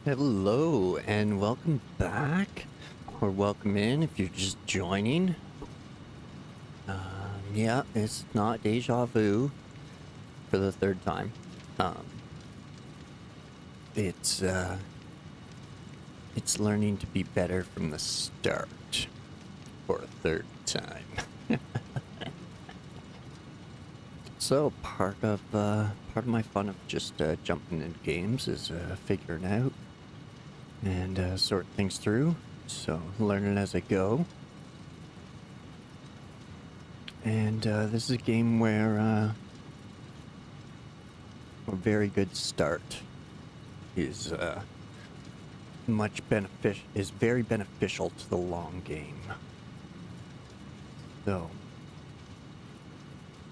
Hello and welcome back, or welcome in if you're just joining. Yeah, it's not deja vu for the third time. Um, it's learning to be better from the start for a third time. So part of my fun of just jumping into games is figuring out and sorting things through. So learning as I go. And this is a game where a very good start is very beneficial to the long game. So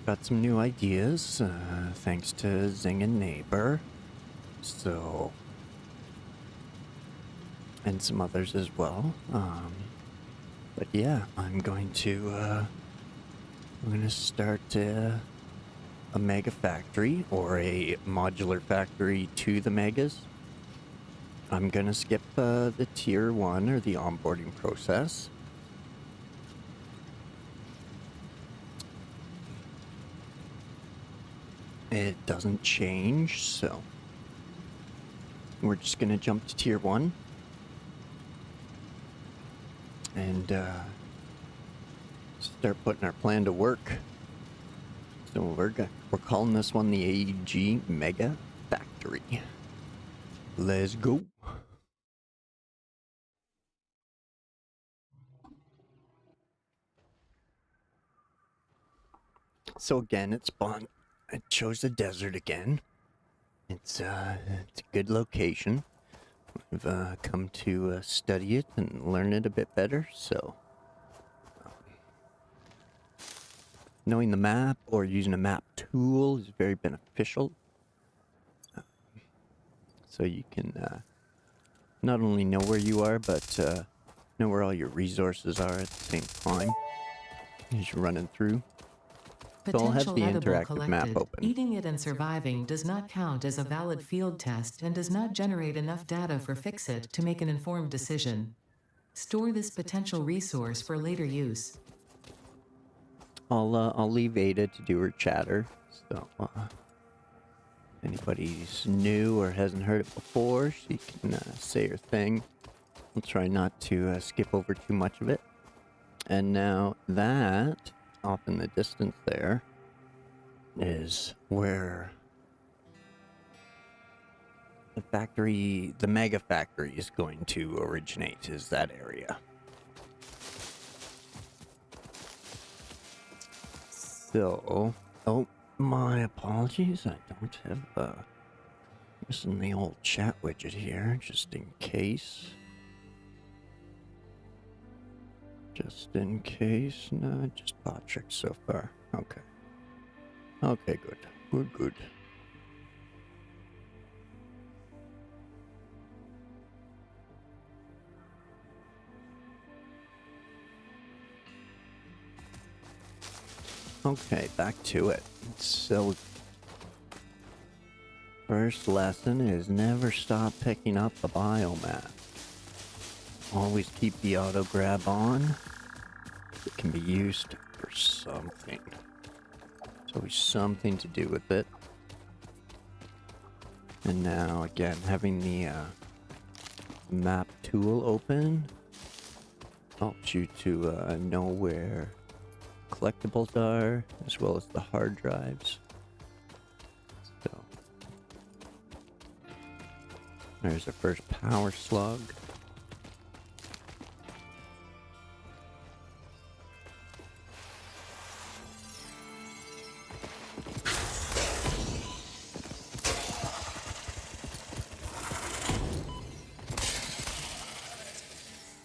got some new ideas thanks to Zing and Neighbor. So and some others as well. But yeah, I'm going to start a Megafactory, or a modular factory to the Megas. I'm gonna skip the tier 1 or the onboarding process. It doesn't change, so we're just gonna jump to tier 1 and start putting our plan to work. So we're calling this one the AEG Megafactory. Let's go. So again, it spawned. I chose the desert again. It's a good location. I've come to study it and learn it a bit better. So knowing the map or using a map tool is very beneficial. So you can not only know where you are, but know where all your resources are at the same time as you're running through. So I'll have the interactive map open. Eating it and surviving does not count as a valid field test and does not generate enough data for Fixit to make an informed decision. Store this potential resource for later use. I'll leave Ada to do her chatter. So anybody's new or hasn't heard it before, she can say her thing. I'll try not to skip over too much of it. And now that, off in the distance there, is where the Mega Factory is going to originate, is that area. So, oh, my apologies, I don't have, missing the old chat widget here, just in case. Just in case. No, just bot tricks so far. Okay. Okay, good. Good. Okay, back to it. So, first lesson is never stop picking up the biomap. Always keep the auto grab on. It can be used for something. There's always something to do with it. And now, again, having the map tool open helps you to know where collectibles are, as well as the hard drives. So, there's our first power slug.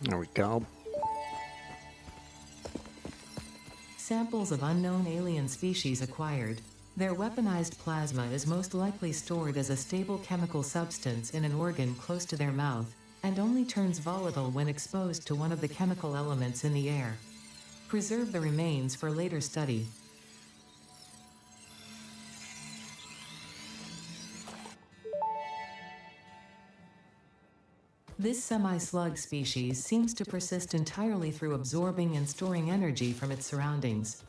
There we go. Samples of unknown alien species acquired. Their weaponized plasma is most likely stored as a stable chemical substance in an organ close to their mouth, and only turns volatile when exposed to one of the chemical elements in the air. Preserve the remains for later study. This semi-slug species seems to persist entirely through absorbing and storing energy from its surroundings.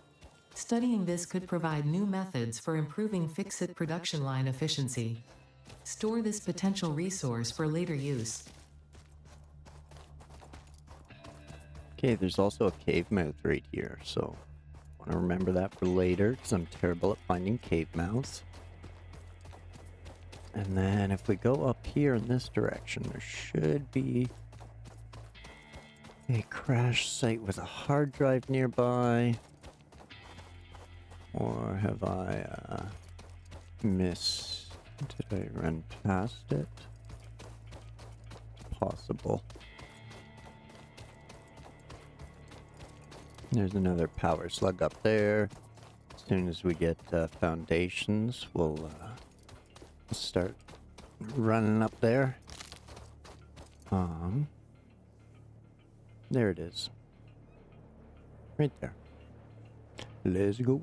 Studying this could provide new methods for improving fix-it production line efficiency. Store this potential resource for later use. Okay, there's also a cave mouth right here, so I want to remember that for later, because I'm terrible at finding cave mouths. And then if we go up here in this direction, there should be a crash site with a hard drive nearby. Or have I missed? Did I run past it? It's possible. There's another power slug up there. As soon as we get foundations, we'll start running up there. There it is. Right there. Let's go.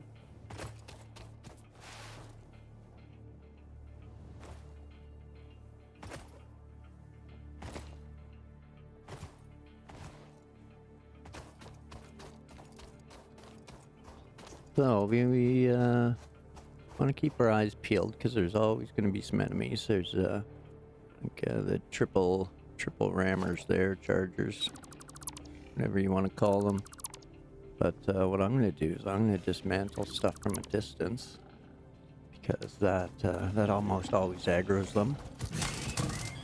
So we want to keep our eyes peeled because there's always going to be some enemies. There's like, the triple rammers there, chargers, whatever you want to call them. But what I'm going to do is I'm going to dismantle stuff from a distance because that almost always aggroes them,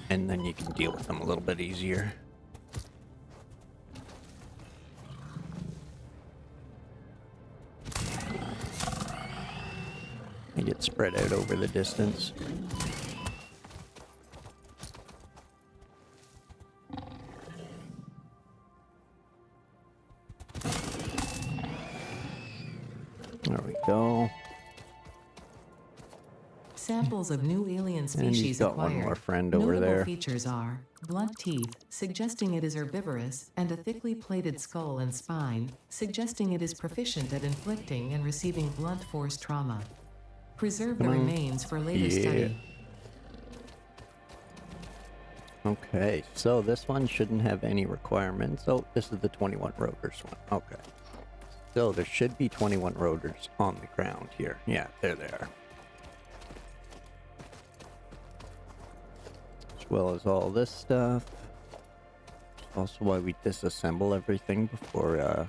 and then you can deal with them a little bit easier. They get spread out over the distance. There we go. Samples of new alien species and you've got acquired. one more friend over Notable there. features are blunt teeth, suggesting it is herbivorous, and a thickly plated skull and spine, suggesting it is proficient at inflicting and receiving blunt force trauma. Preserve the remains for later study. Okay, so this one shouldn't have any requirements. Oh, this is the 21 rotors one. Okay. So there should be 21 rotors on the ground here. Yeah, there they are. As well as all this stuff. Also why we disassemble everything before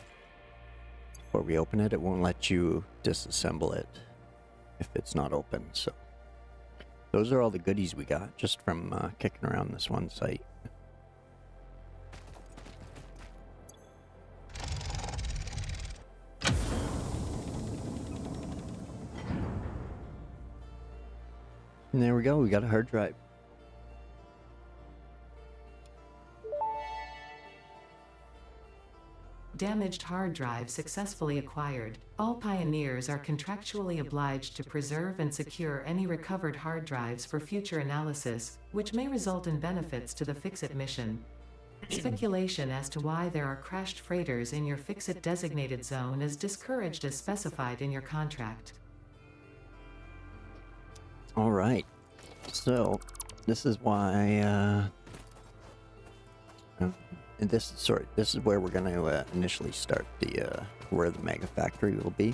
we open it. It won't let you disassemble it if it's not open, so those are all the goodies we got just from kicking around this one site. And there we go, we got a hard drive. Damaged hard drive successfully acquired. All pioneers are contractually obliged to preserve and secure any recovered hard drives for future analysis, which may result in benefits to the Fix-It mission. Speculation as to why there are crashed freighters in your Fix-It designated zone is discouraged as specified in your contract. All right, so this is why this is where we're going to initially start the where the Megafactory will be.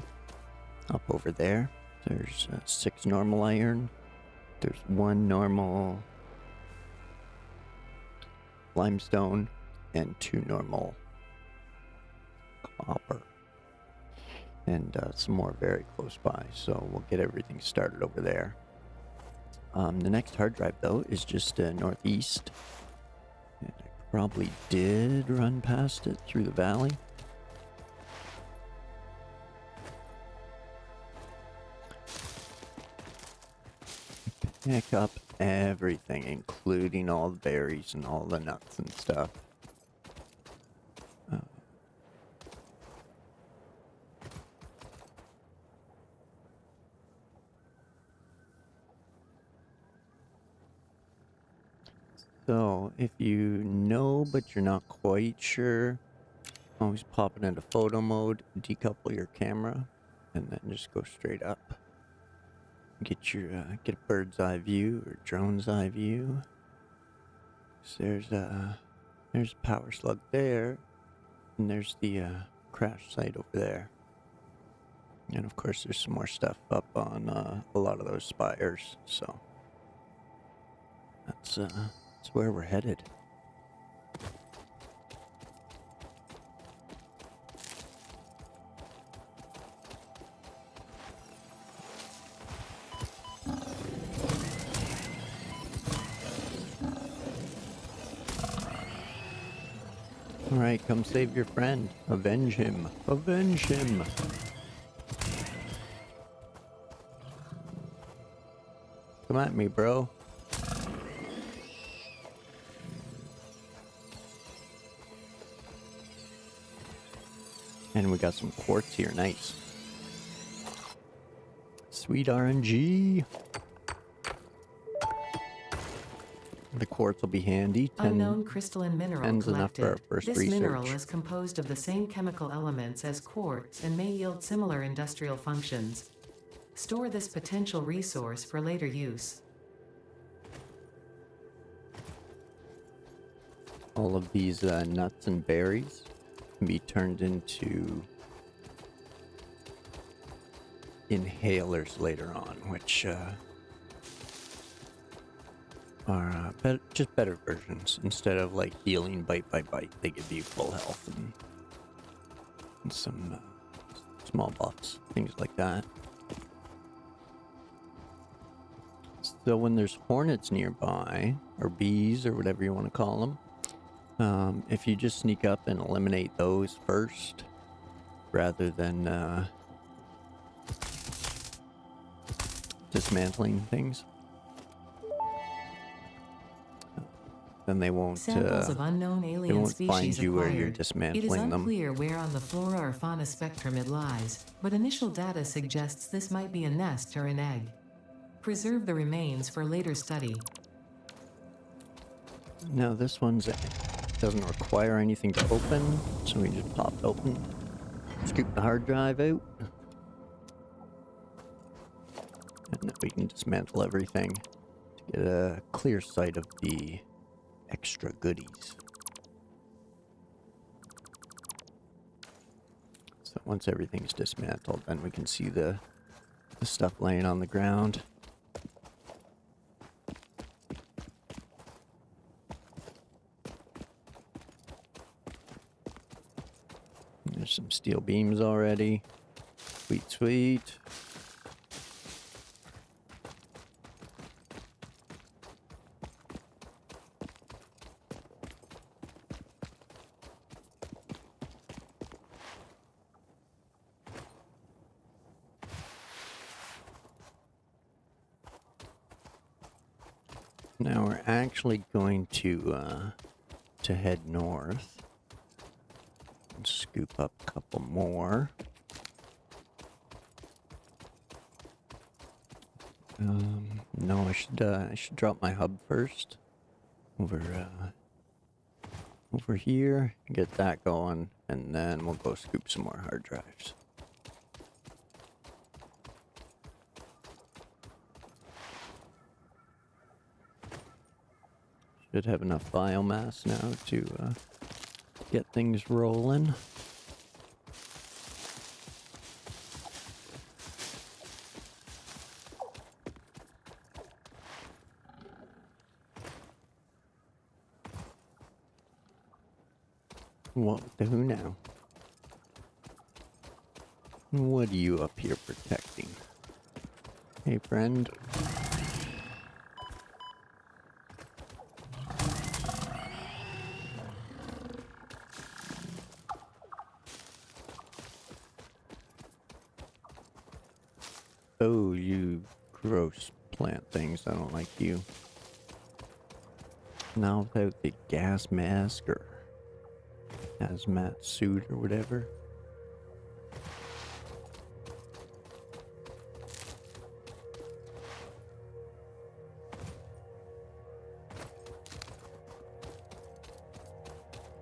Up over there, there's 6 normal iron. There's 1 normal limestone and 2 normal copper, and some more very close by. So we'll get everything started over there. The next hard drive though is just northeast. And I probably did run past it through the valley. Pick up everything, including all the berries and all the nuts and stuff. So, if you know but you're not quite sure, always pop it into photo mode, decouple your camera, and then just go straight up. Get your get a bird's eye view or drone's eye view. So there's a power slug there, and there's the crash site over there. And of course there's some more stuff up on a lot of those spires, so that's where we're headed. Alright, come save your friend. Avenge him. Avenge him. Come at me, bro. And we got some quartz here. Nice. Sweet RNG. The quartz will be handy. Unknown crystalline mineral Ten's enough for our collected. first This research. mineral is composed of the same chemical elements as quartz and may yield similar industrial functions. Store this potential resource for later use. All of these nuts and berries can be turned into inhalers later on, which are just better versions. Instead of like healing bite by bite, they give you full health and some small buffs, things like that. So when there's hornets nearby, or bees, or whatever you want to call them, if you just sneak up and eliminate those first, rather than dismantling things, then they won't. Samples of unknown alien they won't species find you where you're acquired. dismantling It is them. unclear where on the flora or fauna spectrum it lies, but initial data suggests this might be a nest or an egg. Preserve the remains for later study. Now this one's doesn't require anything to open, so we just pop it open, scoop the hard drive out, and then we can dismantle everything to get a clear sight of the extra goodies. So once everything's dismantled, then we can see the stuff laying on the ground. There's some steel beams already. Sweet, sweet. Now we're actually going to head north and scoop up a couple more. No, I should drop my hub first over here, get that going, and then we'll go scoop some more hard drives. Should have enough biomass now to get things rolling. What the who now? What are you up here protecting? Hey, friend. Oh, you gross plant things. I don't like you. Now without the gas mask or hazmat suit or whatever.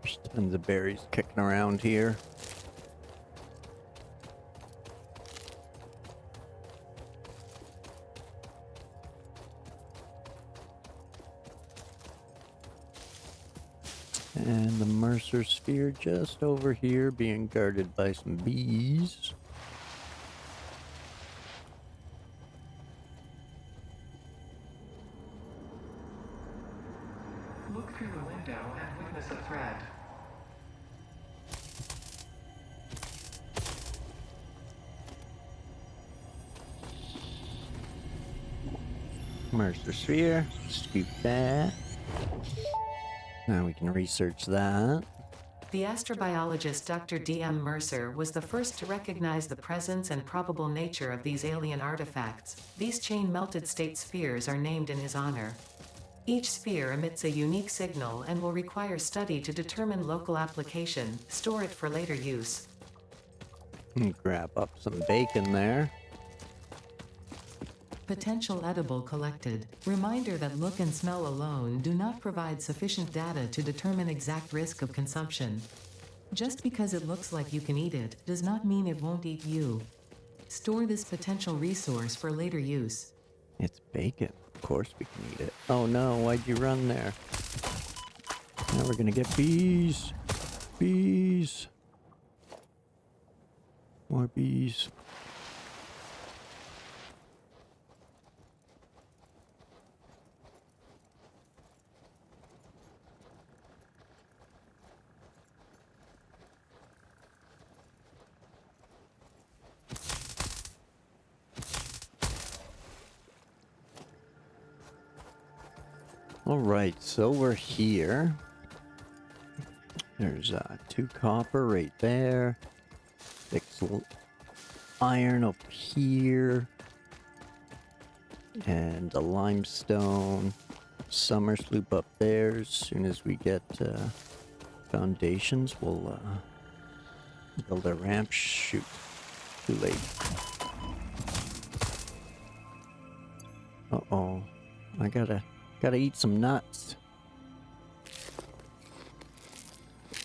There's tons of berries kicking around here. And the Mercer sphere just over here being guarded by some bees. Look through the window and witness a threat. Mercer sphere. Scoop that. Now we can research that. The astrobiologist Dr. D.M. Mercer was the first to recognize the presence and probable nature of these alien artifacts. These chain-melted state spheres are named in his honor. Each sphere emits a unique signal and will require study to determine local application, store it for later use. Grab up some bacon there. Potential edible collected. Reminder that look and smell alone do not provide sufficient data to determine exact risk of consumption. Just because it looks like you can eat it, does not mean it won't eat you. Store this potential resource for later use. It's bacon. Of course we can eat it. Oh no, why'd you run there? Now we're gonna get bees. Bees. More bees. Alright, so we're here. There's 2 copper right there. 6 iron up here. And a limestone. Summer sloop up there. As soon as we get foundations, we'll build a ramp. Shoot. Too late. Uh-oh. I gotta eat some nuts.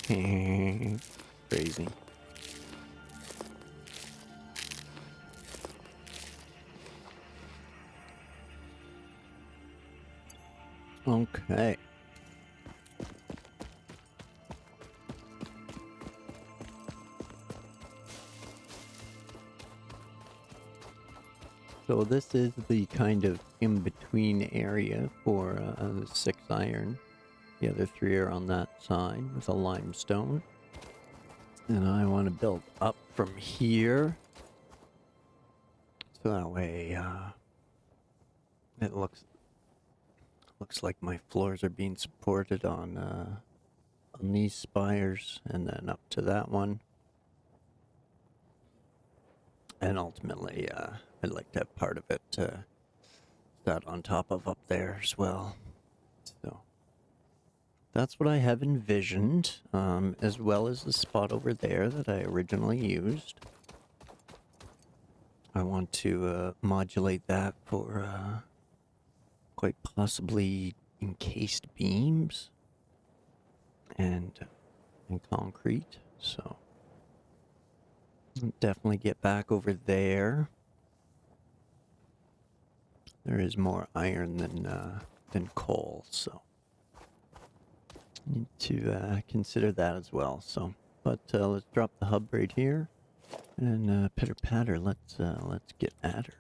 Crazy. Okay. So this is the kind of in-between area for the 6 iron. The other 3 are on that side with a limestone. And I want to build up from here. So that way it looks like my floors are being supported on these spires and then up to that one. And ultimately, I'd like to have part of it sat on top of up there as well. So that's what I have envisioned, as well as the spot over there that I originally used. I want to modulate that for quite possibly encased beams and concrete, so I'll definitely get back over there. There is more iron than coal, so need to consider that as well. So, but let's drop the hub right here, and pitter patter. Let's get at her.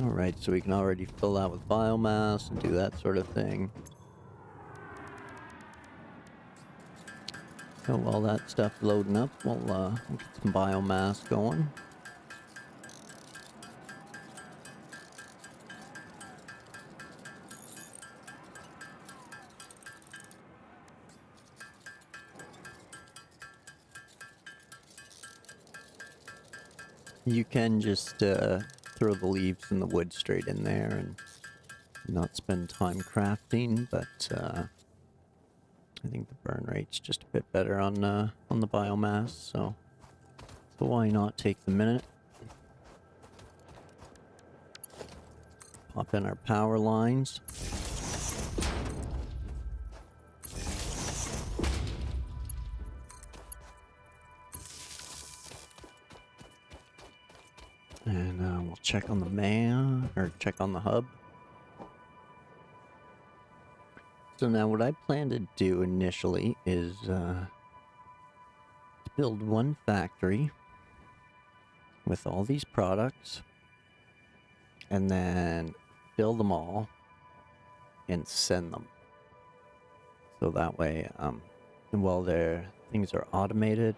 Alright, so we can already fill that with biomass and do that sort of thing. So while that stuff's loading up, we'll get some biomass going. You can just throw the leaves and the wood straight in there and not spend time crafting, but I think the burn rate's just a bit better on the biomass, so why not take the minute? Pop in our power lines. And we'll check on the man, or check on the hub. So now what I plan to do initially is to build one factory with all these products, and then fill them all and send them. So that way, while things are automated,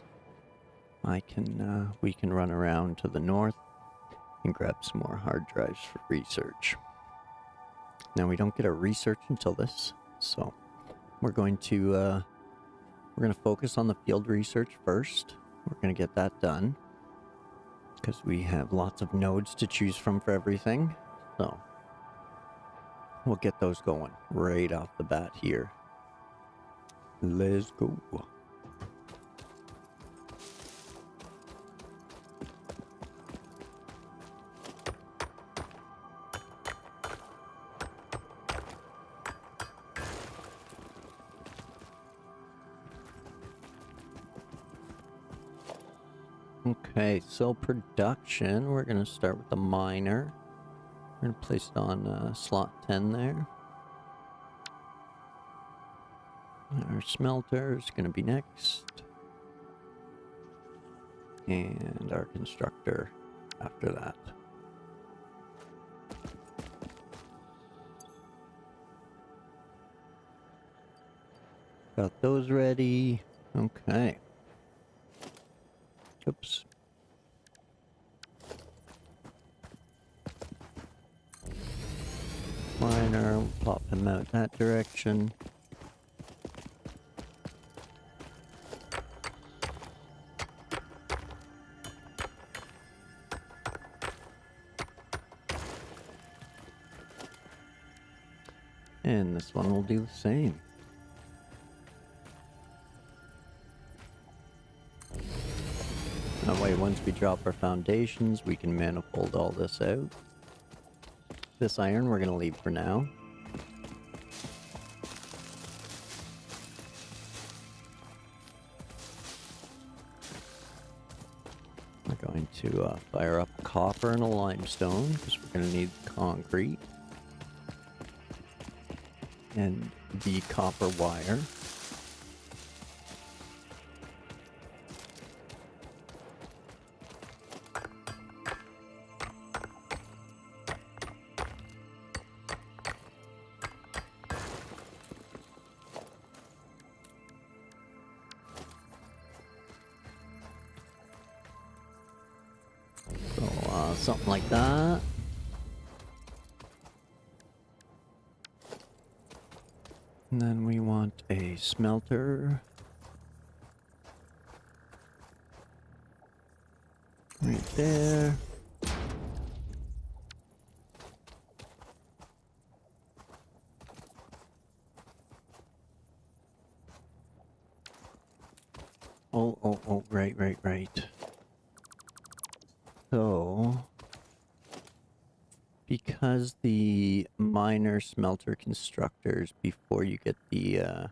we can run around to the north and grab some more hard drives for research. Now we don't get our research until this, so we're going to focus on the field research first. We're going to get that done because we have lots of nodes to choose from for everything. So we'll get those going right off the bat here. Let's go. Okay, so production, we're going to start with the miner. We're going to place it on slot 10 there. Our smelter is going to be next. And our constructor after that. Got those ready. Okay. Oops. Miner, we'll pop him out that direction. And this one will do the same. That way, once we drop our foundations, we can manifold all this out. This iron we're going to leave for now. We're going to fire up copper and a limestone because we're going to need concrete. And the copper wire. So, something like that. And then we want a smelter. Right there. Oh, right. So, because the miner smelter constructors, before you get the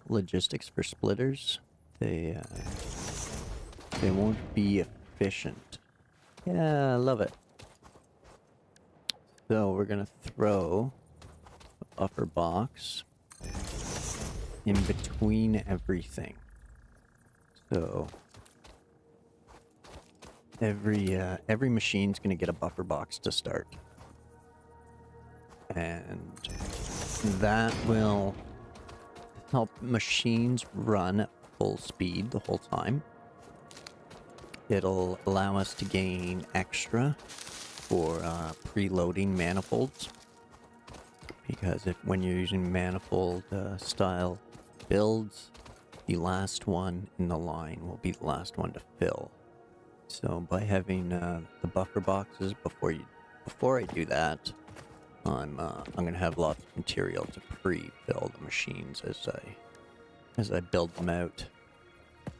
logistics for splitters, they won't be efficient. Yeah, I love it. So we're gonna throw a buffer box in between everything. So every machine's gonna get a buffer box to start, and that will help machines run at full speed the whole time. It'll allow us to gain extra for preloading manifolds, because when you're using manifold style builds, the last one in the line will be the last one to fill. So by having the buffer boxes before I do that, I'm gonna have lots of material to pre-fill the machines as I build them out.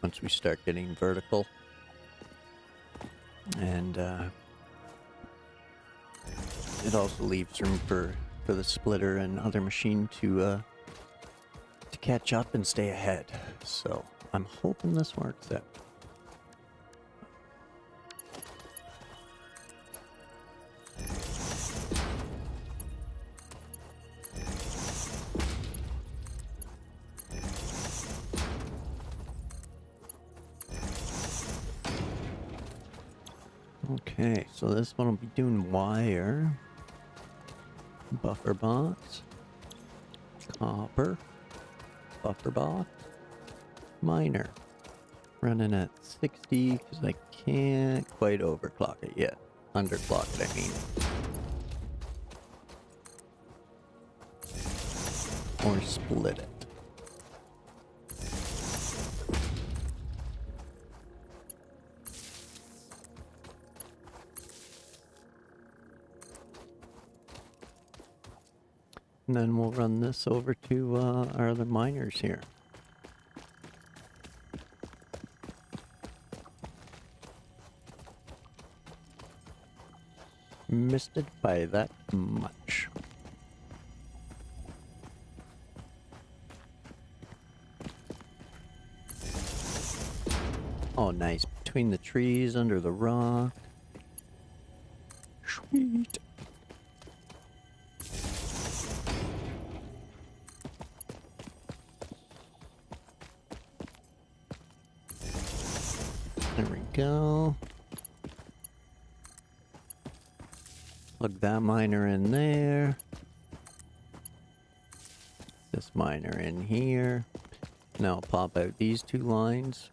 Once we start getting vertical, and it also leaves room for the splitter and other machine to catch up and stay ahead. So I'm hoping this works out. Okay, so this one will be doing wire, buffer box, copper, buffer box, miner. Running at 60 because I can't quite overclock it yet. Underclock it, I mean. Or split it. And then we'll run this over to our other miners here. Missed it by that much. Oh, nice. Between the trees, under the rock. Sweet. There we go. Plug that miner in there. This miner in here. Now I'll pop out these two lines.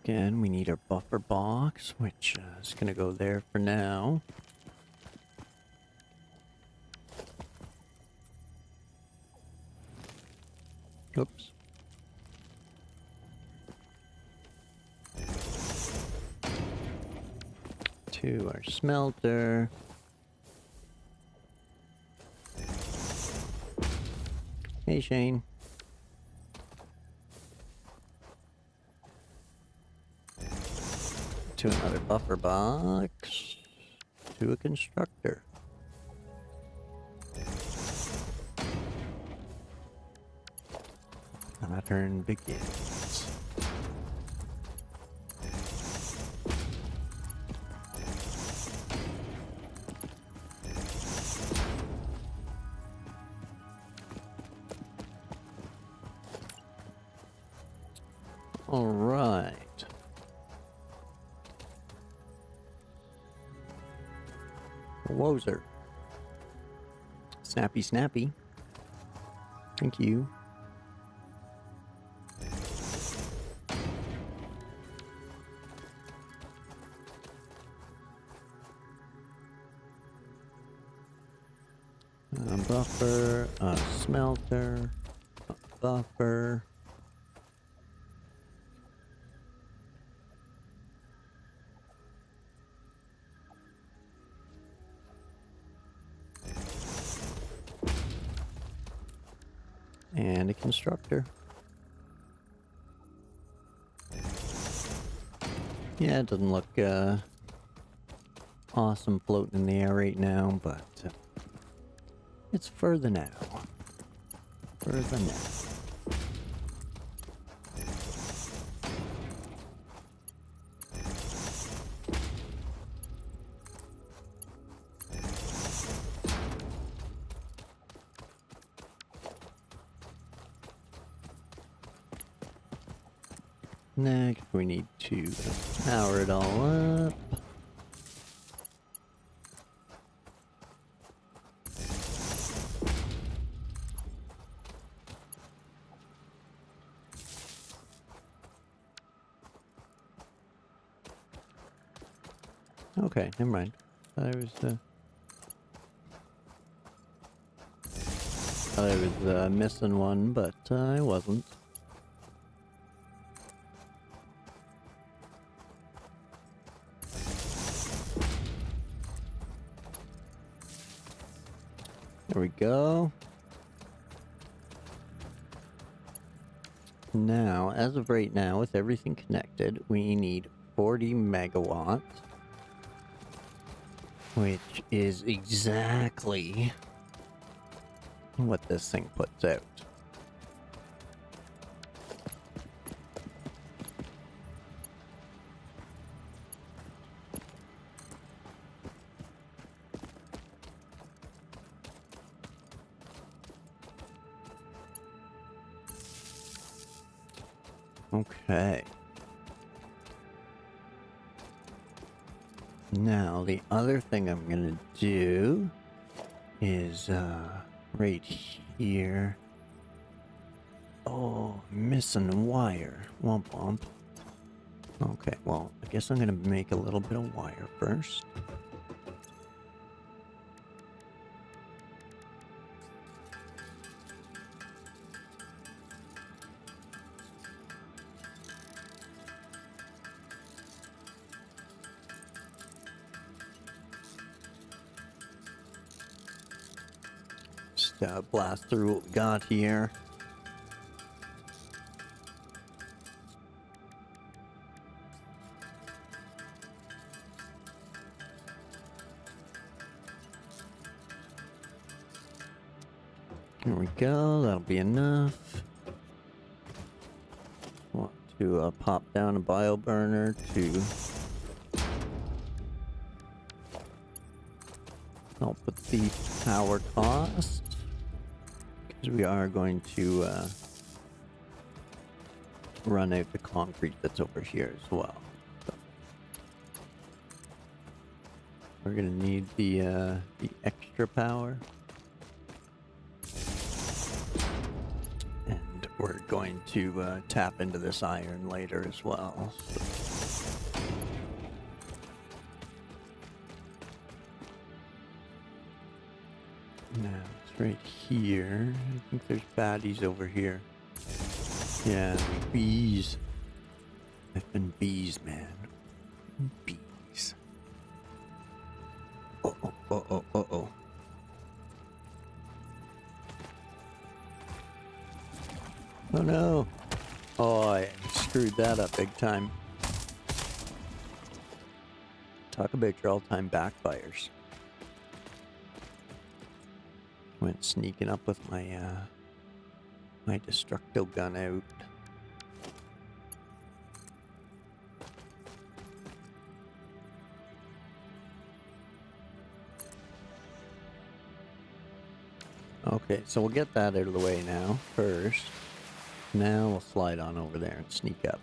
Again, we need our buffer box, which is going to go there for now. Oops. To our smelter. Hey, Shane. To another buffer box. To a constructor. Pattern begins. All right. Wozer. Snappy, snappy. Thank you. Buffer, smelter, buffer. And a constructor. Yeah, it doesn't look awesome floating in the air right now, but it's further now. Further now. Next, we need to power it all up. Okay, never mind. I was missing one, but I wasn't. There we go. Now, as of right now, with everything connected, we need 40 megawatts, which is exactly what this thing puts out. Okay. Now, the other thing I'm gonna do is, right here. Oh, missing a wire. Womp womp. Okay, well, I guess I'm gonna make a little bit of wire first. Just blast through what we got here. There we go, that'll be enough. Want to pop down a bio burner to help with the power cost, because we are going to run out the concrete that's over here as well. So we're gonna need the extra power. We're going to tap into this iron later as well. So. Now, it's right here. I think there's baddies over here. Yeah, bees. I've been bees, man. Bees. Uh-oh, uh-oh, uh-oh. Oh no! Oh, I screwed that up big time. Talk about your all-time backfires. Went sneaking up with my my destructo gun out. Okay, so we'll get that out of the way now first. Now we'll slide on over there and sneak up.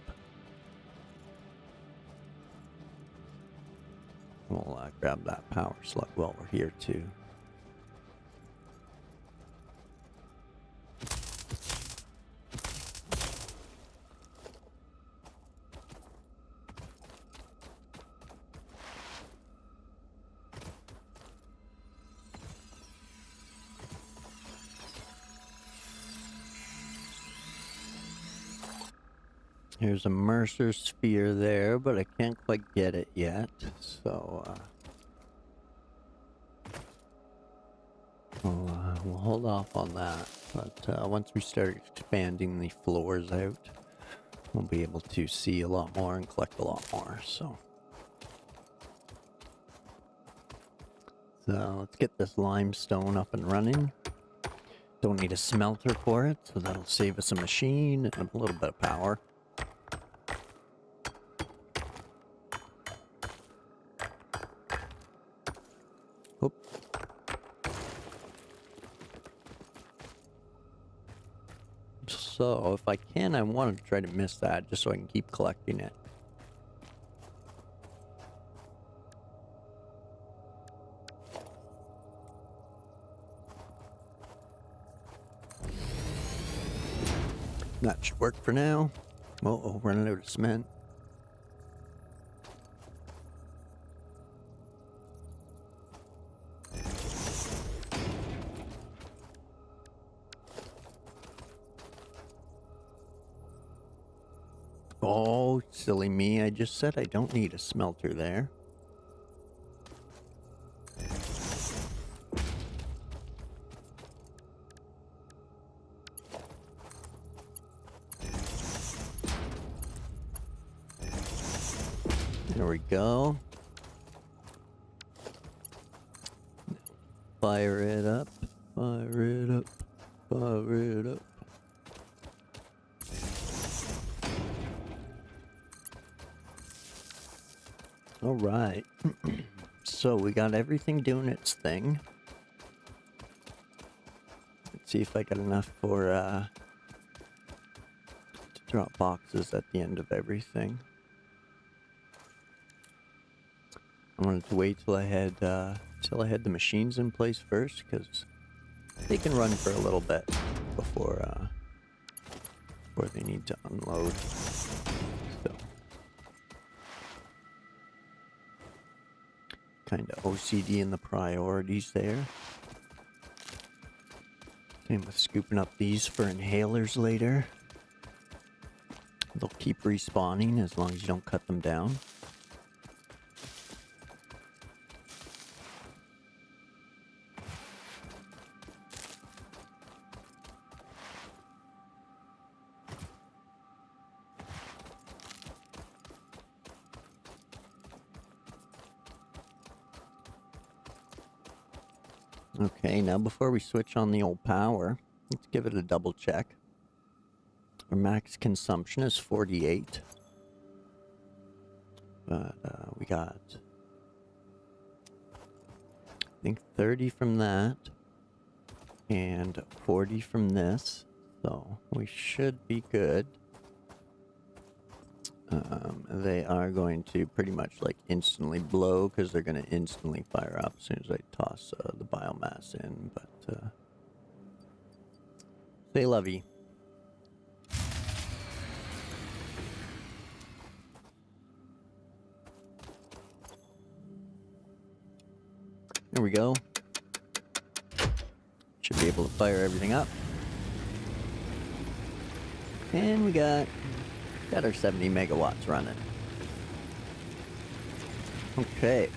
We'll grab that power slug while we're here too. There's a Mercer sphere there, but I can't quite get it yet, so we'll hold off on that. But once we start expanding the floors out, we'll be able to see a lot more and collect a lot more. So let's get this limestone up and running. Don't need a smelter for it, so that'll save us a machine and a little bit of power. So if I can, I want to try to miss that just so I can keep collecting it. That should work for now. Uh-oh, running out of cement. Oh, silly me. I just said I don't need a smelter there. There we go. Fire it up. Fire it up. Fire it up. All right. So we got everything doing its thing. Let's see if I got enough for to drop boxes at the end of everything. I wanted to wait till I had the machines in place first, because they can run for a little bit before they need to unload. So, kind of OCD in the priorities there. Same with scooping up these for inhalers later. They'll keep respawning as long as you don't cut them down. Okay, now before we switch on the old power, let's give it a double check. Our max consumption is 48. But we got, I think, 30 from that and 40 from this. So we should be good. They are going to pretty much like instantly blow because they're going to instantly fire up as soon as I toss the biomass in. But say lovey. There we go. Should be able to fire everything up. And we got our 70 megawatts running. Okay.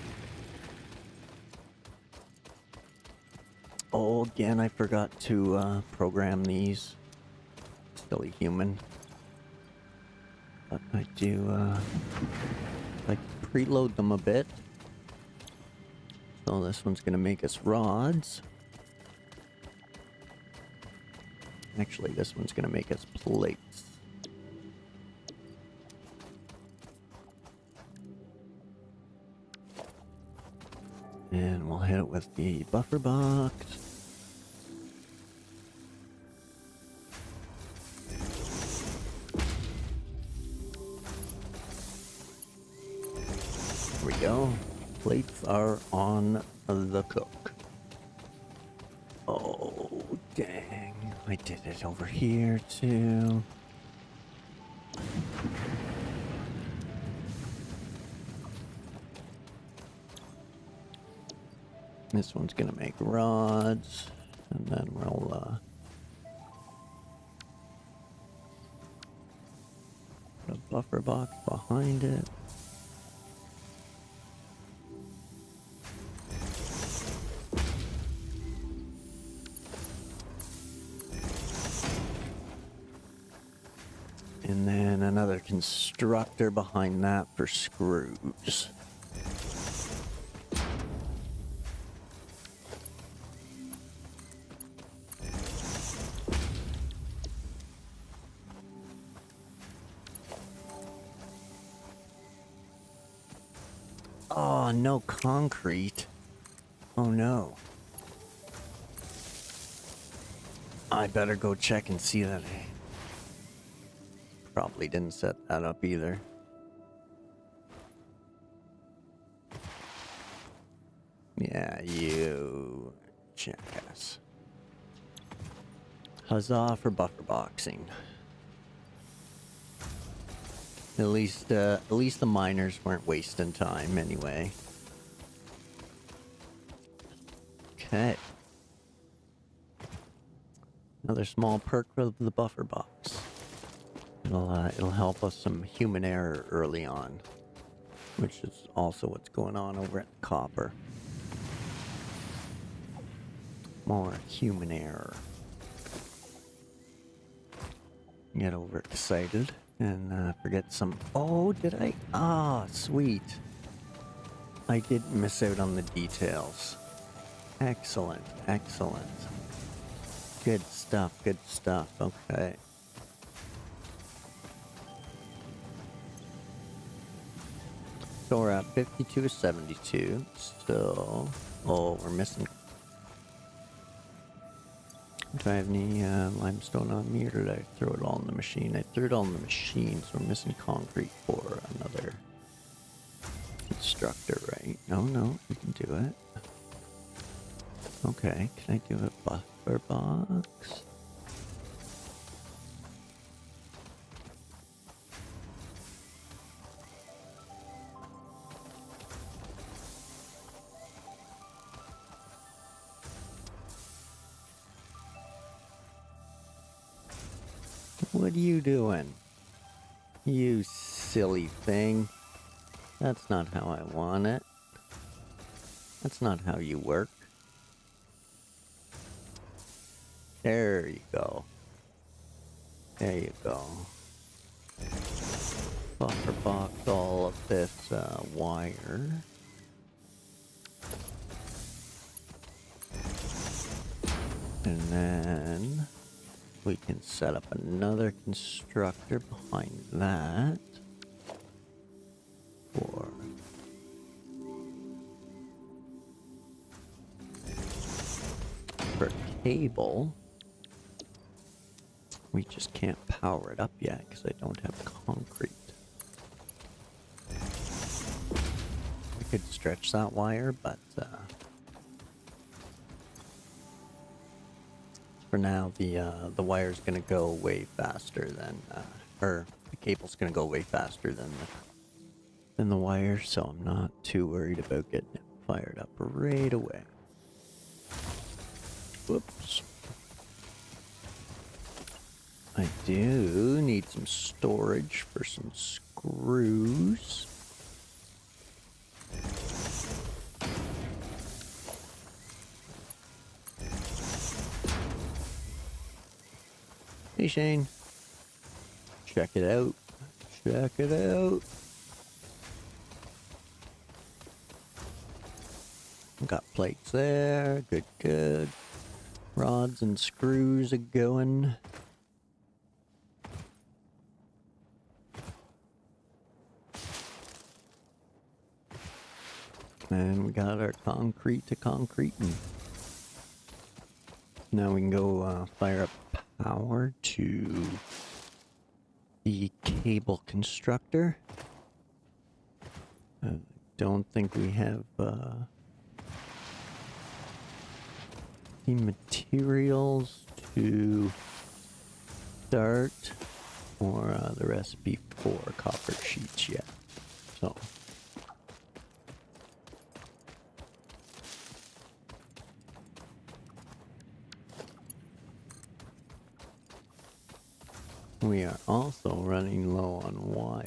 Oh, again, I forgot to program these. Silly human. But I do like to preload them a bit. So this one's gonna make us rods. Actually, this one's gonna make us plates. And we'll hit it with the buffer box. There we go. Plates are on the cook. Oh, dang. I did it over here, too. This one's gonna make rods, and then we'll put a buffer box behind it. And then another constructor behind that for screws. Oh, no concrete. Oh no. I better go check and see that. Probably didn't set that up either. Yeah, you jackass. Huzzah for buffer boxing. At least the miners weren't wasting time anyway. Okay. Another small perk of the buffer box. It'll help us some human error early on, which is also what's going on over at Copper. More human error. Get overexcited and forget some. Oh, did I? Ah, sweet. I didn't miss out on the details. Excellent, excellent. Good stuff, good stuff. Okay. So we're at 52 to 72. So, oh, we're missing. Do I have any limestone on me, or did I throw it all in the machine? I threw it all in the machine, so I'm missing concrete for another constructor, right? No, no, we can do it. Okay, can I do a buffer box? What are you doing? You silly thing. That's not how I want it. That's not how you work. There you go. There you go. Buffer box all of this wire. And then we can set up another constructor behind that for cable. We just can't power it up yet because I don't have concrete. I could stretch that wire, but for now the wire's gonna go way faster than or the cable's gonna go way faster than the wire, so I'm not too worried about getting it fired up right away. Whoops. I do need some storage for some screws. Hey Shane. Check it out. Check it out. Got plates there. Good, good. Rods and screws are going. And we got our concrete to concrete. And now we can go fire up power to the cable constructor. I don't think we have the materials to start or the recipe for copper sheets yet. So we are also running low on wire.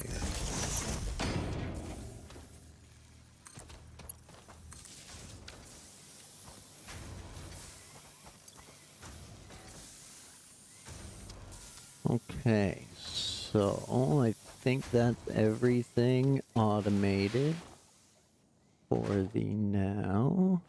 Okay, so I think that's everything automated for the now.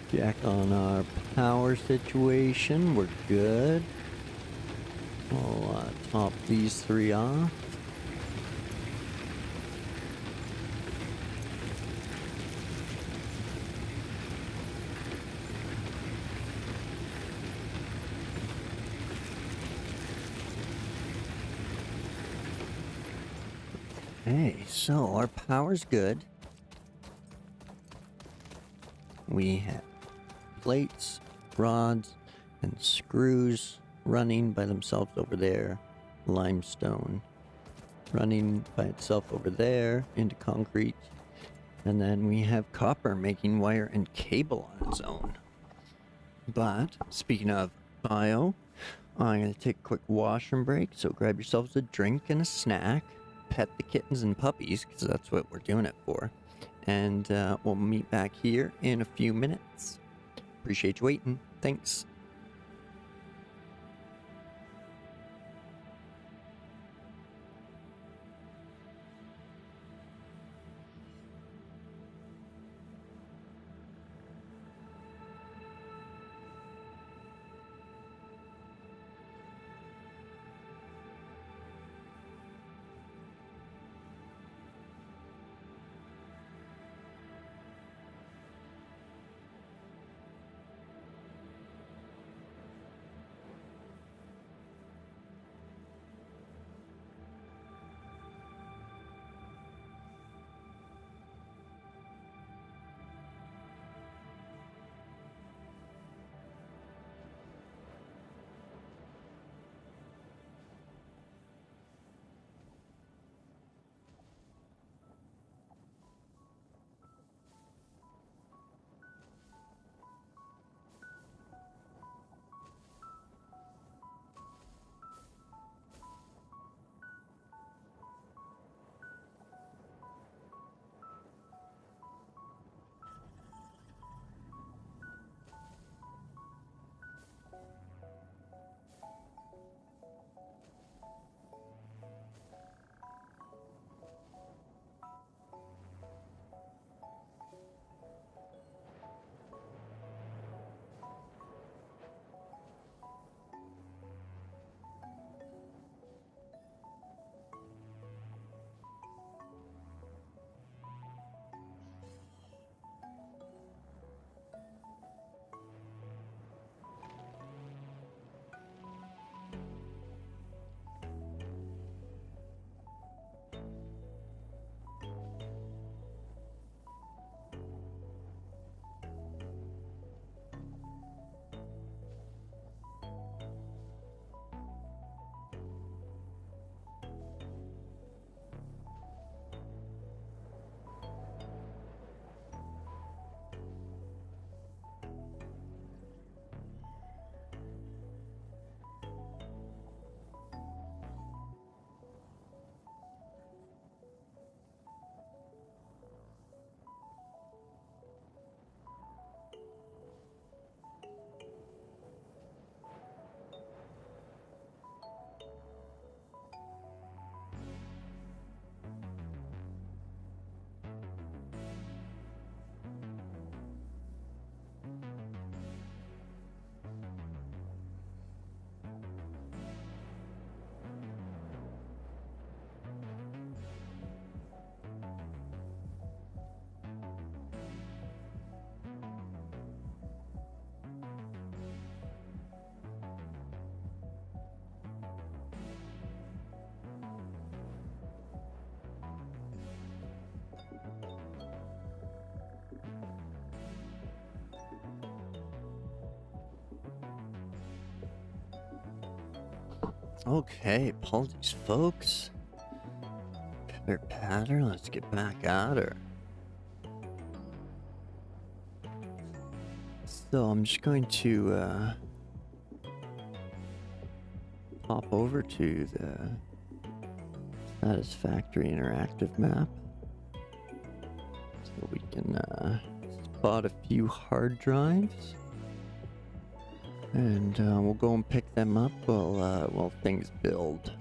Check on our power situation. We're good. We'll top these three off. Okay, so our power's good. We have plates, rods, and screws running by themselves over there. Limestone running by itself over there into concrete. And then we have copper making wire and cable on its own. But speaking of bio, I'm going to take a quick washroom break. So grab yourselves a drink and a snack. Pet the kittens and puppies, because that's what we're doing it for. And we'll meet back here in a few minutes. Appreciate you waiting. Thanks. Okay, apologies, folks. Pitter patter, let's get back at her. So I'm just going to hop over to the Satisfactory interactive map so we can spot a few hard drives, and we'll go and pick them up while things build.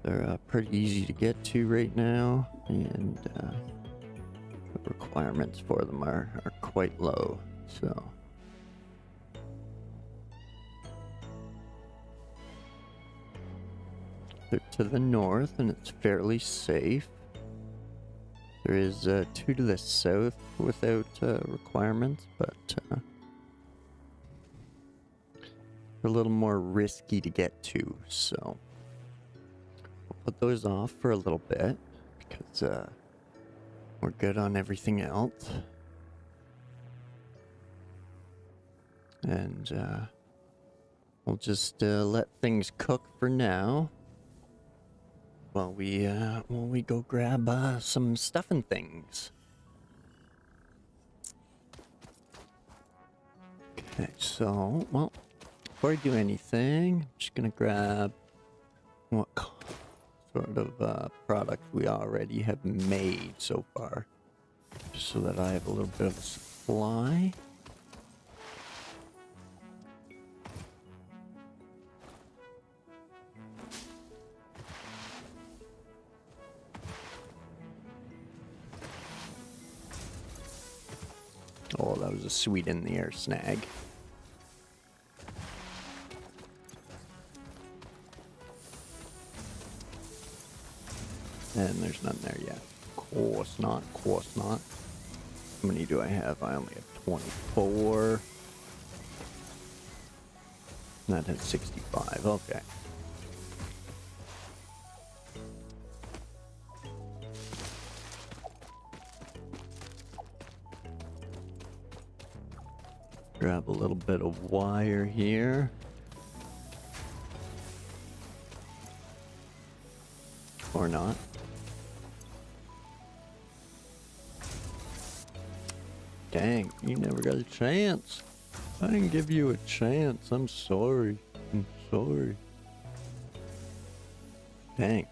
They're pretty easy to get to right now, and the requirements for them are quite low, so. They're to the north, and it's fairly safe. There is 2 to the south without requirements, but they're a little more risky to get to, so we'll put those off for a little bit because we're good on everything else. And we'll just let things cook for now while we go grab some stuff and things. Okay, so, well, before I do anything, I'm just gonna grab what sort of product we already have made so far, just so that I have a little bit of a supply. Oh, that was a sweet in the air snag. And there's none there yet. Course not, course not. How many do I have? I only have 24. That has 65, okay. Grab a little bit of wire here. Or not. Dang, you never got a chance. I didn't give you a chance. I'm sorry. I'm sorry. Dang.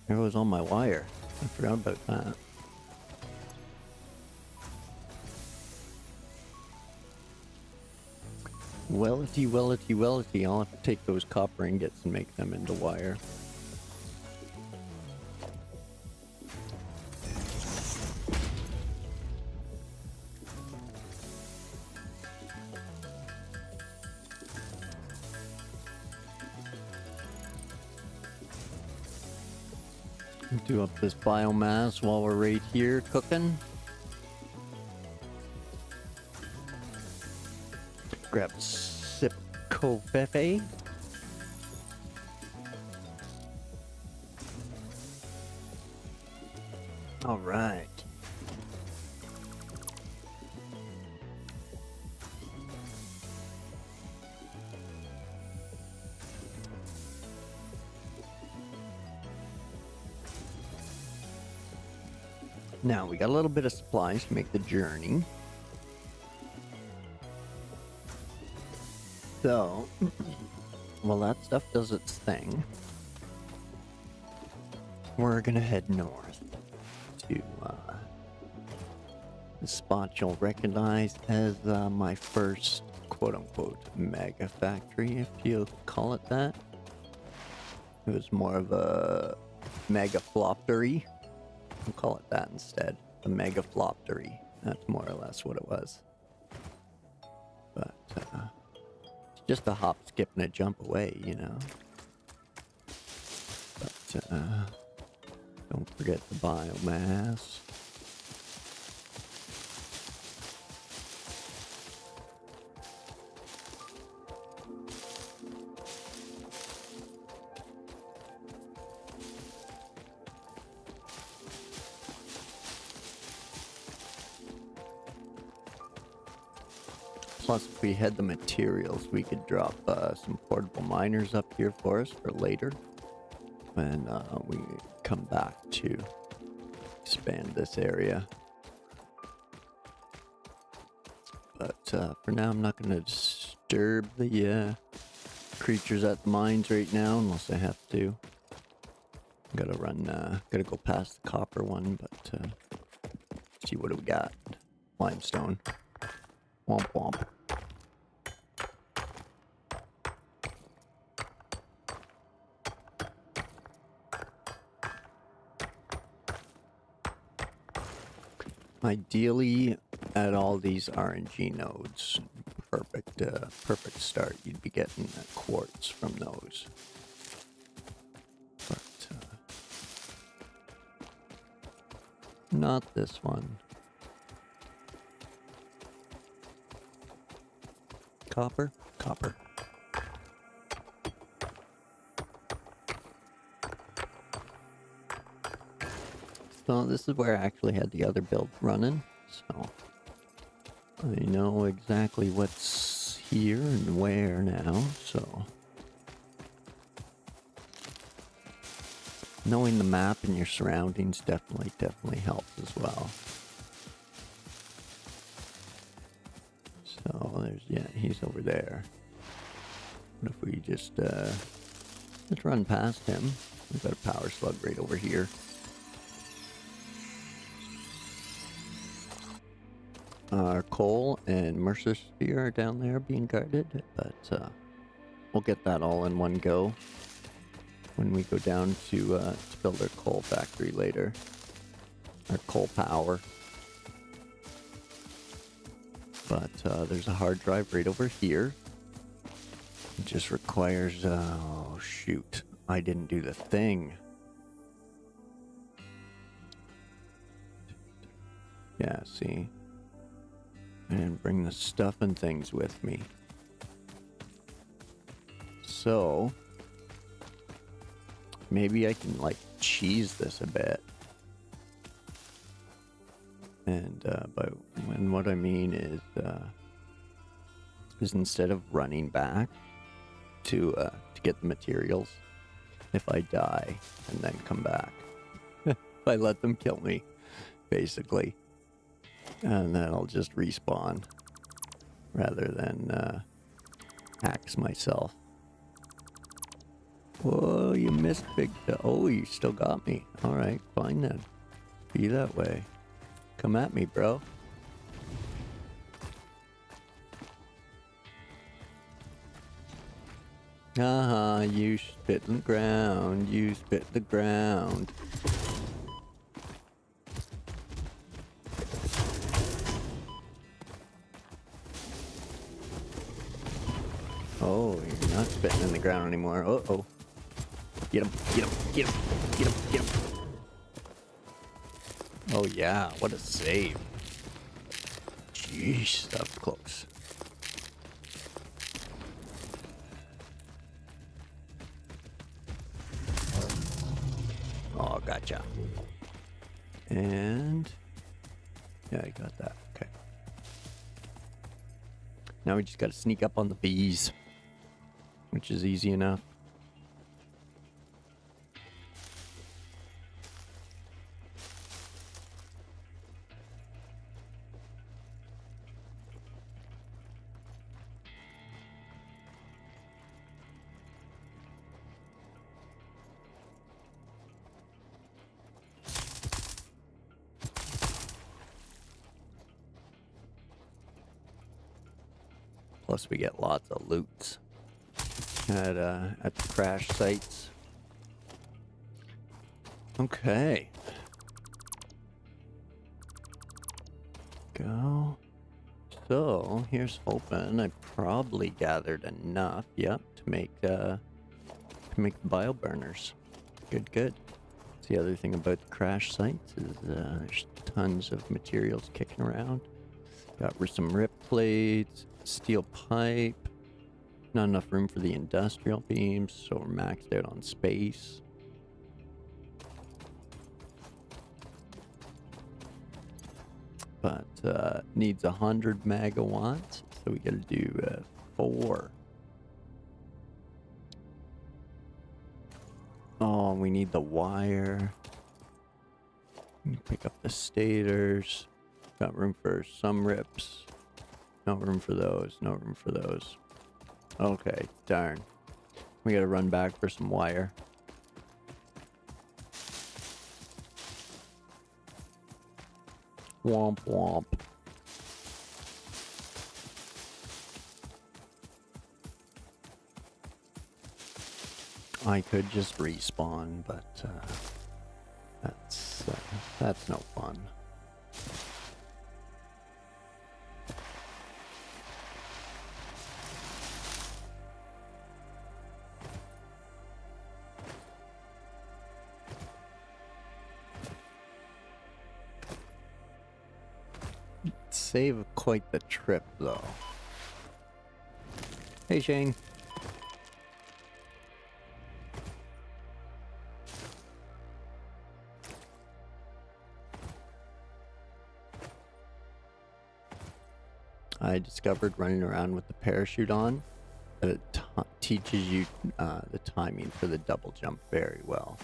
There was on my wire. I forgot about that. Wellity, wellity, wellity. I'll have to take those copper ingots and make them into wire. Do up this biomass while we're right here cooking. Grab a sip coffee. All right. Now we got a little bit of supplies to make the journey. So, while that stuff does its thing, we're gonna head north to the spot you'll recognize as my first quote-unquote mega factory, if you call it that. It was more of a megafactory. We'll call it that instead. A megafactory. That's more or less what it was. But it's just a hop, skip, and a jump away, you know. But don't forget the biomass. Plus, if we had the materials, we could drop some portable miners up here for us for later when we come back to expand this area. But for now, I'm not going to disturb the creatures at the mines right now unless I have to. Gotta run, gotta go past the copper one, but see what do we got. Limestone. Womp womp. Ideally, at all these RNG nodes, perfect start. You'd be getting quartz from those. But not this one. Copper? Copper. So this is where I actually had the other build running, so I know exactly what's here and where now, so knowing the map and your surroundings definitely helps as well. So there's, yeah, he's over there. What if we just let's run past him? We've got a power slug right over here. Our coal and Mercer Sphere are down there being guarded, but we'll get that all in one go when we go down to build our coal factory later. Our coal power. But there's a hard drive right over here. It just requires, oh shoot, I didn't do the thing. Yeah, see? And bring the stuff and things with me. So maybe I can like cheese this a bit. And what I mean is instead of running back to get the materials, if I die and then come back, if I let them kill me, basically. And then I'll just respawn rather than axe myself. Whoa, you missed big... Oh, you still got me. Alright, fine then. Be that way. Come at me, bro. You spit in the ground. You spit the ground. Oh, you're not spitting in the ground anymore. Uh-oh. Get him, get him, get him, get him, get him. Oh yeah, what a save. Jeez, that was close. Oh, gotcha. And... yeah, I got that. Okay. Now we just gotta sneak up on the bees, which is easy enough. Plus we get lots of loots at the crash sites. Okay. Go. So here's hoping I probably gathered enough, yep, to make the bio burners. Good, good. The other thing about the crash sites is there's tons of materials kicking around. Got some rip plates, steel pipe, not enough room for the industrial beams, so we're maxed out on space. But needs 100 megawatts, So we gotta do 4. Oh, we need the wire. Pick up the stators. Got room for some rips. No room for those. No room for those. Okay, darn. We gotta run back for some wire. Womp womp. I could just respawn, but that's no fun. Save quite the trip, though. Hey, Shane. I discovered running around with the parachute on that it teaches you the timing for the double jump very well.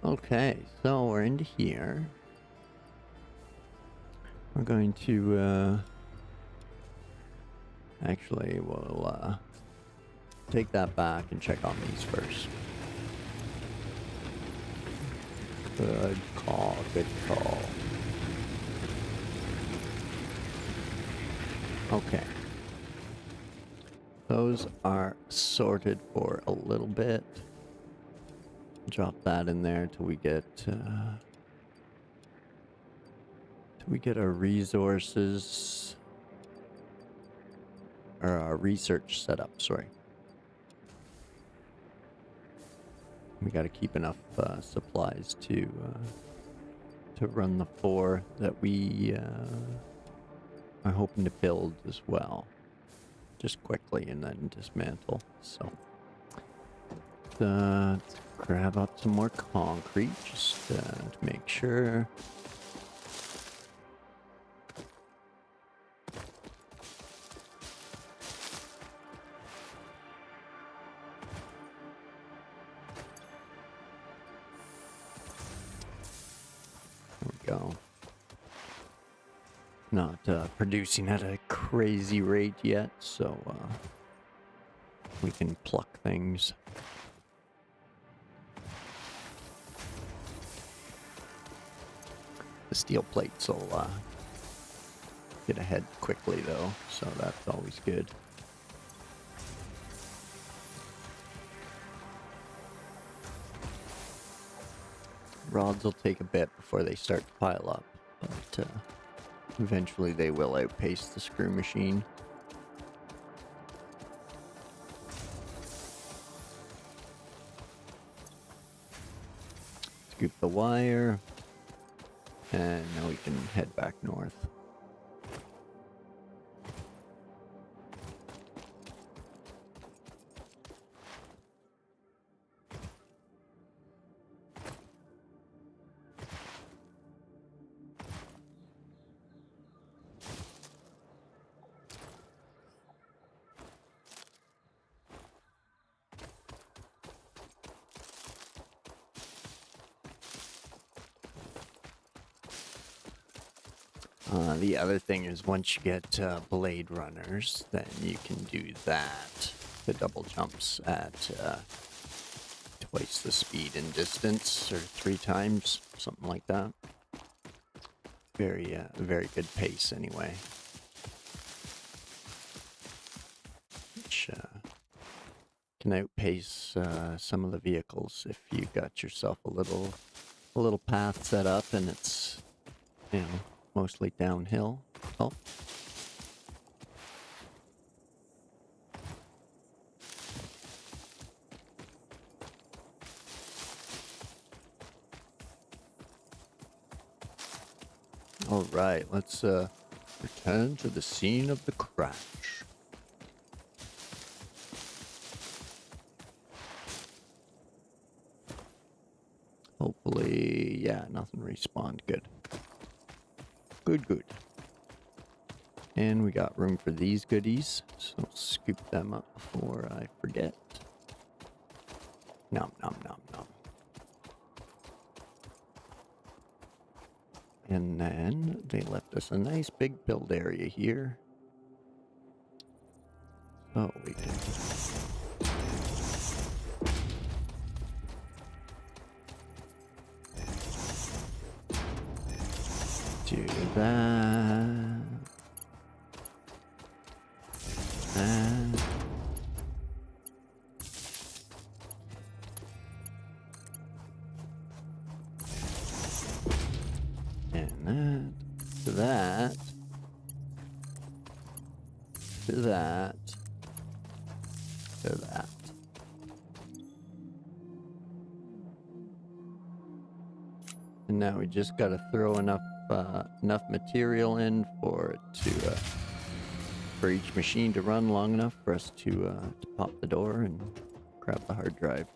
Okay, so we're into here. We're going to actually we'll take that back and check on these first. Good call, good call. Okay. Those are sorted for a little bit. Drop that in there till we get our resources or our research set up, sorry. We got to keep enough supplies to run the 4 that we are hoping to build as well, just quickly and then dismantle. So let's grab up some more concrete just to make sure. Go. Not producing at a crazy rate yet, so we can pluck things. The steel plates will get ahead quickly though, so that's always good. Rods will take a bit before they start to pile up, but eventually they will outpace the screw machine. Scoop the wire, and now we can head back north. The other thing is once you get blade runners, then you can do that. The double jumps at twice the speed and distance, or 3 times, something like that. Very good pace anyway. Which can outpace some of the vehicles if you got yourself a little path set up and it's, you know, mostly downhill. Oh. All right, let's return to the scene of the crash. Hopefully Yeah, nothing respawned. Good. Good. And we got room for these goodies, so I'll scoop them up before I forget. Nom nom nom nom. And then they left us a nice big build area here. So we can do that. That. And that. To that. To that. To that. And now we just gotta throw enough material in for it to for each machine to run long enough for us to pop the door and grab the hard drive.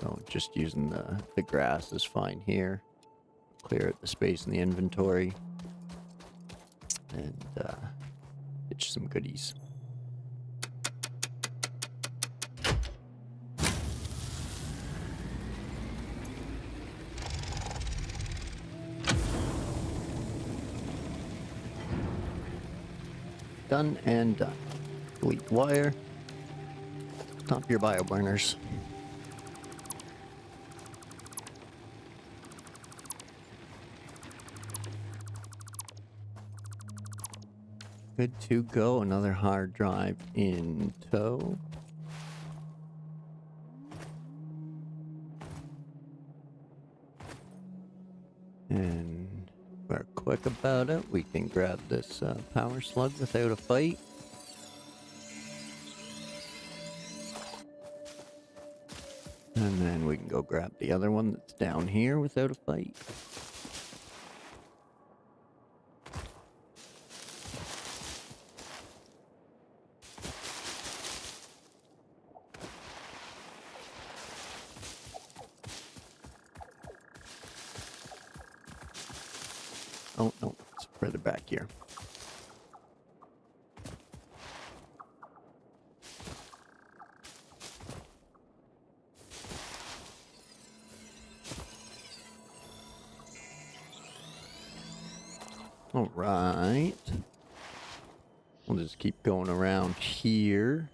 So just using the grass is fine here. Clear out the space in the inventory and get you some goodies. Done and done. Delete wire. Stop your bio burners. Good to go. Another hard drive in tow. And we're quick about it. We can grab this power slug without a fight. And then we can go grab the other one that's down here without a fight. Oh, no, it's further back here. All right. We'll just keep going around here.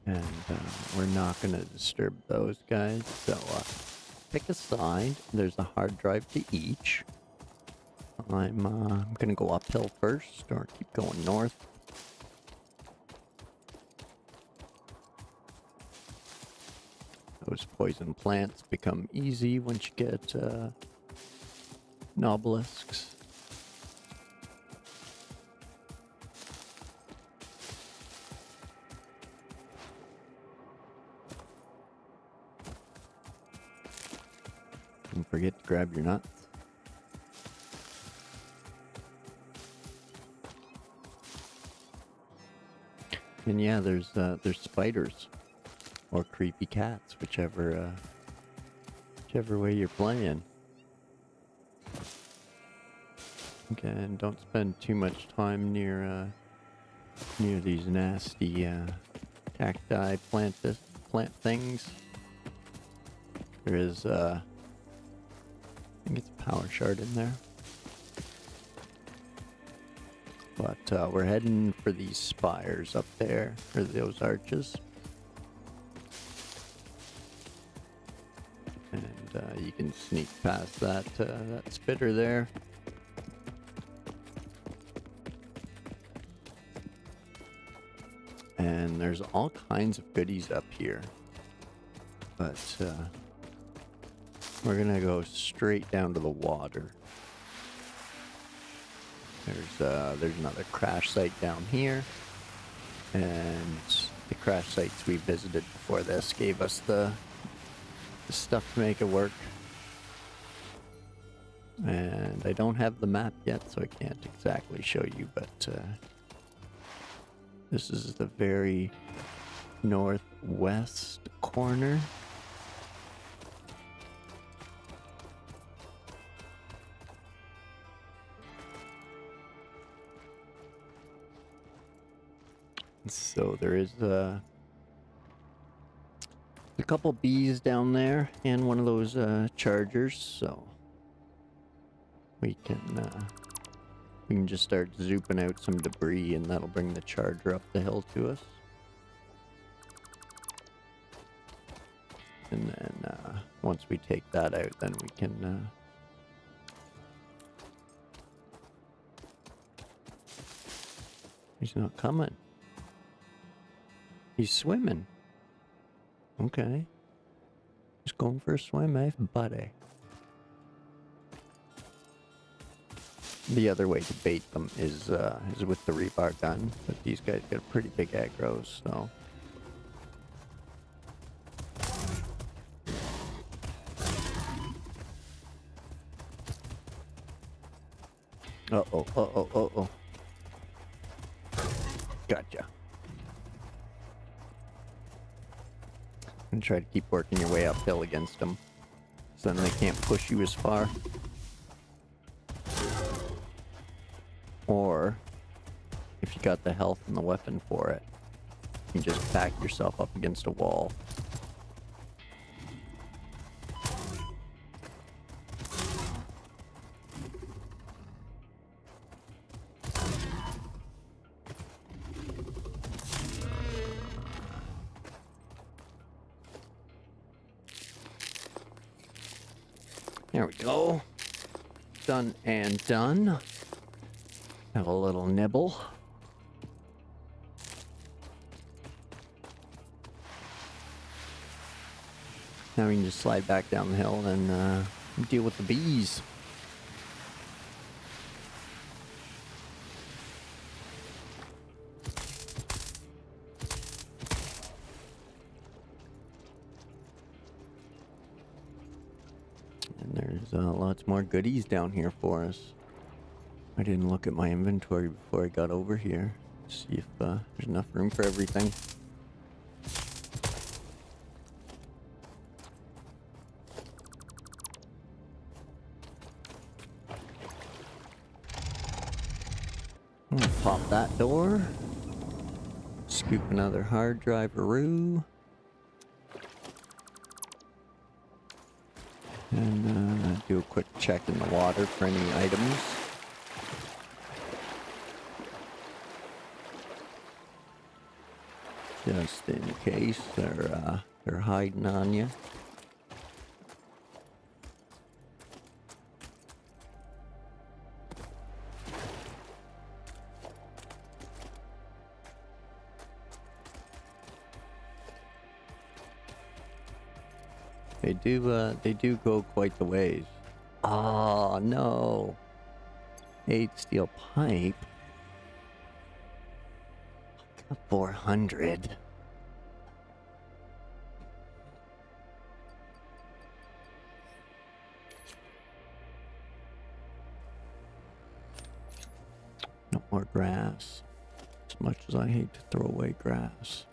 And we're not going to disturb those guys, so pick a side. There's a hard drive to each. I'm going to go uphill first, or keep going north. Those poison plants become easy once you get nobelisks. Don't forget to grab your nuts. And yeah, there's spiders or creepy cats, whichever way you're playing. Okay, and don't spend too much time near these nasty cacti plant things. There is I think it's a power shard in there. But we're heading for these spires up there, or those arches. And you can sneak past that spitter there. And there's all kinds of goodies up here. But we're gonna go straight down to the water. There's another crash site down here. And the crash sites we visited before this gave us the stuff to make it work. And I don't have the map yet, so I can't exactly show you, but this is the very northwest west corner. So there is a couple bees down there and one of those chargers, so we can just start zooping out some debris and that'll bring the charger up the hill to us. And then once we take that out, then we can he's not coming. He's swimming. Okay. He's going for a swim, eh, buddy? The other way to bait them is with the rebar gun, but these guys got pretty big aggroes, so. Uh-oh, uh-oh, uh-oh. Gotcha. And try to keep working your way uphill against them, so then they can't push you as far. Or, if you got the health and the weapon for it, you can just back yourself up against a wall. There we go. Done and done. Have a little nibble. Now we can just slide back down the hill and deal with the bees. And there's lots more goodies down here for us. I didn't look at my inventory before I got over here. See if there's enough room for everything. Pop that door. Scoop another hard drive-a-roo. And do a quick check in the water for any items. Just in case they're hiding on you. They do go quite the ways. Oh no! 8 steel pipe. 400. No more grass. As much as I hate to throw away grass.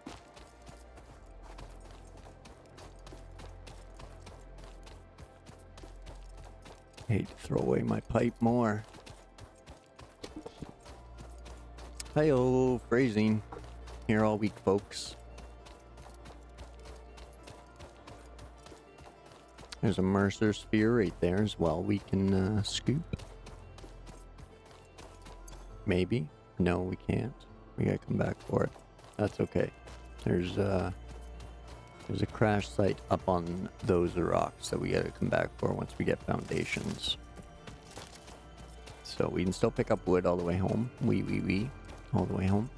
I hate to throw away my pipe more. Hi-oh, phrasing. Here all week, folks. There's a Mercer sphere right there as well. We can scoop. Maybe. No, we can't. We gotta come back for it. That's okay. There's a crash site up on those rocks that we gotta come back for once we get foundations. So we can still pick up wood all the way home. All the way home.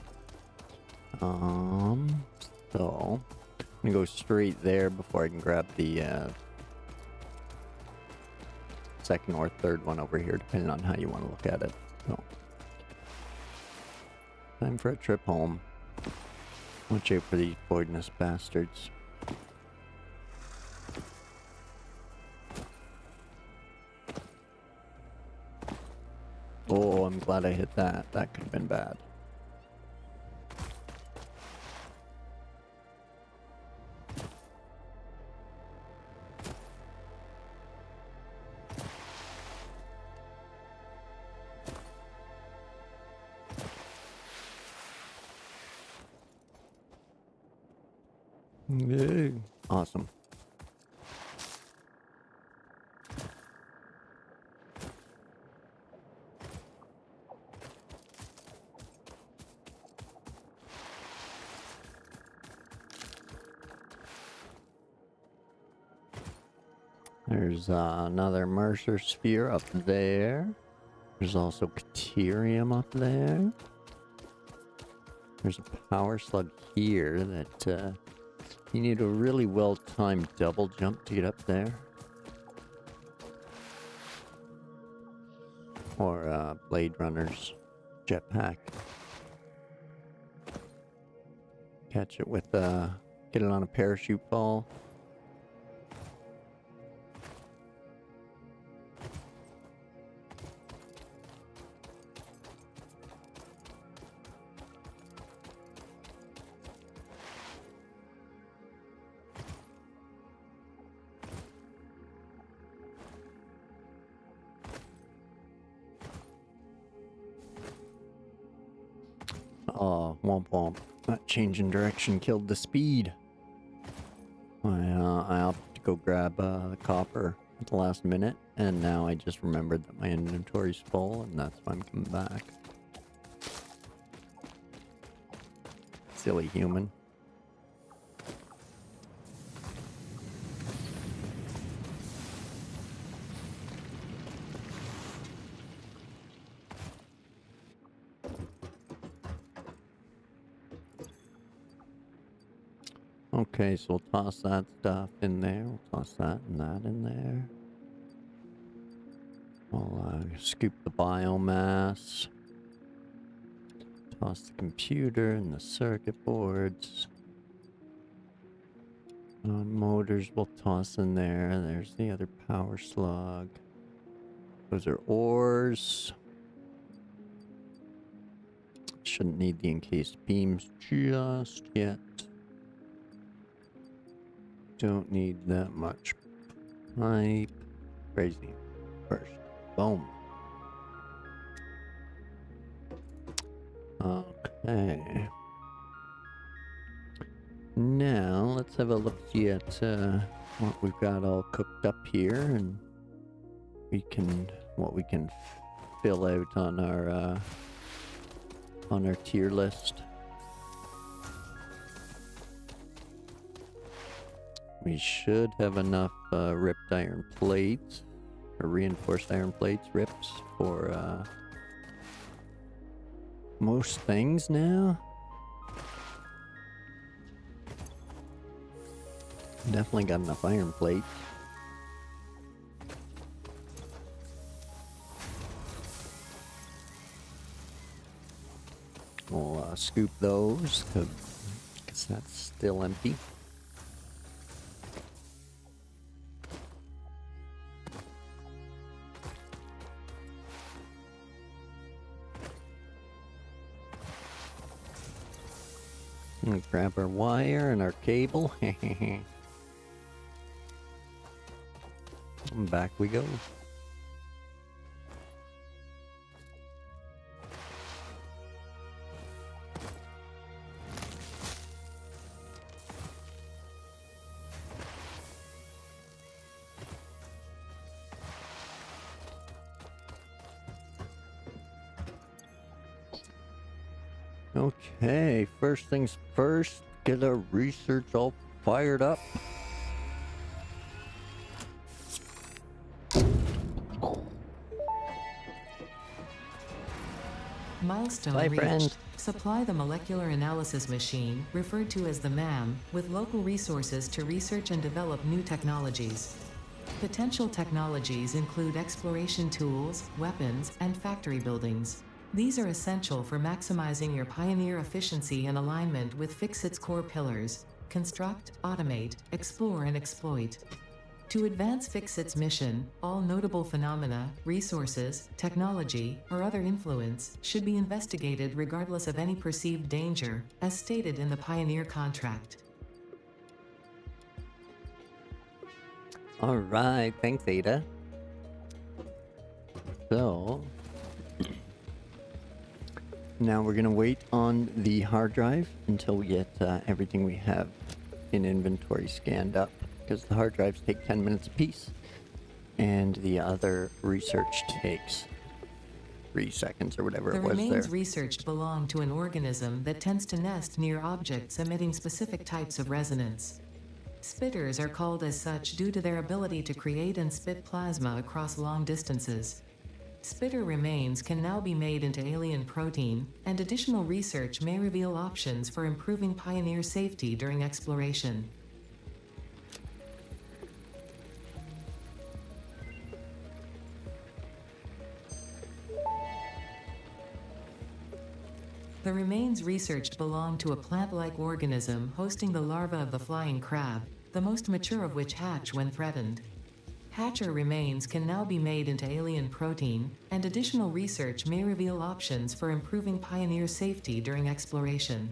So I'm gonna go straight there before I can grab the second or third one over here, depending on how you want to look at it. So time for a trip home. Watch out for these poisonous bastards. Oh, I'm glad I hit that. That could have been bad. Yeah. Awesome. There's another Mercer sphere up there. There's also Caterium up there. There's a power slug here that you need a really well-timed double jump to get up there. Or Blade Runner's jetpack. Catch it with get it on a parachute fall. Oh, womp womp. That change in direction killed the speed. I opted to go grab the copper at the last minute, and now I just remembered that my inventory's full, and that's why I'm coming back. Silly human. Okay, so we'll toss that stuff in there. We'll toss that and that in there. We'll scoop the biomass. Toss the computer and the circuit boards. Motors we'll toss in there. There's the other power slug. Those are ores. Shouldn't need the encased beams just yet. Don't need that much pipe. Crazy. First. Boom. Okay. Now, let's have a look-see at what we've got all cooked up here, and what we can fill out on our tier list. We should have enough ripped iron plates, or reinforced iron plates, rips, for most things now. Definitely got enough iron plates. We'll scoop those, because that's still empty. And grab our wire and our cable. And back we go. Okay, first things first, get our research all fired up. Milestone Bye, reached. friend. Supply the molecular analysis machine, referred to as the MAM, with local resources to research and develop new technologies. Potential technologies include exploration tools, weapons, and factory buildings. These are essential for maximizing your Pioneer efficiency and alignment with Fixit's core pillars: construct, automate, explore, and exploit. To advance Fixit's mission, all notable phenomena, resources, technology, or other influence should be investigated regardless of any perceived danger, as stated in the Pioneer contract. Alright, thanks Ada. So, now we're gonna wait on the hard drive until we get everything we have in inventory scanned up because the hard drives take 10 minutes apiece, and the other research takes 3 seconds or whatever The it was there. remains researched belong to an organism that tends to nest near objects emitting specific types of resonance. Spitters are called as such due to their ability to create and spit plasma across long distances. Spitter remains can now be made into alien protein, and additional research may reveal options for improving Pioneer safety during exploration. The remains researched belong to a plant-like organism hosting the larva of the flying crab, the most mature of which hatch when threatened. Hatcher remains can now be made into alien protein, and additional research may reveal options for improving Pioneer safety during exploration.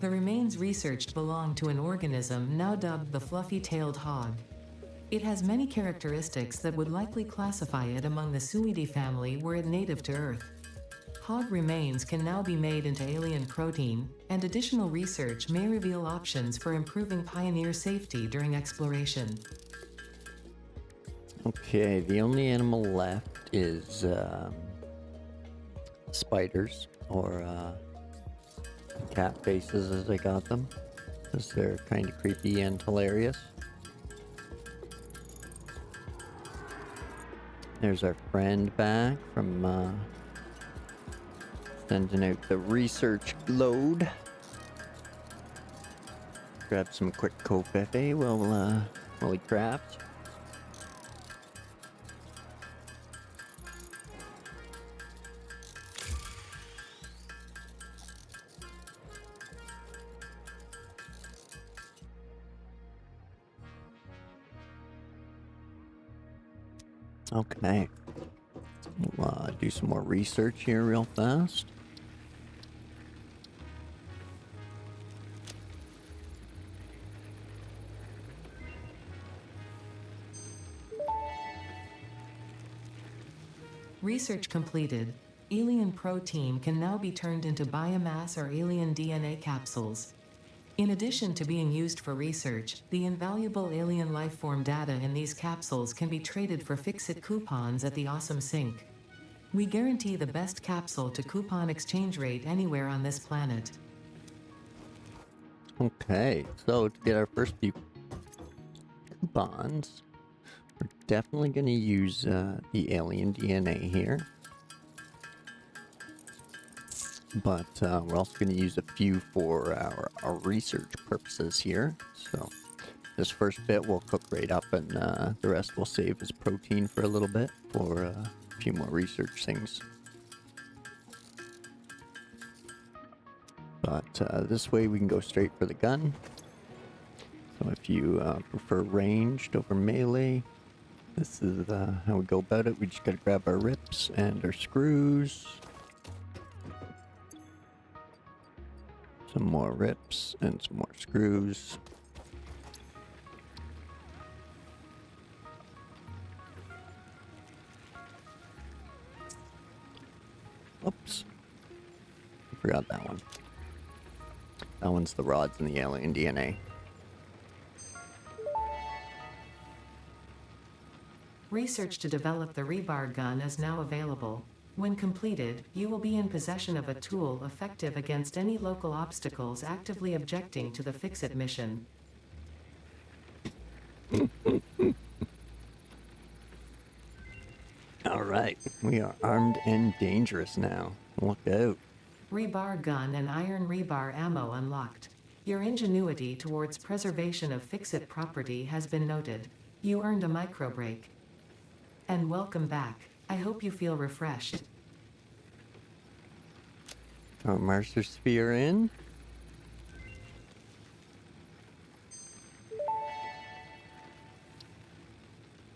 The remains researched belong to an organism now dubbed the fluffy-tailed hog. It has many characteristics that would likely classify it among the Suidae family were it native to Earth. Hog remains can now be made into alien protein, and additional research may reveal options for improving Pioneer safety during exploration. Okay, the only animal left is spiders, or cat faces as I got them, because they're kind of creepy and hilarious. There's our friend back from sending out the research load. Grab some quick covfefe while he crafts. Okay, we'll do some more research here real fast. Research completed. Alien protein can now be turned into biomass or alien DNA capsules. In addition to being used for research, the invaluable alien lifeform data in these capsules can be traded for Fix-It coupons at the Awesome Sync. We guarantee the best capsule to coupon exchange rate anywhere on this planet. Okay, so to get our first few coupons, we're definitely going to use the alien DNA here. But we're also going to use a few for our research purposes here. So this first bit we'll cook right up, and the rest we'll save as protein for a little bit for a few more research things. But this way we can go straight for the gun. So if you prefer ranged over melee, this is how we go about it. We just got to grab our rips and our screws. Some more rips and some more screws. Oops. I forgot that one. That one's the rods and the alien DNA. Research to develop the rebar gun is now available. When completed, you will be in possession of a tool effective against any local obstacles actively objecting to the Fix-It mission. Alright, we are armed and dangerous now. Look out. Rebar gun and iron rebar ammo unlocked. Your ingenuity towards preservation of Fix-It property has been noted. You earned a micro break. And welcome back. I hope you feel refreshed. Our Mercer Sphere in.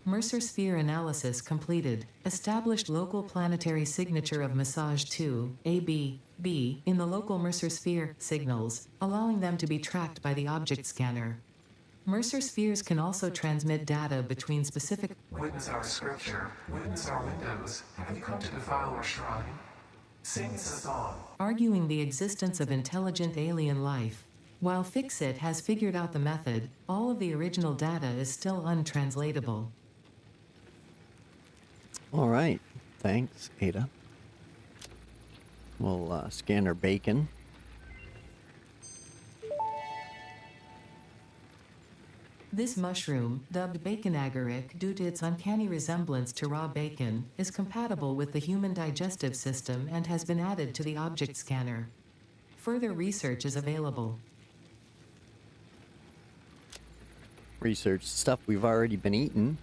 Mercer Sphere analysis completed. Established local planetary signature of massage 2, AB, in the local Mercer Sphere signals, allowing them to be tracked by the object scanner. Mercer spheres can also transmit data between specific. Witness our scripture, witness our windows. Have you come to defile our shrine? Sing this song. Arguing the existence of intelligent alien life. While Fixit has figured out the method, all of the original data is still untranslatable. All right. Thanks, Ada. We'll scan our bacon. This mushroom, dubbed bacon agaric due to its uncanny resemblance to raw bacon, is compatible with the human digestive system and has been added to the object scanner. Further research is available. Research stuff we've already been eating.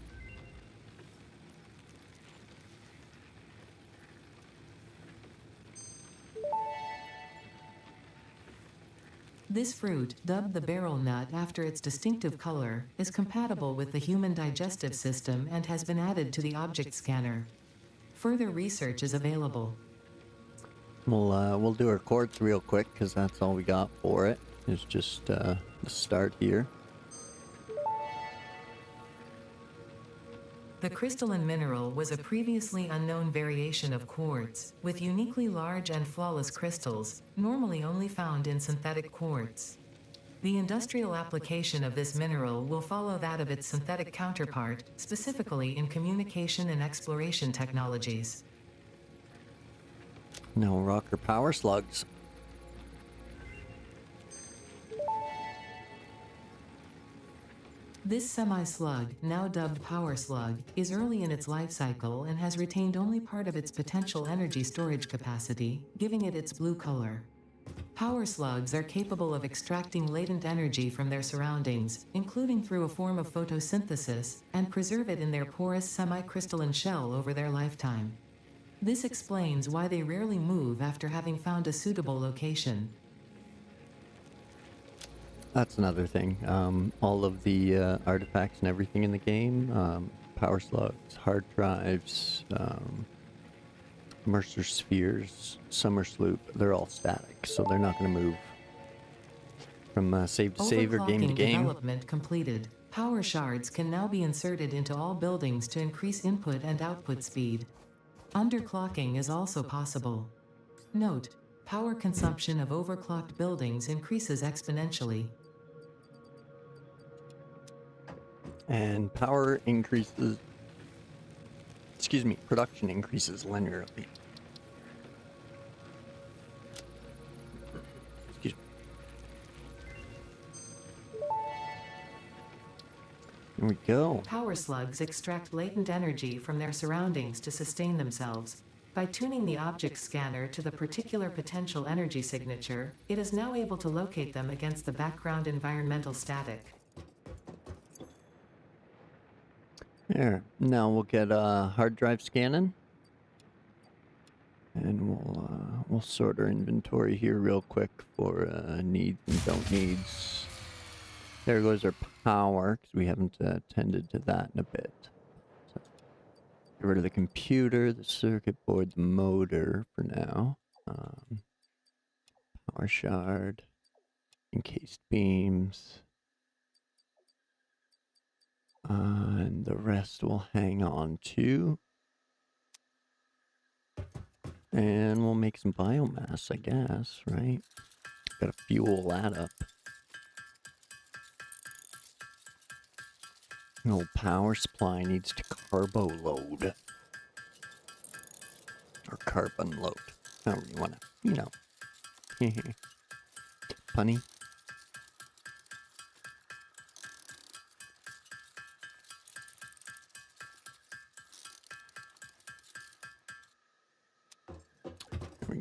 This fruit, dubbed the barrel nut after its distinctive color, is compatible with the human digestive system and has been added to the object scanner. Further research is available. We'll do our quartz real quick because that's all we got for it. It's just the start here. The crystalline mineral was a previously unknown variation of quartz, with uniquely large and flawless crystals, normally only found in synthetic quartz. The industrial application of this mineral will follow that of its synthetic counterpart, specifically in communication and exploration technologies. No rocker power slugs. This semi-slug, now dubbed power slug, is early in its life cycle and has retained only part of its potential energy storage capacity, giving it its blue color. Power slugs are capable of extracting latent energy from their surroundings, including through a form of photosynthesis, and preserve it in their porous semi-crystalline shell over their lifetime. This explains why they rarely move after having found a suitable location. That's another thing. All of the artifacts and everything in the game, power slugs, hard drives, Mercer spheres, summer sloop, they're all static, so they're not going to move from save to save or game to game. Development completed. Power shards can now be inserted into all buildings to increase input and output speed. Underclocking is also possible. Note: power consumption of overclocked buildings increases exponentially. And power increases, production increases linearly. Excuse me. Here we go. Power slugs extract latent energy from their surroundings to sustain themselves. By tuning the object scanner to the particular potential energy signature, it is now able to locate them against the background environmental static. There. Now we'll get a hard drive scanning, and we'll sort our inventory here real quick for needs and don't needs. There goes our power, because we haven't tended to that in a bit. So, get rid of the computer, the circuit board, the motor for now. Power shard, encased beams. And the rest will hang on to. And we'll make some biomass, I guess, right? Gotta fuel that up. An old power supply needs to carbo load. Or carbon load. However you wanna, Punny.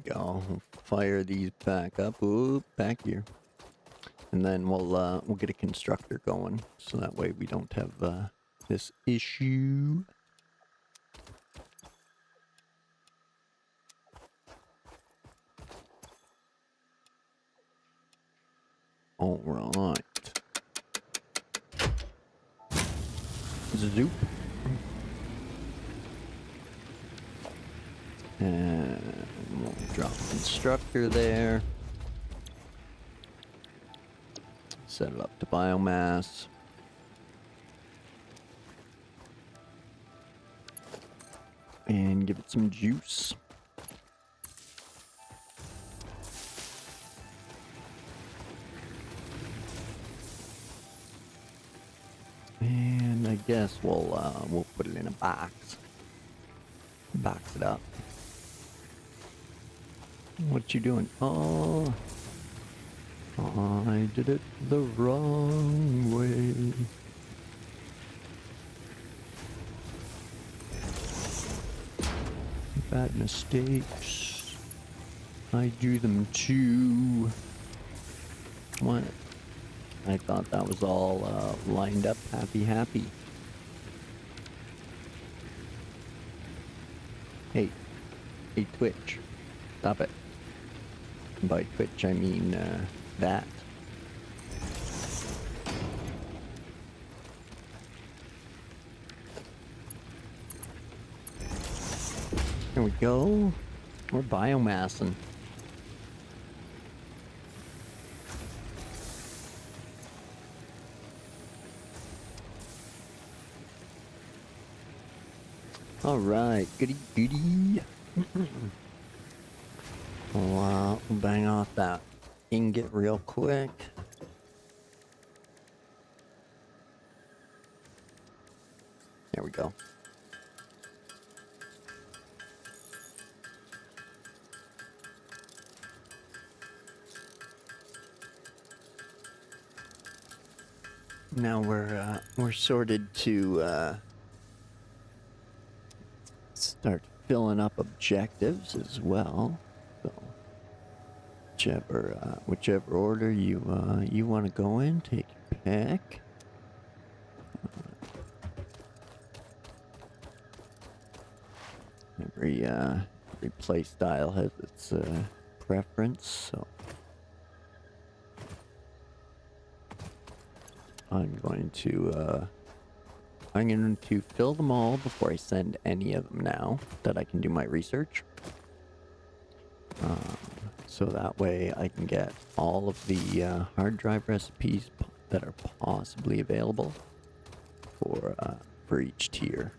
Go fire these back up. Ooh, back here, and then we'll get a constructor going, so that way we don't have this issue. All right, zoop. And we'll drop constructor there. Set it up to biomass. and give it some juice. And I guess we'll put it in a box. Box it up. What you doing? Oh, I did it the wrong way. Bad mistakes. I do them too. What? I thought that was all lined up happy. Hey, Twitch. Stop it. By Twitch, I mean that. There we go. We're biomassing. All right, goody. We'll bang off that ingot real quick. There we go. Now we're sorted to start filling up objectives as well. So whichever order you want to go in, take your pick. Every play style has its preference, so I'm going to fill them all before I send any of them now that I can do my research. So that way I can get all of the hard drive recipes that are possibly available for each tier.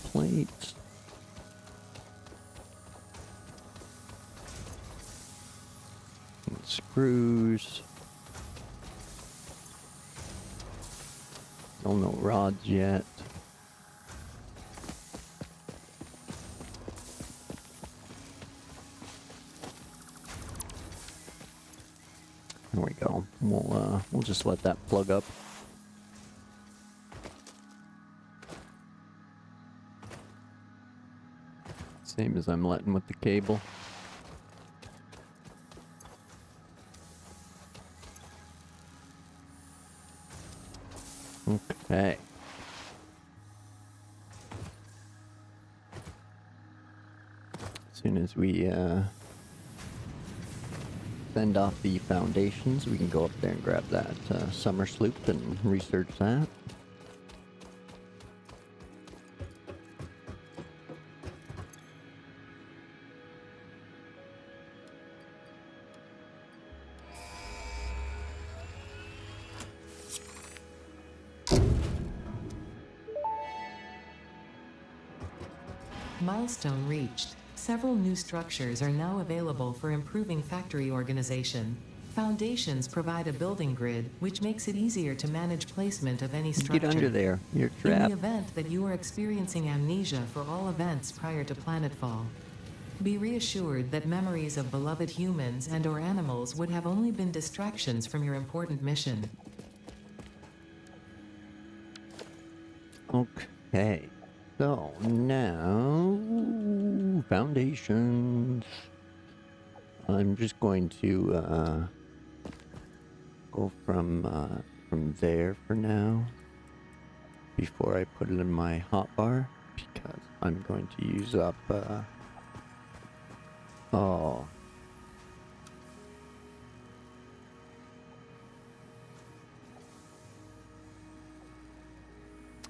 Plates. And screws. Still no rods yet. There we go. We'll just let that plug up. Same as I'm letting with the cable. Okay. As soon as we send off the foundations, we can go up there and grab that summer sloop and research that. Milestone reached. Several new structures are now available for improving factory organization. Foundations provide a building grid, which makes it easier to manage placement of any structure. Get under there. You're In trapped. the event that you are experiencing amnesia for all events prior to planetfall, be reassured that memories of beloved humans and/or animals would have only been distractions from your important mission. Okay. So now foundations. I'm just going to go from there for now before I put it in my hotbar because I'm going to use up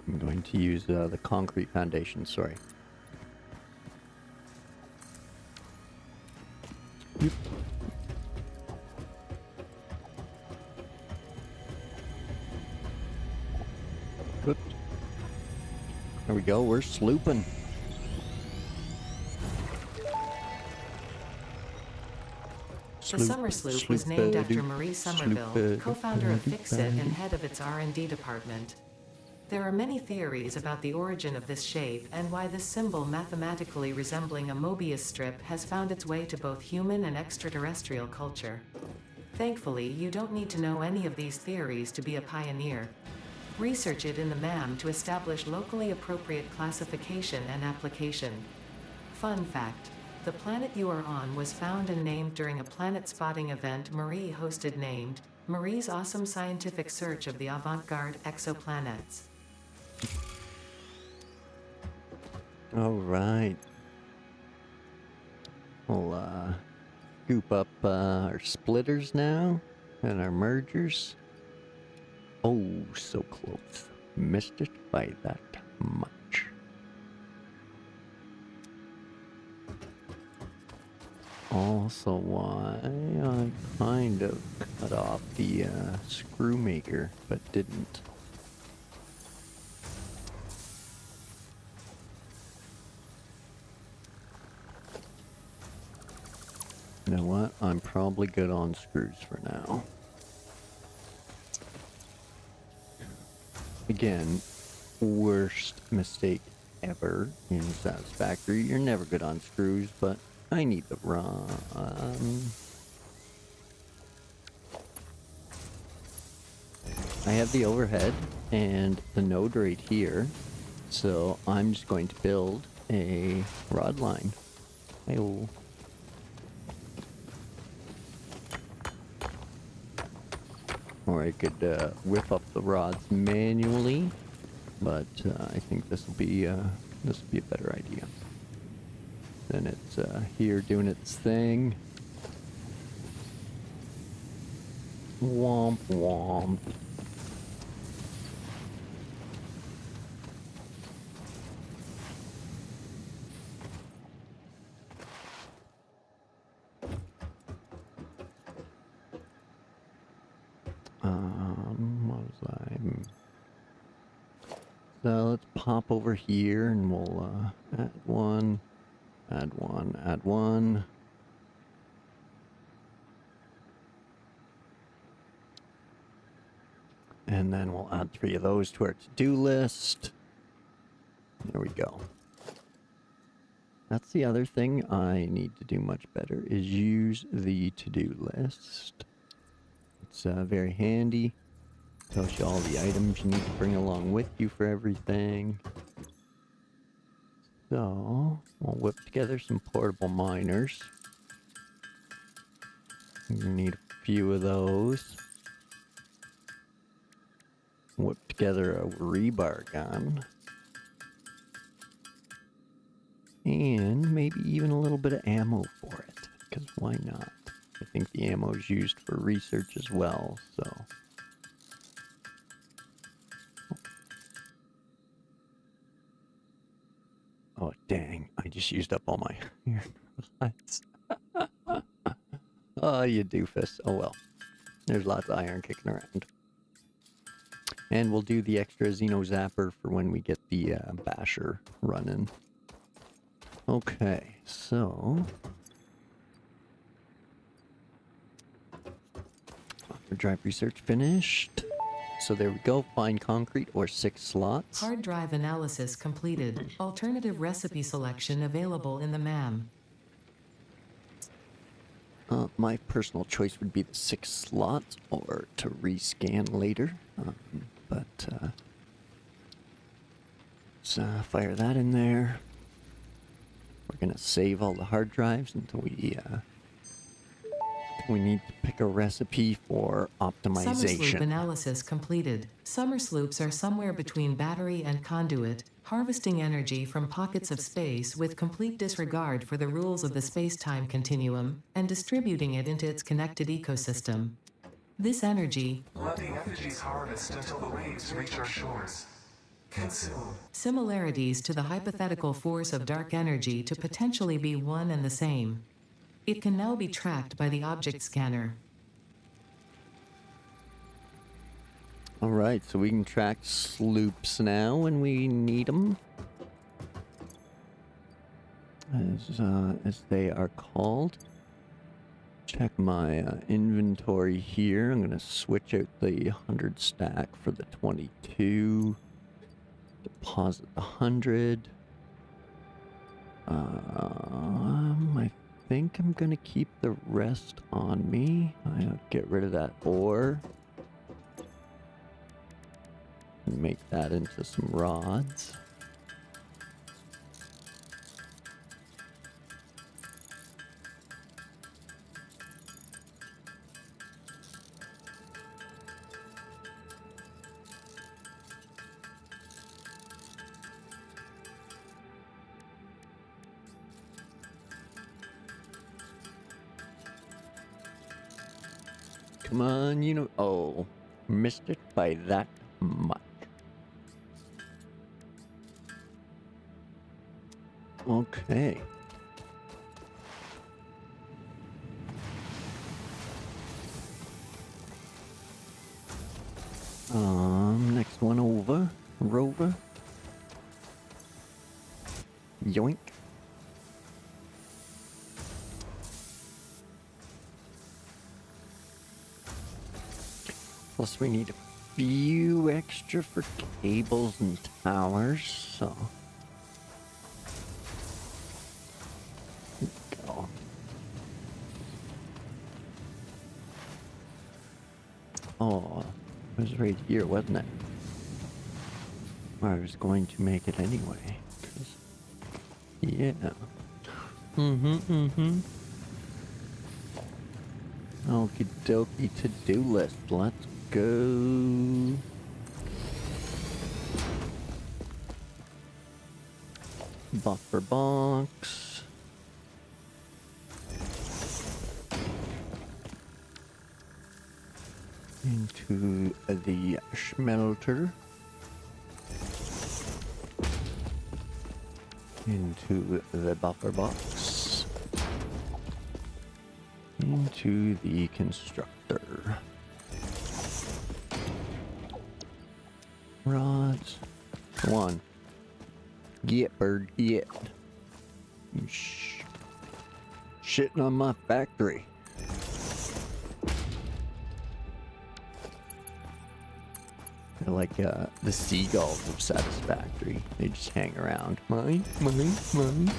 I'm going to use the concrete foundation, sorry. Yep. Oops. There we go, we're slooping. The Summer Sloop was named after Marie Somerville, co-founder of Fixit and head of its R&D department. There are many theories about the origin of this shape and why this symbol, mathematically resembling a Mobius strip, has found its way to both human and extraterrestrial culture. Thankfully, you don't need to know any of these theories to be a pioneer. Research it in the MAM to establish locally appropriate classification and application. Fun fact: the planet you are on was found and named during a planet spotting event Marie hosted named Marie's Awesome Scientific Search of the Avant-Garde Exoplanets. Alright. We'll scoop up our splitters now and our mergers. Oh, so close. Missed it by that much. Also why I kind of cut off the screw maker, but didn't. You know what? I'm probably good on screws for now. Again, worst mistake ever in Satisfactory. You're never good on screws, but I need the run. I have the overhead and the node right here, so I'm just going to build a rod line. Hey-oh. Or I could whip up the rods manually, but I think this will be a better idea. Then it's here doing its thing. Womp womp. What was I? So let's pop over here and we'll add one, add one, add one. And then we'll add 3 of those to our to-do list. There we go. That's the other thing I need to do much better, is use the to-do list. It's very handy. Tells you all the items you need to bring along with you for everything. So, we'll whip together some portable miners. You're gonna need a few of those. Whip together a rebar gun. And maybe even a little bit of ammo for it, because why not? I think the ammo is used for research as well, so... Oh, dang. I just used up all my lights. Oh, you doofus. Oh, well. There's lots of iron kicking around. And we'll do the extra Xeno Zapper for when we get the basher running. Okay, so... Drive research finished. So there we go, fine concrete or 6 slots. Hard drive analysis completed. Alternative recipe selection available in the MAM. My personal choice would be the 6 slots or to rescan later. Let's fire that in there. We're gonna save all the hard drives until we need to pick a recipe for optimization. Summer sloop analysis completed. Summer sloops are somewhere between battery and conduit, harvesting energy from pockets of space with complete disregard for the rules of the space-time continuum, and distributing it into its connected ecosystem. This energy, Let the effigies harvest until the waves reach our shores. Consume. similarities to the hypothetical force of dark energy to potentially be one and the same. It can now be tracked by the object scanner. Alright, so we can track sloops now when we need them. As they are called. Check my inventory here. I'm gonna switch out the 100 stack for the 22. Deposit the 100. I think I'm gonna keep the rest on me. I'll get rid of that ore. And make that into some rods. Come on, you know. Oh, missed it by that much. Okay. Next one over. Rover. Yoink. Plus we need a few extra for cables and towers, so... Go. Oh, it was right here, wasn't it? I was going to make it anyway. Yeah. Okie dokie to-do list. Let's go. Buffer box. Into the smelter. Into the buffer box. Into the constructor. Rods. Come on. Get, bird, get. You shitting on my factory. They're like the seagulls of Satisfactory. They just hang around. Mine, mine, mine.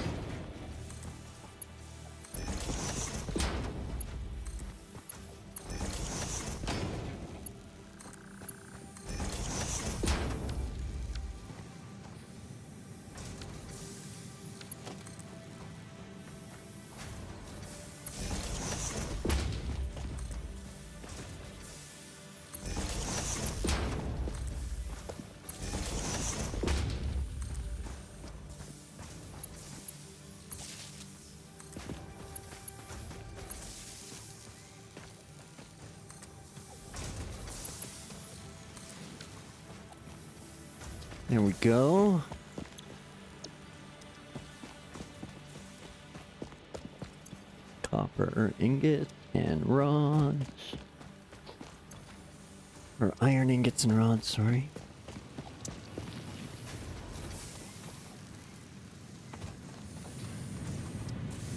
There we go. Copper ingot and rods. Or iron ingots and rods, sorry.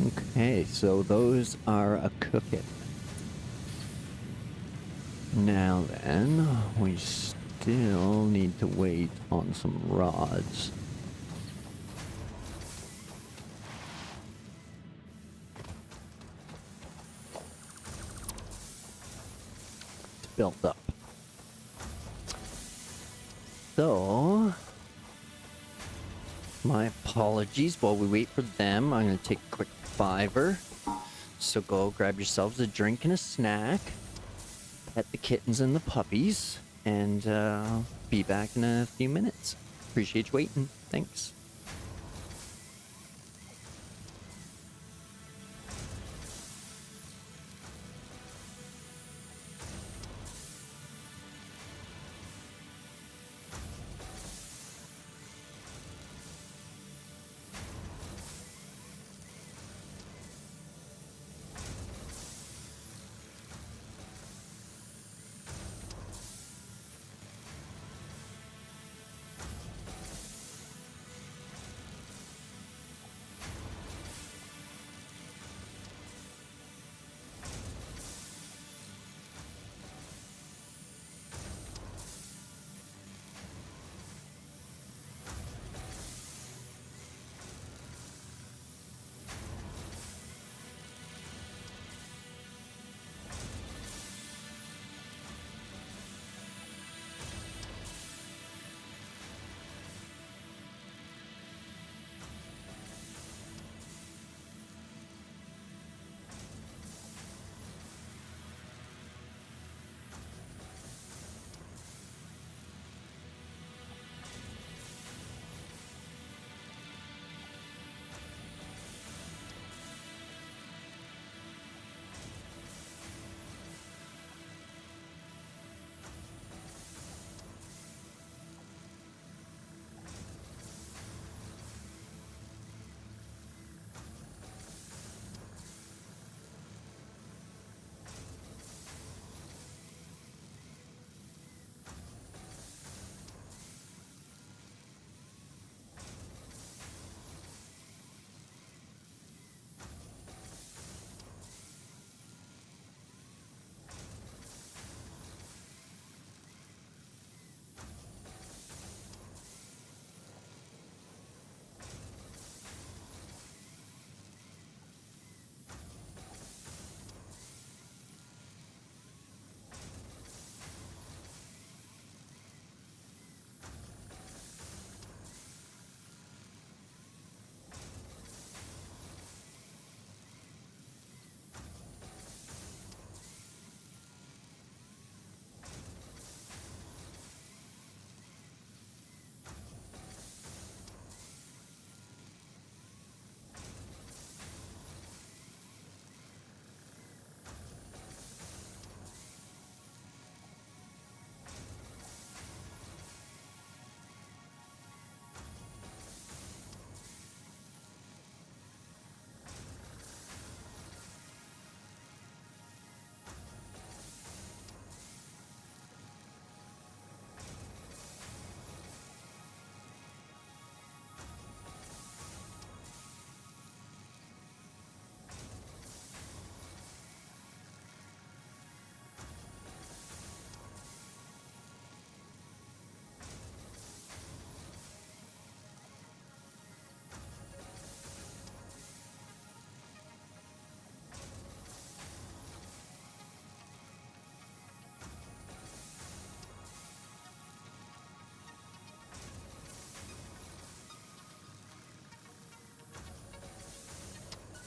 Okay, so those are a cooking. Now then, we still need to wait on some rods. It's built up. So, my apologies. While we wait for them, I'm going to take a quick fiver. So go grab yourselves a drink and a snack. Pet the kittens and the puppies. And be back in a few minutes. Appreciate you waiting. Thanks.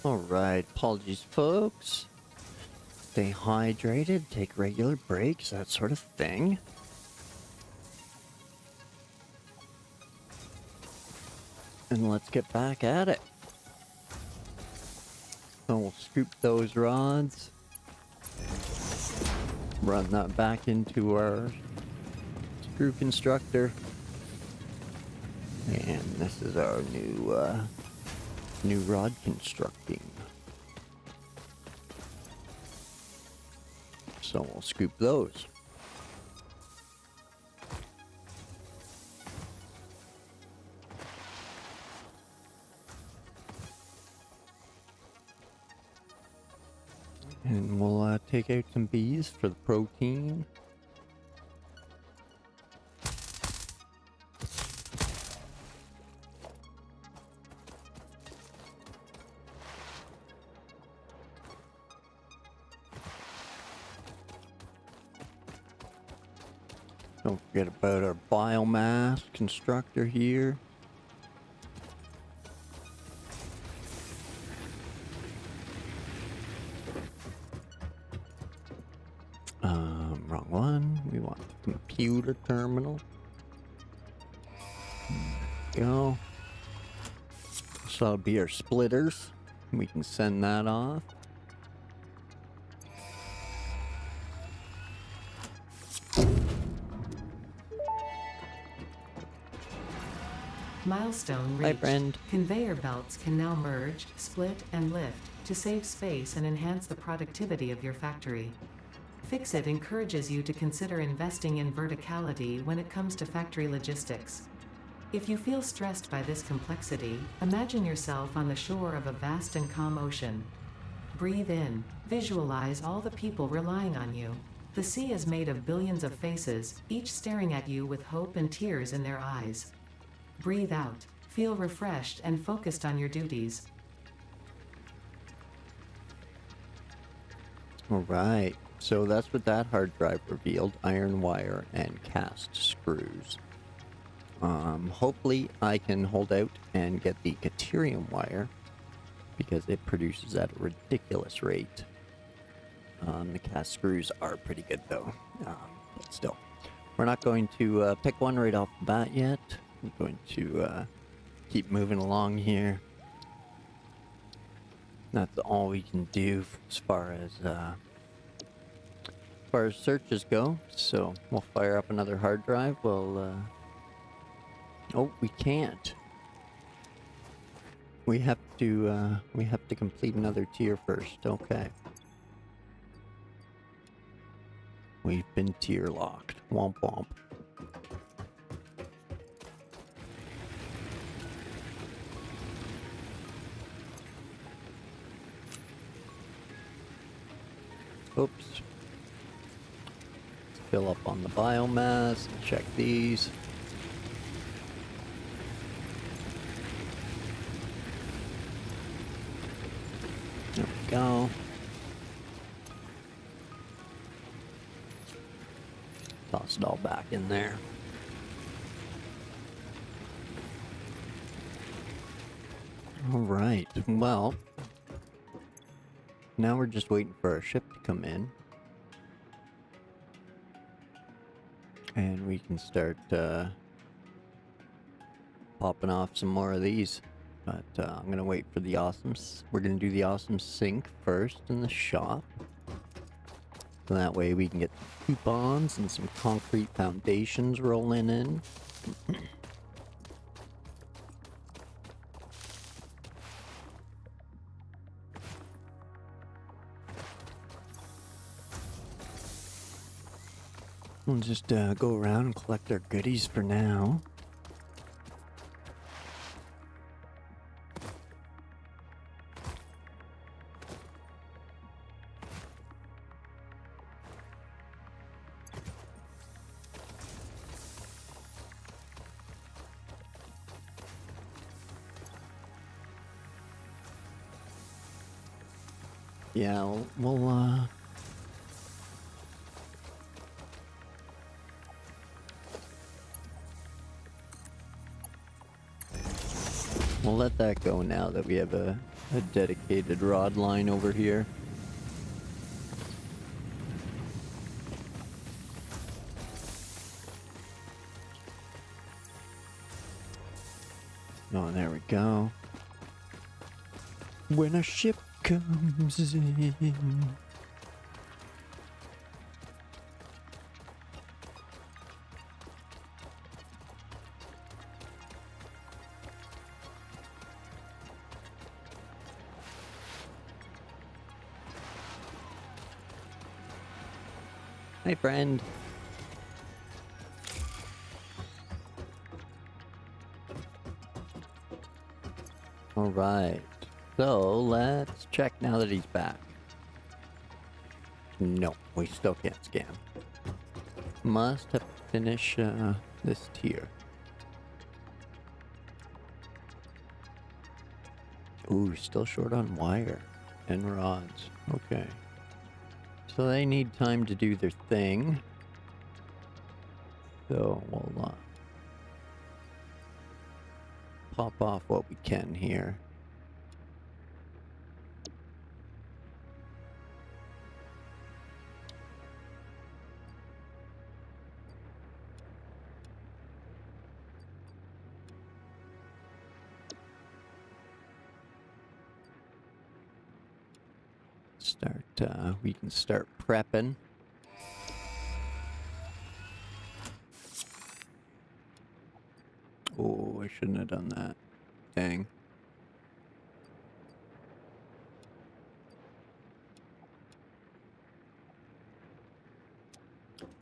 Alright, apologies folks. Stay hydrated, take regular breaks, that sort of thing. And let's get back at it. So we'll scoop those rods. Run that back into our screw constructor. And this is our new rod constructing. So we'll scoop those. And we'll take out some bees for the protein. Don't forget about our biomass constructor here. Wrong one. We want the computer terminal. There we go. So that'll be our splitters. We can send that off. Milestone Hi, reached. friend. Conveyor belts can now merge, split, and lift to save space and enhance the productivity of your factory. Fixit encourages you to consider investing in verticality when it comes to factory logistics. If you feel stressed by this complexity, imagine yourself on the shore of a vast and calm ocean. Breathe in, visualize all the people relying on you. The sea is made of billions of faces, each staring at you with hope and tears in their eyes. Breathe out, feel refreshed and focused on your duties. Alright, so that's what that hard drive revealed. Iron wire and cast screws. Hopefully I can hold out and get the Caterium wire because it produces at a ridiculous rate. The cast screws are pretty good though, but still. We're not going to pick one right off the bat yet. I'm going to keep moving along here. That's all we can do as far as searches go. So we'll fire up another hard drive. We'll oh, we can't. We have to complete another tier first. Okay. We've been tier locked. Womp womp. Oops. Fill up on the biomass. Check these. There we go. Toss it all back in there. All right. Well, now we're just waiting for our ship to come in. And we can start popping off some more of these. But I'm going to wait for the We're going to do the awesome sync first in the shop. So that way we can get some coupons and some concrete foundations rolling in. We'll just go around and collect our goodies for now. Yeah, we'll let that go now that we have a a dedicated rod line over here. Oh, there we go. When a ship comes in. Hey, friend. All right. So let's check now that he's back. No, we still can't scan. Must have to finish this tier. Ooh, still short on wire and rods. Okay. So they need time to do their thing. So we'll pop off what we can here. We can start prepping. Oh, I shouldn't have done that. Dang.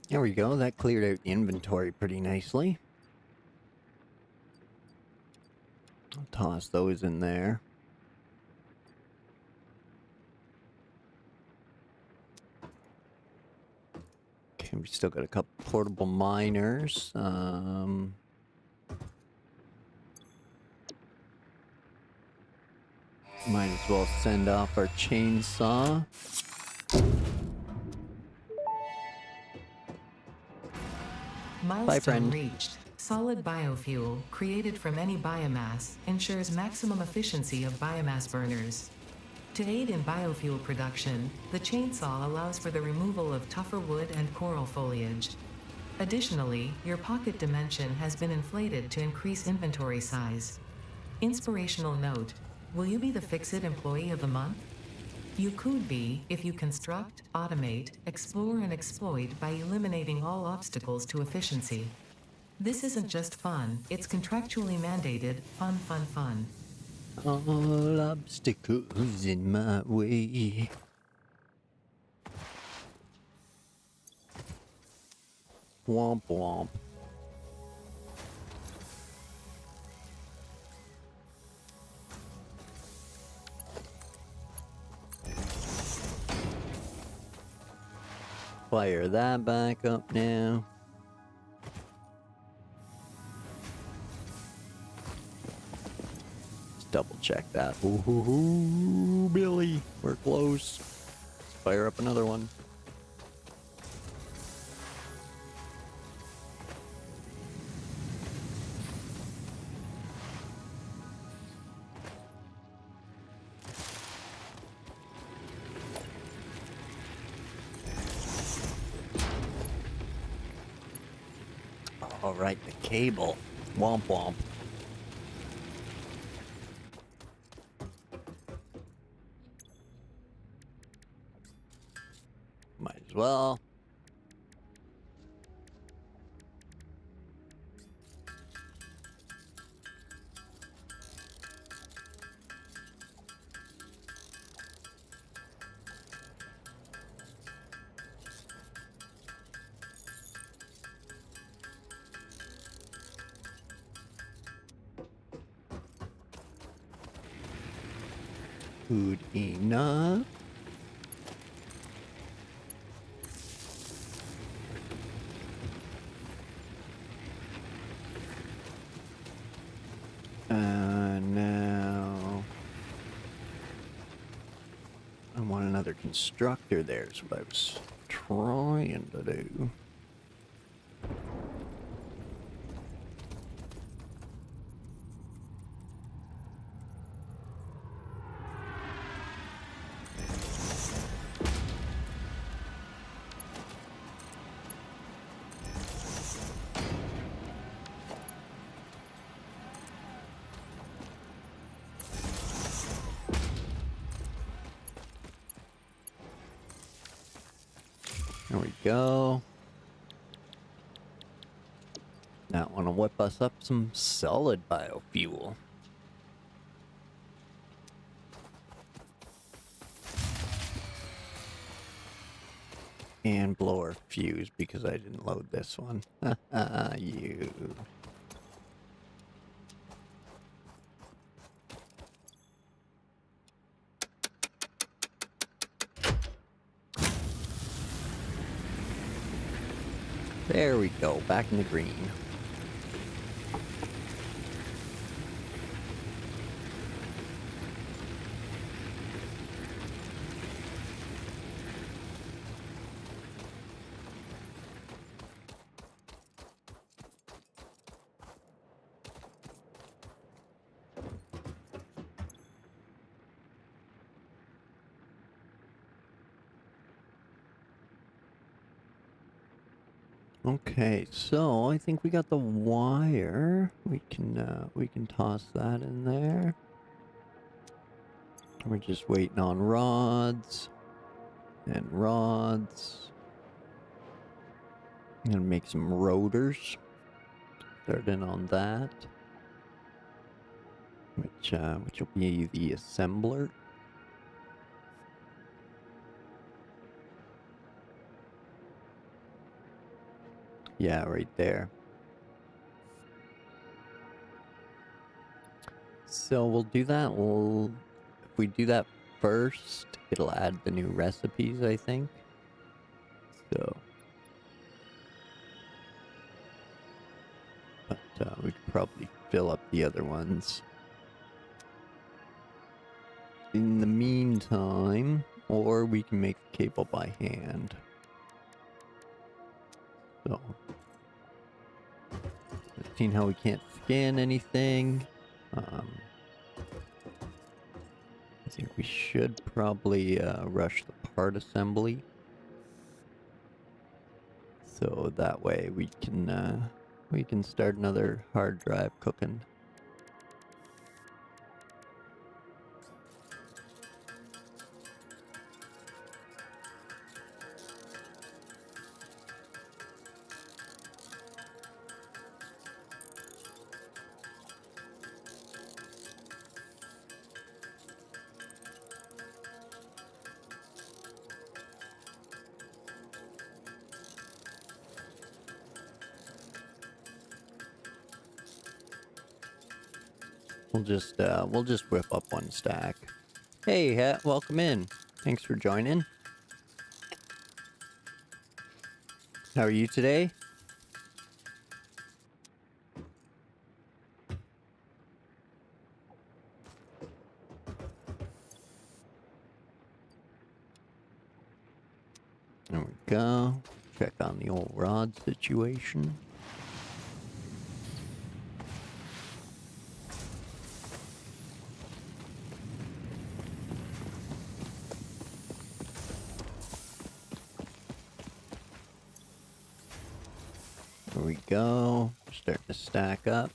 There we go. That cleared out the inventory pretty nicely. I'll toss those in there. Okay, we still got a couple portable miners. Might as well send off our chainsaw. Milestone friend. reached. Solid biofuel, created from any biomass, ensures maximum efficiency of biomass burners. To aid in biofuel production, the chainsaw allows for the removal of tougher wood and coral foliage. Additionally, your pocket dimension has been inflated to increase inventory size. Inspirational note: will you be the Fix-It Employee of the Month? You could be if you construct, automate, explore and exploit by eliminating all obstacles to efficiency. This isn't just fun, it's contractually mandated, fun, fun, fun. All obstacles in my way. Womp womp. Fire that back up now. Let's double check that. Ooh, Billy, we're close. Let's fire up another one. All right, the cable. Womp womp. Might as well. Good enough. Now I want another constructor there is what I was trying to do. There we go. Now I want to whip us up some solid biofuel. And blow our fuse because I didn't load this one. You. There we go, back in the green. Okay, so I think we got the wire. We can toss that in there. We're just waiting on rods and rods. I'm gonna make some rotors. Start in on that, which will be the assembler. Yeah, right there. So we'll do that. If we do that first, it'll add the new recipes, I think. So, but we could probably fill up the other ones in the meantime, or we can make the cable by hand. So, seeing how we can't scan anything, I think we should probably rush the part assembly, so that way we can start another hard drive cooking. We'll just whip up one stack. Hey, welcome in. Thanks for joining. How are you today? There we go. Check on the old rod situation. There we go. Starting to stack up.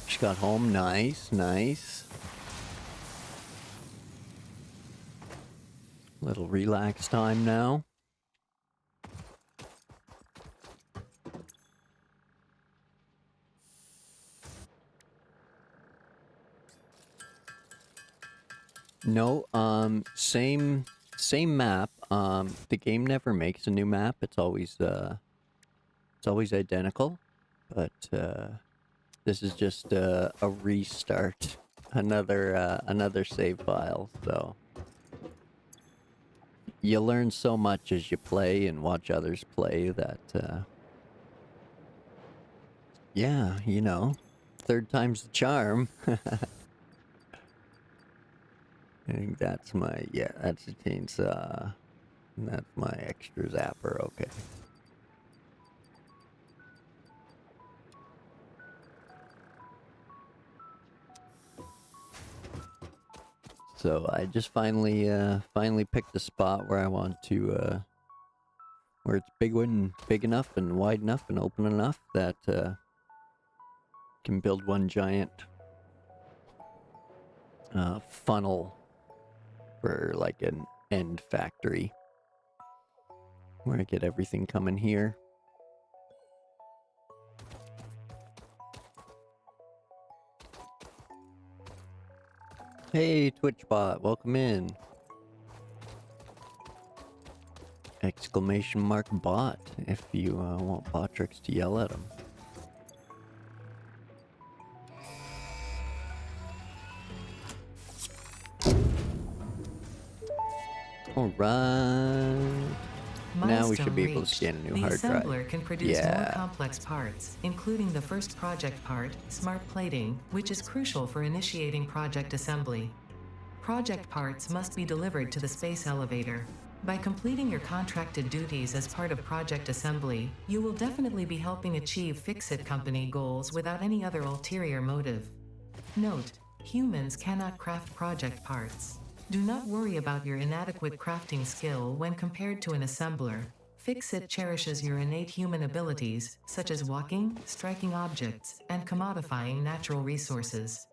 Just got home. Nice, nice. Little relax time now. No, same map. The game never makes a new map. It's always identical. But this is just a restart. Another save file. So you learn so much as you play and watch others play that yeah, you know, third time's the charm. I think that's my, yeah, that's the chainsaw. That's my extra zapper, okay. So I just finally picked a spot where I want to, where it's big enough and wide enough and open enough that can build one giant funnel for like an end factory. Where I get everything coming here. Hey, TwitchBot, welcome in. Exclamation mark bot if you want Botrix to yell at him. Alright. Now we should be able to scan a new hard drive. The assembler can produce more complex parts, including the first project part, smart plating, which is crucial for initiating project assembly. Project parts must be delivered to the space elevator. By completing your contracted duties as part of project assembly, you will definitely be helping achieve Fix-It company goals without any other ulterior motive. Note: humans cannot craft project parts. Do not worry about your inadequate crafting skill when compared to an assembler. Fix-It cherishes your innate human abilities, such as walking, striking objects, and commodifying natural resources.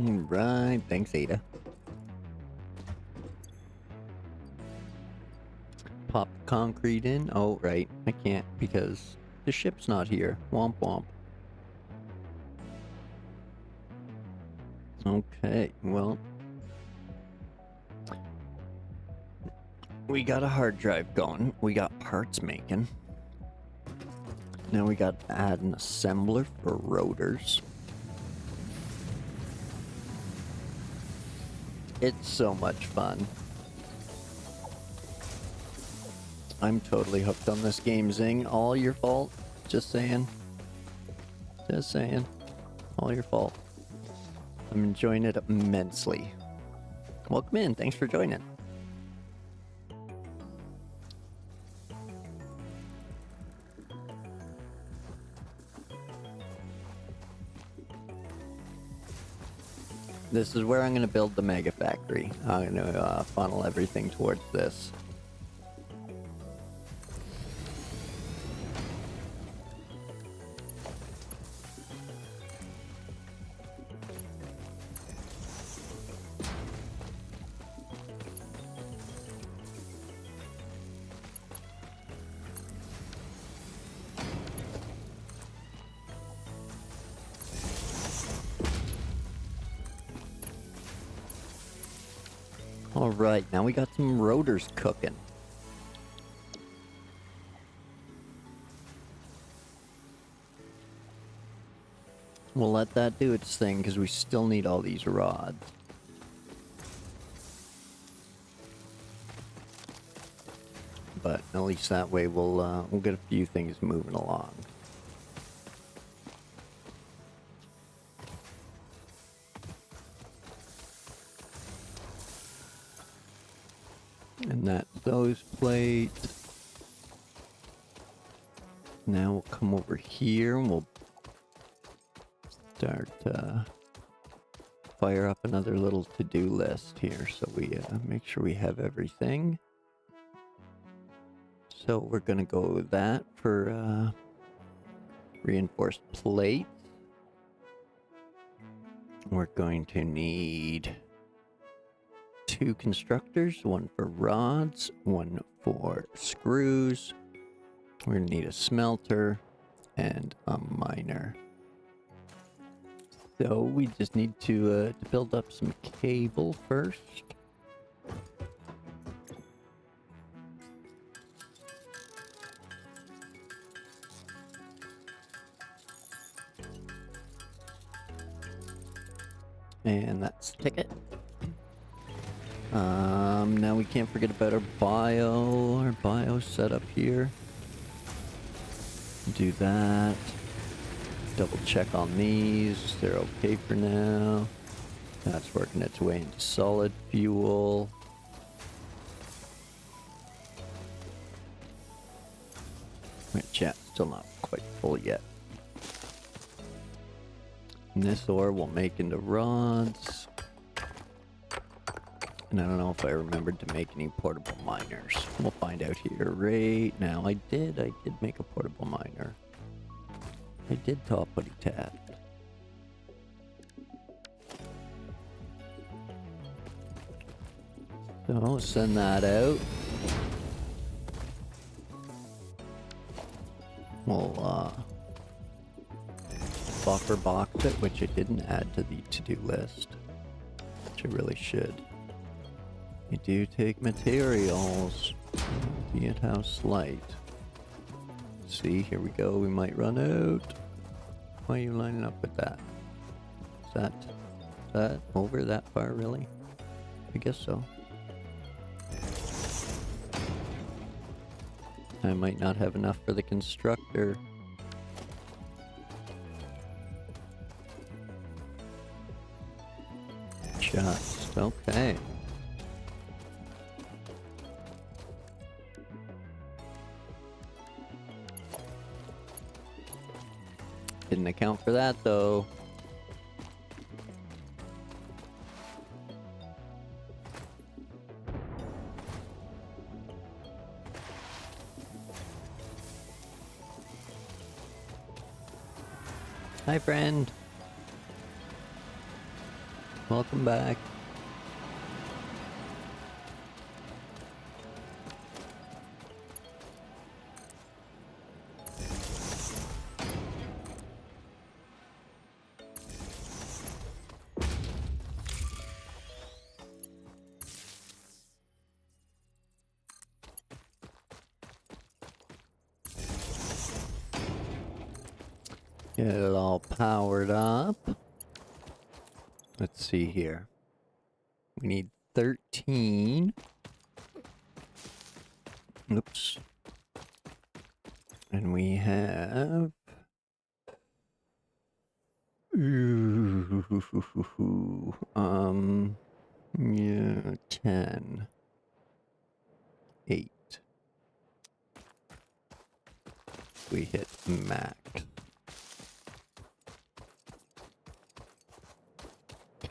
Right, thanks Ada. Pop the concrete in. Oh, right, I can't because the ship's not here. Womp womp. Okay, well. We got a hard drive going. We got parts making. Now we got to add an assembler for rotors. It's so much fun. I'm totally hooked on this game, Zing. All your fault. Just saying. Just saying. All your fault. I'm enjoying it immensely. Welcome in. Thanks for joining. This is where I'm going to build the Megafactory. I'm going to funnel everything towards this. Alright, now we got some rotors cooking. We'll let that do its thing because we still need all these rods. But at least that way we'll get a few things moving along. And that's those plates. Now we'll come over here and we'll start fire up another little to-do list here so we make sure we have everything. So we're gonna go with that for reinforced plates. We're going to need 2 constructors, 1 for rods, 1 for screws. We're gonna need a smelter and a miner. So we just need to build up some cable first. And that's ticket. Now we can't forget about our bio setup here. Do that. Double check on these. They're okay for now. That's working its way into solid fuel. My chat's still not quite full yet. And this ore we'll make into rods. And I don't know if I remembered to make any portable miners. We'll find out here right now. I did make a portable miner. I did top putty tat. So send that out. We'll buffer box it, which I didn't add to the to-do list, which I really should. You do take materials, be it how slight. See, here we go, we might run out. Why are you lining up with that? Is that over that far, really? I guess so. I might not have enough for the constructor. Just okay. Didn't account for that though. Hi friend. Welcome back. Get it all powered up. Let's see here. We need 13. Oops. And we have... yeah, 10. 8. We hit max.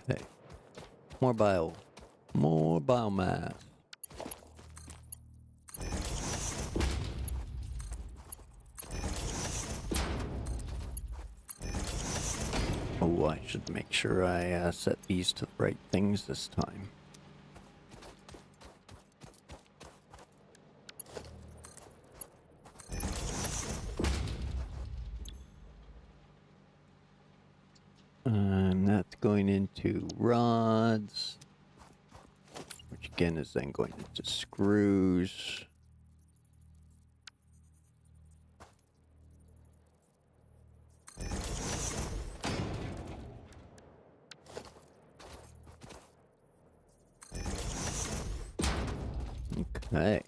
Okay. More biomass. Oh, I should make sure I set these to the right things this time. And that's going into rods, which again is then going into screws. Okay.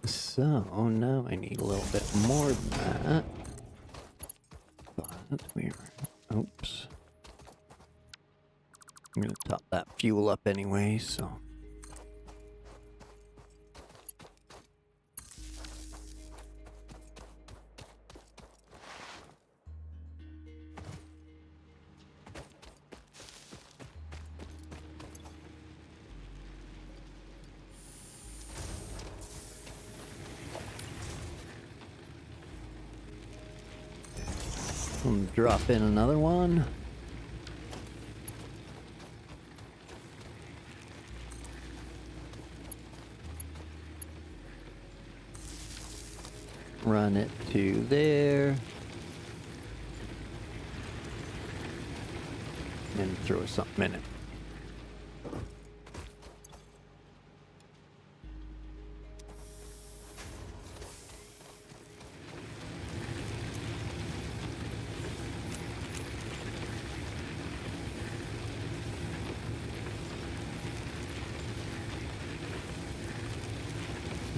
So now I need a little bit more than that. But we're... oops. I'm gonna top that fuel up anyway, so... drop in another one. Run it to there. And throw something in it.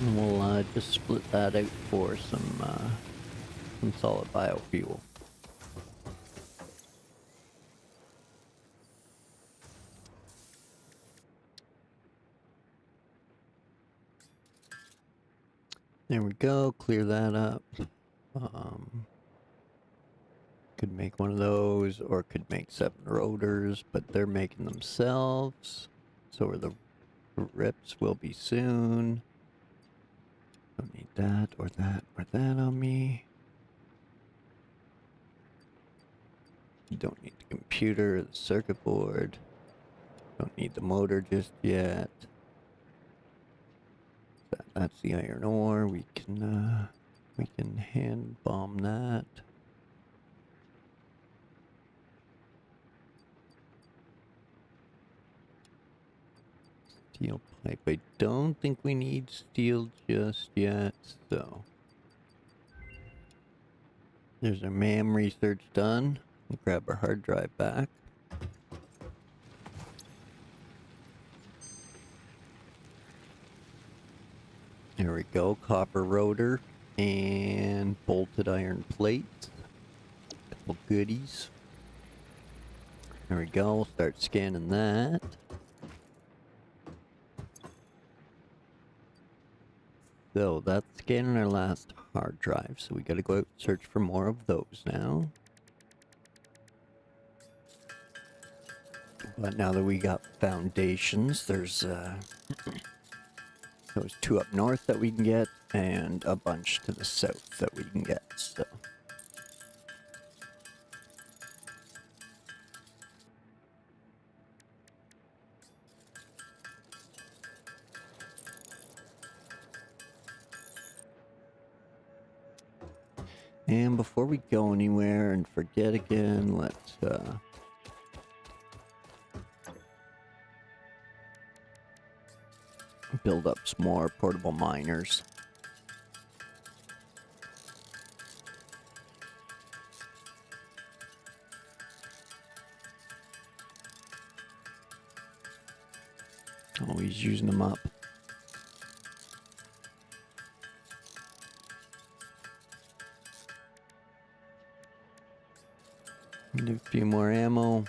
And we'll just split that out for some solid biofuel. There we go, clear that up. Could make one of those, or could make 7 rotors, but they're making themselves. So are the rips will be soon. Don't need that or that or that on me. You don't need the computer, the circuit board. Don't need the motor just yet. That's the iron ore. We can hand bomb that. Steel pipe. I don't think we need steel just yet, so. There's our MAM research done. We'll grab our hard drive back. There we go, copper rotor and bolted iron plate. Couple goodies. There we go, we'll start scanning that. So that's scanning our last hard drive, so we gotta go out and search for more of those now. But now that we got foundations, there's those 2 up north that we can get, and a bunch to the south that we can get, so. And before we go anywhere and forget again, let's build up some more portable miners. Always using them up. Do a few more ammo.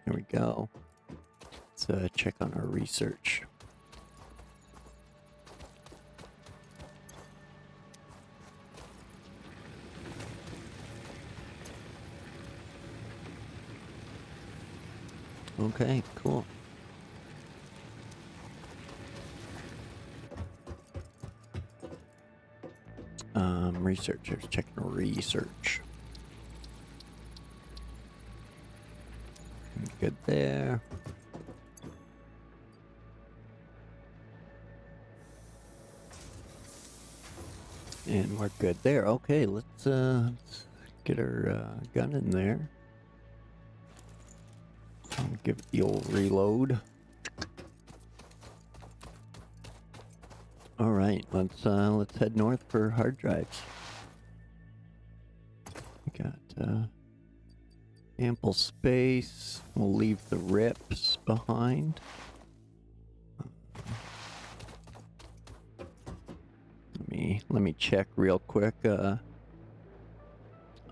There we go. Let's check on our research. Okay, cool. Researchers checking research. Good there. And we're good there. Okay, let's get our gun in there. Give it the old reload. All right, let's head north for hard drives. We got ample space. We'll leave the rips behind. Let me check real quick on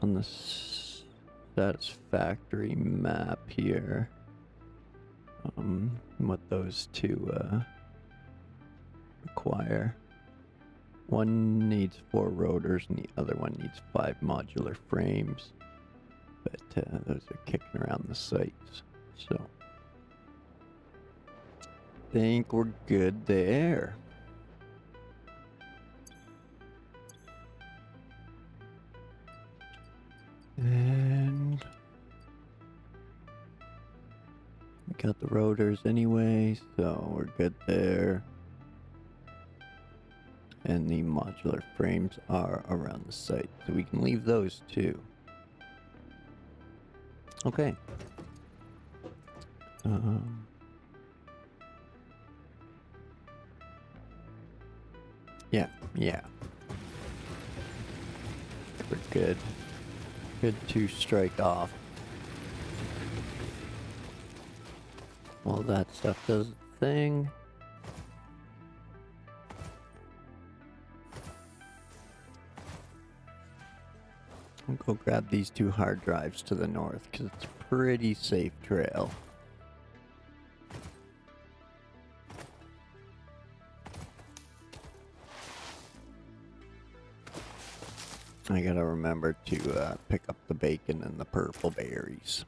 the Satisfactory map here. What those two require. One needs 4 rotors and the other one needs 5 modular frames. But those are kicking around the sites, so think we're good there. And we got the rotors anyway, so we're good there. And the modular frames are around the site, so we can leave those too. Okay. Yeah. We're good. Good to strike off. Well, that stuff does its thing. I'll go grab these 2 hard drives to the north because it's a pretty safe trail. I gotta remember to pick up the bacon and the purple berries.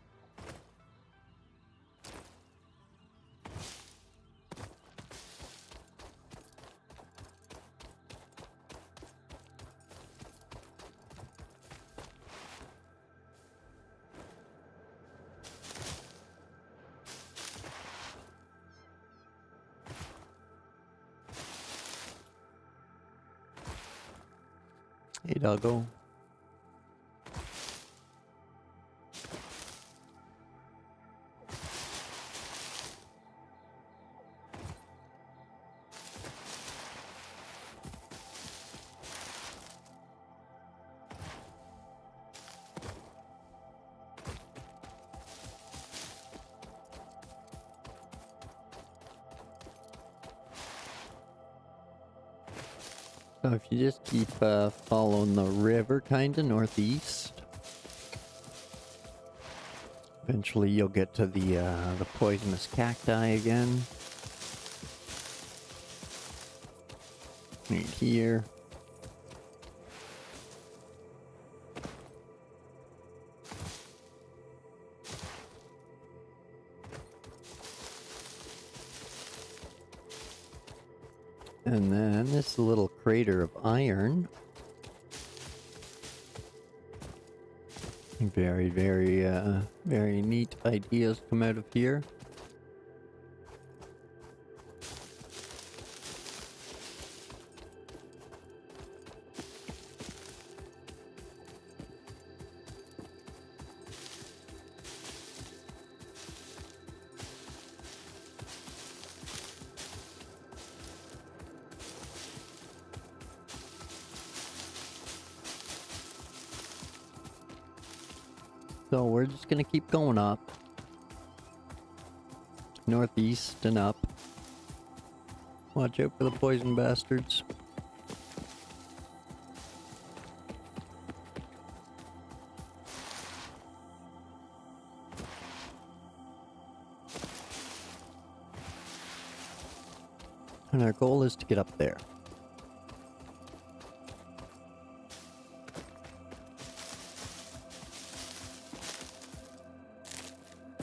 Hey, doggo. So if you just keep following the river kind of northeast, eventually you'll get to the poisonous cacti again. Right here. And then this little crater of iron. Very, very neat ideas come out of here. So we're just gonna keep going up. Northeast and up. Watch out for the poison bastards. And our goal is to get up there.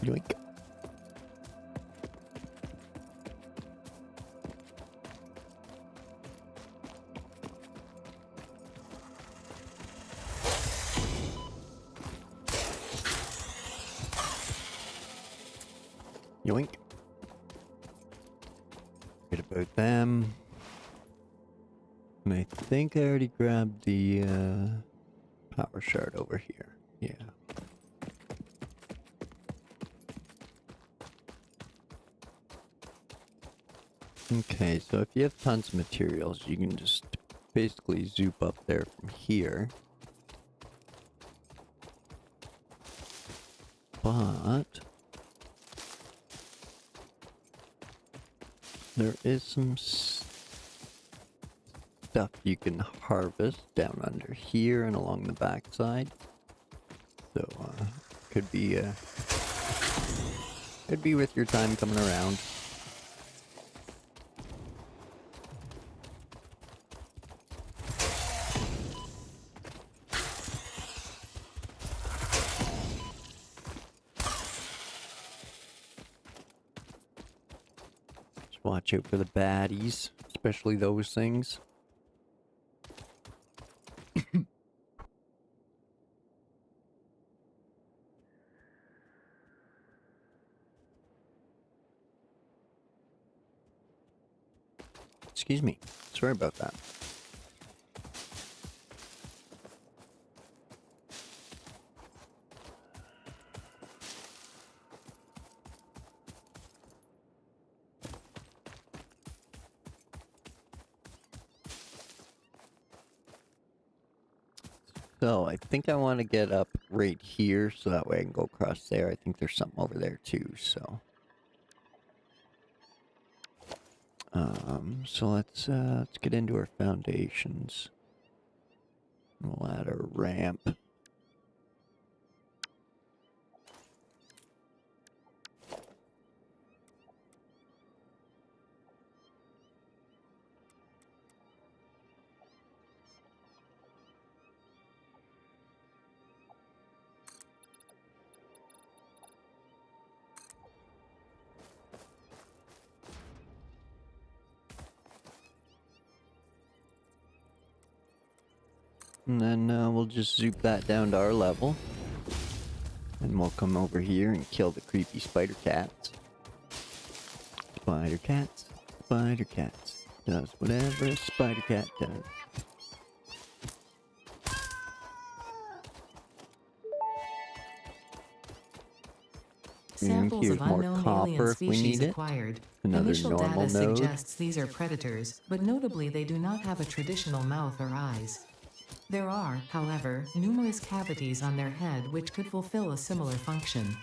Yoink. Yoink. Forget about them. And I think I already grabbed the power shard over here. Yeah. Okay, so if you have tons of materials, you can just basically zoop up there from here. But there is some stuff you can harvest down under here and along the backside. So could be worth your time coming around. Watch out for the baddies, especially those things. Excuse me. Sorry about that. So, I think I want to get up right here so that way I can go across there. I think there's something over there too, so. So let's get into our foundations. We'll add a ramp. And then we'll just zoop that down to our level. And we'll come over here and kill the creepy spider cats. Spider cats, spider cats. Does whatever a spider cat does. Samples here's of more unknown copper alien if we species need it. acquired. Another Initial normal data node. suggests these are predators, but notably they do not have a traditional mouth or eyes. There are, however, numerous cavities on their head which could fulfill a similar function.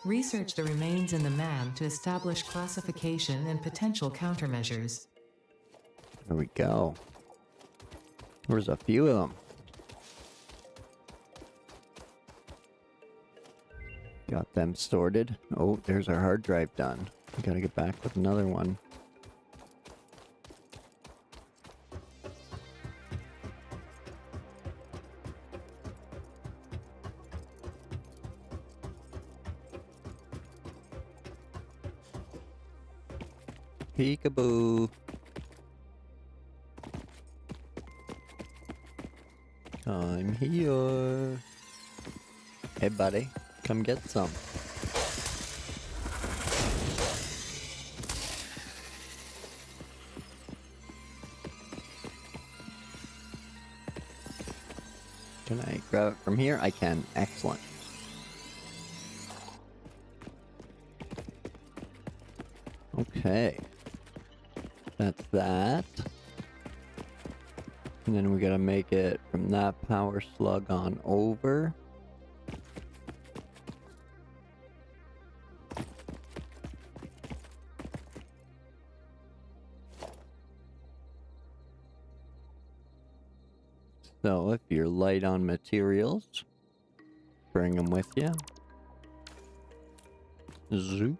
Research the remains in the MAM to establish classification and potential countermeasures. There we go. There's a few of them. Got them sorted. Oh, there's our hard drive done. We gotta get back with another one. Peekaboo. I'm here. Hey, buddy. Come get some. Can I grab it from here? I can. Excellent. Okay. That's that. And then we gotta make it from that power slug on over. So if you're light on materials, bring them with you. Zoop.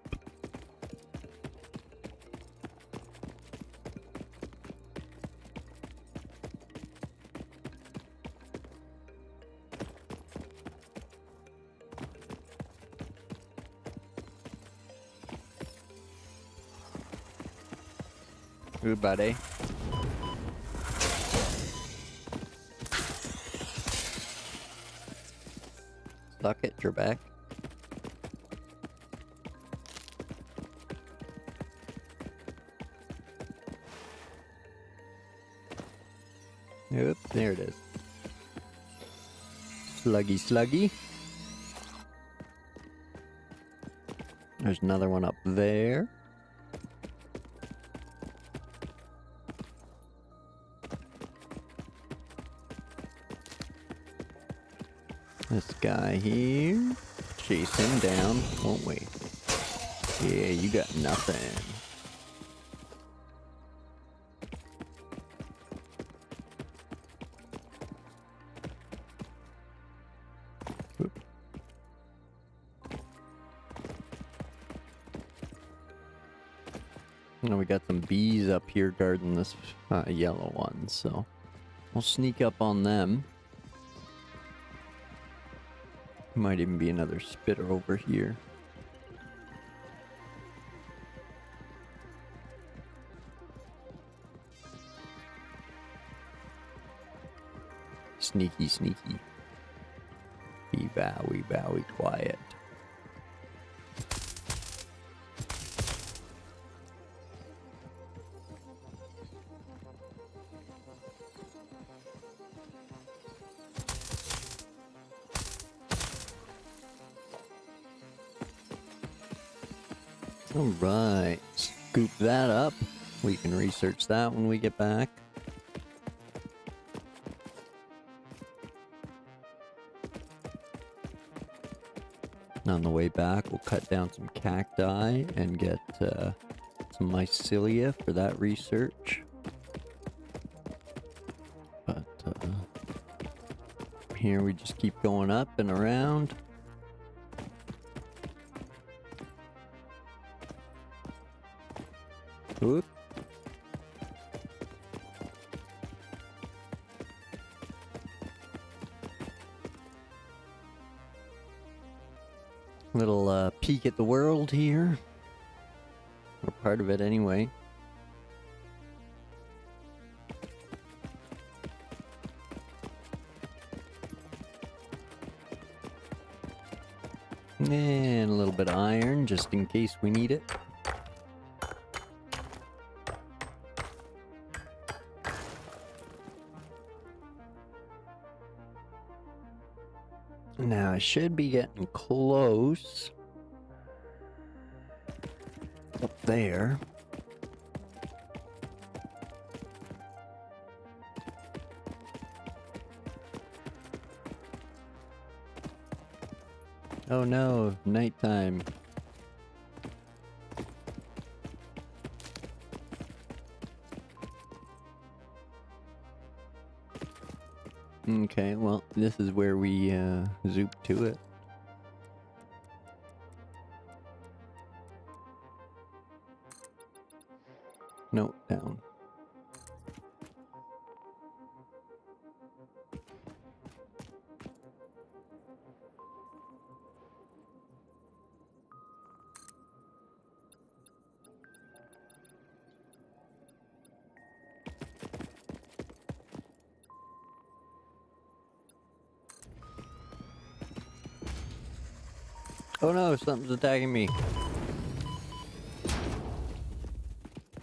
Ooh, buddy. Suck it, Trebek. Yep, there it is. Sluggy, sluggy. There's another one up there. This guy here. Chase him down, won't we? Yeah, you got nothing. Oop. Now we got some bees up here guarding this yellow one, so we'll sneak up on them. Might even be another spitter over here. Sneaky, sneaky. Be bowy, quiet. Alright, scoop that up. We can research that when we get back. On the way back, we'll cut down some cacti and get some mycelia for that research. But here we just keep going up and around. Whoop. Little peek at the world here. Or part of it anyway. And a little bit of iron just in case we need it. Now I should be getting close there. Oh no, nighttime. Okay, well, this is where we zoop to it. No, down. Oh no, something's attacking me.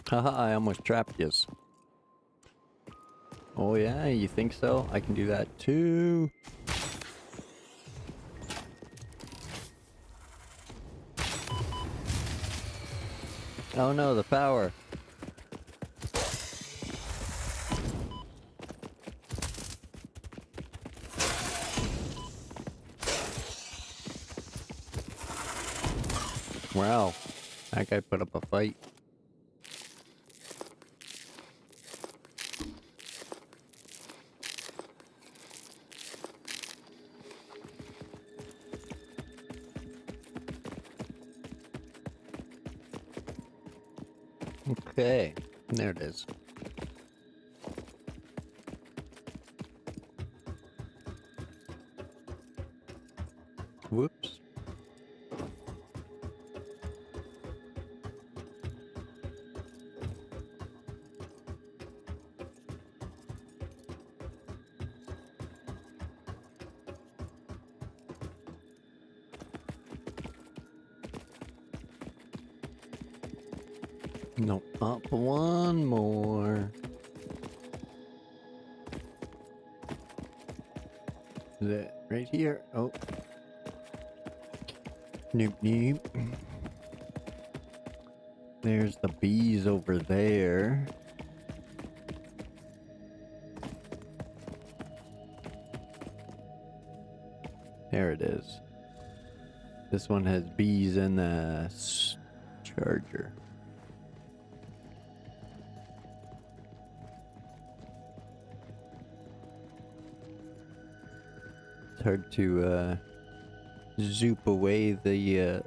Haha, I almost trapped yous. Oh yeah, you think so? I can do that too. Oh no, the power. Wow, that guy put up a fight. Okay, there it is. Whoops. No, up one more. Is it right here? Oh. Nope, nope. There's the bees over there. There it is. This one has bees and the charger. It's hard to zoop away the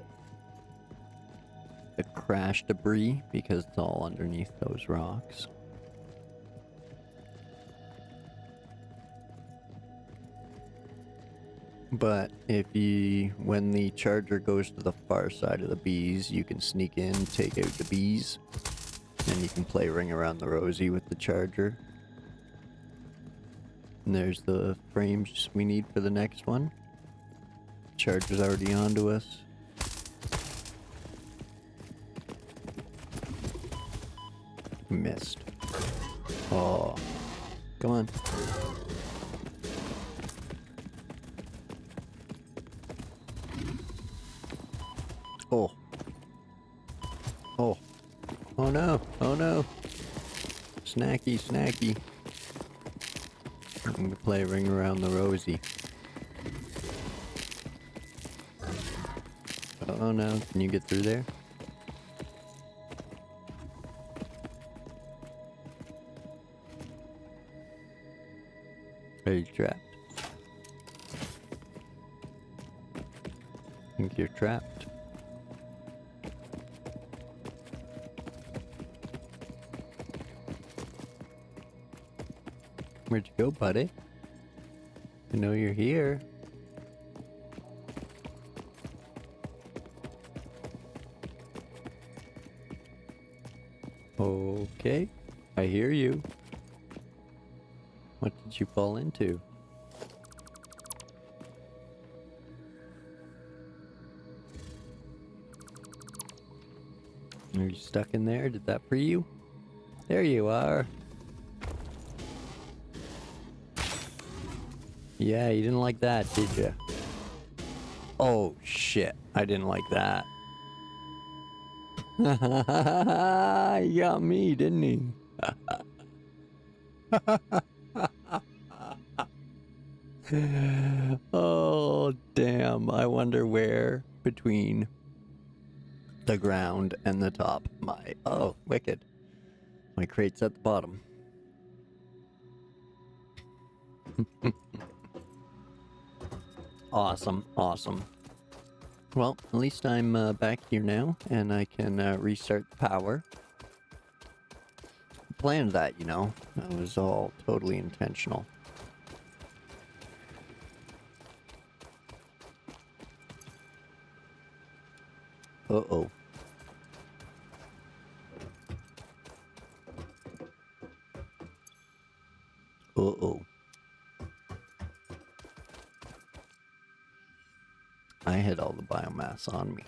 crash debris because it's all underneath those rocks. But when the charger goes to the far side of the bees, you can sneak in, take out the bees, and you can play Ring Around the Rosie with the charger. And there's the frames we need for the next one. Charger's already onto us. Missed. Oh, come on. Oh. Oh. Oh no. Oh no. Snacky, snacky. I'm gonna play Ring Around the Rosie. Oh no. Can you get through there? Are you trapped? I think you're trapped. Where'd you go, buddy? I know you're here. Okay, I hear you. What did you fall into? Are you stuck in there? Did that free you? There you are. Yeah, you didn't like that, did you? Oh shit, I didn't like that. He got me, didn't he? Oh, damn. I wonder where between the ground and the top my... Oh, wicked. My crate's at the bottom. Awesome, awesome. Well, at least I'm back here now, and I can restart the power. Planned that, you know. That was all totally intentional. Uh-oh. Uh-oh. I had all the biomass on me.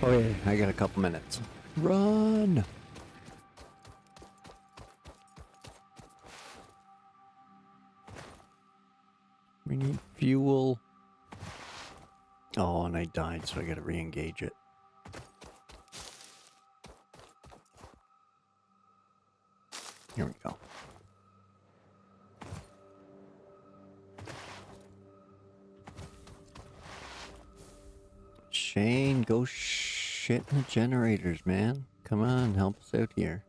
Okay, I got a couple minutes. Run! We need fuel. Oh, and I died, so I gotta re-engage it. Here we go. Shane, go shit in the generators, man. Come on, help us out here.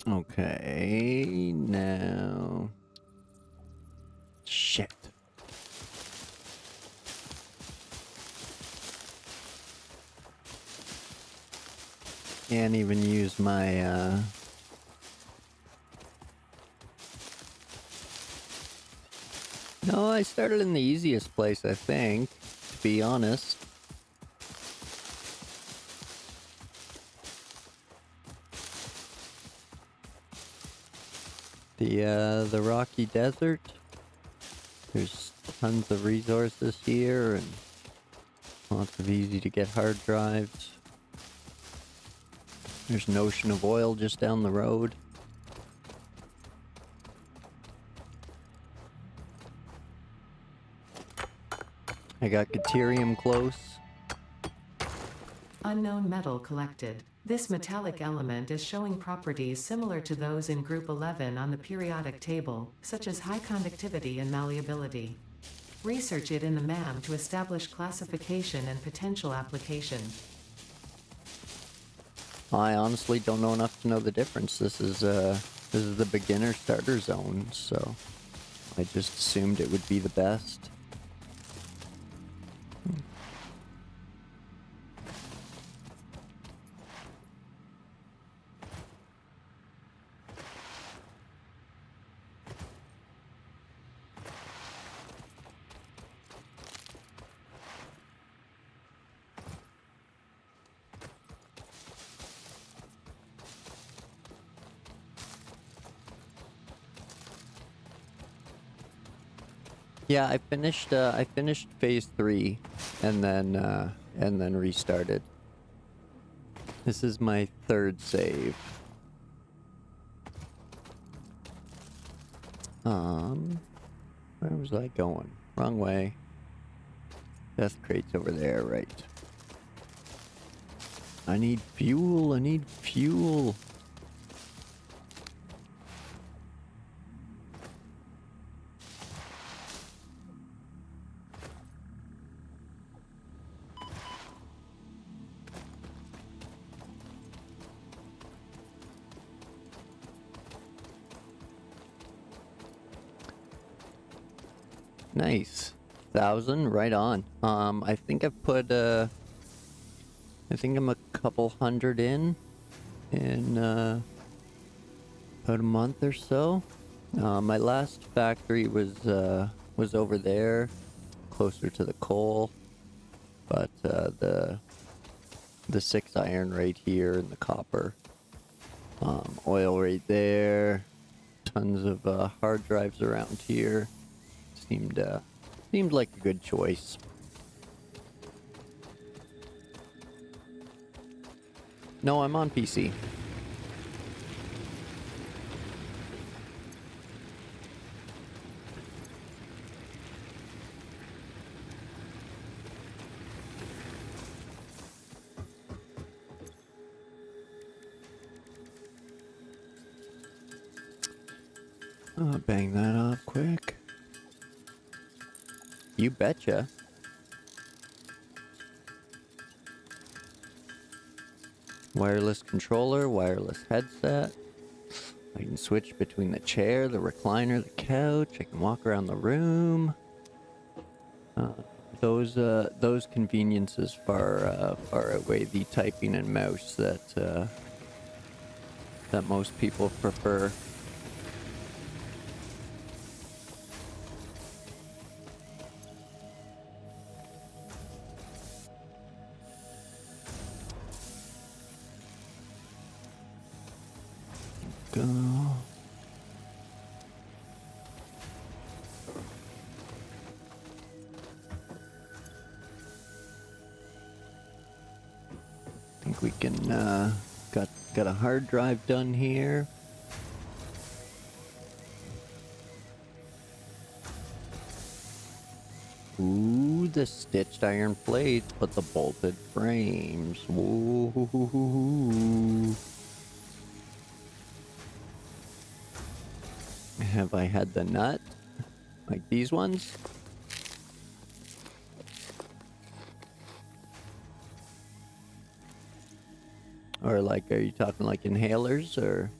Okay, now... Shit. Can't even use my, No, I started in the easiest place, I think, to be honest. The rocky desert. There's tons of resources here and lots of easy to get hard drives. There's an ocean of oil just down the road. I got Deuterium close. Unknown metal collected. This metallic element is showing properties similar to those in Group 11 on the periodic table, such as high conductivity and malleability. Research it in the MAM to establish classification and potential application. I honestly don't know enough to know the difference. This is the beginner starter zone, so I just assumed it would be the best. Yeah, I finished phase 3 and then restarted. This is my third save. Where was I going? Wrong way. Death crate's over there, right. I need fuel, I need fuel. Nice. 1,000, right on. I think I've put I think I'm a couple hundred in about a month or so. My last factory was over there, closer to the coal, but the 6 iron right here and the copper, oil right there, tons of hard drives around here. Seemed like a good choice. No, I'm on PC. Bang that off quick. You betcha. Wireless controller, wireless headset. I can switch between the chair, the recliner, the couch. I can walk around the room. Those conveniences far outweigh the typing and mouse that most people prefer. Go. I think we can got a hard drive done here. Ooh, the stitched iron plates, but the bolted frames. Whoa. Have I had the nut? Like these ones? Or like, are you talking like inhalers or?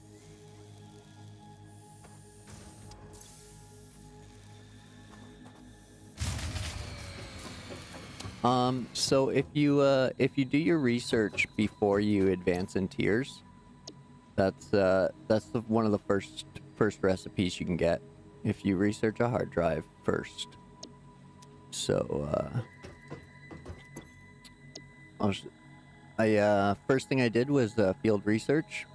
So if you do your research before you advance in tiers, that's one of the first recipes you can get if you research a hard drive first. So first thing I did was field research.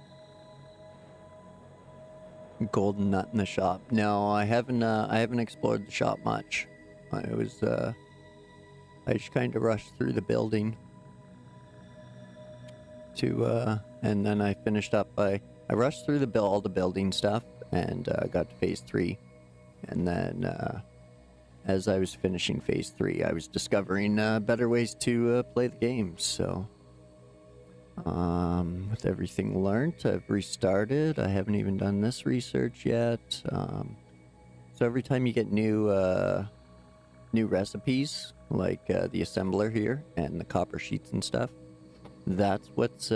Golden nut in the shop. No, I haven't explored the shop much. I just kind of rushed through the building and then I finished up I rushed through all the building stuff and got to phase 3, and then as I was finishing phase 3, I was discovering better ways to play the game. So with everything learned, I've restarted. I haven't even done this research yet. So every time you get new recipes, like the assembler here and the copper sheets and stuff, that's what's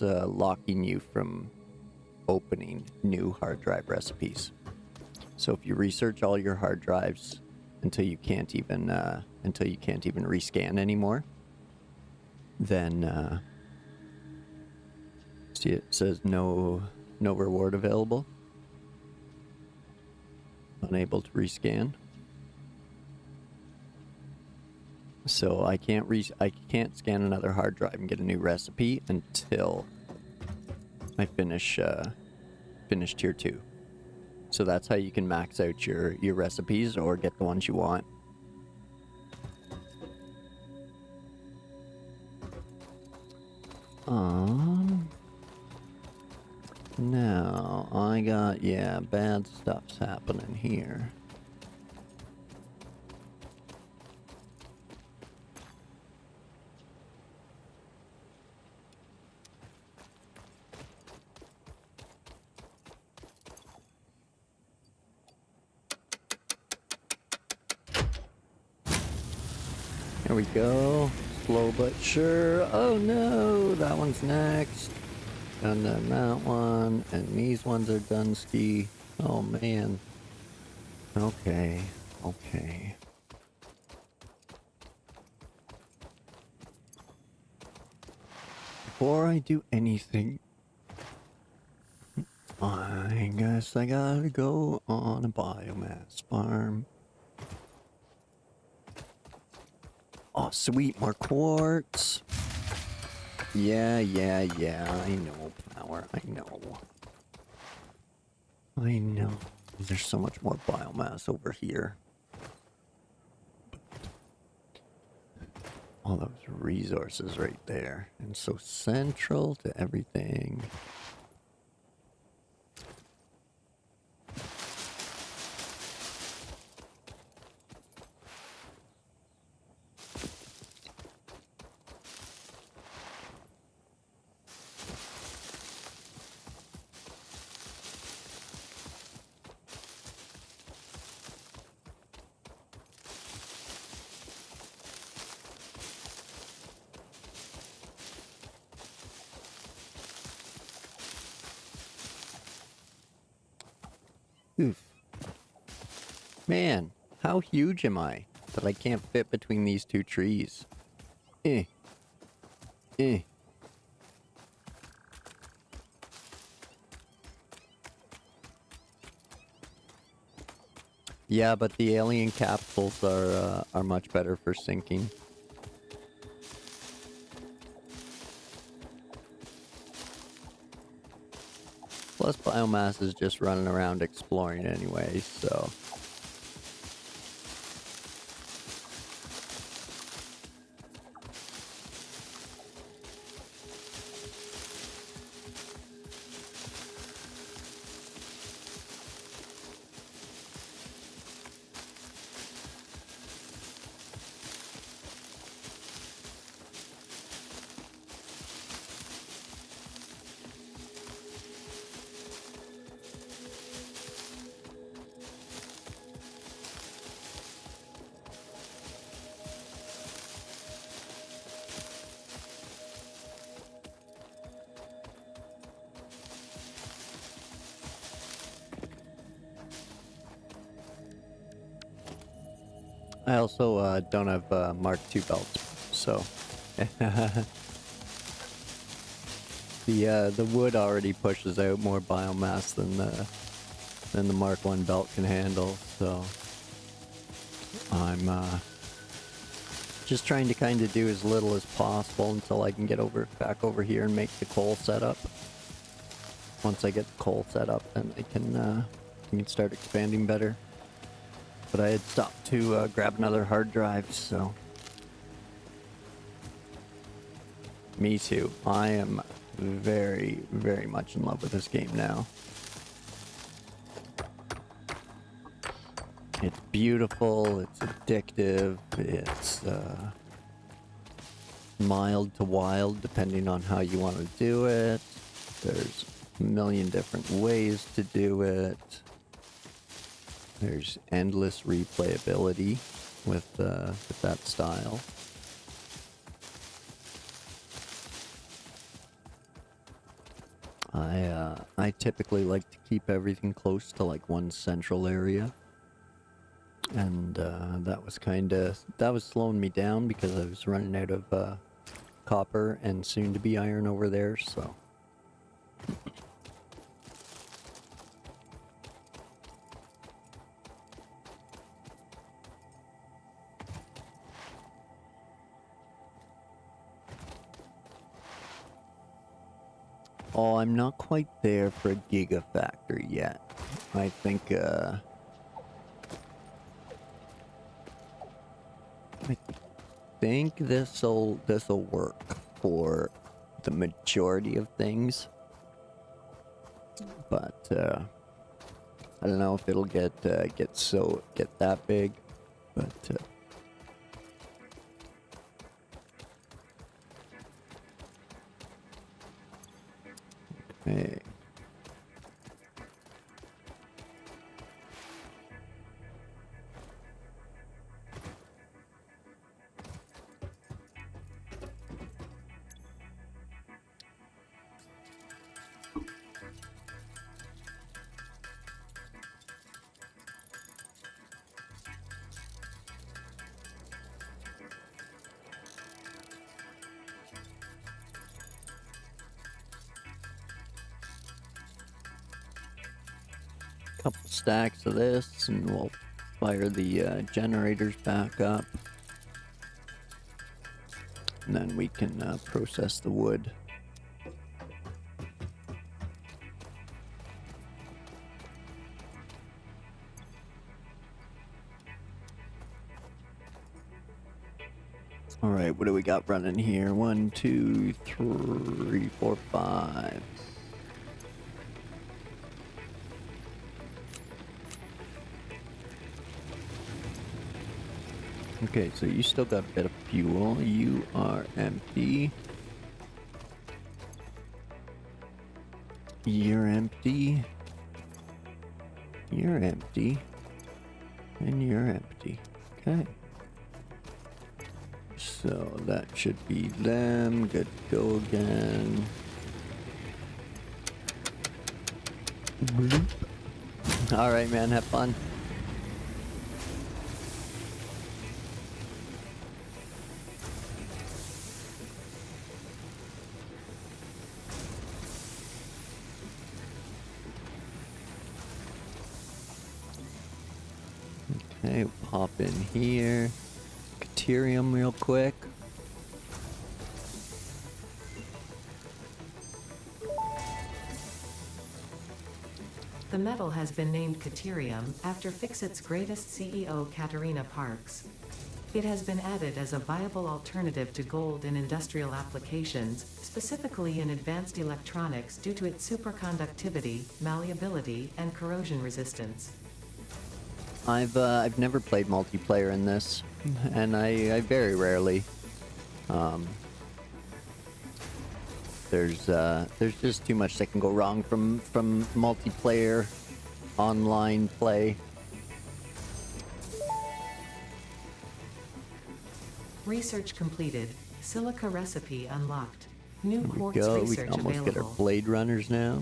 locking you from opening new hard drive recipes. So if you research all your hard drives until you can't even rescan anymore, then see, it says no reward available, unable to rescan. So I can't scan another hard drive and get a new recipe until I finish tier 2. So that's how you can max out your recipes or get the ones you want. Now I got, bad stuff's happening here. There we go. Slow but sure. Oh no, that one's next. And then that one. And these ones are done ski. Oh man. Okay. before I do anything, I guess I gotta go on a biomass farm. Oh, sweet, more quartz. Yeah, I know, Flower, I know. I know. There's so much more biomass over here. All those resources right there. And so central to everything. Oof. Man, how huge am I that I can't fit between these two trees? Eh. Eh. Yeah, but the alien capsules are much better for sinking. Plus, biomass is just running around exploring anyway, so... I also don't have Mark II belts, so the wood already pushes out more biomass than the Mark I belt can handle. So I'm just trying to kind of do as little as possible until I can get back over here and make the coal setup. Once I get the coal set up, then I can start expanding better. But I had stopped to grab another hard drive, so... Me too. I am very, very much in love with this game now. It's beautiful, it's addictive, it's mild to wild depending on how you want to do it. There's a million different ways to do it. There's endless replayability with that style. I typically like to keep everything close to like one central area, and that was slowing me down because I was running out of copper and soon to be iron over there. So. Oh, I'm not quite there for a Gigafactory yet. I think this'll work for the majority of things, but I don't know if it'll get that big, but. Hey. couple stacks of this, and we'll fire the generators back up. And then we can process the wood. Alright, what do we got running here? 1, 2, 3, 4, 5. Okay, so you still got a bit of fuel. You are empty. You're empty. You're empty. And you're empty. Okay. So that should be them. Good to go again. Bloop. All right, man. Have fun. Okay, pop in here. Deuterium real quick. The metal has been named Deuterium after Fixit's greatest CEO Katerina Parks. It has been added as a viable alternative to gold in industrial applications, specifically in advanced electronics due to its superconductivity, malleability, and corrosion resistance. I've never played multiplayer in this, and I very rarely. There's just too much that can go wrong from multiplayer online play. Research completed. Silica recipe unlocked. New There we quartz go. We research can almost available. get our blade runners now.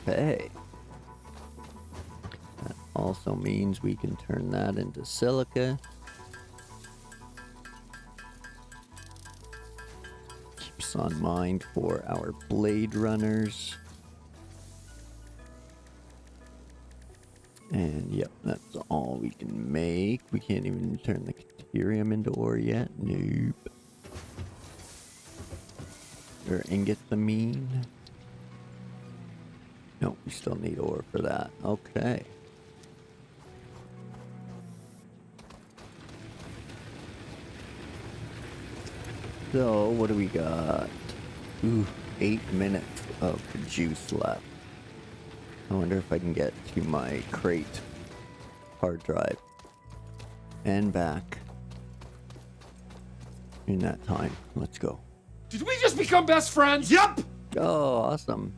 Okay. That also means we can turn that into silica. Keeps on mind for our blade runners. And yep, that's all we can make. We can't even turn the Deuterium into ore yet. Nope. Or ingots, I mean. Nope, we still need ore for that. Okay. So, what do we got? Ooh, 8 minutes of juice left. I wonder if I can get to my crate hard drive and back in that time. Let's go. Did we just become best friends? Yep! Oh, awesome.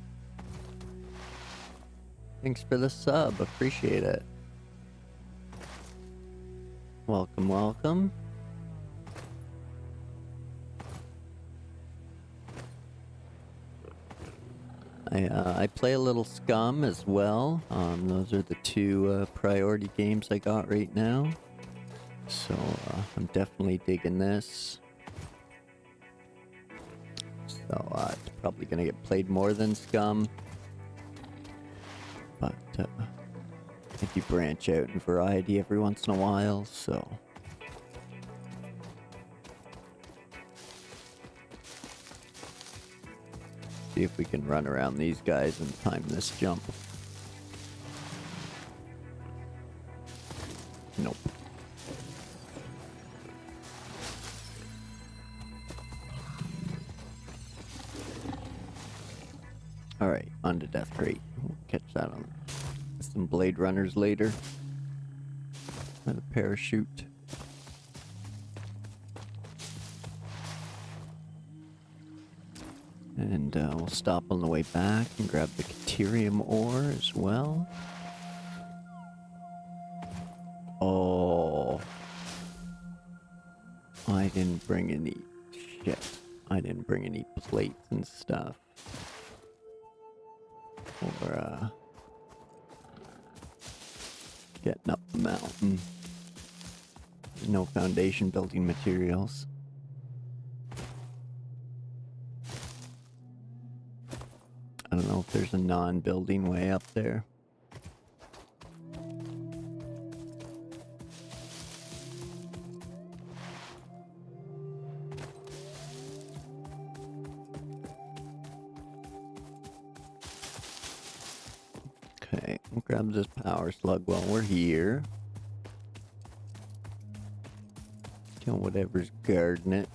Thanks for the sub. Appreciate it. Welcome, welcome. I play a little Scum as well. Those are the two priority games I got right now. So I'm definitely digging this. So it's probably gonna get played more than Scum. But I do branch out in variety every once in a while, so. See if we can run around these guys and time this jump. Nope. Alright, on to Death Crate. We'll catch that on some Blade Runners later. And a parachute. And we'll stop on the way back and grab the Deuterium ore as well. Oh. I didn't bring any shit. I didn't bring any plates and stuff. Or getting up the mountain. No foundation building materials. there's a non-building way up there. Okay, we'll grab this power slug while we're here. Kill whatever's guarding it.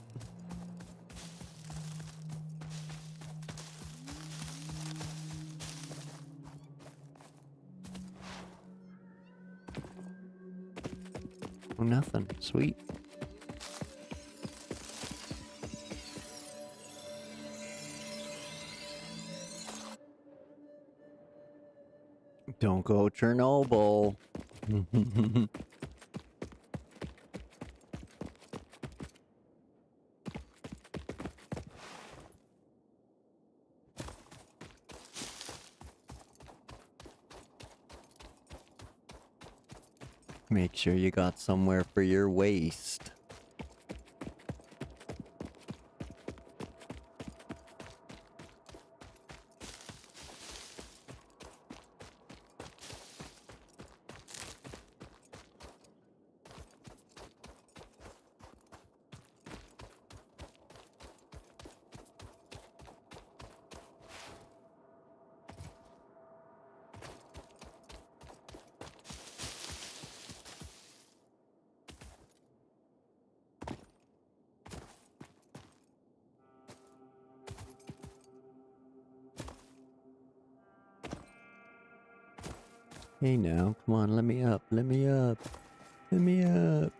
Oh, nothing. Sweet. Don't go Chernobyl. Make sure you got somewhere for your waste. Hey now, come on, let me up, let me up, let me up.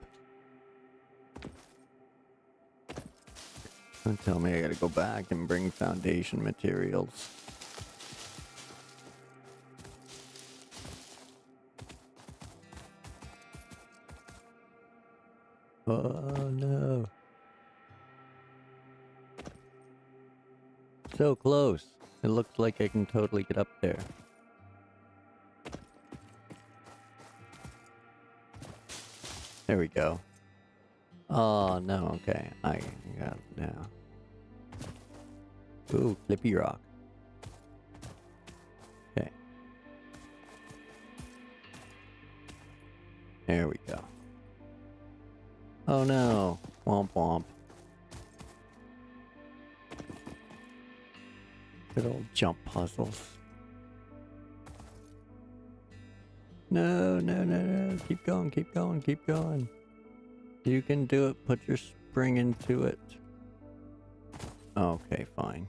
Don't tell me I gotta go back and bring foundation materials. Oh no. So close. It looks like I can totally get up there. There we go. Oh, no, okay. I got it now. Ooh, Flippy Rock. Okay. There we go. Oh no. Womp womp. Good old jump puzzles. No, no, no, no. Keep going, keep going, keep going. You can do it. Put your spring into it. Okay, fine.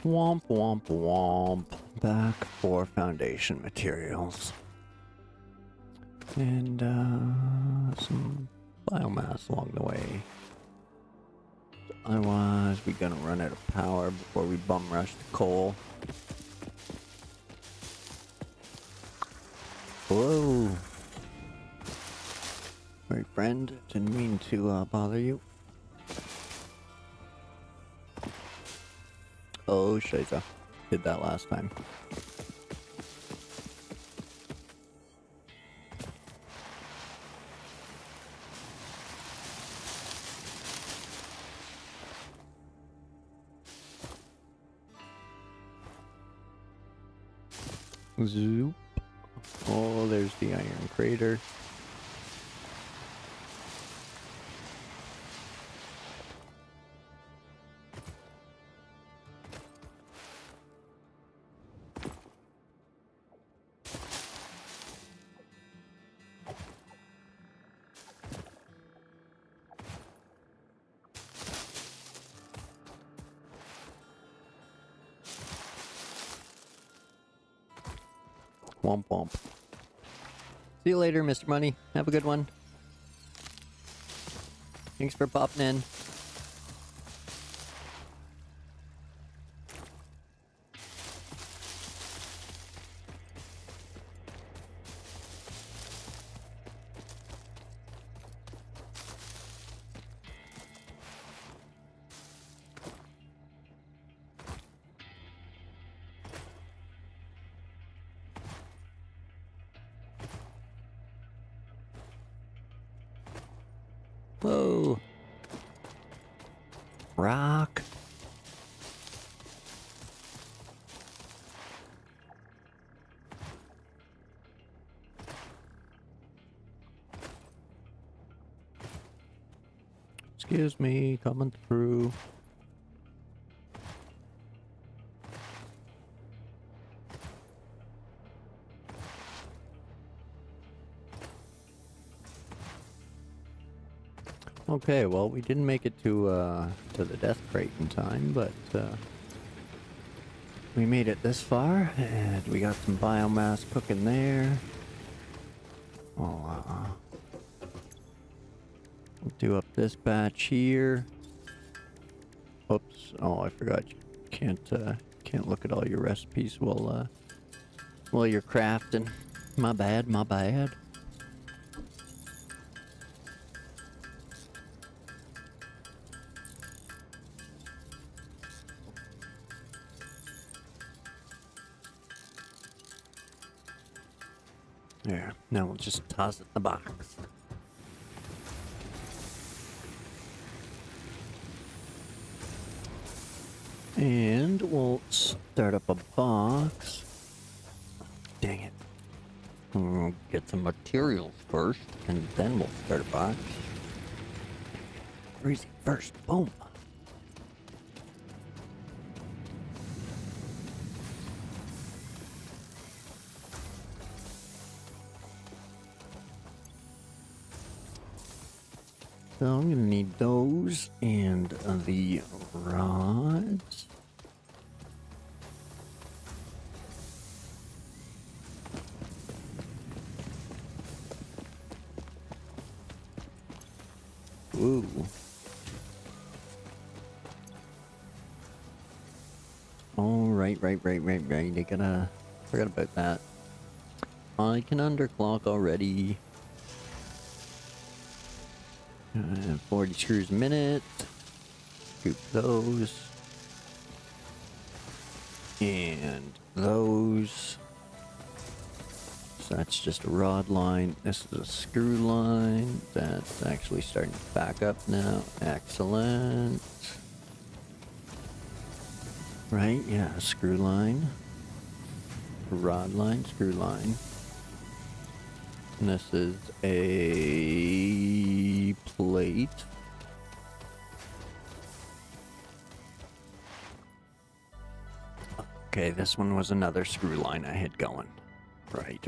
Womp, womp, womp. Back for foundation materials. And, some biomass along the way. Otherwise, we're gonna run out of power before we bum rush the coal. Whoa. Sorry, friend. Didn't mean to bother you. Oh, shiza. Did that last time. Zoop. Oh, there's the iron crater. Womp womp. See you later, Mr. Money. Have a good one. Thanks for popping in. Whoa. Rock. Excuse me, coming through. Okay, well, we didn't make it to the death crate in time, but we made it this far, and we got some biomass cooking there. Oh, we'll do up this batch here. Oops! Oh, I forgot you can't look at all your recipes while you're crafting. My bad, my bad. There. Now we'll just toss it in the box. And we'll start up a box. Dang it. We'll get some materials first, and then we'll start a box. Easy first. Boom. So I'm gonna need those and the rods. Ooh. Oh, right. I forgot about that. I can underclock already. 40 screws a minute. Scoop those. And those. So that's just a rod line. This is a screw line. That's actually starting to back up now. Excellent. Right, yeah, screw line. Rod line, screw line. And this is a plate. Okay, this one was another screw line I had going. Right.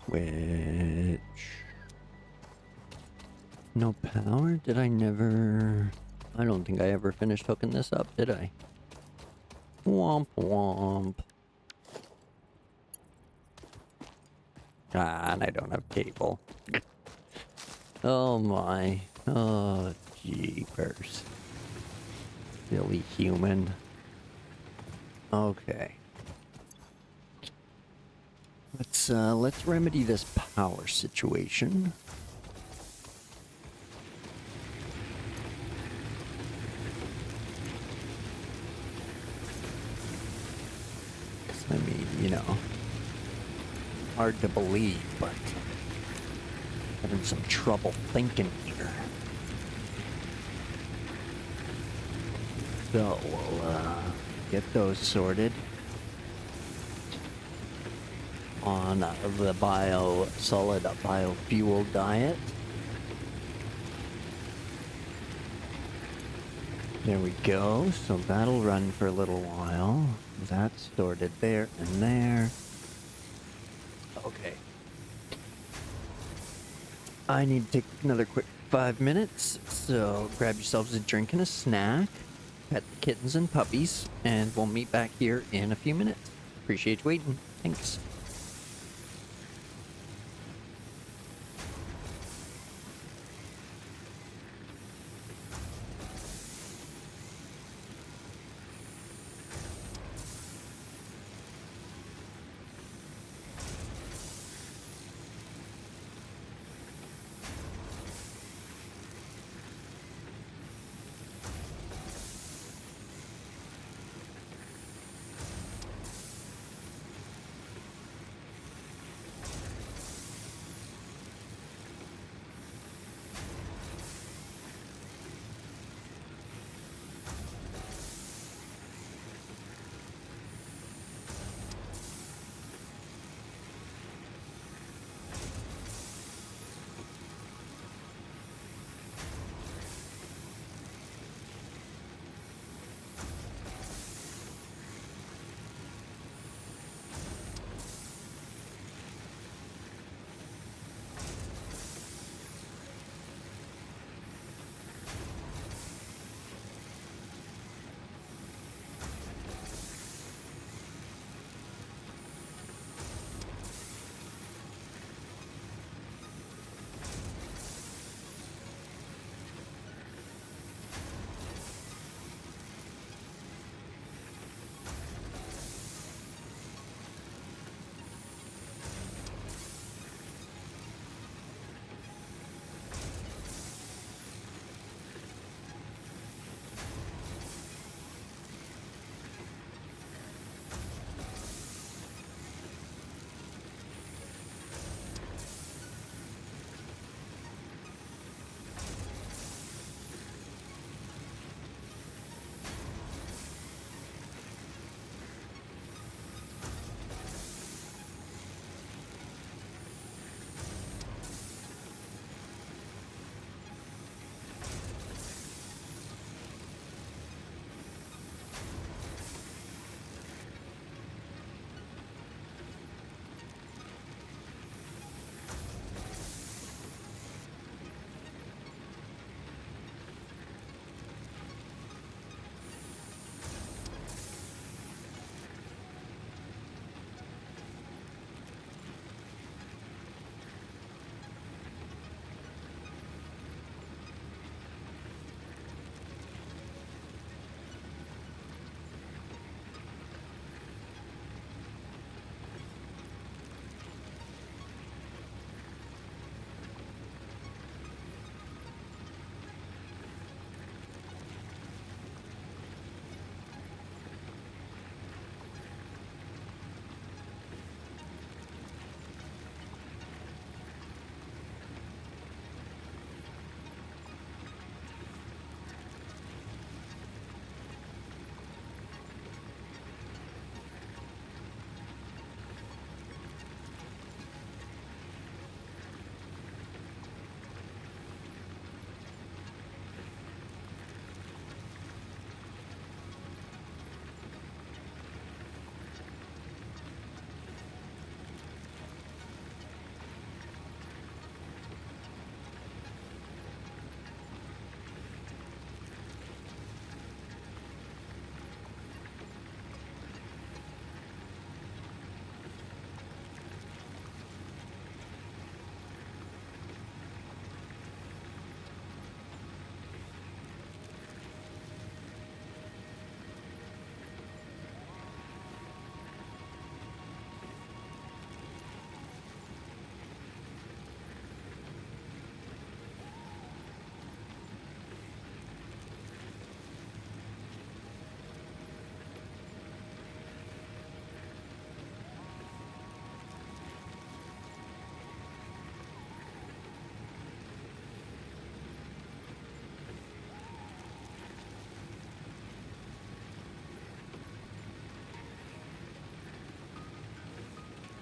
Which... No power? Did I never... I don't think I ever finished hooking this up, did I? Womp womp. Ah, and I don't have cable. Oh my. Oh, jeepers. Silly human. Okay. Let's remedy this power situation. I mean, you know, hard to believe, but having some trouble thinking here. So we'll get those sorted on the solid biofuel diet. There we go. So that'll run for a little while. That's sorted there and there. Okay. I need to take another quick 5 minutes, so grab yourselves a drink and a snack, pet the kittens and puppies, and we'll meet back here in a few minutes. Appreciate you waiting. Thanks.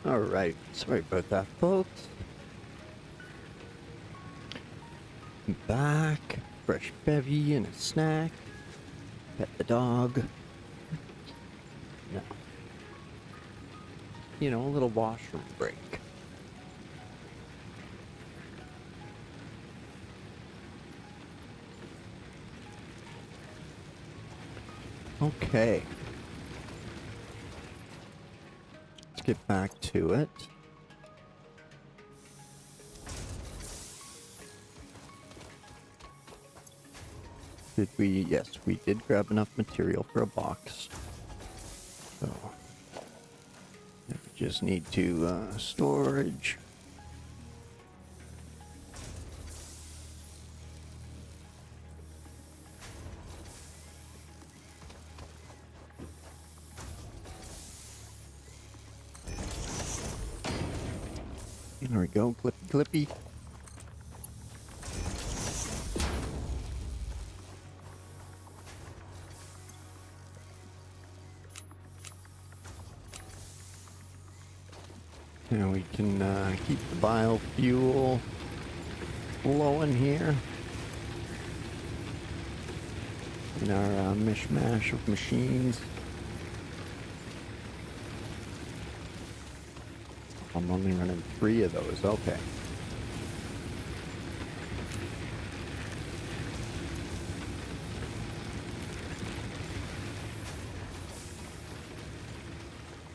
Alright, sorry about that, folks. I'm back, fresh bevy and a snack. Pet the dog. No. You know, a little washroom break. Okay. Let's get back to it. Did we? Yes, we did grab enough material for a box. So, we just need to, storage. There we go, clippy clippy. Now we can keep the biofuel flowing here in our mishmash of machines. I'm only running 3 of those, okay.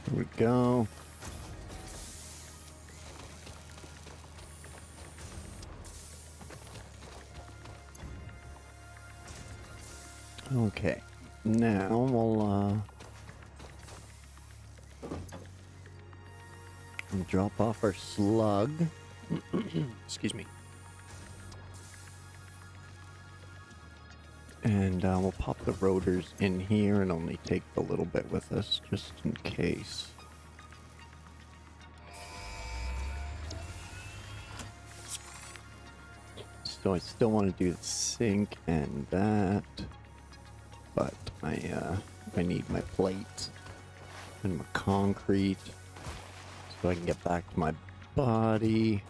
Here we go. Okay, now we'll drop off our slug. Excuse me. And we'll pop the rotors in here and only take a little bit with us, just in case. So I still want to do the sink and that, but I need my plate and my concrete so I can get back to my body,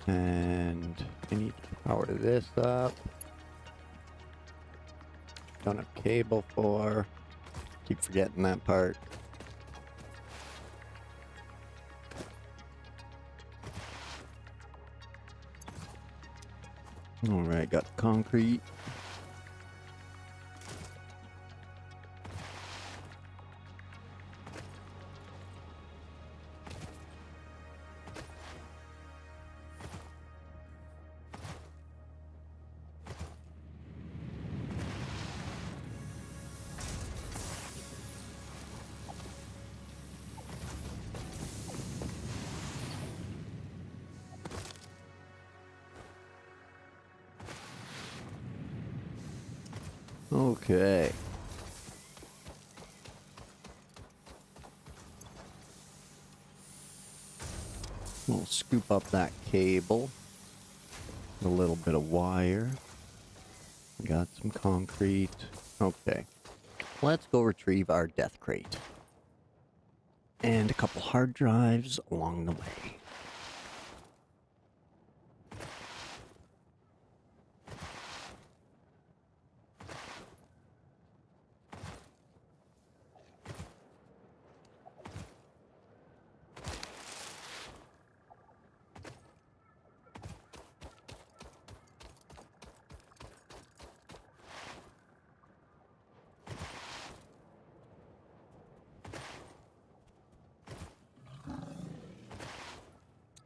and I need to power this up. Don't have cable for. Keep forgetting that part. Alright, got concrete. Okay. We'll scoop up that cable. A little bit of wire. Got some concrete. Okay. Let's go retrieve our death crate. And a couple hard drives along the way.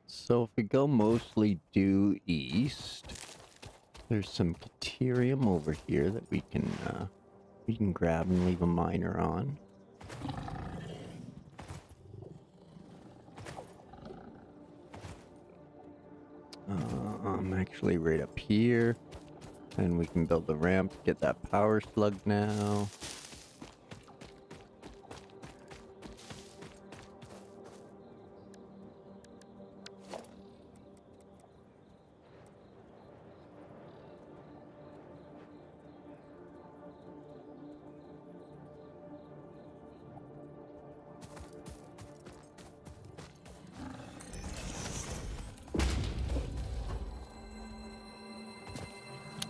So if we go mostly due east, there's some Caterium over here that we can grab and leave a miner on. I'm actually right up here, and we can build the ramp to get that power slug now.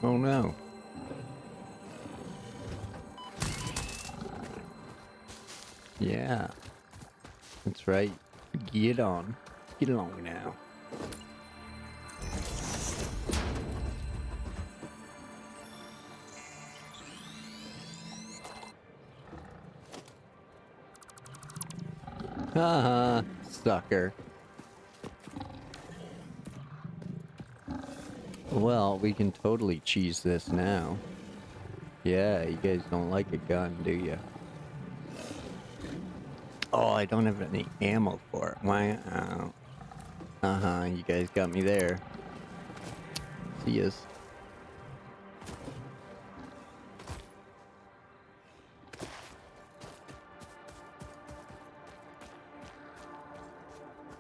Oh no. Yeah. That's right. Get on. Get along now. Haha, sucker. Well, we can totally cheese this now. Yeah, you guys don't like a gun, do you? Oh, I don't have any ammo for it. Why? Oh. Uh-huh, you guys got me there. See yas.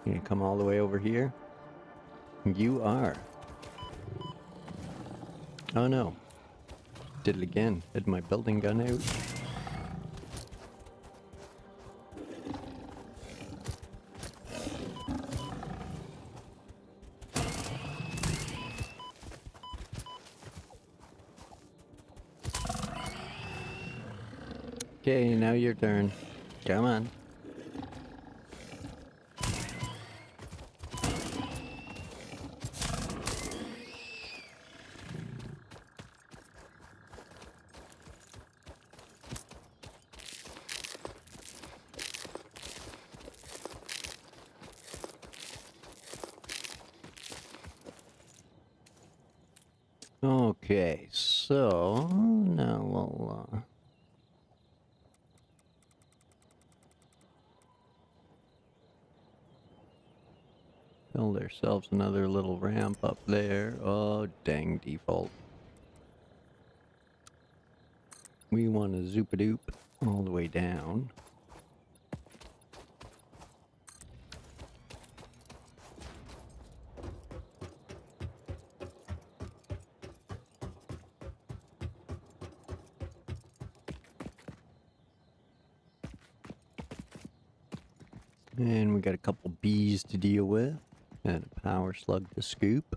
You gonna come all the way over here? You are. Oh no. Did it again. Had my building gun out. Okay, now your turn. Come on. Okay, so now we'll build ourselves another little ramp up there. Oh, dang default. We want to zoop-a-doop all the way down. And we got a couple bees to deal with. And a power slug to scoop.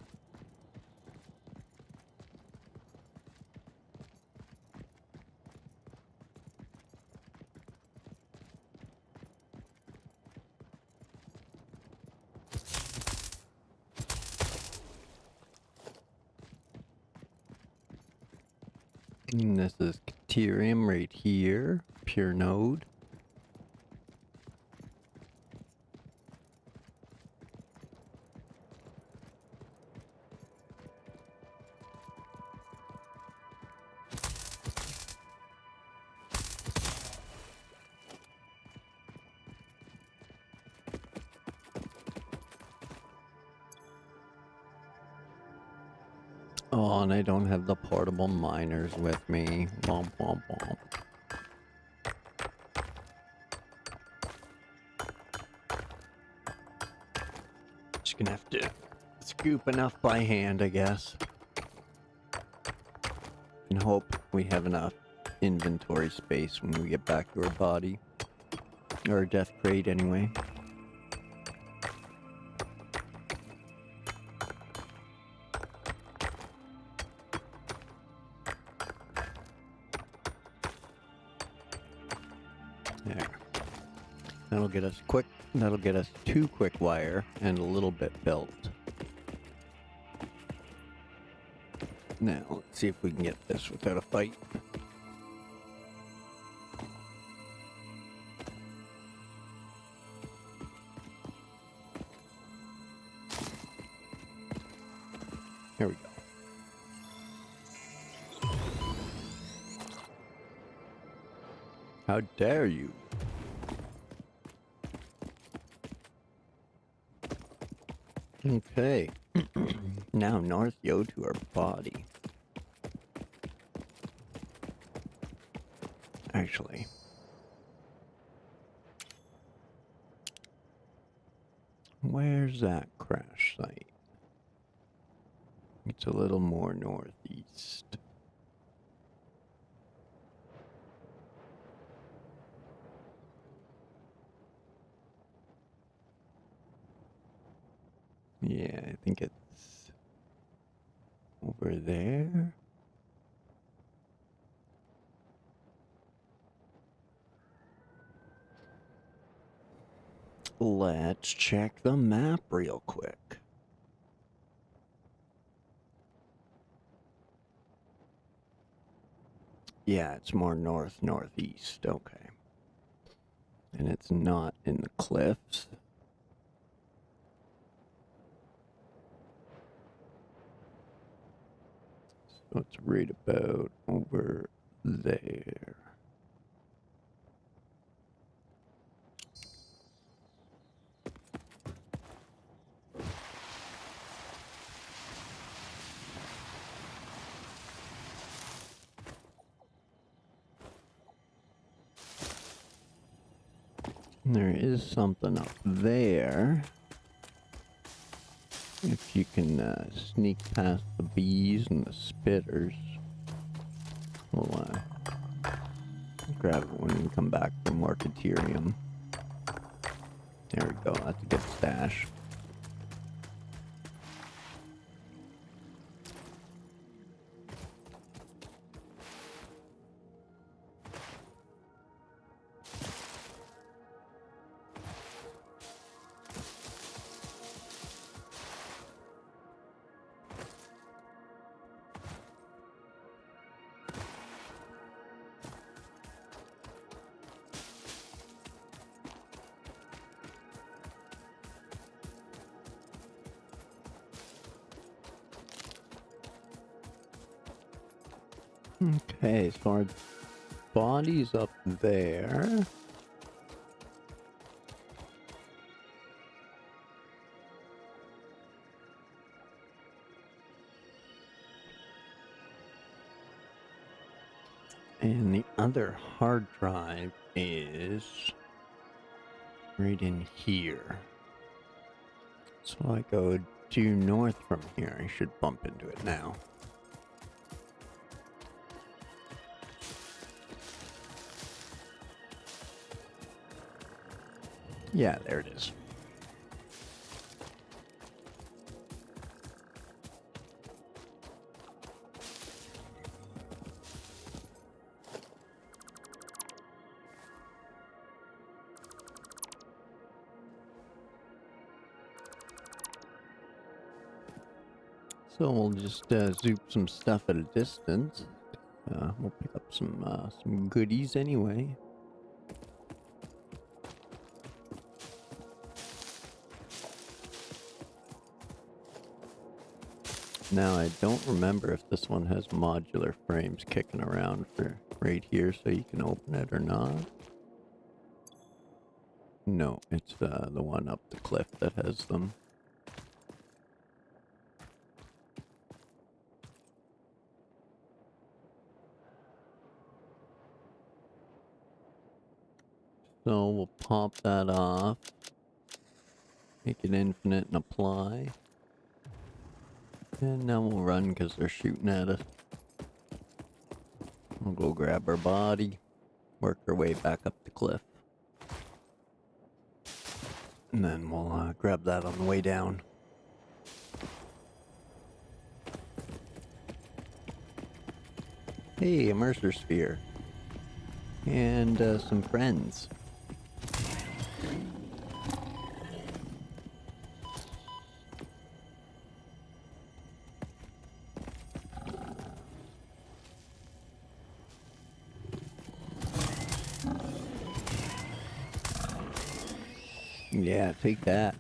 And this is Caterium right here. Pure node. Oh, and I don't have the portable miners with me. Womp womp womp. Just gonna have to scoop enough by hand, I guess. And hope we have enough inventory space when we get back to our body. Or our death crate, anyway. There. That'll get us quick. That'll get us 2 quick wire and a little bit built. Now, let's see if we can get this without a fight. Here we go. How dare you? Okay. Now north, yo, to our body. Actually. Where's that crash site? It's a little more northeast. Yeah, I think it's over there. let's check the map real quick. Yeah, it's more north-northeast. Okay. And it's not in the cliffs. So it's right about over there. There is something up there. If you can sneak past the bees and the spitters, we'll grab it when we come back from Marketerium. There we go, that's a good stash. Okay, so our body's up there. And the other hard drive is right in here. So I go due north from here. I should bump into it now. Yeah, there it is. So we'll just zoop some stuff at a distance. We'll pick up some goodies anyway. Now I don't remember if this one has modular frames kicking around for right here so you can open it or not. No, it's the one up the cliff that has them. So we'll pop that off, make it infinite and apply. And now we'll run because they're shooting at us. We'll go grab our body, work our way back up the cliff. And then we'll grab that on the way down. Hey, a Mercer Sphere. And some friends. Yeah, take that.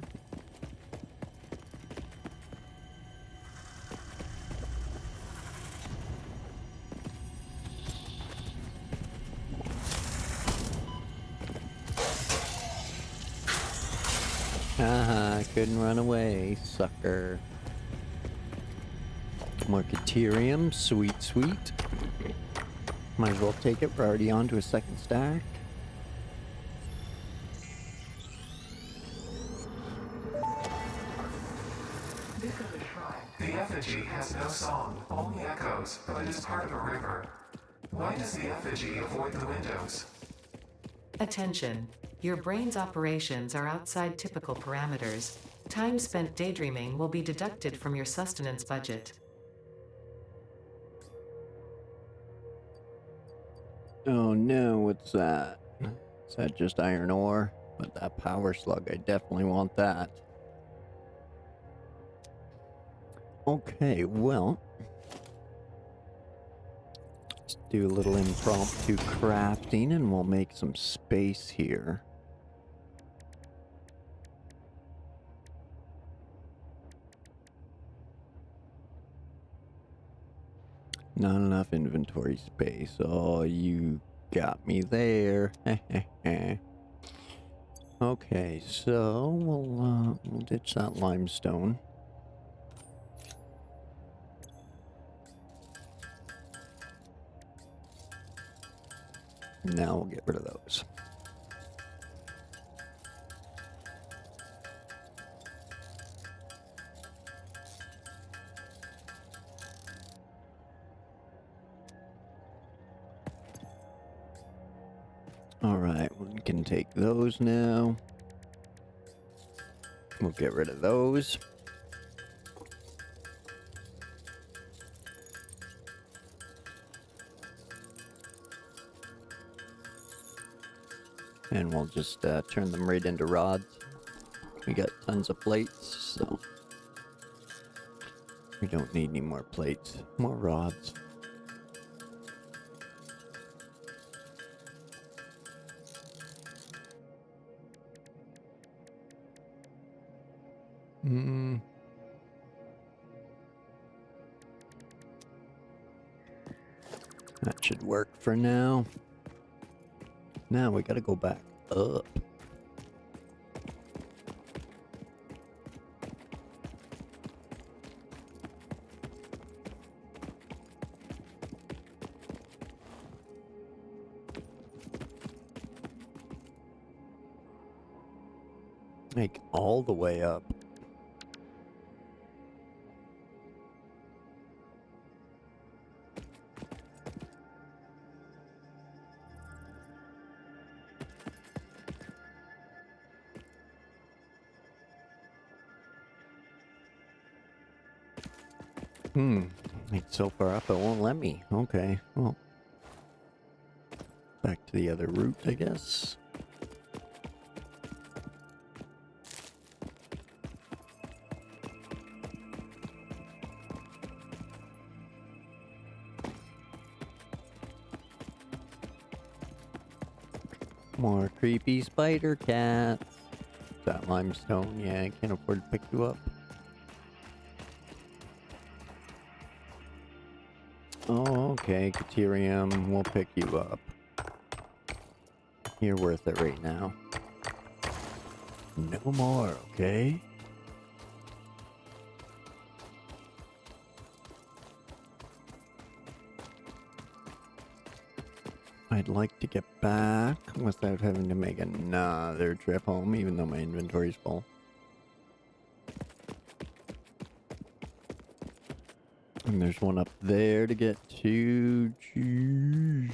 Haha, couldn't run away, sucker. Marketerium, sweet, sweet. Might as well take it, we're already on to a second stack. The effigy has no song, only echoes, but it is part of a river. Why does the effigy avoid the windows? Attention. Your brain's operations are outside typical parameters. Time spent daydreaming will be deducted from your sustenance budget. Oh no, what's that? Is that just iron ore? But that power slug, I definitely want that. Okay, well, let's do a little impromptu crafting and we'll make some space here. Not enough inventory space. Oh, you got me there. Okay, so we'll ditch that limestone. Now we'll get rid of those. Alright, we can take those now. We'll get rid of those. And we'll just turn them right into rods. We got tons of plates, so we don't need any more plates. More rods. That should work for now. Now we gotta go back up. Like all the way up. It's so far up it won't let me. Okay, well. Back to the other route, I guess. More creepy spider cats. That limestone, yeah, I can't afford to pick you up. Oh, okay, Caterium, we'll pick you up. You're worth it right now. No more, okay? I'd like to get back without having to make another trip home, even though my inventory's full. And there's one up there to get to. Jeez.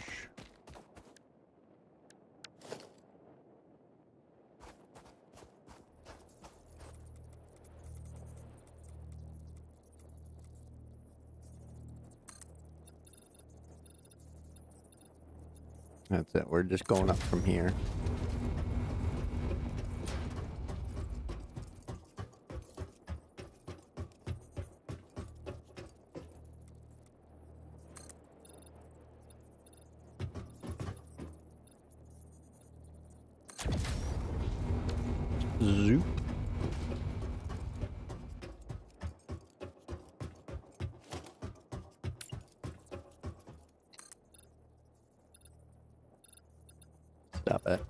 That's it. We're just going up from here. Zoop. Stop it.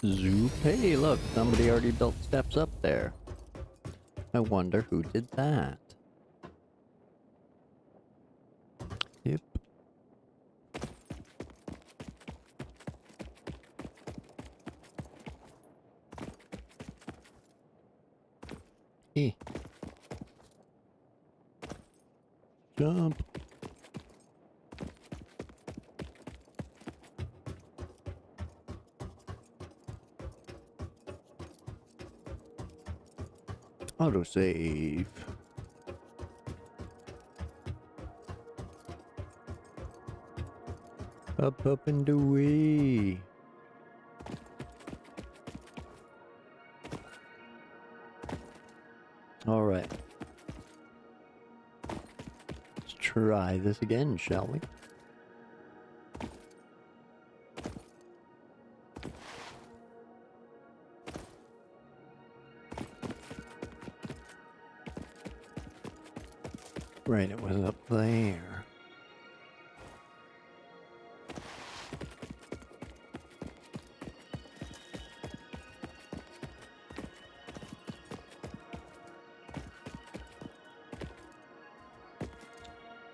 Zoop. Hey, look, somebody already built steps up there. I wonder who did that. Yep. Hey. Jump. Autosave. Up and away. All right. Let's try this again, shall we? Right, it was up there.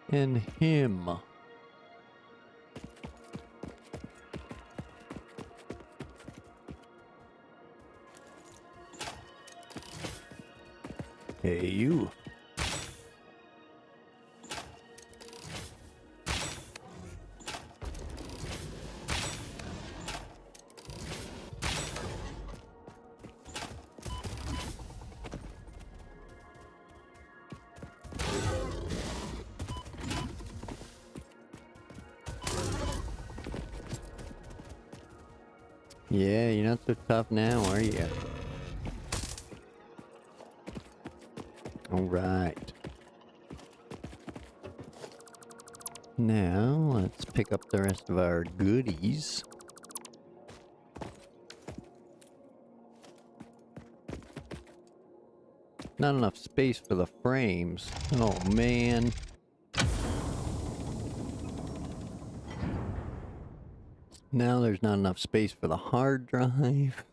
And him. Hey, you. Yeah, you're not so tough now, are you? Alright. Now, let's pick up the rest of our goodies. Not enough space for the frames. Oh, man. Now there's not enough space for the hard drive.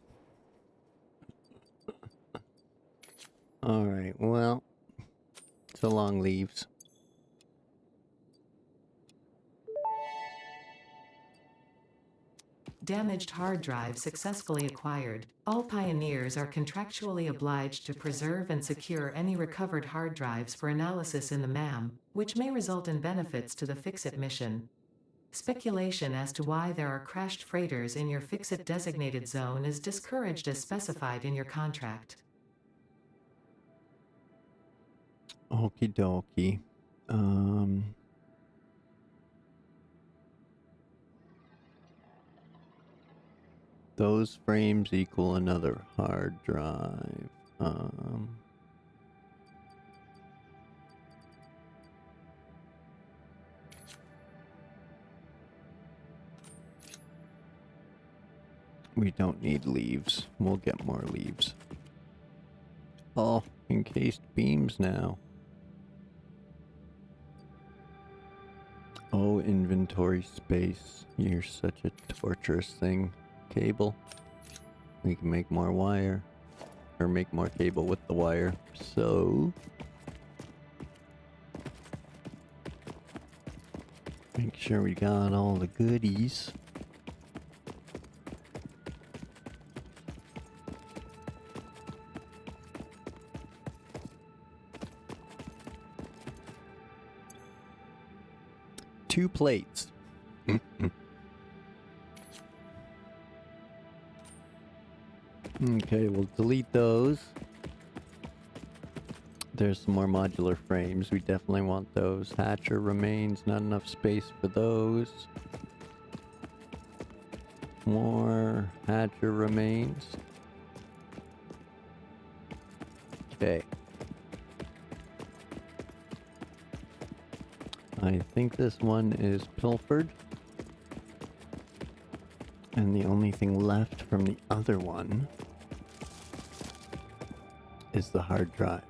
Alright, well. So long, leaves. Damaged hard drive successfully acquired. All pioneers are contractually obliged to preserve and secure any recovered hard drives for analysis in the MAM, which may result in benefits to the Fix-It mission. Speculation as to why there are crashed freighters in your Fix-It designated zone is discouraged as specified in your contract. Okie dokie. Those frames equal another hard drive. We don't need leaves. We'll get more leaves. Oh, encased beams now. Oh, inventory space. You're such a torturous thing. Cable. We can make more wire. Or make more cable with the wire. So... make sure we got all the goodies. Two plates. Okay, we'll delete those. There's some more modular frames. We definitely want those. Hatcher remains. Not enough space for those. More hatcher remains. Okay. I think this one is pilfered. And the only thing left from the other one is the hard drive.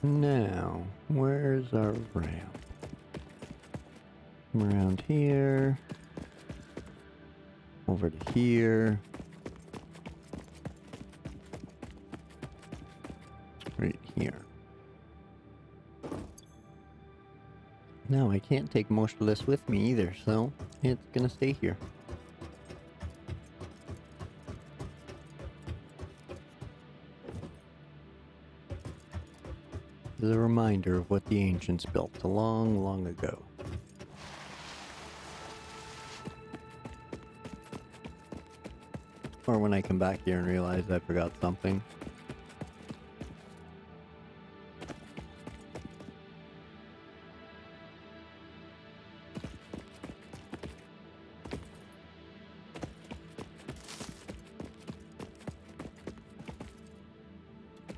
Now, where's our ramp? Around here. Over to here. Right here. No, I can't take most of this with me either, so it's gonna stay here. This is a reminder of what the ancients built long, long ago. Or when I come back here and realize I forgot something.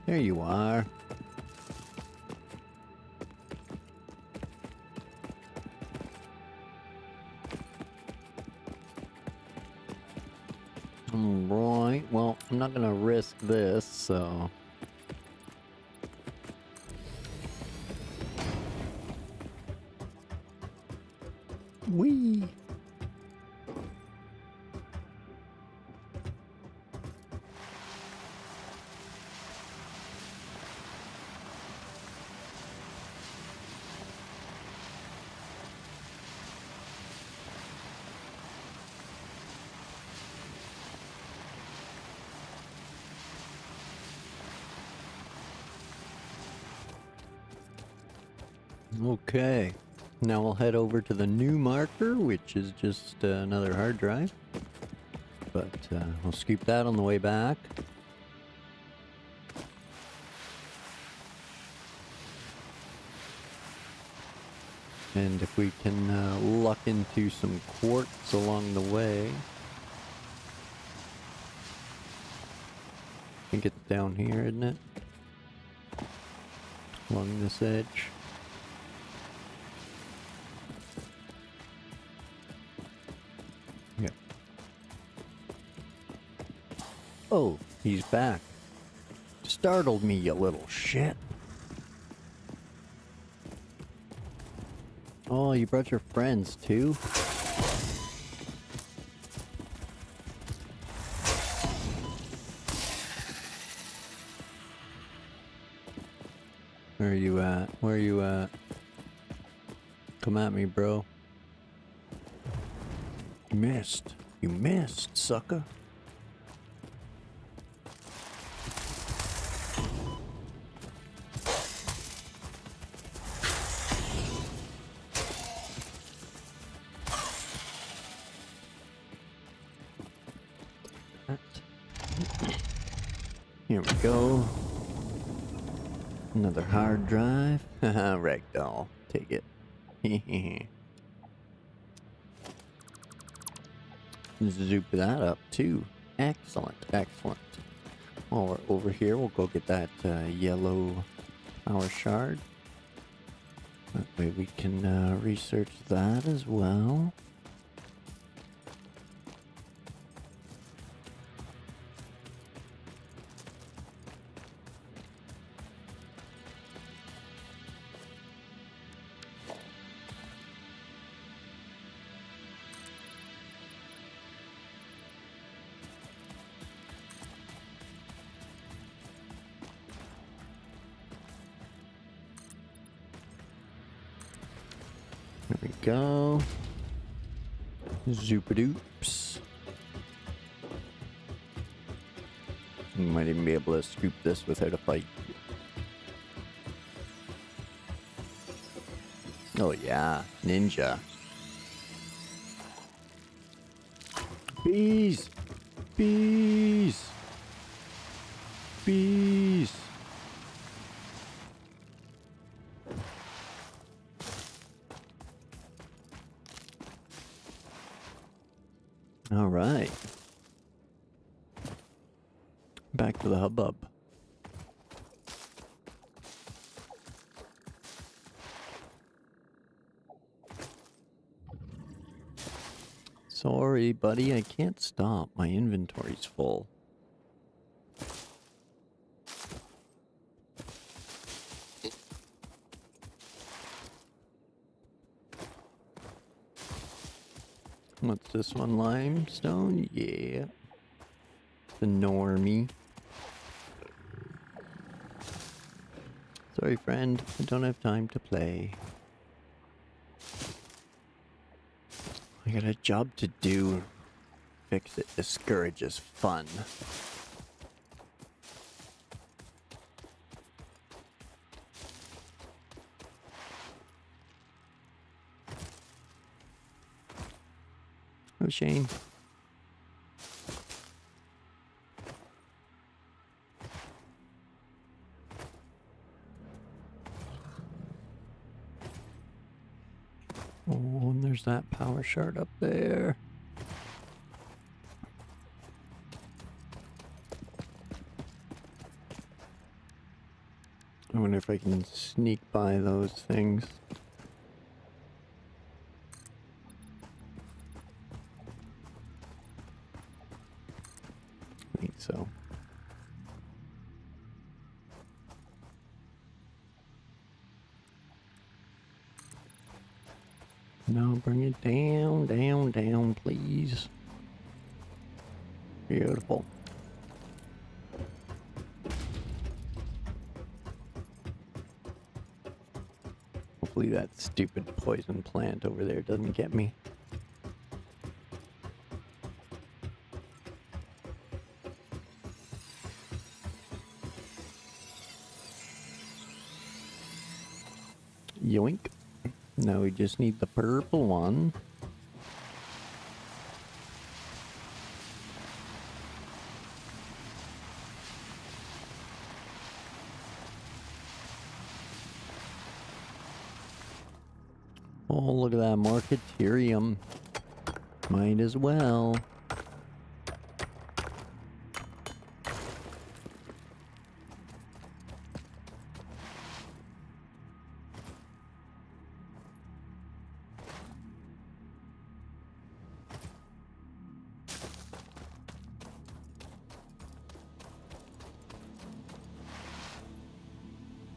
There you are. Right, well, I'm not gonna risk this, so... Whee! Okay, now we'll head over to the new marker, which is just another hard drive. But we'll scoop that on the way back. And if we can luck into some quartz along the way. I think it's down here, isn't it? Along this edge. Yeah. Oh, he's back. Startled me, you little shit. Oh, you brought your friends too? Where are you at? Where are you at? Come at me, bro. You missed. You missed, sucker. Here we go. Another hard drive. Haha, ragdoll. Take it. Zoop that up too. Excellent, excellent. While we're over here, we'll go get that yellow power shard. That way we can research that as well. There we go. Zoopadoops. You might even be able to scoop this without a fight. Oh yeah, ninja. Bees! Bees! Bees! All right. Back to the hubbub. Sorry, buddy, I can't stop. My inventory's full. What's this one? Limestone? Yeah. The normie. Sorry, friend. I don't have time to play. I got a job to do. Fix it discourages fun. Oh, Shane. power shard up there. I wonder if I can sneak by those things. I think so. No, bring it down, down, down, please. Beautiful. Hopefully that stupid poison plant over there doesn't get me. Yoink. Now we just need the purple one. Oh, look at that Marketerium. Might as well.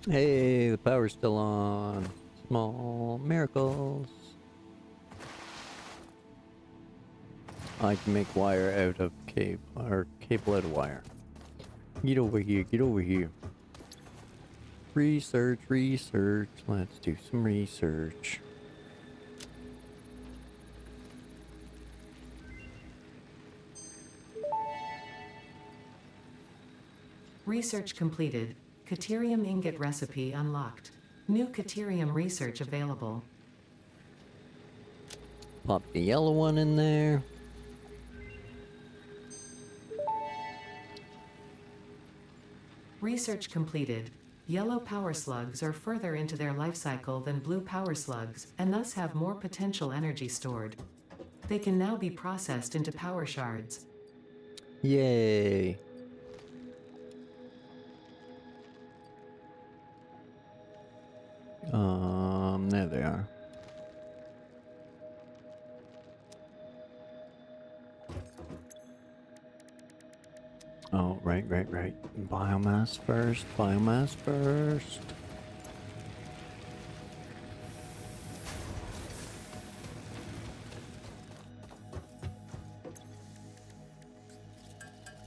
Hey, the power's still on. Small miracles. I can make wire out of cable, or cable out of wire. Get over here, get over here. Research, research. Let's do some research. Research completed. Caterium ingot recipe unlocked. New Caterium research available. Pop the yellow one in there. Research completed. Yellow power slugs are further into their life cycle than blue power slugs, and thus have more potential energy stored. They can now be processed into power shards. Yay. There they are. Oh, right. Biomass first, biomass first.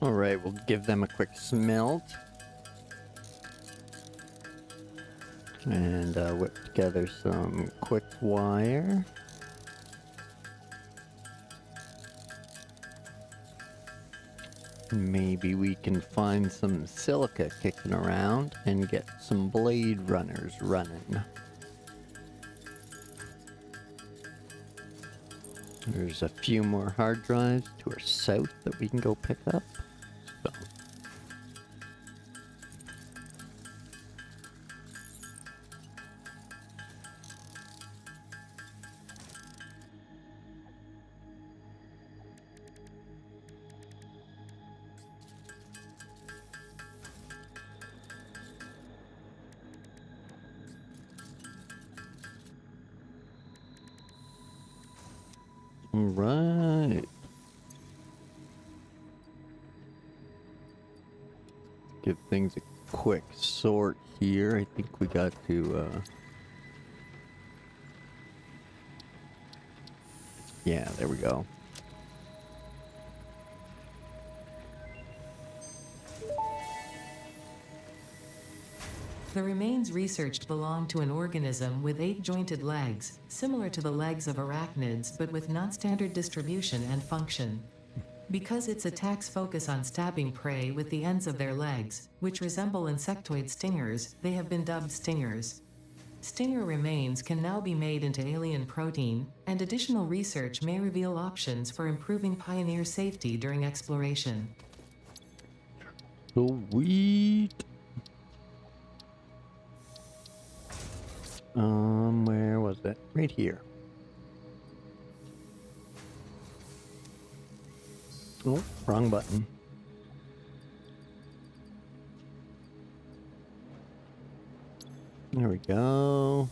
Alright, we'll give them a quick smelt. And whip together some quick wire. Maybe we can find some silica kicking around and get some blade runners running. There's a few more hard drives to our south that we can go pick up. So. Right. Give things a quick sort here. I think we got to, yeah, there we go. The remains researched belong to an organism with 8 jointed legs, similar to the legs of arachnids but with non-standard distribution and function. Because its attacks focus on stabbing prey with the ends of their legs, which resemble insectoid stingers, they have been dubbed stingers. Stinger remains can now be made into alien protein, and additional research may reveal options for improving pioneer safety during exploration. Sweet. Where was it? Right here. Oh, wrong button. There we go.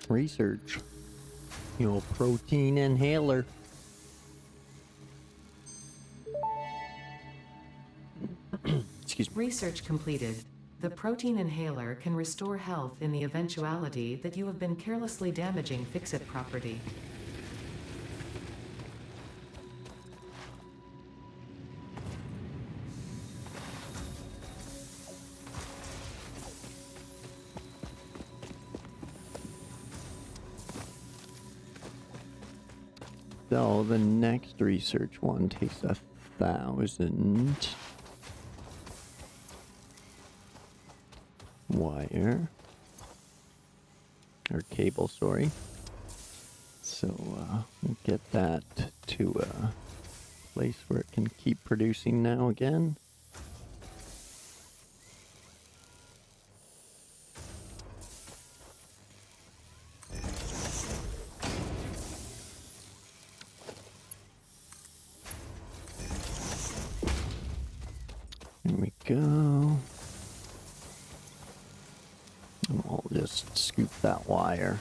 Research. Your protein inhaler. Excuse me. Research completed. The protein inhaler can restore health in the eventuality that you have been carelessly damaging fix-it property. So the next research one takes 1,000 wire or cable, sorry. So we'll get that to a place where it can keep producing now again. There we go. And I'll just scoop that wire.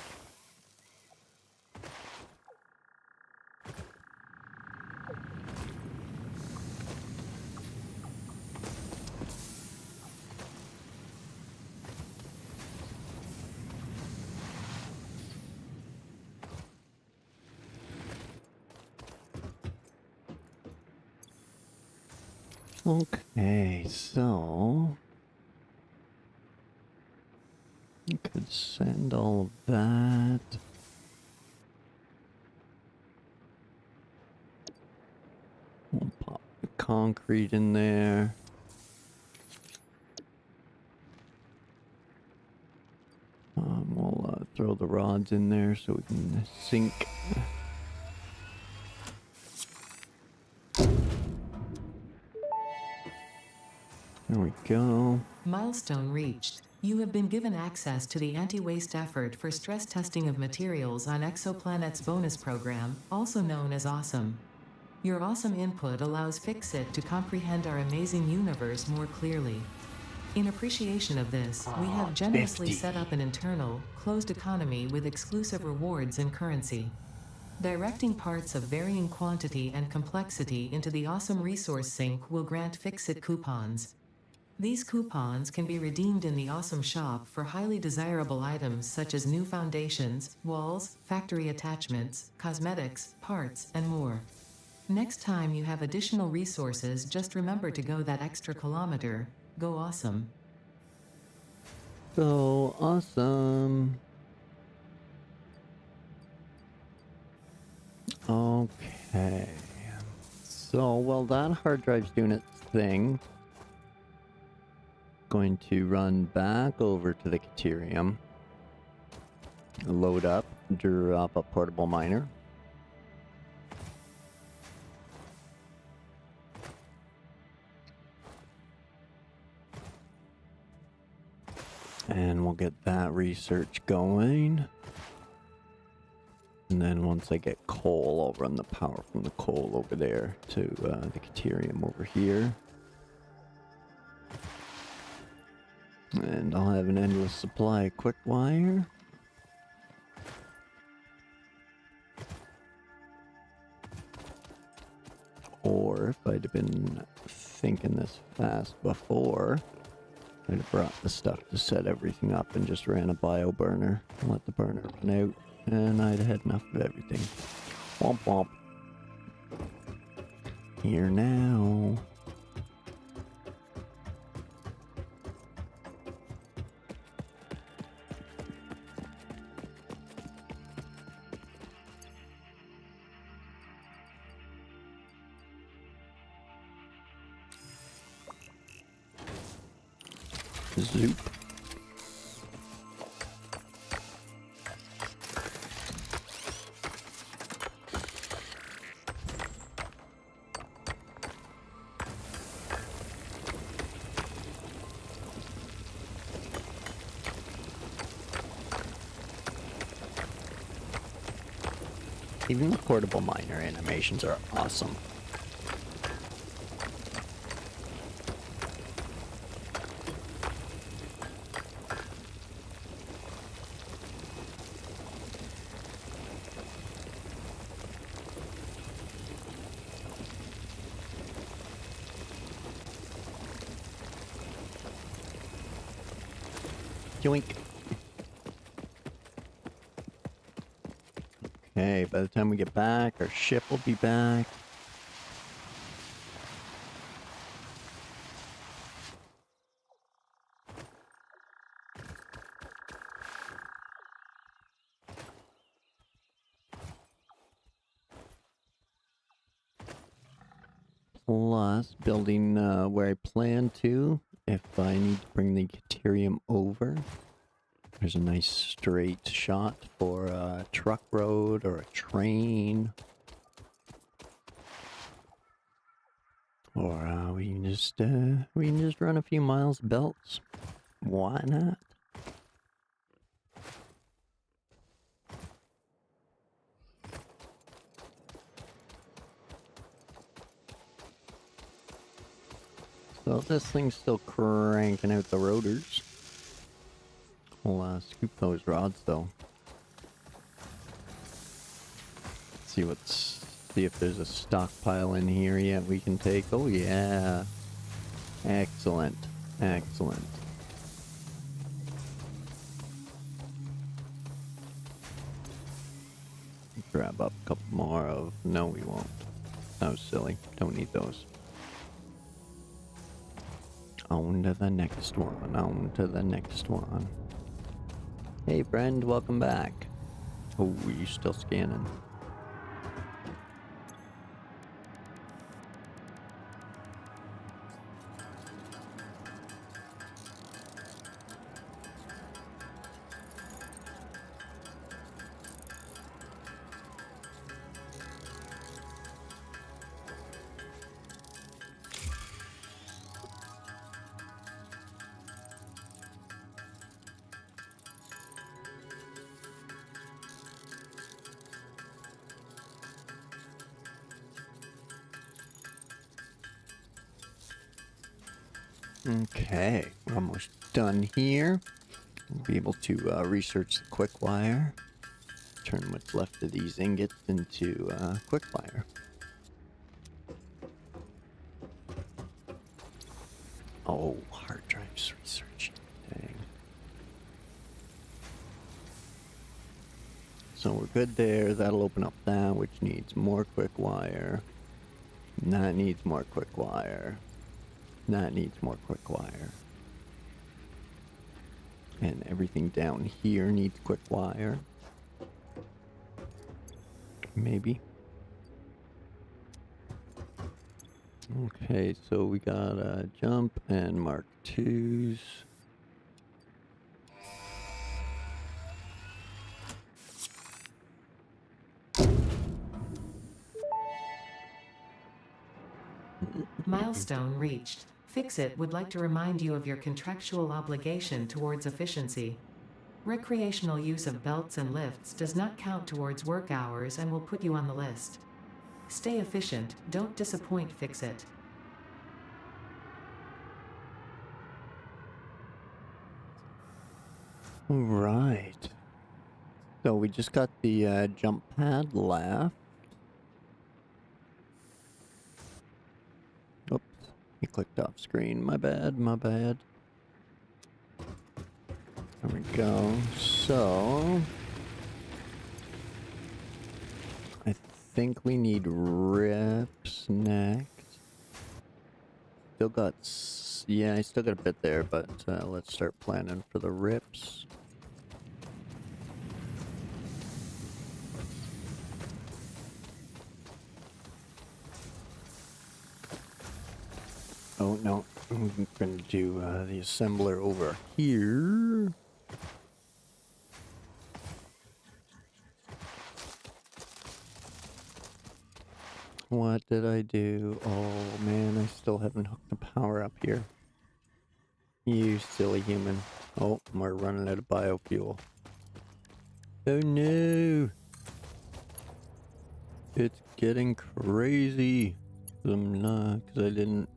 Okay, so you could send all of that. We'll pop the concrete in there. We'll throw the rods in there so we can sink. There we go. Milestone reached. You have been given access to the anti-waste effort for stress testing of materials on Exoplanet's bonus program, also known as Awesome. Your awesome input allows Fix-It to comprehend our amazing universe more clearly. In appreciation of this, we have generously 50. set up an internal, closed economy with exclusive rewards and currency. Directing parts of varying quantity and complexity into the Awesome Resource Sink will grant Fix-It coupons. These coupons can be redeemed in the Awesome Shop for highly desirable items such as new foundations, walls, factory attachments, cosmetics, parts, and more. Next time you have additional resources, just remember to go that extra kilometer. Go awesome. So awesome. Okay. So while that hard drive's doing its thing, going to run back over to the Caterium, load up, drop a portable miner. And we'll get that research going. And then once I get coal, I'll run the power from the coal over there to the Caterium over here. And I'll have an endless supply of quick wire. Or if I'd have been thinking this fast before, I'd have brought the stuff to set everything up and just ran a bio burner and let the burner run out, and I'd had enough of everything. Womp womp. Here now. Zoop. Even the portable miner animations are awesome. Yoink. Okay, by the time we get back, our ship will be back. Plus, building where I plan to, if I need to bring the Caterium over. There's a nice straight shot for a truck road or a train. Or we can just run a few miles belts. Why not? So this thing's still cranking out the rotors. We'll scoop those rods though. See if there's a stockpile in here yet we can take. Oh yeah. Excellent. Excellent. Grab up a couple more of... No, we won't. That was silly. Don't need those. On to the next one. On to the next one. Hey, friend. Welcome back. Oh, you still scanning? Okay, we're almost done here. We'll be able to research the quick wire. Turn what's left of these ingots into quick wire. Oh, hard drives research. Dang. So we're good there. That'll open up that, which needs more quick wire. And that needs more quick wire. That needs more quick wire. And everything down here needs quick wire. Maybe. Okay, so we got jump and Mark IIs. Milestone reached. Fix-It would like to remind you of your contractual obligation towards efficiency. Recreational use of belts and lifts does not count towards work hours and will put you on the list. Stay efficient, don't disappoint Fix-It. Right. So we just got the jump pad left. Oops, he clicked off screen. My bad, my bad. There we go. So I think we need rips next. Still got, yeah, I still got a bit there, but let's start planning for the rips. Oh no, I'm going to do the assembler over here. What did I do? Oh man, I still haven't hooked the power up here. You silly human. Oh, we're running out of biofuel. Oh no! It's getting crazy. I'm not, because I didn't.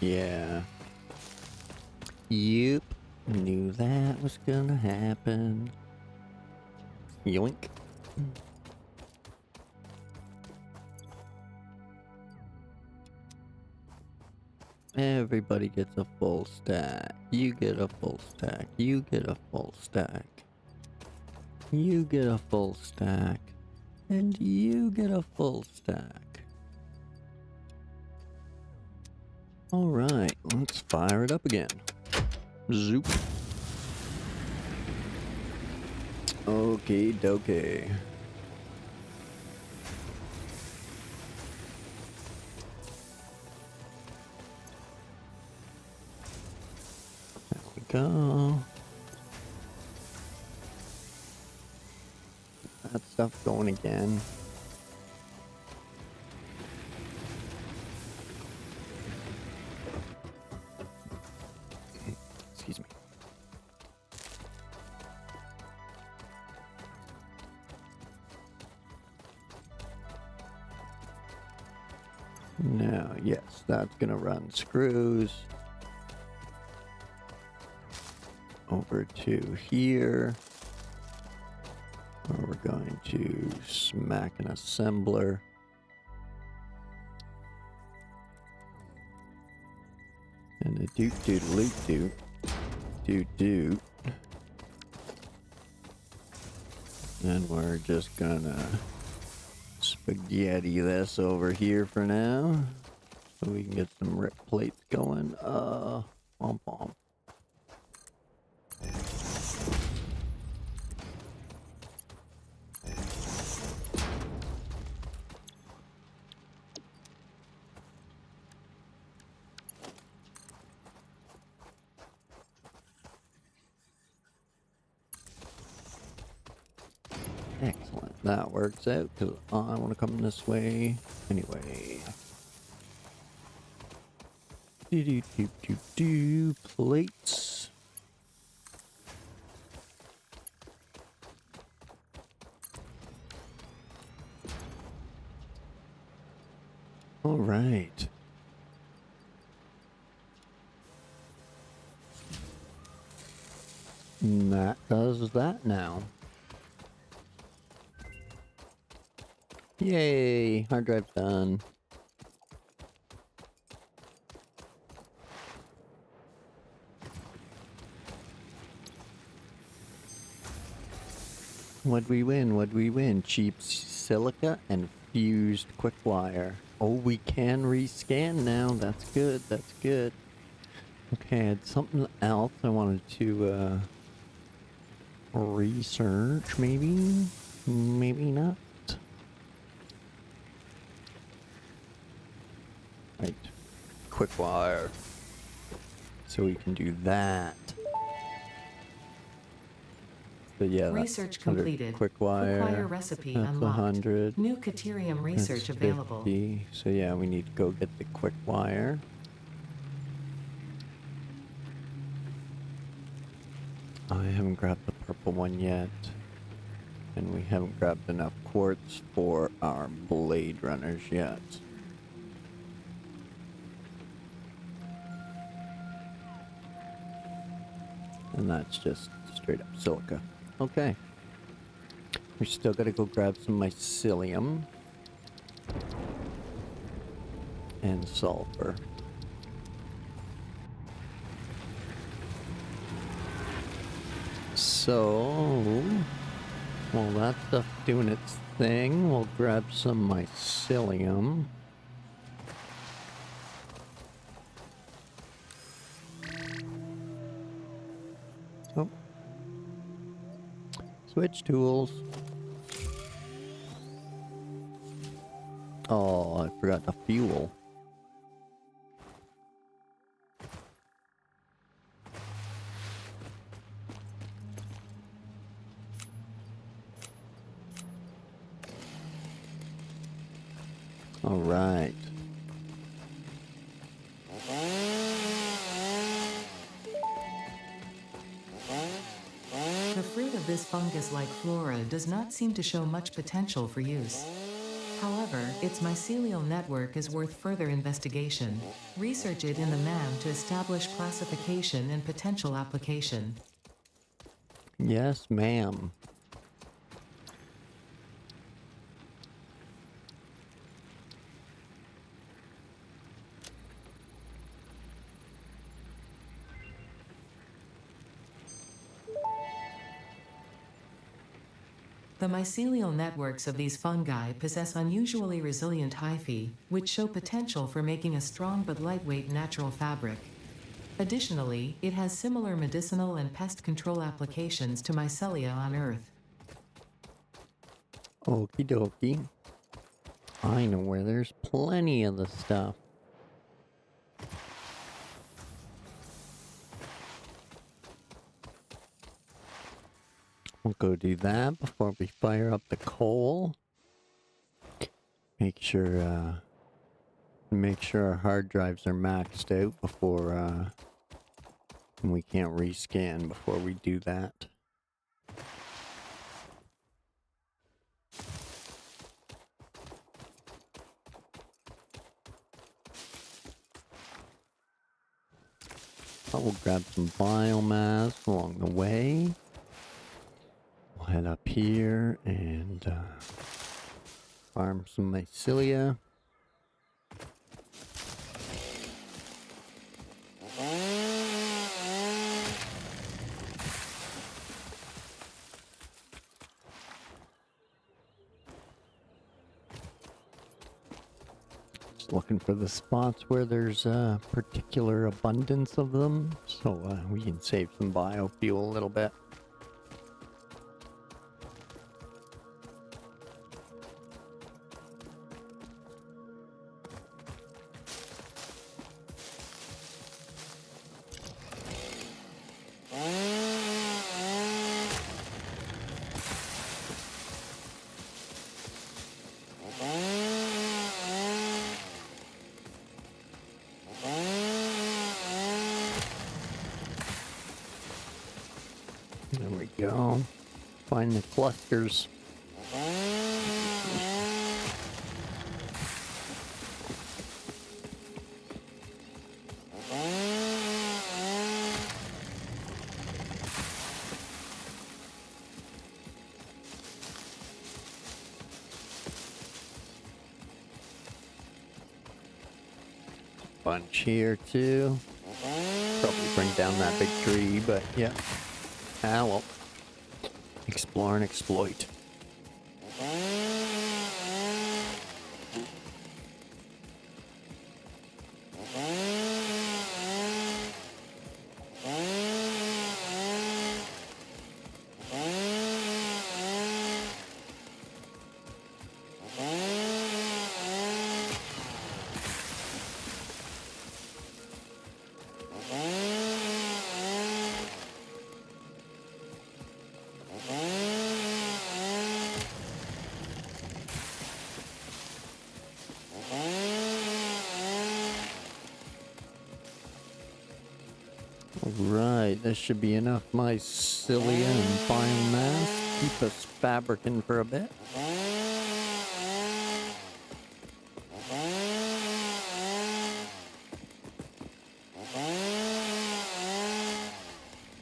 Yeah. Yep. Knew that was gonna happen. Yoink. Everybody gets a full stack. You get a full stack. You get a full stack. You get a full stack. And you get a full stack. Alright, let's fire it up again. Zoop. Okay, dokie. There we go. That stuff going again. Excuse me. Now, yes, that's gonna run screws over to here. Where we're going to smack an assembler. And a doot doot loot doot. Doot doot. And we're just gonna spaghetti this over here for now. So we can get some rip plates going. Pom pom. Excellent. That works out because I want to come this way anyway. Do plates. All right. And that does that now. Yay, hard drive's done. What'd we win? What'd we win? Cheap silica and fused quick wire. Oh, we can rescan now. That's good. That's good. Okay, I had something else I wanted to research, maybe? Maybe not. Right. Quick wire. So we can do that. But yeah, Research that's 100 completed. quick wire. Quick wire recipe That's unlocked. 100. New Caterium research That's available. 50. So yeah, we need to go get the quick wire. I haven't grabbed the purple one yet. And we haven't grabbed enough quartz for our blade runners yet. And that's just straight up silica. Okay. We still gotta go grab some mycelium. And sulfur. So, while that stuff's doing its thing, we'll grab some mycelium. Oh. Switch tools. Oh, I forgot the fuel. All right. The fruit of this fungus-like flora does not seem to show much potential for use. However, its mycelial network is worth further investigation. Research it in the MAM to establish classification and potential application. Yes, ma'am. The mycelial networks of these fungi possess unusually resilient hyphae, which show potential for making a strong but lightweight natural fabric. Additionally, it has similar medicinal and pest control applications to mycelia on Earth. Okie dokie. I know where there's plenty of the stuff. We'll go do that before we fire up the coal. Make sure our hard drives are maxed out before and we can't rescan before we do that. I will grab some biomass along the way. We'll head up here and farm some mycelia. Just looking for the spots where there's a particular abundance of them, so we can save some biofuel a little bit. There we go. Find the clusters. Bunch here too. Probably bring down that big tree, but yeah. Ah, well. Explore and exploit. Right, this should be enough mycelia and biomass. Keep us fabricking for a bit.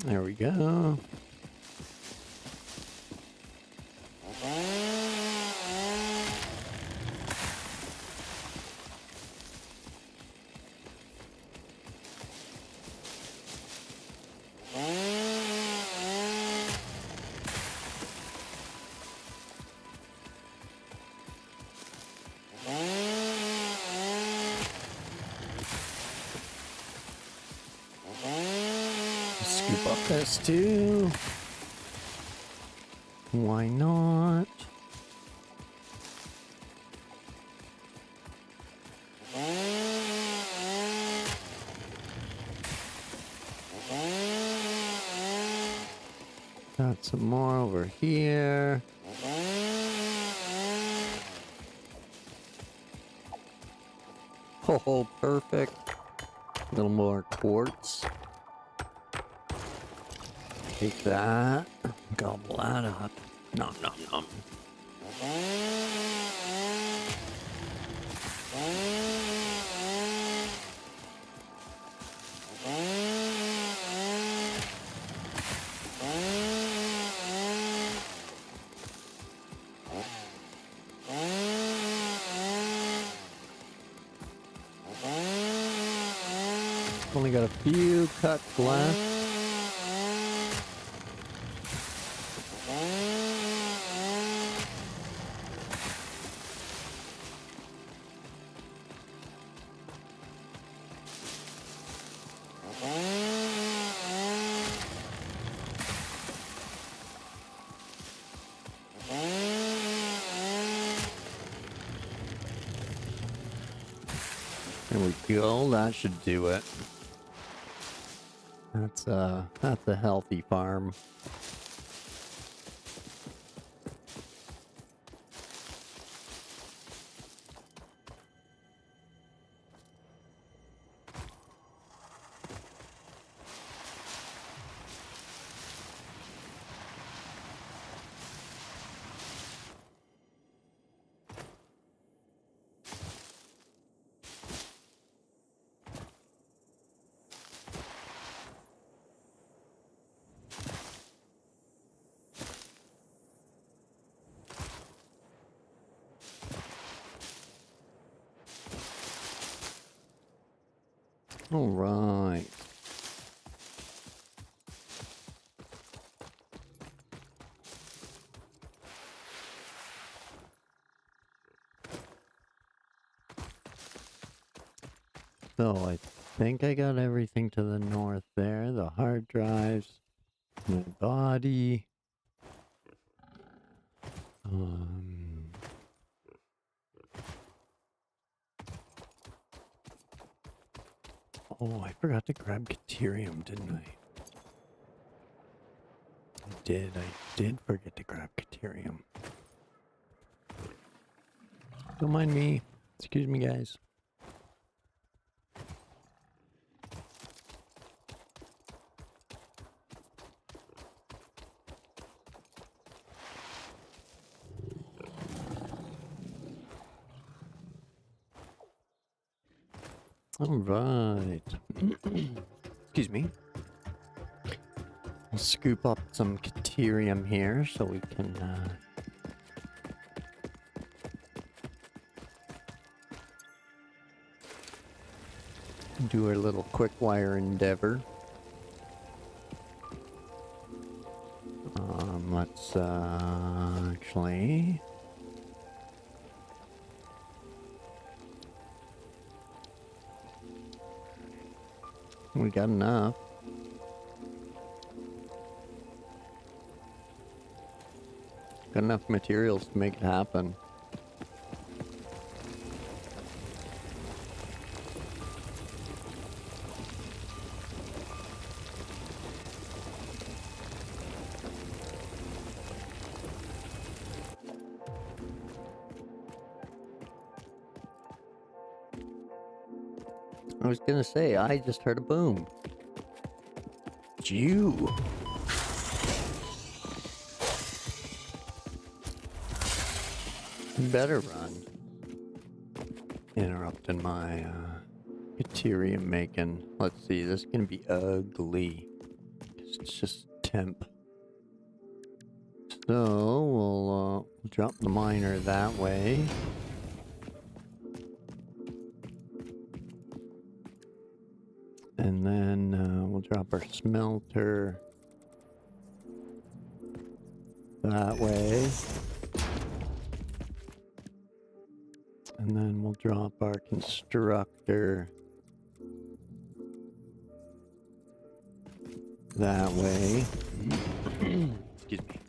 There we go. Scoop up this too. Why not? Got some more over here. Oh, perfect. A little more quartz. Take that. Gobble that up. Nom nom nom. Only got a few cuts left. There we go. That should do it. That's a healthy farm. All right. So I think I got everything to the north there. The hard drives, my body. Oh, I forgot to grab Caterium, didn't I? I did forget to grab Caterium. Don't mind me. Excuse me, guys. All right. Excuse me. I'll scoop up some Caterium here so we can do our little quick wire endeavor. Let's actually. We got enough. Got enough materials to make it happen. I was gonna say, I just heard a boom. It's you. You better run. Interrupting my Caterium making. Let's see, this is gonna be ugly. It's just temp. So we'll drop the miner that way. And then we'll drop our smelter that way. And then we'll drop our constructor that way. Excuse me.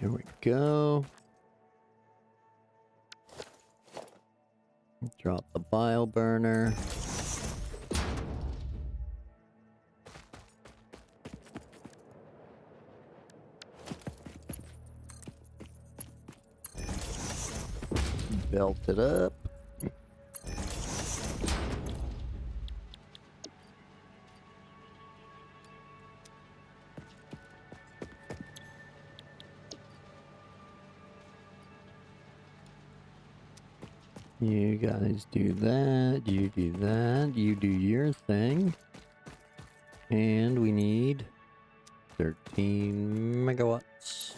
There we go. Drop the bile burner. Belt it up. You guys do that, you do that, you do your thing. And we need 13 megawatts.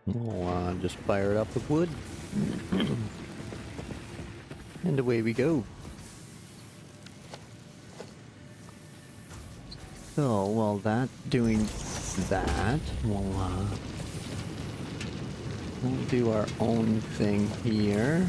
We'll just fire it up with wood. And away we go. So, while that's doing that, we'll do our own thing here.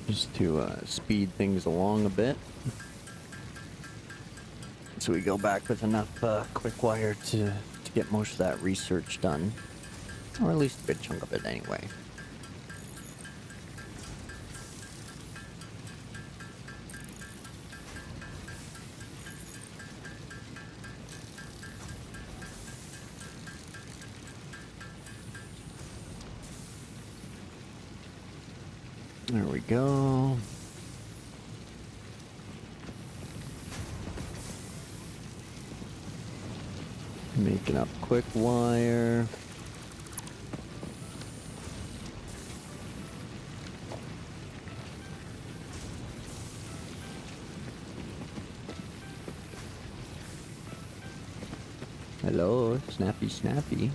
Just to speed things along a bit. So we go back with enough quick wire to get most of that research done. Or at least a good chunk of it anyway. There we go. Making up quick wire. Hello, snappy, snappy.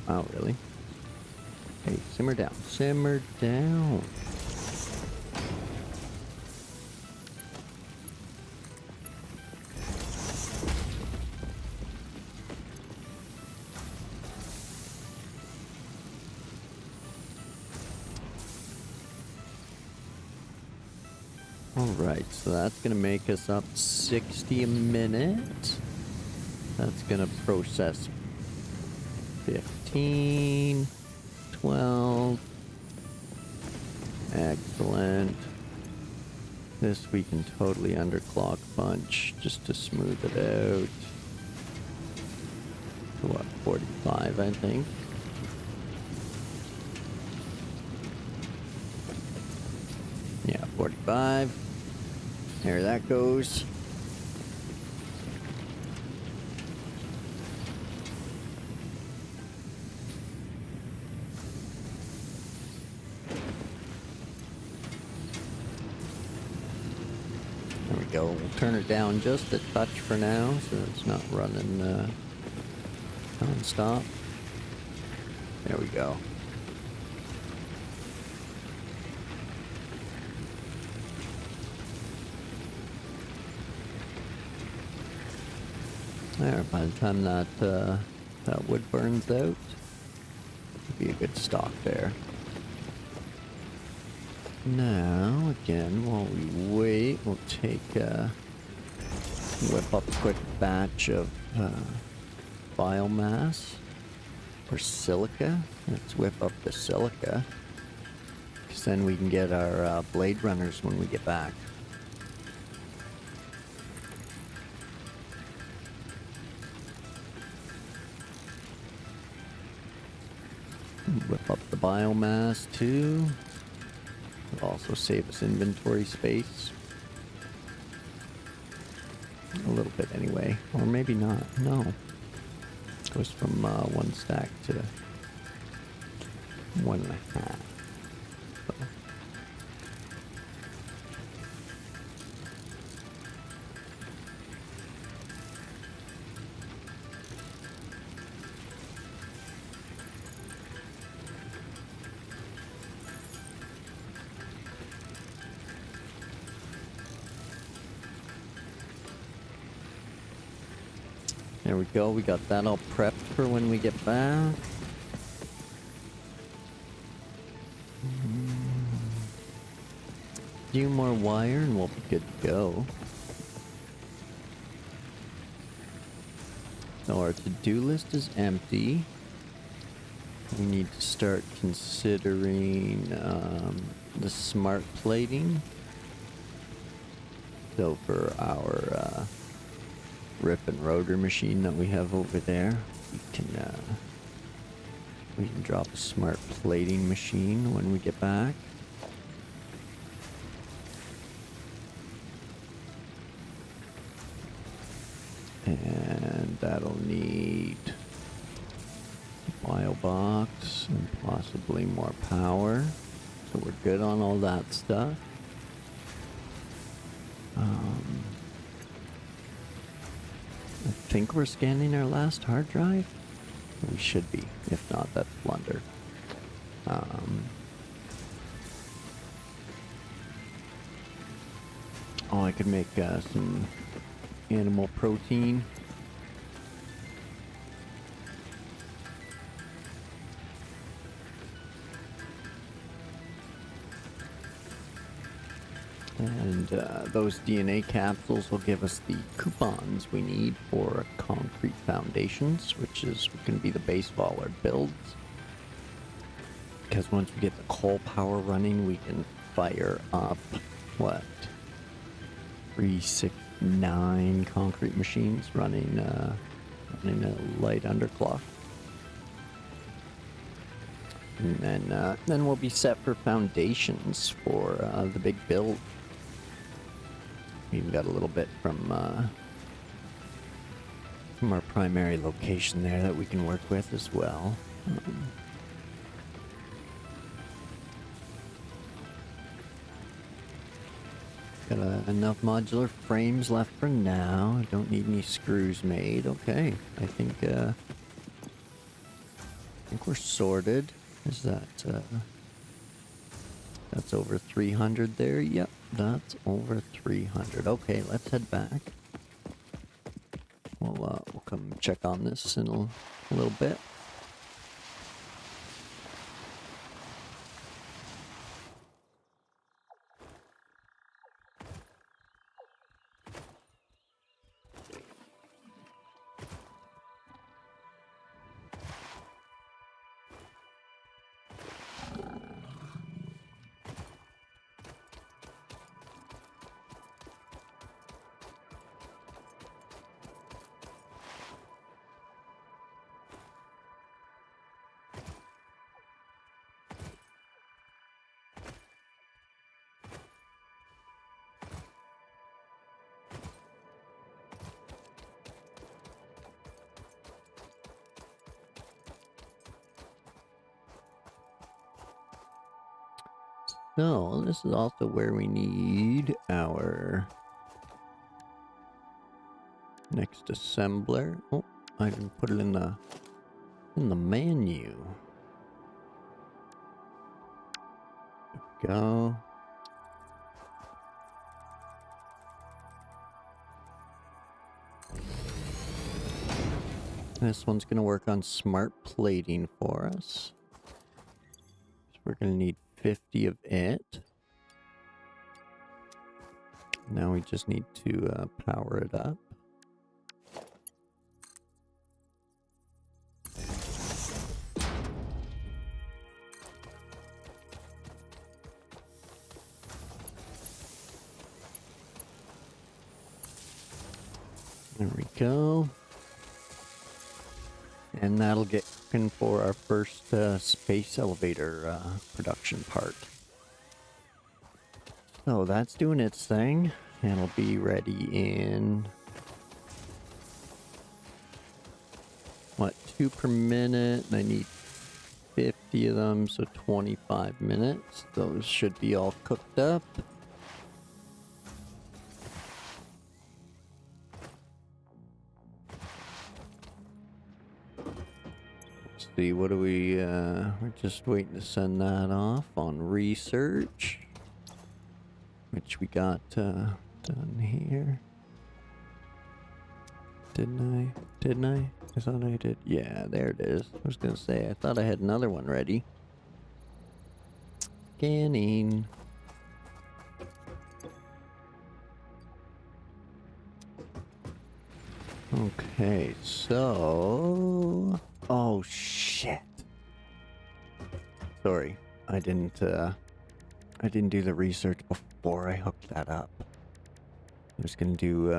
Oh, really? Hey, simmer down. Simmer down. Alright, so that's gonna make us up 60 a minute. That's gonna process 15, 12. Excellent. This we can totally underclock punch just to smooth it out. To what, 45, I think. Yeah, 45. There that goes. There we go. We'll turn it down just a touch for now so it's not running non-stop. There we go. There, by the time that that wood burns out, it'll be a good stock there. Now, again, while we wait, we'll take whip up a quick batch of biomass or silica. Let's whip up the silica, because then we can get our blade runners when we get back. Whip up the biomass too. It'll also save us inventory space. A little bit anyway. Or maybe not. No. It goes from 1 stack to 1.5. So. There we go. We got that all prepped for when we get back. Few more wire and we'll be good to go. So our to-do list is empty. We need to start considering the smart plating. So for our rip and rotor machine that we have over there, we can drop a smart plating machine when we get back. And that'll need a bio box and possibly more power. So we're good on all that stuff. I think we're scanning our last hard drive. We should be. If not, that's blunder. Oh, I could make some animal protein. And those DNA capsules will give us the coupons we need for concrete foundations, which is going to be the base of all our builds. Because once we get the coal power running, we can fire up, what, 369 concrete machines running a light underclock. And then we'll be set for foundations for the big build. We've got a little bit from our primary location there that we can work with as well. Got enough modular frames left for now. I don't need any screws made. Okay, I think we're sorted. Is that that's over 300 there? Yep, that's over 300. Okay, let's head back. We'll come check on this in a little bit. So this is also where we need our next assembler. Oh, I didn't put it in the menu. There we go. This one's gonna work on smart plating for us. So we're gonna need 50 of it. Now we just need to power it up. There we go. And that'll get cooking for our first space elevator production part. So that's doing its thing. And it'll be ready in, what, 2 per minute? And I need 50 of them, so 25 minutes. Those should be all cooked up. See, what do we, we're just waiting to send that off on research, which we got done here. Didn't I? Didn't I? I thought I did. Yeah, there it is. I was gonna say, I thought I had another one ready. Scanning. Okay, so... Oh, shit. Sorry, I didn't do the research before I hooked that up. I was gonna do,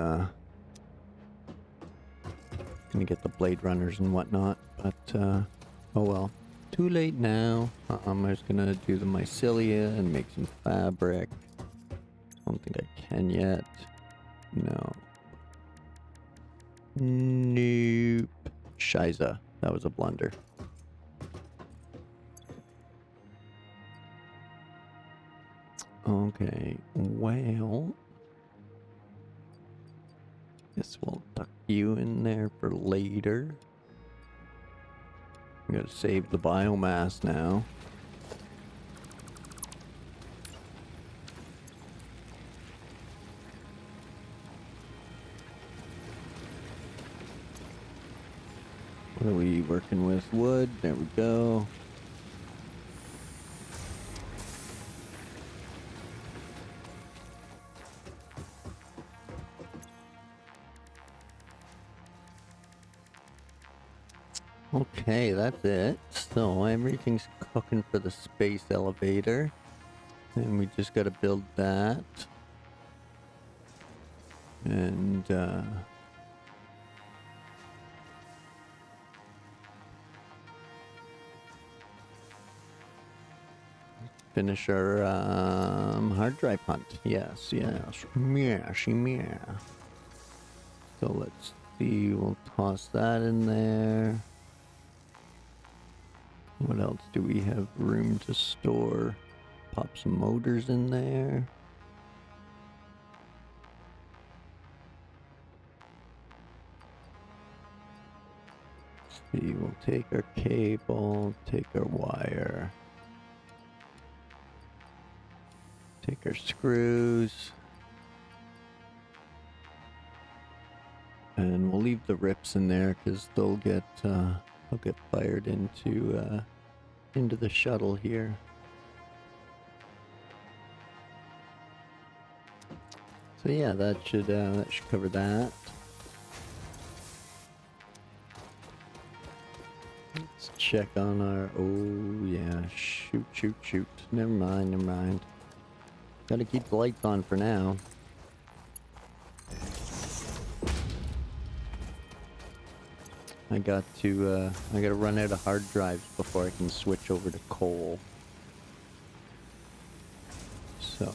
gonna get the Blade Runners and whatnot, but, oh well. Too late now. I was gonna do the mycelia and make some fabric. I don't think I can yet. No. Nope. Shiza. That was a blunder. Okay, well... Guess we'll tuck you in there for later. I'm gonna save the biomass now. What are we working with? Wood. There we go. Okay, that's it. So everything's cooking for the space elevator. And we just gotta build that. And, finish our hard drive hunt. Yes, yes. Yeah. So let's see, we'll toss that in there. What else do we have room to store? Pop some motors in there. Let's see, we'll take our cable, take our wire. Take our screws. And we'll leave the rips in there because they'll get fired into the shuttle here. So yeah, that should cover that. Let's check on our. Oh yeah, shoot. Never mind. Gotta keep the lights on for now. I gotta run out of hard drives before I can switch over to coal. So.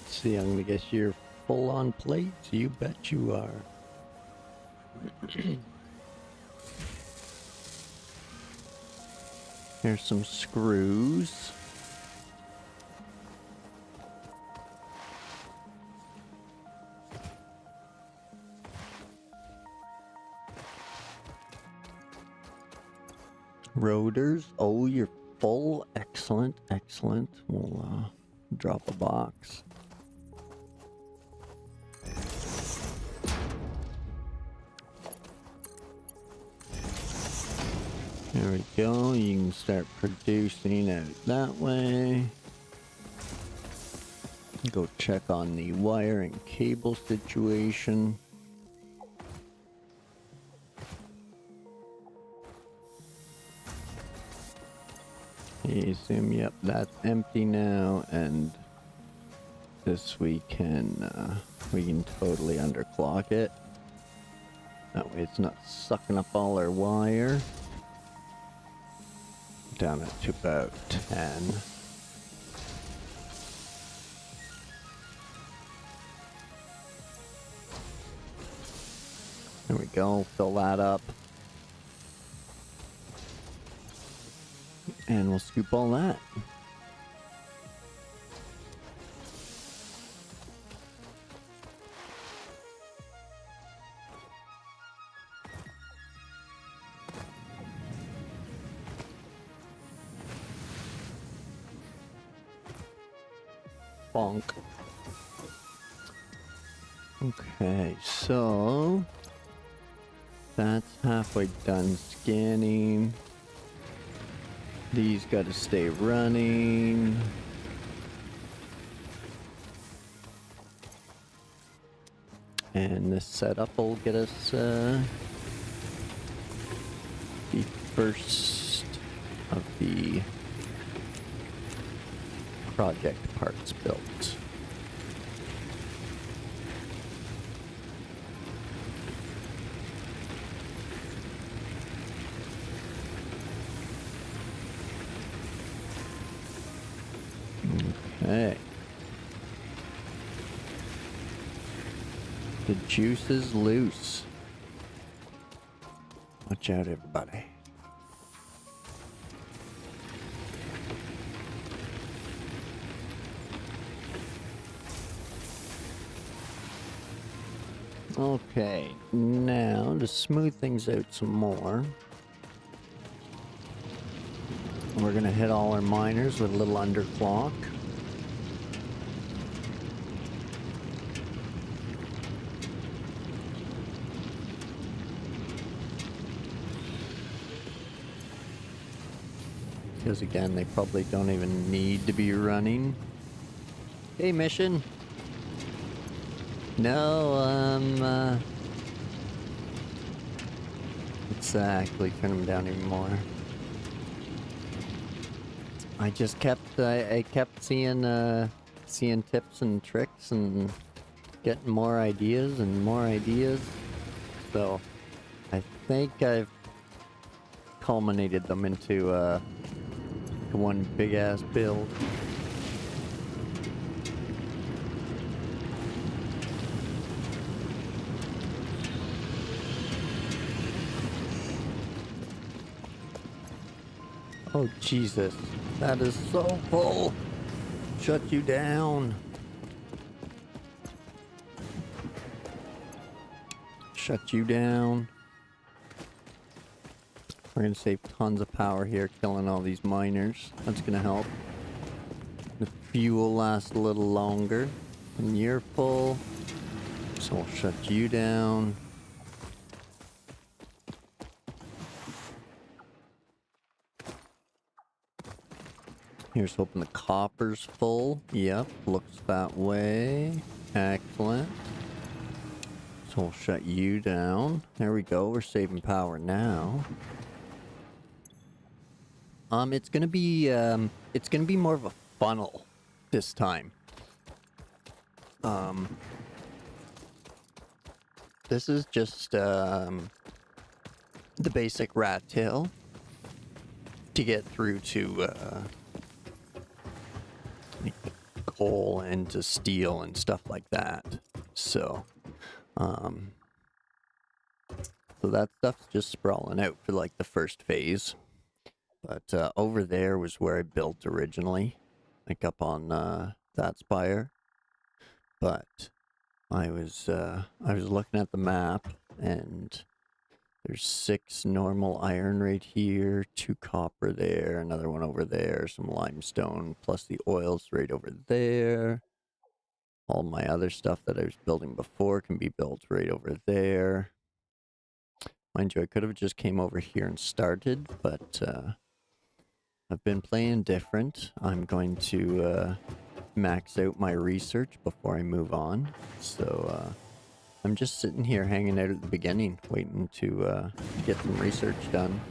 Let's see, I'm gonna guess you're full on plates. You bet you are. Here's some screws. Rotors. Oh, you're full. Excellent. We'll drop a box. There we go, you can start producing out that way. Go check on the wire and cable situation. You assume, yep, that's empty now, and this we can totally underclock it. That way it's not sucking up all our wire. Down it to about 10. There we go, fill that up. And we'll scoop all that. Bonk. Okay, so that's halfway done scanning. These gotta stay running. And this setup will get us the first of the project parts built. Okay. The juice is loose. Watch out, everybody. Okay, now to smooth things out some more, we're gonna hit all our miners with a little underclock. Because again, they probably don't even need to be running. Hey, mission. No, exactly, turn them down even more. I just kept, I kept seeing, seeing tips and tricks and getting more ideas and more ideas. So, I think I've culminated them into, one big-ass build. Oh, Jesus. That is so full. Shut you down. Shut you down. We're going to save tons of power here, killing all these miners. That's going to help. The fuel lasts a little longer. And you're full. So we'll shut you down. Here's hoping the copper's full. Yep, looks that way. Excellent. So we'll shut you down. There we go, we're saving power now. It's gonna be more of a funnel this time. This is just the basic rat tail to get through to coal and to steel and stuff like that. So that stuff's just sprawling out for like the first phase. But over there was where I built originally, like up on that spire. But I was looking at the map, and there's 6 normal iron right here, 2 copper there, another one over there, some limestone, plus the oil's right over there. All my other stuff that I was building before can be built right over there. Mind you, I could have just came over here and started, but I've been playing different. I'm going to max out my research before I move on. So I'm just sitting here hanging out at the beginning, waiting to get some research done.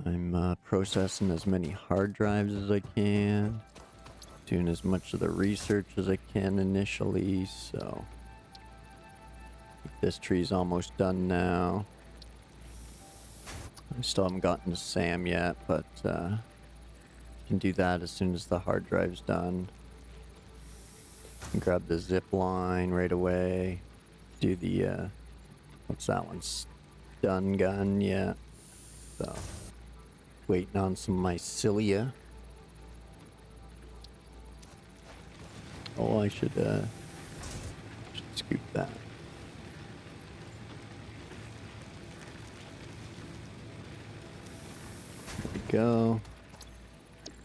I'm processing as many hard drives as I can, doing as much of the research as I can initially, so this tree's almost done now. I still haven't gotten to Sam yet, but can do that as soon as the hard drive's done. Grab the zip line right away. Do the what's that one? Stun gun, yeah. So waiting on some mycelia. Oh, I should scoop that. There we go.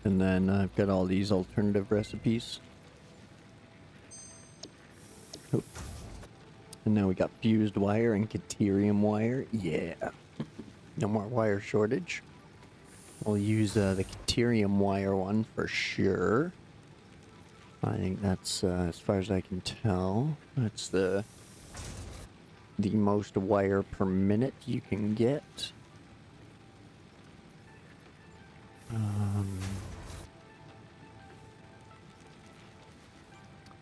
And then I've got all these alternative recipes. Oop. And now we got fused wire and Caterium wire. Yeah. No more wire shortage. We'll use the Caterium wire one for sure. I think that's, as far as I can tell, that's the most wire per minute you can get.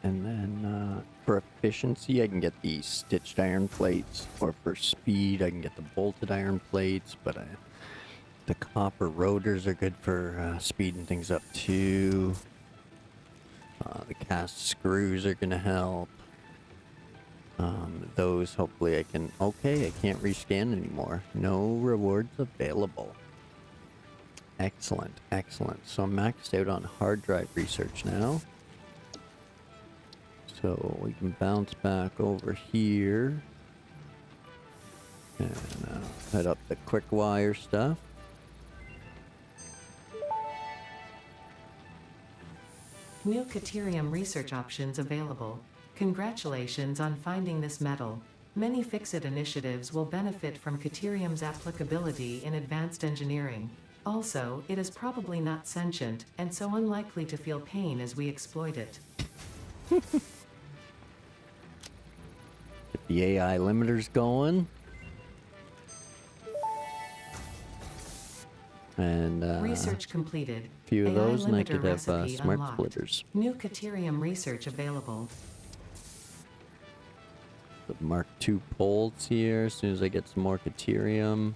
And then for efficiency, I can get the stitched iron plates, or for speed, I can get the bolted iron plates. But the copper rotors are good for speeding things up too. The cast screws are gonna help. Those hopefully I can. Okay, I can't rescan anymore. No rewards available. Excellent, excellent. So I'm maxed out on hard drive research now. So we can bounce back over here and head up the quick wire stuff. New Caterium research options available. Congratulations on finding this metal. Many Fix-It initiatives will benefit from Caterium's applicability in advanced engineering. Also, it is probably not sentient, and so unlikely to feel pain as we exploit it. Get the AI limiters going. And Research completed. a few of AI those, and I limiter could have recipe smart unlocked. splitters. New Caterium research available. The Mark II bolts here. As soon as I get some more Caterium,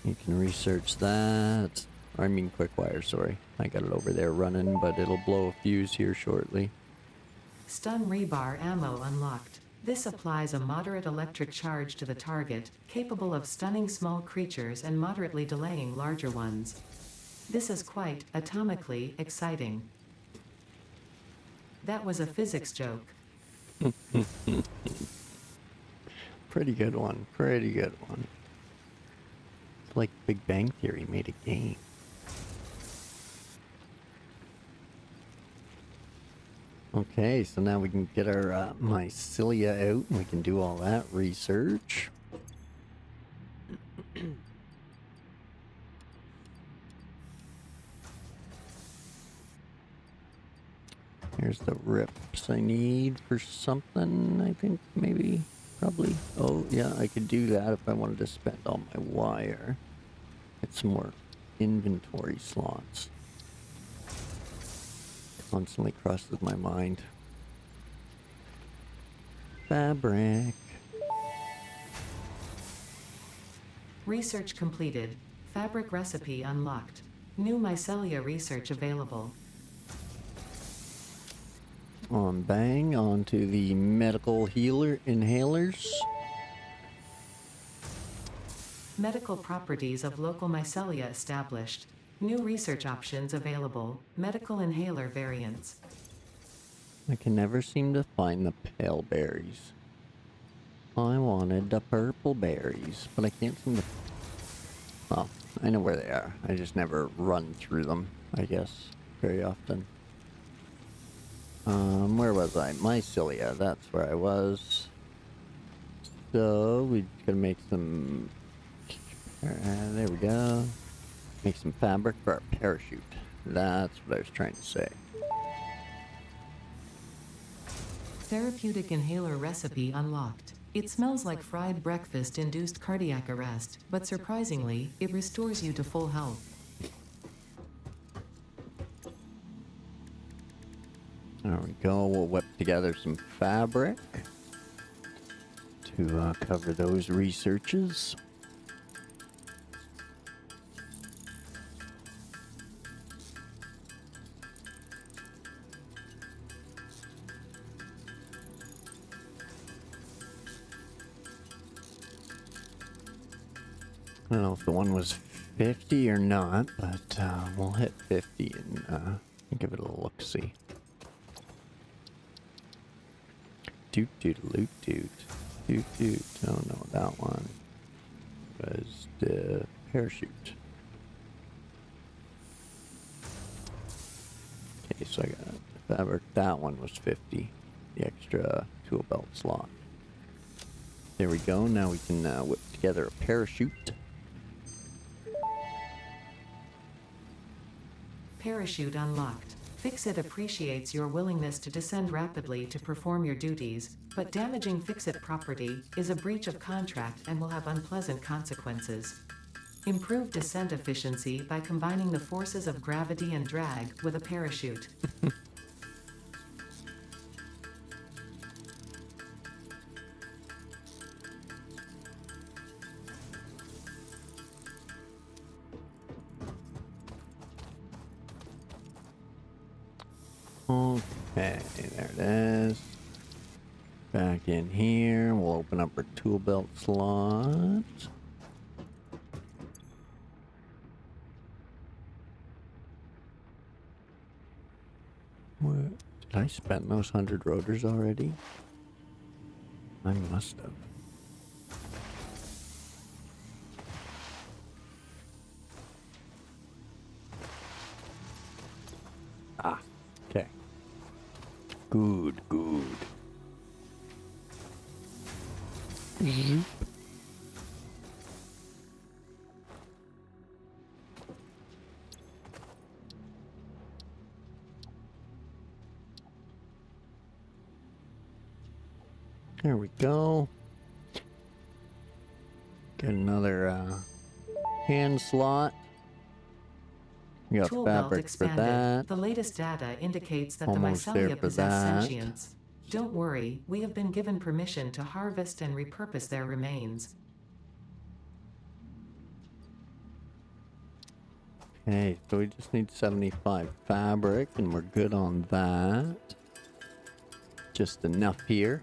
you can research that. Or I mean quick wire, sorry. I got it over there running, but it'll blow a fuse here shortly. Stun rebar ammo unlocked. This applies a moderate electric charge to the target, capable of stunning small creatures and moderately delaying larger ones. This is quite, atomically, exciting. That was a physics joke. Pretty good one. Pretty good one. It's like Big Bang Theory made a game. Okay, so now we can get our mycelia out and we can do all that research. Here's the rips I need for something, I think, maybe, probably. Oh, yeah, I could do that if I wanted to spend all my wire. Get some more inventory slots. Constantly crosses my mind. Fabric. Research completed. Fabric recipe unlocked. New mycelia research available. On bang, onto the medical healer inhalers. Medical properties of local mycelia established. New research options available. Medical inhaler variants. I can never seem to find the pale berries. I wanted the purple berries, but I can't seem to... Well, I know where they are. I just never run through them, I guess, very often. Where was I? Mycelia, that's where I was. So, we're gonna make some... there we go. Make some fabric for our parachute. That's what I was trying to say. Therapeutic inhaler recipe unlocked. It smells like fried breakfast induced cardiac arrest, but surprisingly, it restores you to full health. There we go. We'll whip together some fabric to cover those researches. I don't know if the one was 50 or not, but we'll hit 50 and give it a look-see. Doot doot loot doot. Doot doot. Oh no, that one was the parachute. Okay, so I got fabric. That one was 50. The extra tool belt slot. There we go. Now we can whip together a parachute. Parachute unlocked. Fix-It appreciates your willingness to descend rapidly to perform your duties, but damaging Fix-It property is a breach of contract and will have unpleasant consequences. Improve descent efficiency by combining the forces of gravity and drag with a parachute. Okay, there it is. Back in here, we'll open up our tool belt slot. What? Did I spend those 100 rotors already? I must have. Ah, okay. Good, good. Zoop. There we go. Get another hand slot. We got Tool belt fabric for expanded. that. The latest data indicates that Almost the there mycelia for possess that. sentience. Don't worry, we have been given permission to harvest and repurpose their remains. Okay, so we just need 75 fabric and we're good on that. Just enough here.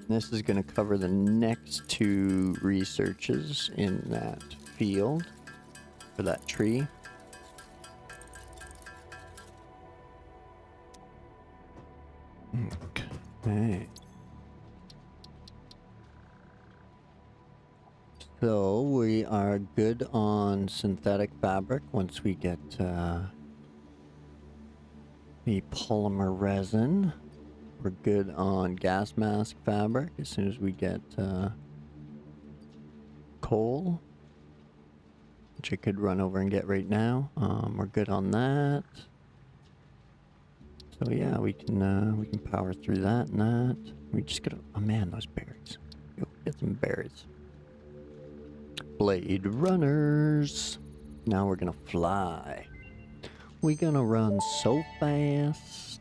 This is going to cover the next two researches in that field for that tree. Okay. So we are good on synthetic fabric once we get the polymer resin. We're good on gas mask fabric as soon as we get coal, which I could run over and get right now. We're good on that. So yeah, we can power through that and that. We just gotta, oh man, those berries. Go get some berries. Blade runners. Now we're gonna fly. We're gonna run so fast.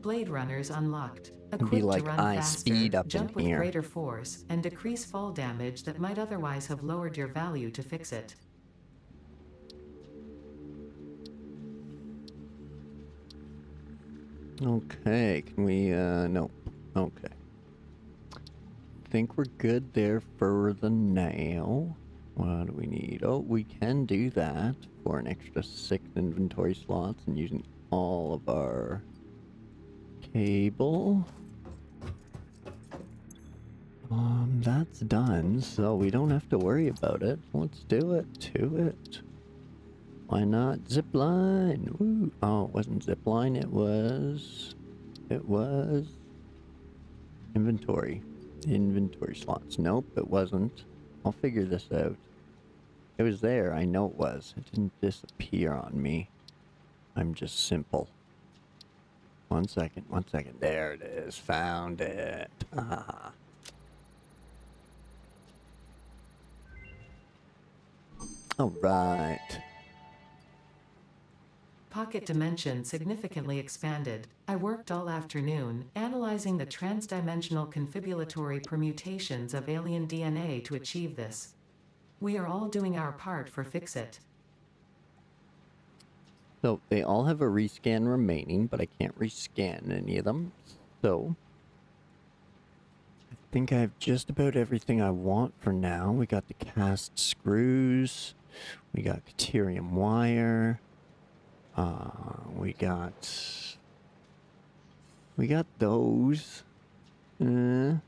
Blade runners unlocked. It'd be Equipped like to run I faster, speed up in jump with here. greater force, and decrease fall damage that might otherwise have lowered your value to Fix-It. Okay, can we, no. Okay. Think we're good there for the now. What do we need? Oh, we can do that for an extra 6 inventory slots and using all of our cable. That's done, so we don't have to worry about it. Let's do it. To it. Why not zipline? Woo. Oh, it wasn't zipline, it was inventory. Inventory slots. Nope, it wasn't. I'll figure this out. It was there, I know it was. It didn't disappear on me. I'm just simple. 1 second, 1 second. There it is. Found it. Ah. Alright. Pocket dimension significantly expanded. I worked all afternoon, analyzing the transdimensional confibulatory permutations of alien DNA to achieve this. We are all doing our part for Fix-It. So they all have a rescan remaining, but I can't rescan any of them. So I think I have just about everything I want for now. We got the cast screws. We got Caterium wire. We got We got those. I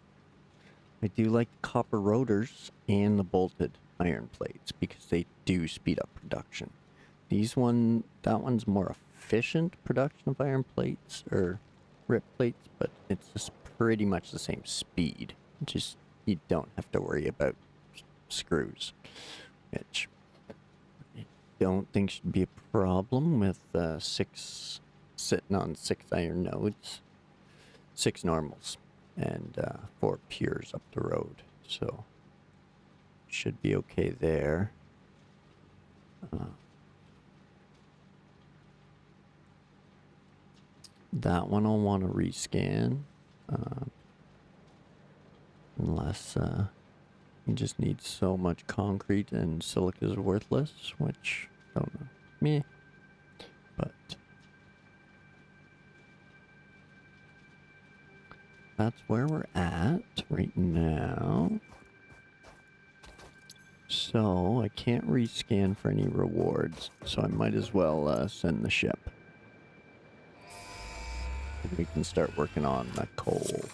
do like the copper rotors and the bolted iron plates because they do speed up production. That one's more efficient production of iron plates or rip plates, but it's just pretty much the same speed. Just you don't have to worry about screws, which I don't think should be a problem with sitting on 6 iron nodes, 6 normals, and 4 pures up the road. So should be okay there. That one I'll want to rescan, unless you just need so much concrete and silica is worthless, which I don't know, meh. But that's where we're at right now. So I can't rescan for any rewards, so I might as well send the ship. We can start working on the coal.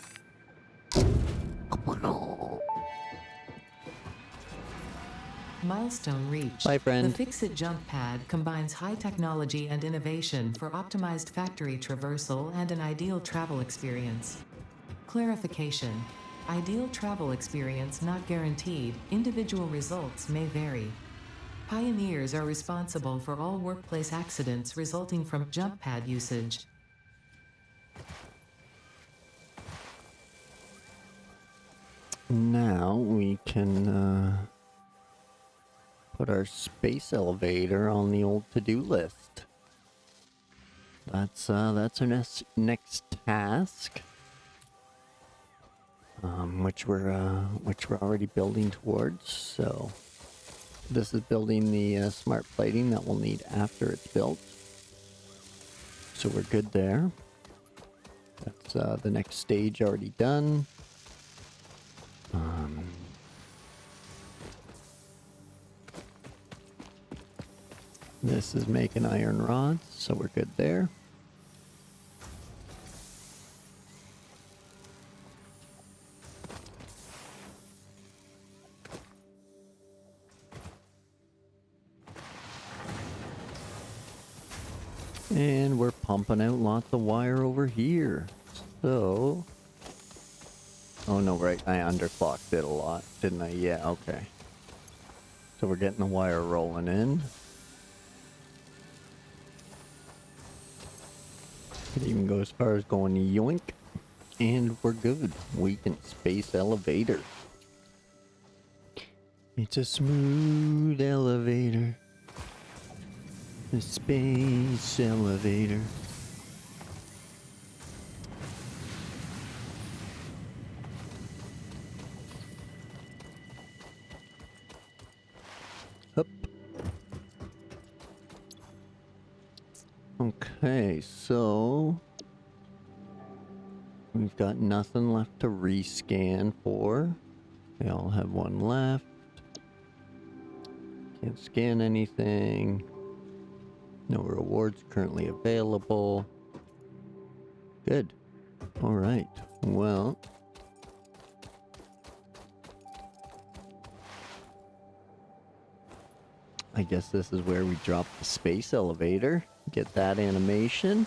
Milestone reached. Bye, friend. The Fix-It jump pad combines high technology and innovation for optimized factory traversal and an ideal travel experience. Clarification. Ideal travel experience not guaranteed. Individual results may vary. Pioneers are responsible for all workplace accidents resulting from jump pad usage. Now we can put our space elevator on the old to-do list. That's our next task, which we're already building towards. So this is building the smart plating that we'll need after it's built. So we're good there. That's the next stage already done. This is making iron rods, so we're good there. And we're pumping out lots of wire over here. So... oh no, right, I underclocked it a lot, didn't I? Yeah, okay. So we're getting the wire rolling in. Could even go as far as going yoink. And we're good. We can space elevator. It's a smooth elevator. A space elevator. Up. Okay, so we've got nothing left to rescan for. We all have one left. Can't scan anything. No rewards currently available. Good. All right. Well, I guess this is where we drop the space elevator. Get that animation.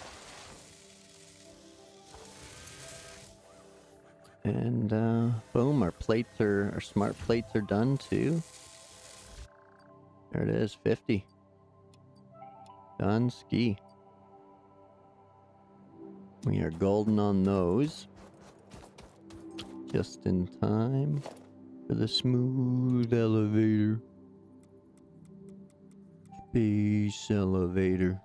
And boom, our smart plates are done too. There it is, 50. Done ski. We are golden on those. Just in time for the smooth elevator. Space elevator.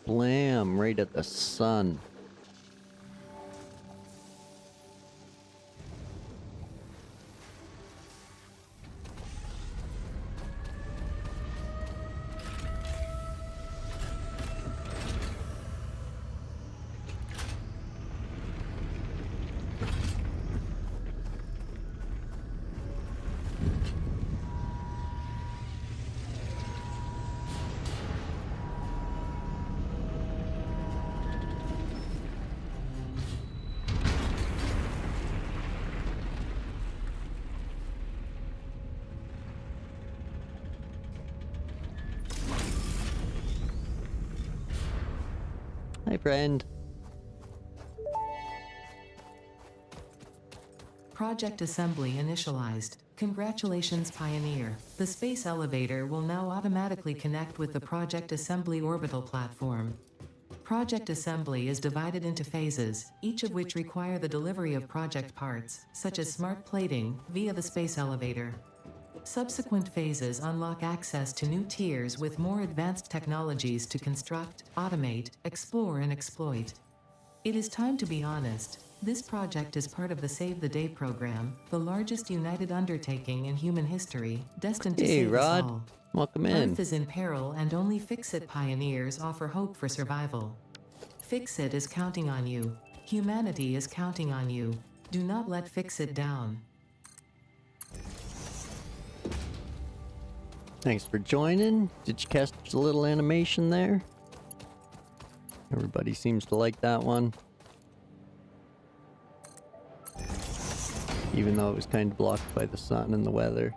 Blam, right at the sun. Hi, friend. Project assembly initialized. Congratulations, Pioneer. The space elevator will now automatically connect with the Project Assembly orbital platform. Project assembly is divided into phases, each of which require the delivery of project parts, such as smart plating, via the space elevator. Subsequent phases unlock access to new tiers with more advanced technologies to construct, automate, explore, and exploit. It is time to be honest. This project is part of the Save the Day program, the largest united undertaking in human history, destined to Hey, save us Rod. all. Welcome in. Earth is in peril and only Fix-It pioneers offer hope for survival. Fix-It is counting on you. Humanity is counting on you. Do not let Fix-It down. Thanks for joining. Did you catch a little animation there? Everybody seems to like that one. Even though it was kind of blocked by the sun and the weather.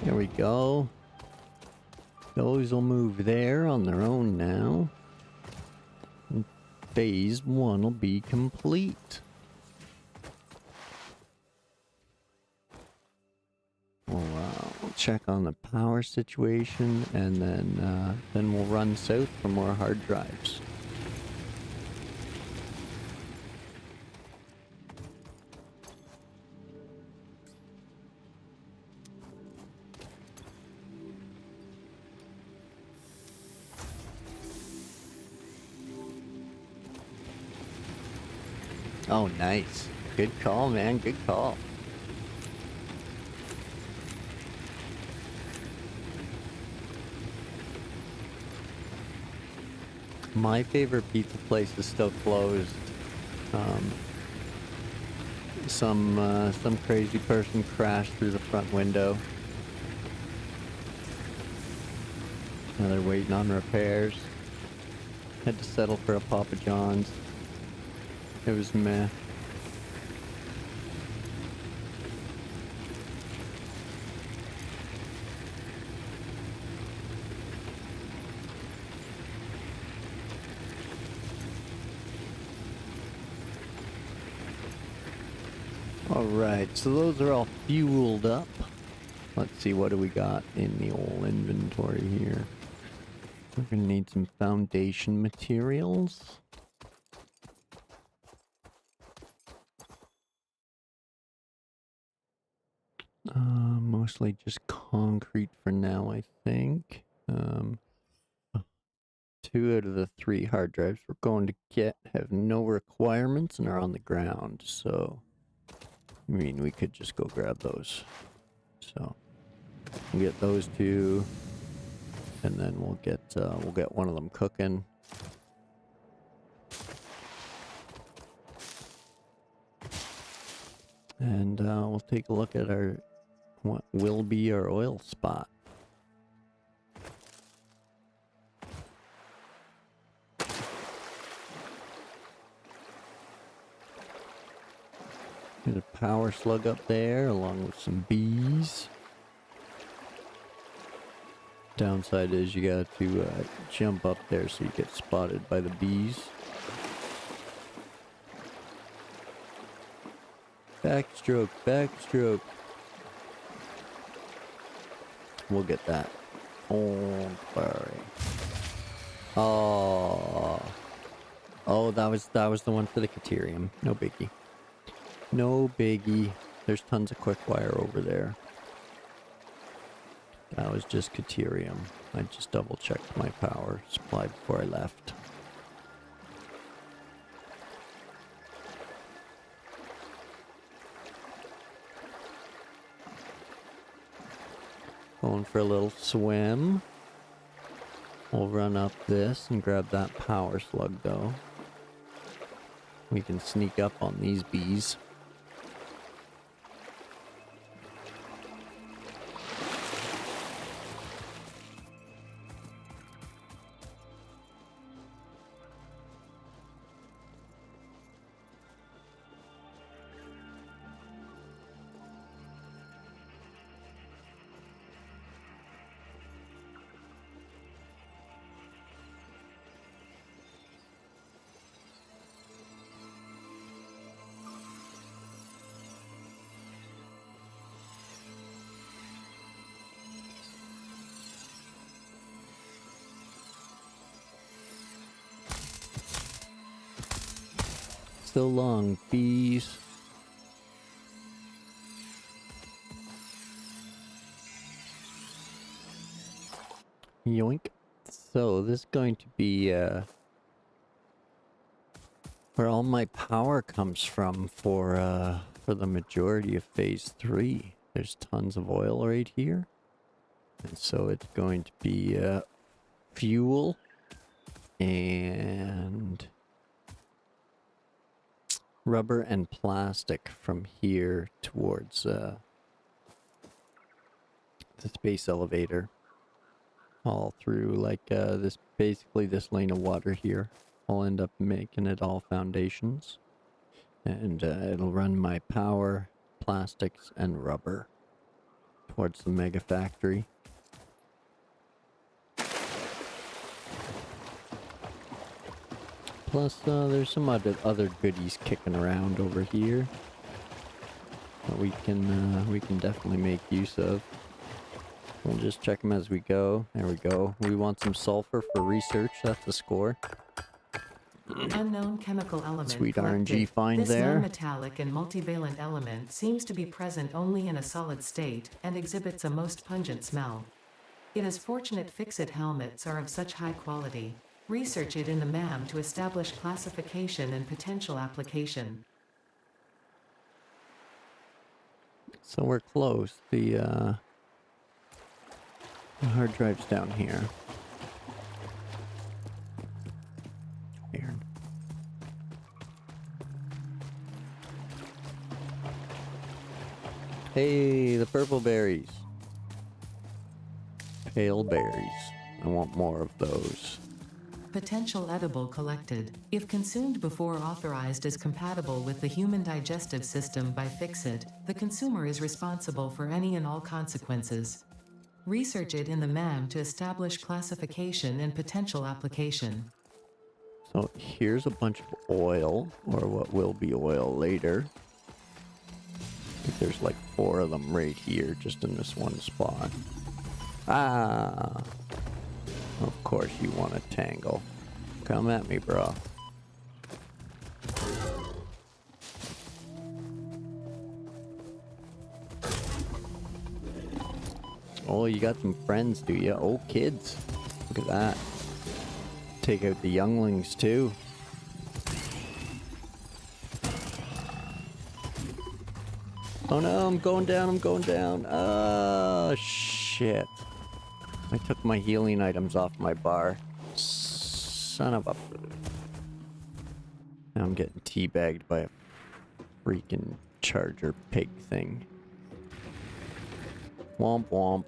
There we go. Those will move there on their own now. And phase 1 will be complete. We'll check on the power situation, and then we'll run south for more hard drives. Oh, nice. Good call, man. Good call. My favorite pizza place is still closed. Some crazy person crashed through the front window. Now they're waiting on repairs. Had to settle for a Papa John's. It was meh. Alright, so those are all fueled up. Let's see, what do we got in the old inventory here? We're gonna need some foundation materials. Mostly just concrete for now, I think. 2 out of the 3 hard drives we're going to get have no requirements and are on the ground, so I mean, we could just go grab those. So we'll get those 2, and then we'll get one of them cooking. And we'll take a look at what will be our oil spot. There's a power slug up there, along with some bees. Downside is you got to jump up there so you get spotted by the bees. Backstroke, backstroke. We'll get that. Don't worry. Oh, that was the one for the Caterium. No biggie. No biggie. There's tons of quick wire over there. That was just Caterium. I just double checked my power supply before I left. Going for a little swim. We'll run up this and grab that power slug though. We can sneak up on these bees. so long, bees. Yoink. So this is going to be where all my power comes from for the majority of phase 3. There's tons of oil right here. And so it's going to be fuel and rubber and plastic from here towards the space elevator. All through like this, basically this lane of water here. I'll end up making it all foundations. And it'll run my power, plastics, and rubber towards the Megafactory. Plus, there's some other goodies kicking around over here that we can definitely make use of. We'll just check them as we go. There we go. We want some sulfur for research. That's the score. Unknown chemical element Sweet collected. RNG find this there. non-metallic and multivalent element seems to be present only in a solid state and exhibits a most pungent smell. It is fortunate fix-it helmets are of such high quality. Research it in the MAM to establish classification and potential application. So we're close. The hard drive's down here. Weird. Hey, the purple berries. Pale berries. I want more of those. Potential edible collected. If consumed before authorized as compatible with the human digestive system by Fix-It, the consumer is responsible for any and all consequences. Research it in the MAM to establish classification and potential application. So here's a bunch of oil, or what will be oil later. I think there's like 4 of them right here, just in this one spot. Ah! Of course you want to tangle. Come at me, bro. Oh, you got some friends, do you? Oh, kids. Look at that. Take out the younglings, too. Oh no, I'm going down, I'm going down. Oh, shit. I took my healing items off my bar. Son of a... Now I'm getting teabagged by a freaking charger pig thing. Womp womp.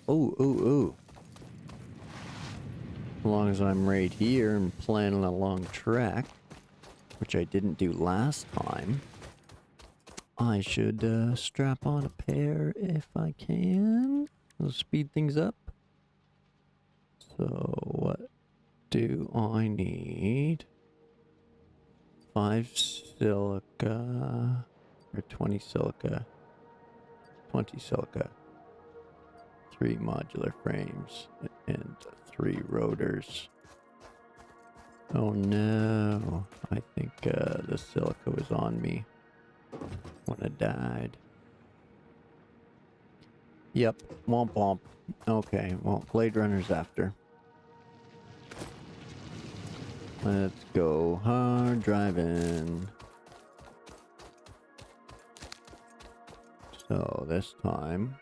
Ooh, ooh, ooh. As long as I'm right here and planning a long track, which I didn't do last time, I should strap on a pair if I can. It'll speed things up. So what do I need? 5 silica, or 20 silica, 20 silica, 3 modular frames, and 3 rotors. Oh no, I think the silica was on me when I died. Yep, womp womp. Okay, well, Blade Runner's after. Let's go hard driving. So this time,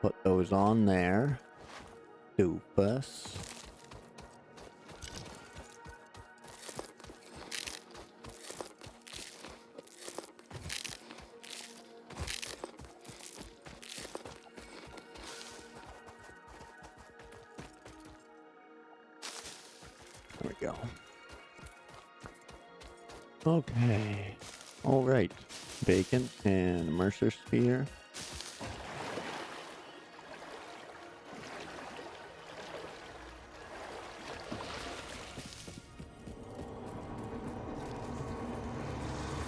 put those on there. Doofus. There we go. Okay. All right. Bacon and Mercer Sphere.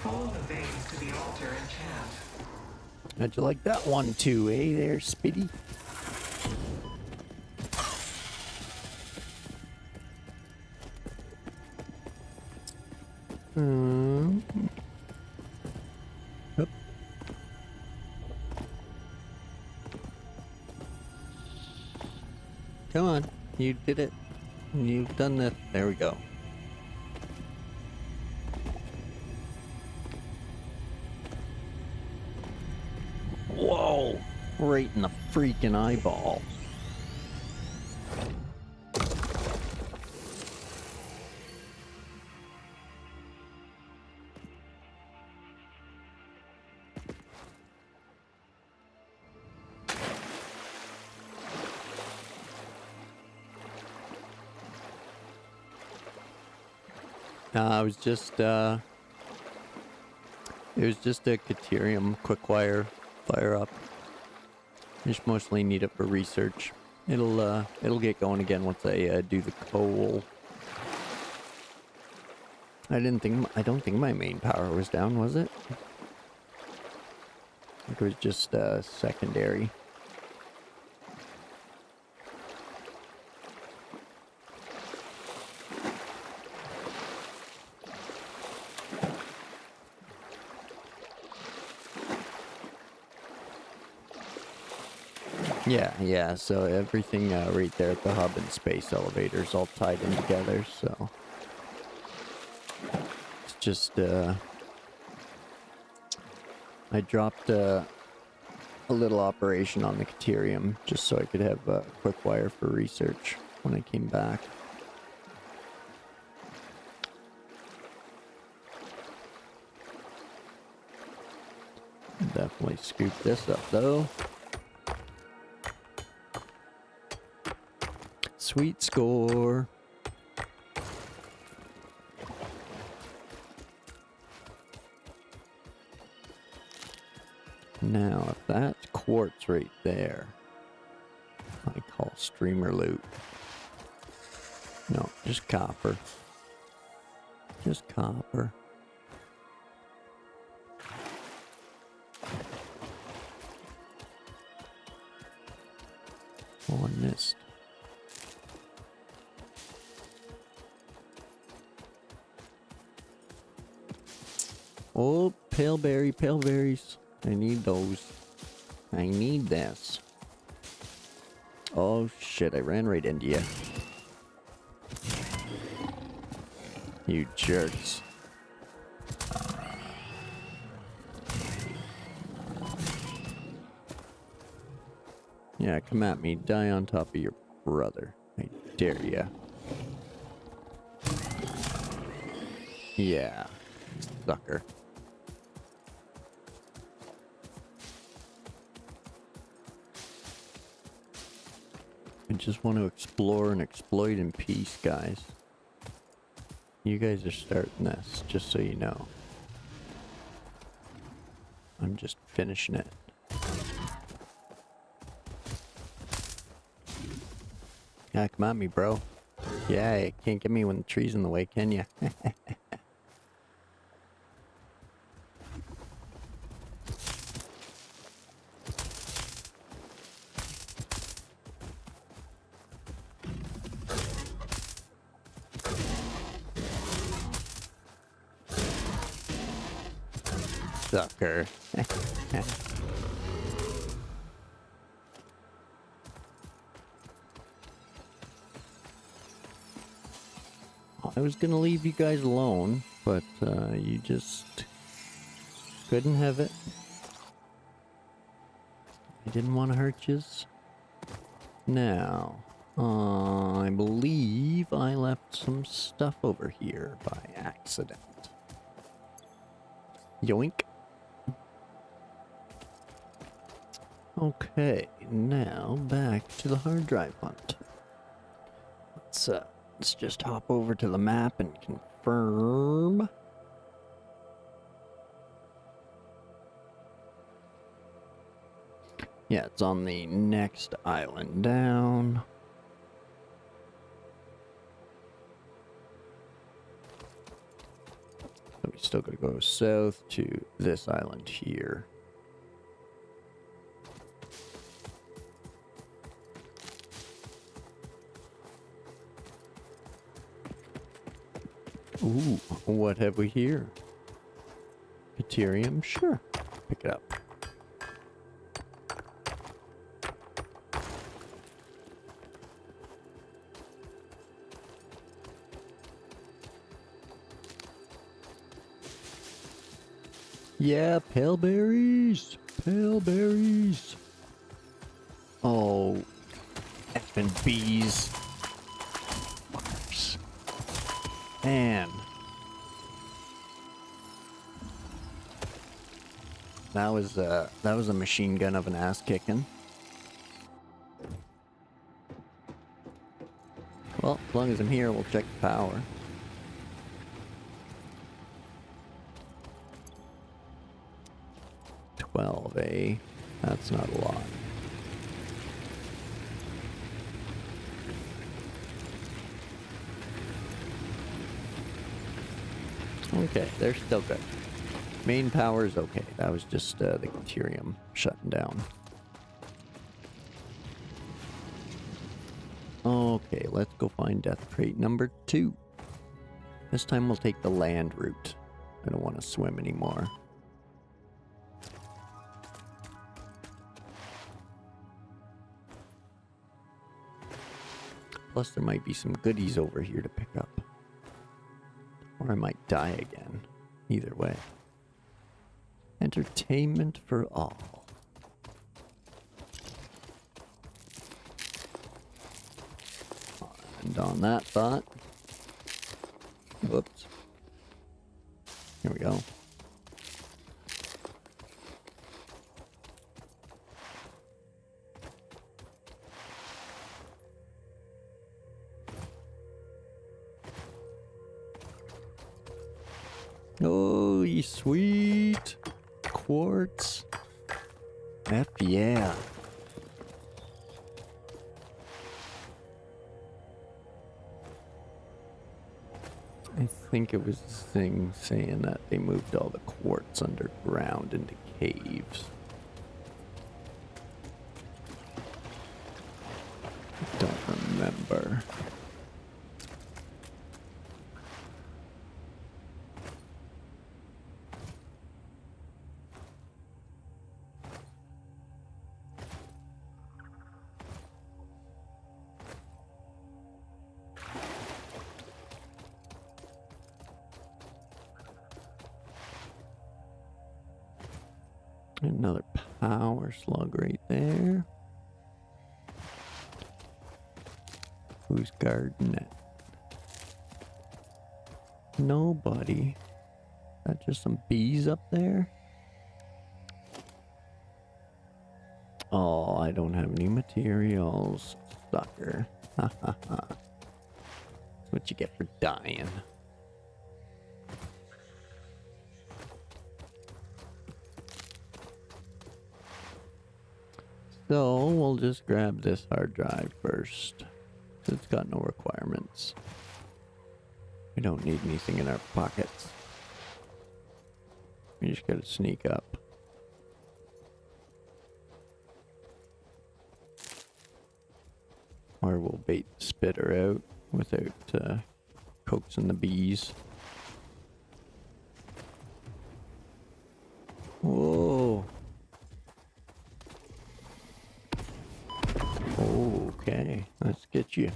Follow the veins to the altar and chant. How'd you like that one too, eh there, Spitty? Oop. Come on, you did it. You've done that. There we go. Whoa! Right in the freaking eyeball. I was just, it was just a Caterium quick wire fire up. Just mostly need it for research. It'll get going again once I do the coal. I don't think my main power was down, was it? I think it was just secondary. Yeah, so everything right there at the hub and space elevators all tied in together, so it's just I dropped a little operation on the Caterium just so I could have a quick wire for research when I came back. Definitely scoop this up though. Sweet score. Now, if that's quartz right there, I call streamer loot. No, just copper. Just copper. Oh, I missed. Oh, pale berries. I need those. I need this. Oh shit, I ran right into you. You jerks. Yeah, come at me. Die on top of your brother. I dare ya. Yeah. Sucker. I just want to explore and exploit in peace, guys. You guys are starting this, just so you know. I'm just finishing it. Yeah, come at me, bro. Yeah, you can't get me when the tree's in the way, can ya? Sucker. I was gonna leave you guys alone, but you just couldn't have it. I didn't want to hurt yous. Now, I believe I left some stuff over here by accident. Yoink. Okay, now back to the hard drive hunt. Let's just hop over to the map and confirm. Yeah, it's on the next island down. So we still gotta go south to this island here. Ooh, what have we here? Deuterium? Sure. Pick it up. Yeah, pale berries! Pale berries! Oh, effing bees. Fuckers. Man. That was a machine gun of an ass kicking. Well, as long as I'm here, we'll check the power. $12, that's not a lot. Okay, they're still good. Main power is okay. That was just the deuterium shutting down. Okay, let's go find death crate number 2. This time we'll take the land route. I don't want to swim anymore. Plus there might be some goodies over here to pick up. Or I might die again. Either way. Entertainment for all. And on that thought. Whoops. Here we go. Oh, you sweet quartz. F yeah. I think it was this thing saying that they moved all the quartz underground into caves. I don't remember. Another power slug right there. Who's guarding it? Nobody. Is that just some bees up there? Oh, I don't have any materials. Sucker. Ha ha ha. That's what you get for dying. So, we'll just grab this hard drive first. It's got no requirements. We don't need anything in our pockets. We just gotta sneak up. Or we'll bait the spitter out without coaxing the bees. Whoa. Okay, let's get you.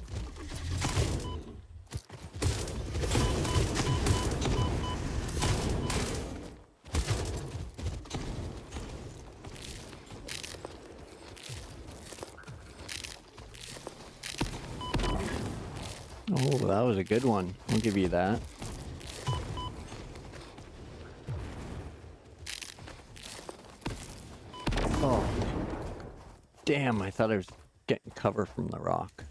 Oh, that was a good one. I'll give you that. Oh. Damn, I thought I was getting cover from the rock.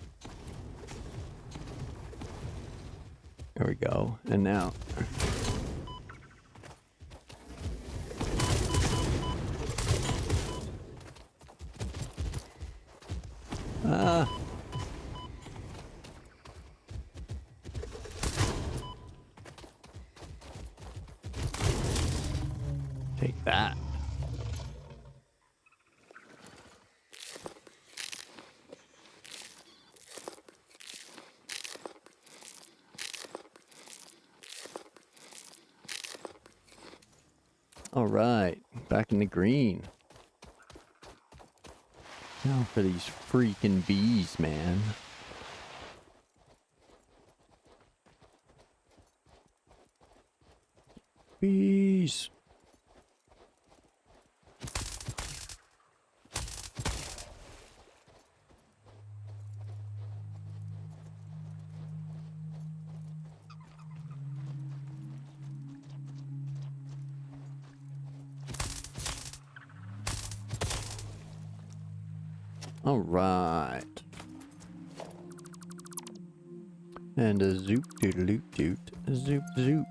There we go. And now. Ah. Take that. Alright, back in the green. Now for these freaking bees, man. Bees. All right. And a zoop doodaloop doot, zoop zoop.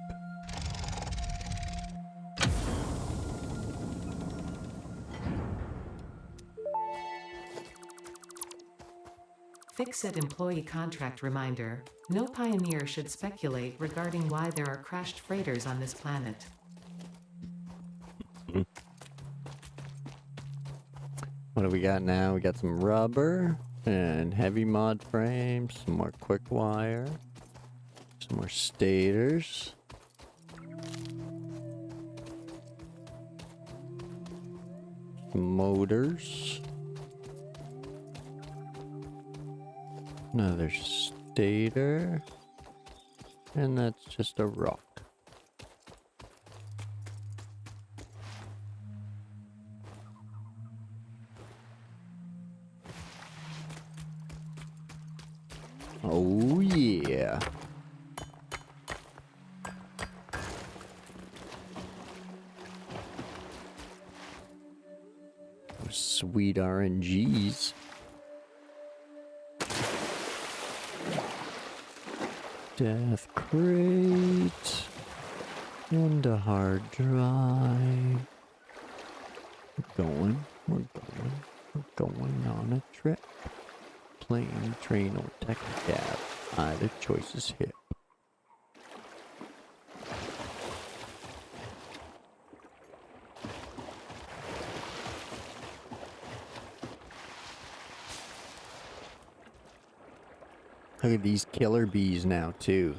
Fix-It employee contract reminder. No pioneer should speculate regarding why there are crashed freighters on this planet. What do we got now? We got some rubber and heavy mod frames, some more quick wire, some more stators. Some motors. Another stator. And that's just a rock. Oh yeah. Those sweet RNGs. Death crate. And a hard drive. We're going on a trip. Plane, train, or taxi cab. Either choice is hip. Look at these killer bees now too.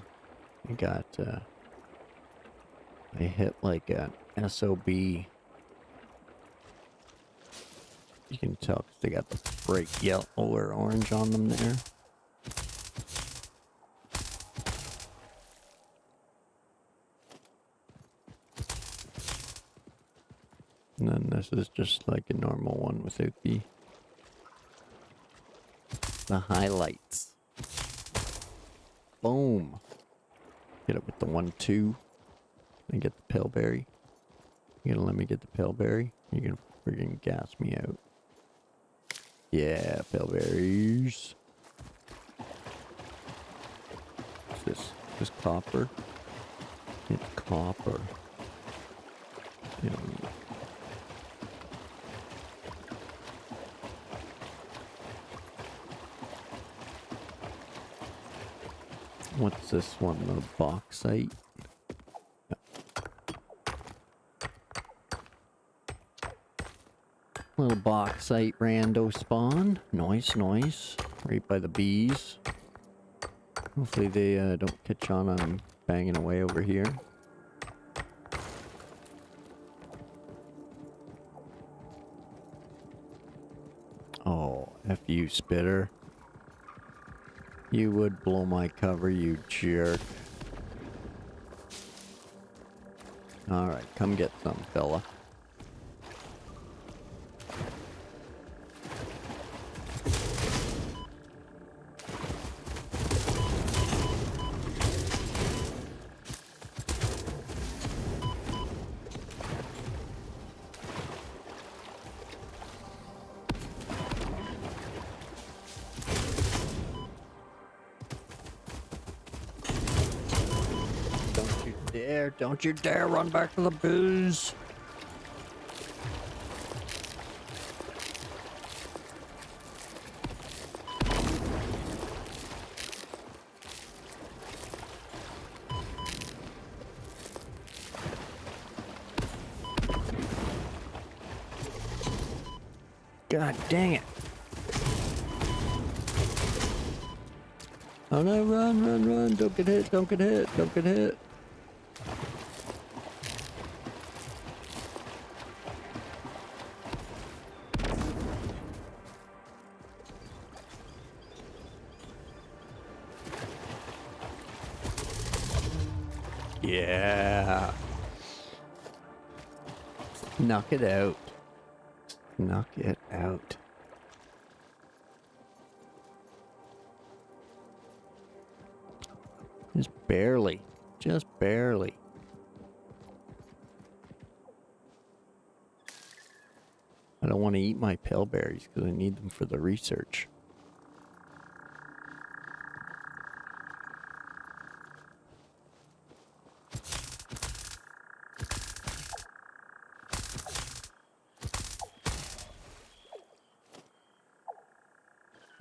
I got I hit like an SOB. You can tell 'cause they got the bright yellow or orange on them there. And then this is just like a normal one without the highlights. Boom. Get it with the 1-2. And get the pillberry. You gonna let me get the pillberry? You're gonna friggin' gas me out. Yeah, pillberries. What's this? This copper? It's copper. Yeah. What's this one? The bauxite? Little bauxite rando spawn. Nice, nice. Right by the bees. Hopefully they don't catch on. I'm banging away over here. Oh, F you, spitter. You would blow my cover, you jerk. Alright, come get some, fella. Don't you dare run back to the booze. God dang it. Oh no, run, run, run. Don't get hit, don't get hit, don't get hit. Yeah. Knock it out. Knock it out. Just barely. Just barely. I don't want to eat my pale berries because I need them for the research.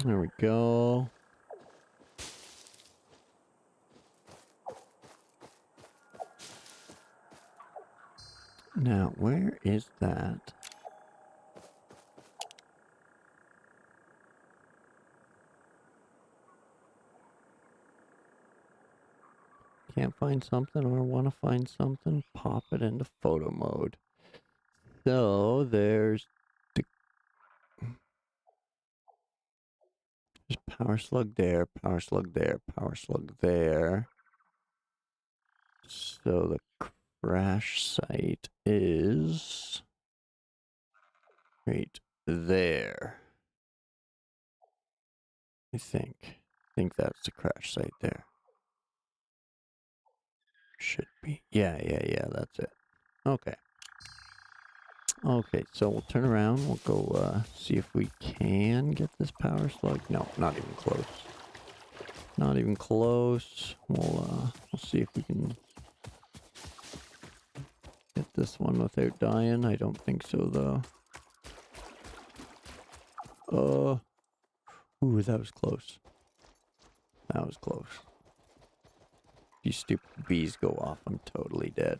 There we go. Now, where is that? Can't find something or want to find something? Pop it into photo mode. So, there's power slug there, power slug there, power slug there. So the crash site is right there. I think that's the crash site there. Should be. Yeah, that's it. Okay. Okay, so we'll turn around. We'll go see if we can get this power slug. No, not even close. Not even close. We'll see if we can get this one without dying. I don't think so, though. Ooh, that was close. That was close. These stupid bees go off, I'm totally dead.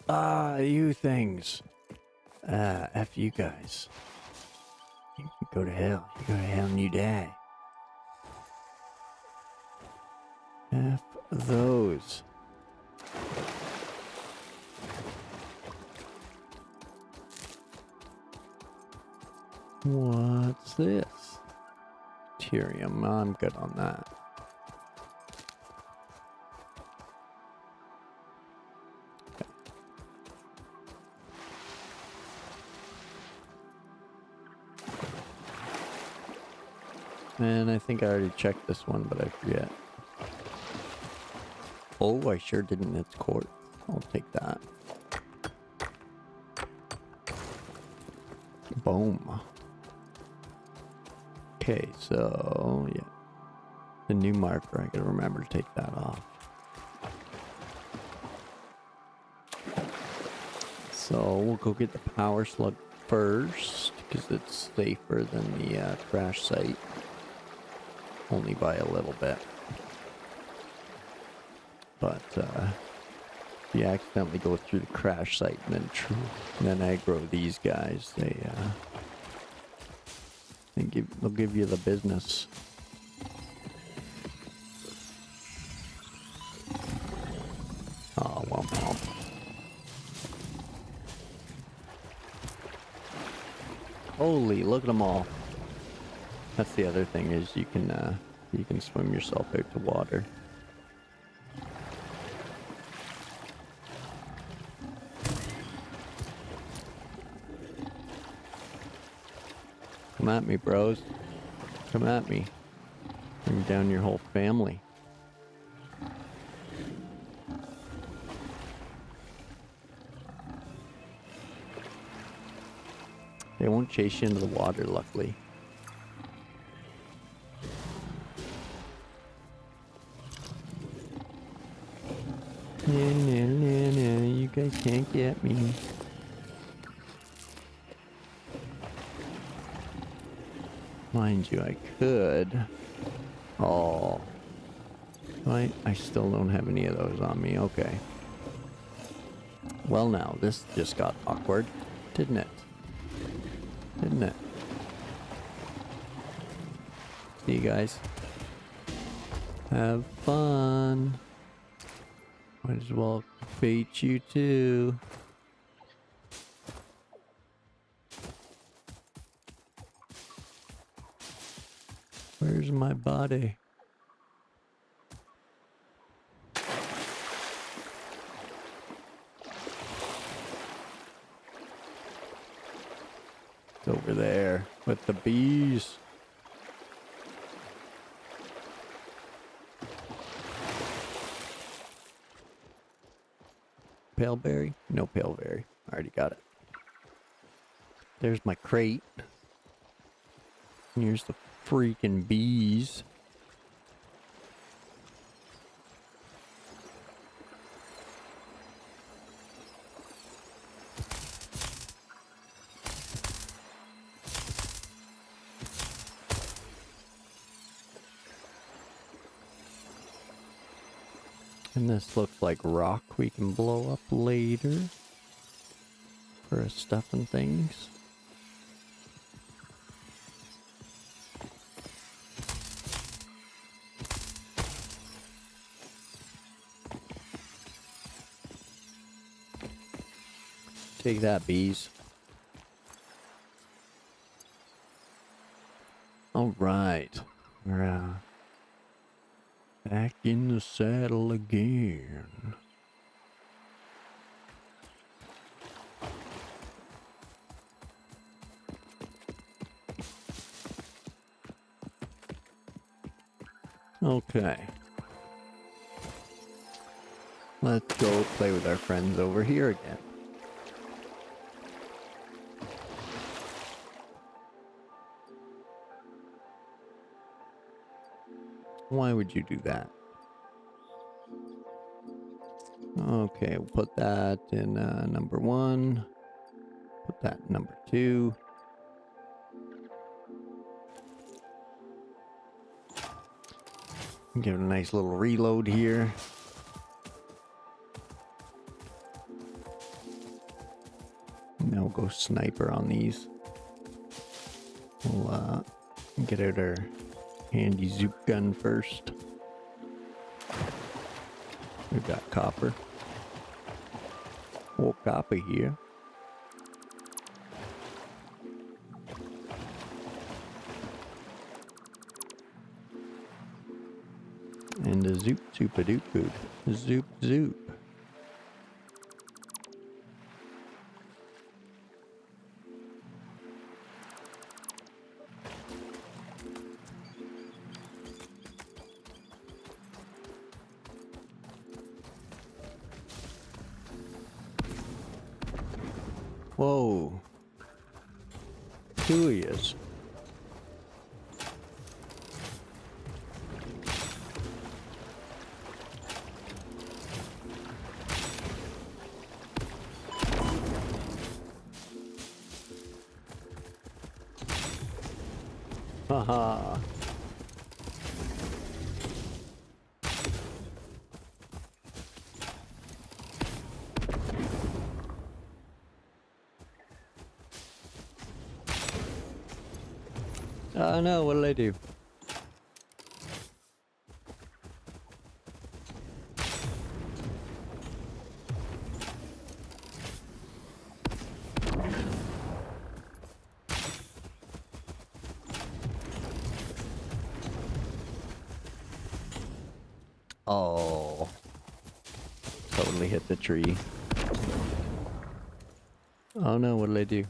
Ah, you things. F you guys. You go to hell. You go to hell and you die. F those. What's this? Deuterium. I'm good on that. And I think I already checked this one, but I forget. Oh, I sure didn't. It's quartz. I'll take that. Boom. Okay, so, yeah. The new marker, I gotta remember to take that off. So, we'll go get the power slug first, because it's safer than the crash site. Only by a little bit. But, if you accidentally go through the crash site and then aggro these guys, they'll give you the business. Oh, womp womp. Holy, look at them all. That's the other thing is you can swim yourself out to water. Come at me, bros. Come at me. Bring down your whole family. They won't chase you into the water, luckily. No, you guys can't get me. Mind you, I could. Oh. I still don't have any of those on me. Okay. Well now, this just got awkward, didn't it? Didn't it? See you guys. Have fun. Might as well bait you too. Where's my body? It's over there with the bees. Paleberry? No paleberry. I already got it. There's my crate. Here's the freaking bees. And this looks like rock we can blow up later for stuff and things. Take that, bees. All right. We're back in the saddle again. Okay. Let's go play with our friends over here again. Why would you do that? Okay, we'll put that in number 1. Put that in number 2. Give it a nice little reload here. Now we'll go sniper on these. We'll get out our handy zoop gun first. We've got copper. Oh, copper here. And a zoop zoop a doop doop. Zoop zoop. Whoa. 2 of yous. Haha. Oh no, what did I do? Oh. Totally hit the tree. Oh no, what did I do?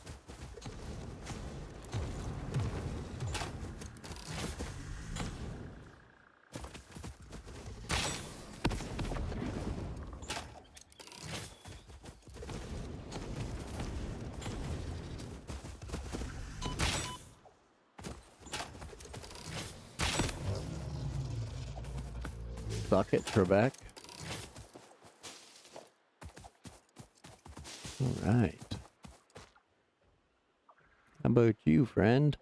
Suck it, Trebek. Alright. How about you, friend?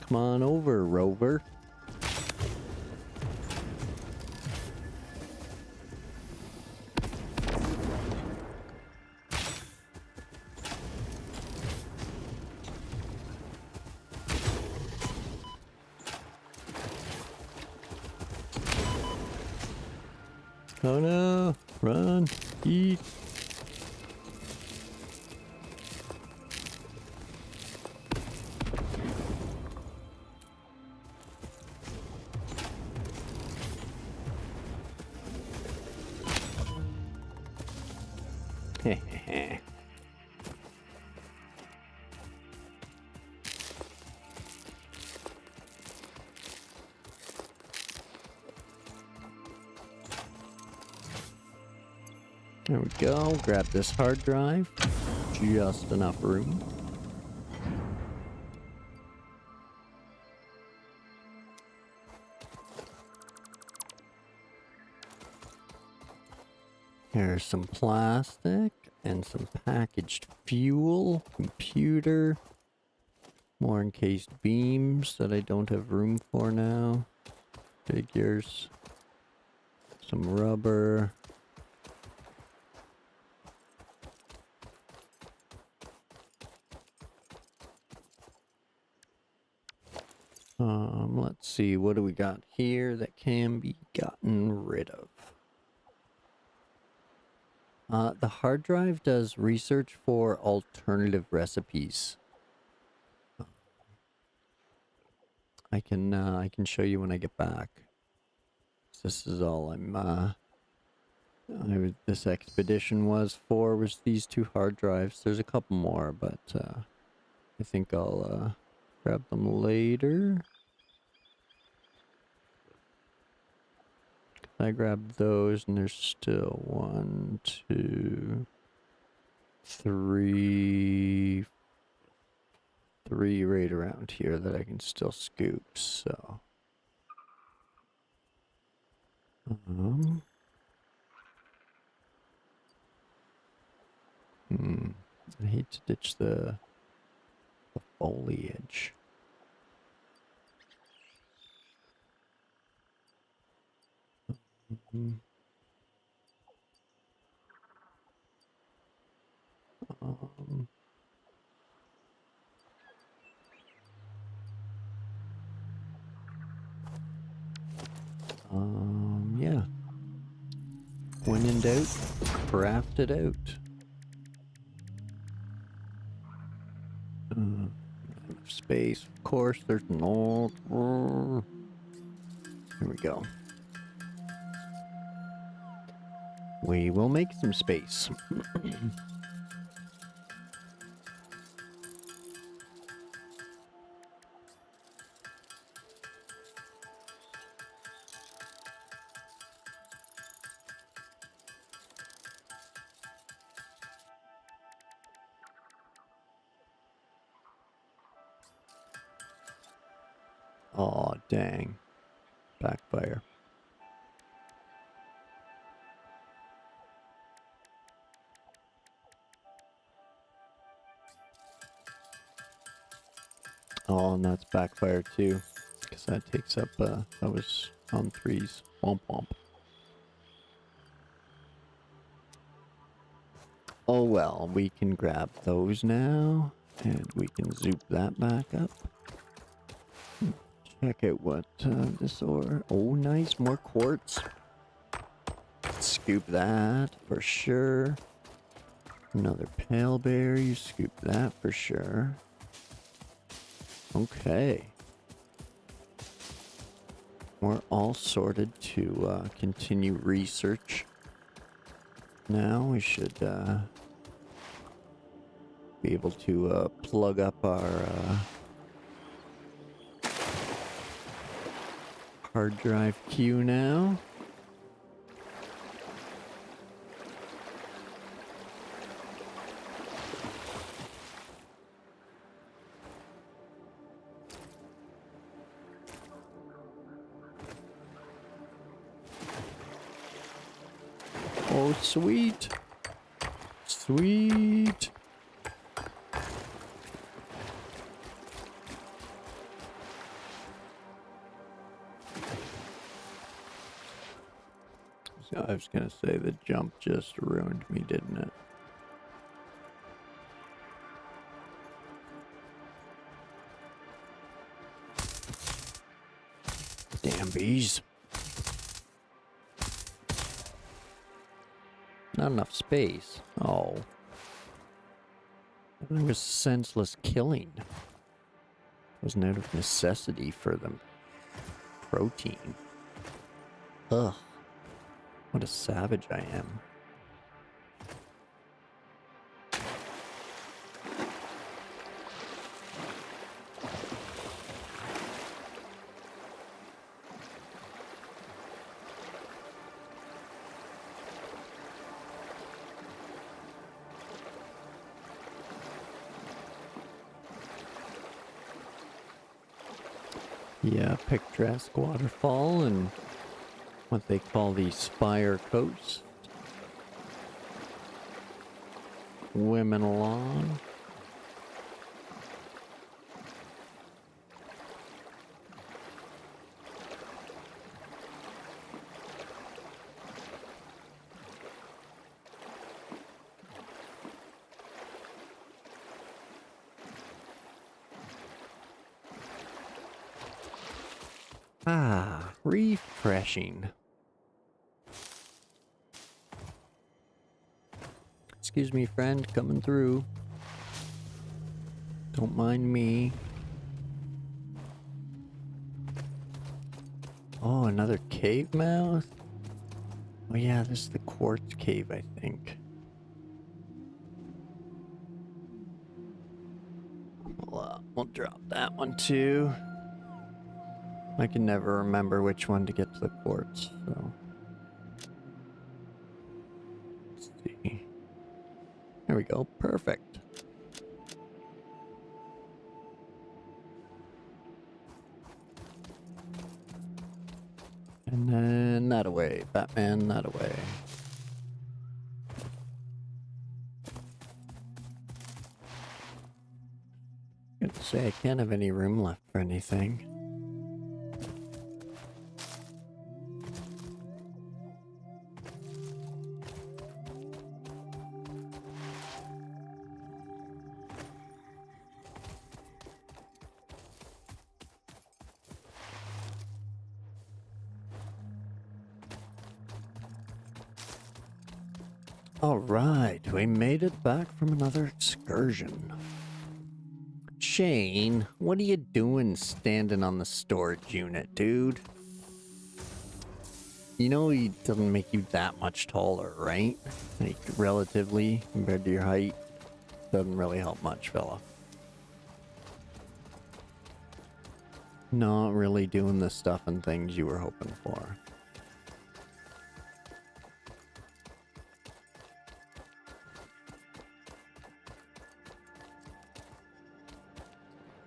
Come on over, Rover. Oh no! Run! Eat! Heh. There we go. Grab this hard drive. Just enough room. Here's some plastic and some packaged fuel, computer, more encased beams that I don't have room for now, figures, some rubber. Let's see, what do we got here that can be gotten rid of? The hard drive does research for alternative recipes. I can show you when I get back. This is all this expedition was these two hard drives. There's a couple more, but I think I'll grab them later. I grabbed those, and there's still 1, 2, 3 right around here that I can still scoop, so. I hate to ditch the foliage. Yeah. When in doubt, craft it out. Space, of course, there's no. Here we go. We will make some space. Aw, dang. Backfire. Oh, and that's backfire too. Because that takes up, that was on 3s. Womp womp. Oh well, we can grab those now. And we can zoop that back up. Check out what this ore. Oh, nice, more quartz. Scoop that for sure. Another pale berry. Scoop that for sure. Okay. We're all sorted to continue research. Now we should be able to plug up our hard drive queue now. Oh, sweet. Sweet. I was gonna say the jump just ruined me, didn't it? Damn bees. Not enough space. Oh. It was senseless killing. It wasn't out of necessity for them. Protein. Ugh. What a savage I am. Yeah, picturesque waterfall and what they call the Spire Coast. Women along. Ah, refreshing. Excuse me, friend, coming through. Don't mind me. Oh, another cave mouth? Oh yeah, this is the quartz cave, I think. We'll drop that one too. I can never remember which one to get to the quartz, so. Let's see. There we go, perfect. And then that away, Batman, that away. Good to say, I can't have any room left for anything. Alright, we made it back from another excursion. Shane, what are you doing standing on the storage unit, dude? You know he doesn't make you that much taller, right? Like, relatively, compared to your height. Doesn't really help much, fella. Not really doing the stuff and things you were hoping for.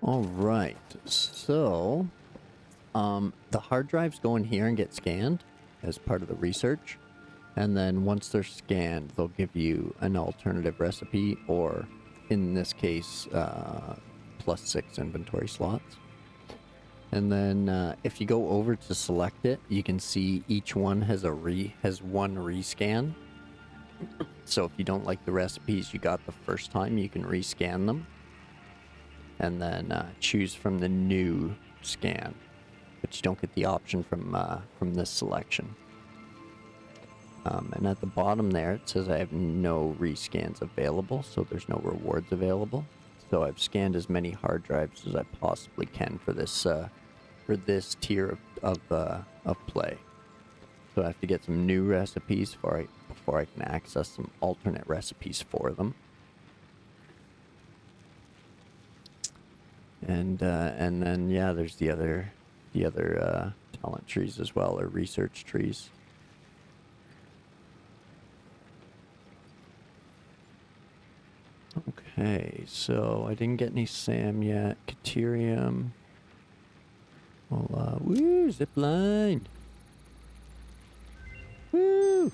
Alright, so the hard drives go in here and get scanned as part of the research, and then once they're scanned they'll give you an alternative recipe, or in this case +6 inventory slots. And then if you go over to select it, you can see each one has one rescan. So if you don't like the recipes you got the first time, you can rescan them. And then choose from the new scan, but you don't get the option from this selection. And at the bottom there, it says I have no rescans available, so there's no rewards available. So I've scanned as many hard drives as I possibly can for this tier of play. So I have to get some new recipes before I can access some alternate recipes for them. And then yeah, there's the other talent trees as well, or research trees. Okay, so I didn't get any SAM yet. Caterium. Well, woo, zipline. Woo!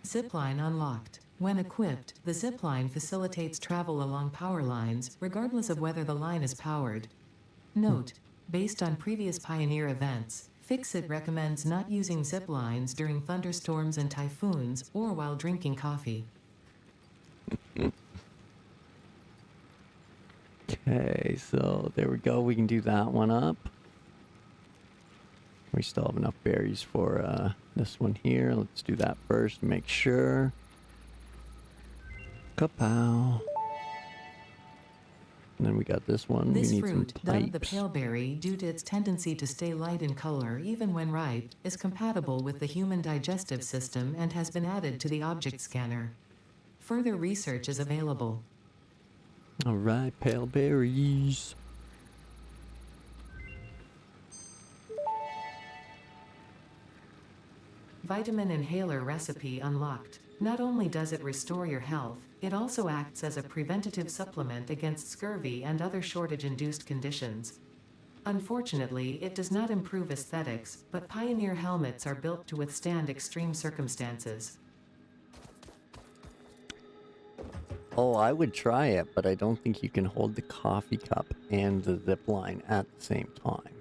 Zipline unlocked. When equipped, the zipline facilitates travel along power lines, regardless of whether the line is powered. Note, based on previous Pioneer events, Fixit recommends not using zip lines during thunderstorms and typhoons or while drinking coffee. Okay, so there we go. We can do that one up. We still have enough berries for this one here. Let's do that first to make sure. Kapow. And then we got this one. This we need fruit, some pipes. dubbed the paleberry due to its tendency to stay light in color even when ripe, is compatible with the human digestive system and has been added to the object scanner. Further research is available. All right, pale berries. Vitamin inhaler recipe unlocked. Not only does it restore your health, it also acts as a preventative supplement against scurvy and other shortage-induced conditions. Unfortunately, it does not improve aesthetics, but Pioneer helmets are built to withstand extreme circumstances. Oh, I would try it, but I don't think you can hold the coffee cup and the zip line at the same time.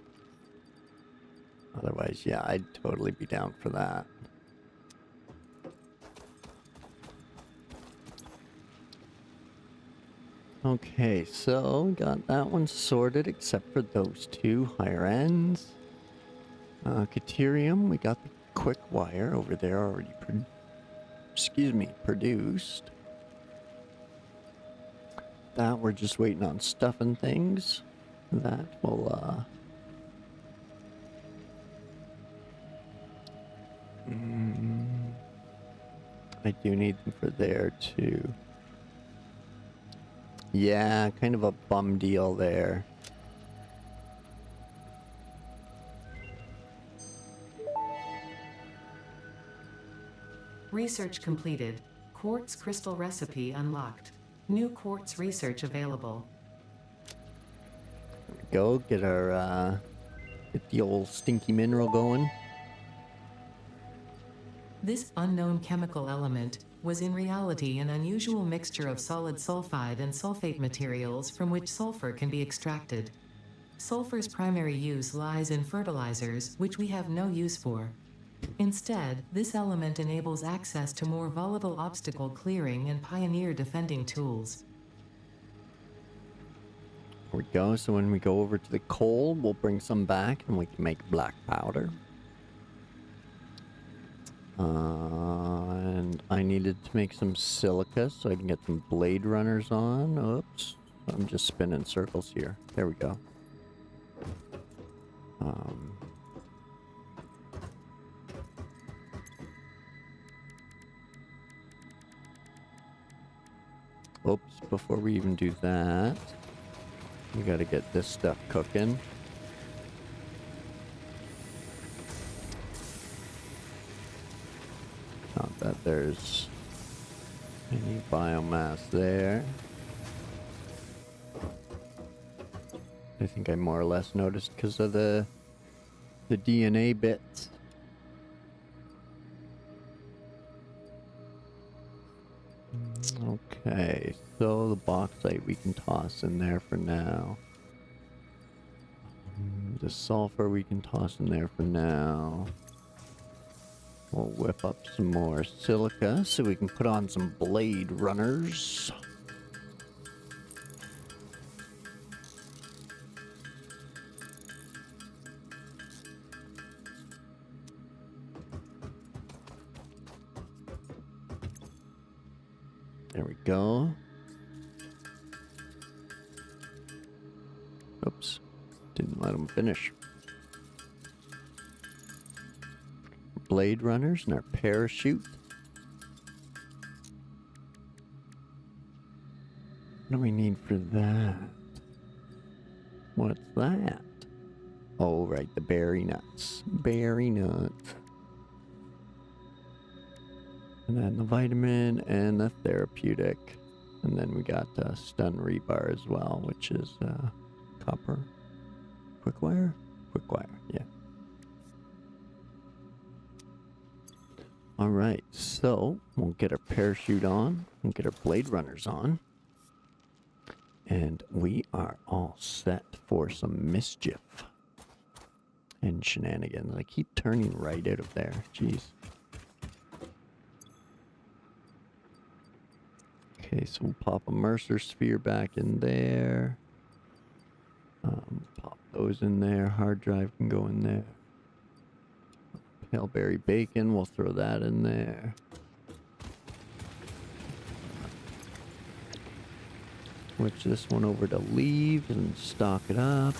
Otherwise, yeah, I'd totally be down for that. Okay, so got that one sorted except for those two higher ends. Caterium, we got the quick wire over there already produced. That we're just waiting on stuffing things. That will I do need them for there too. Yeah, kind of a bum deal there. Research completed. Quartz crystal recipe unlocked. New quartz research available. There we go. Get our get the old stinky mineral going. This unknown chemical element was in reality an unusual mixture of solid sulfide and sulfate materials from which sulfur can be extracted. Sulfur's primary use lies in fertilizers, which we have no use for. Instead, this element enables access to more volatile obstacle clearing and Pioneer defending tools. There we go. So when we go over to the coal, we'll bring some back and we can make black powder. And I needed to make some silica so I can get some blade runners on. Oops. I'm just spinning circles here. There we go. Oops, before we even do that, we gotta get this stuff cooking. Not that there's any biomass there. I think I more or less noticed because of the DNA bits. Okay, so the bauxite we can toss in there for now. The sulfur we can toss in there for now. We'll whip up some more silica so we can put on some blade runners. There we go. Oops, didn't let him finish. Blade runners and our parachute. What do we need for that? What's that? Oh, right, the berry nuts. Berry nuts. And then the vitamin and the therapeutic. And then we got stun rebar as well, which is copper. Quick wire? Quick wire, yeah. Alright, so we'll get our parachute on, we'll get our blade runners on, and we are all set for some mischief. and shenanigans. I keep turning right out of there. Jeez. Okay, so we'll pop a Mercer sphere back in there. Pop those in there. Hard drive can go in there. Paleberry bacon, we'll throw that in there. Switch this one over to leaves and stock it up.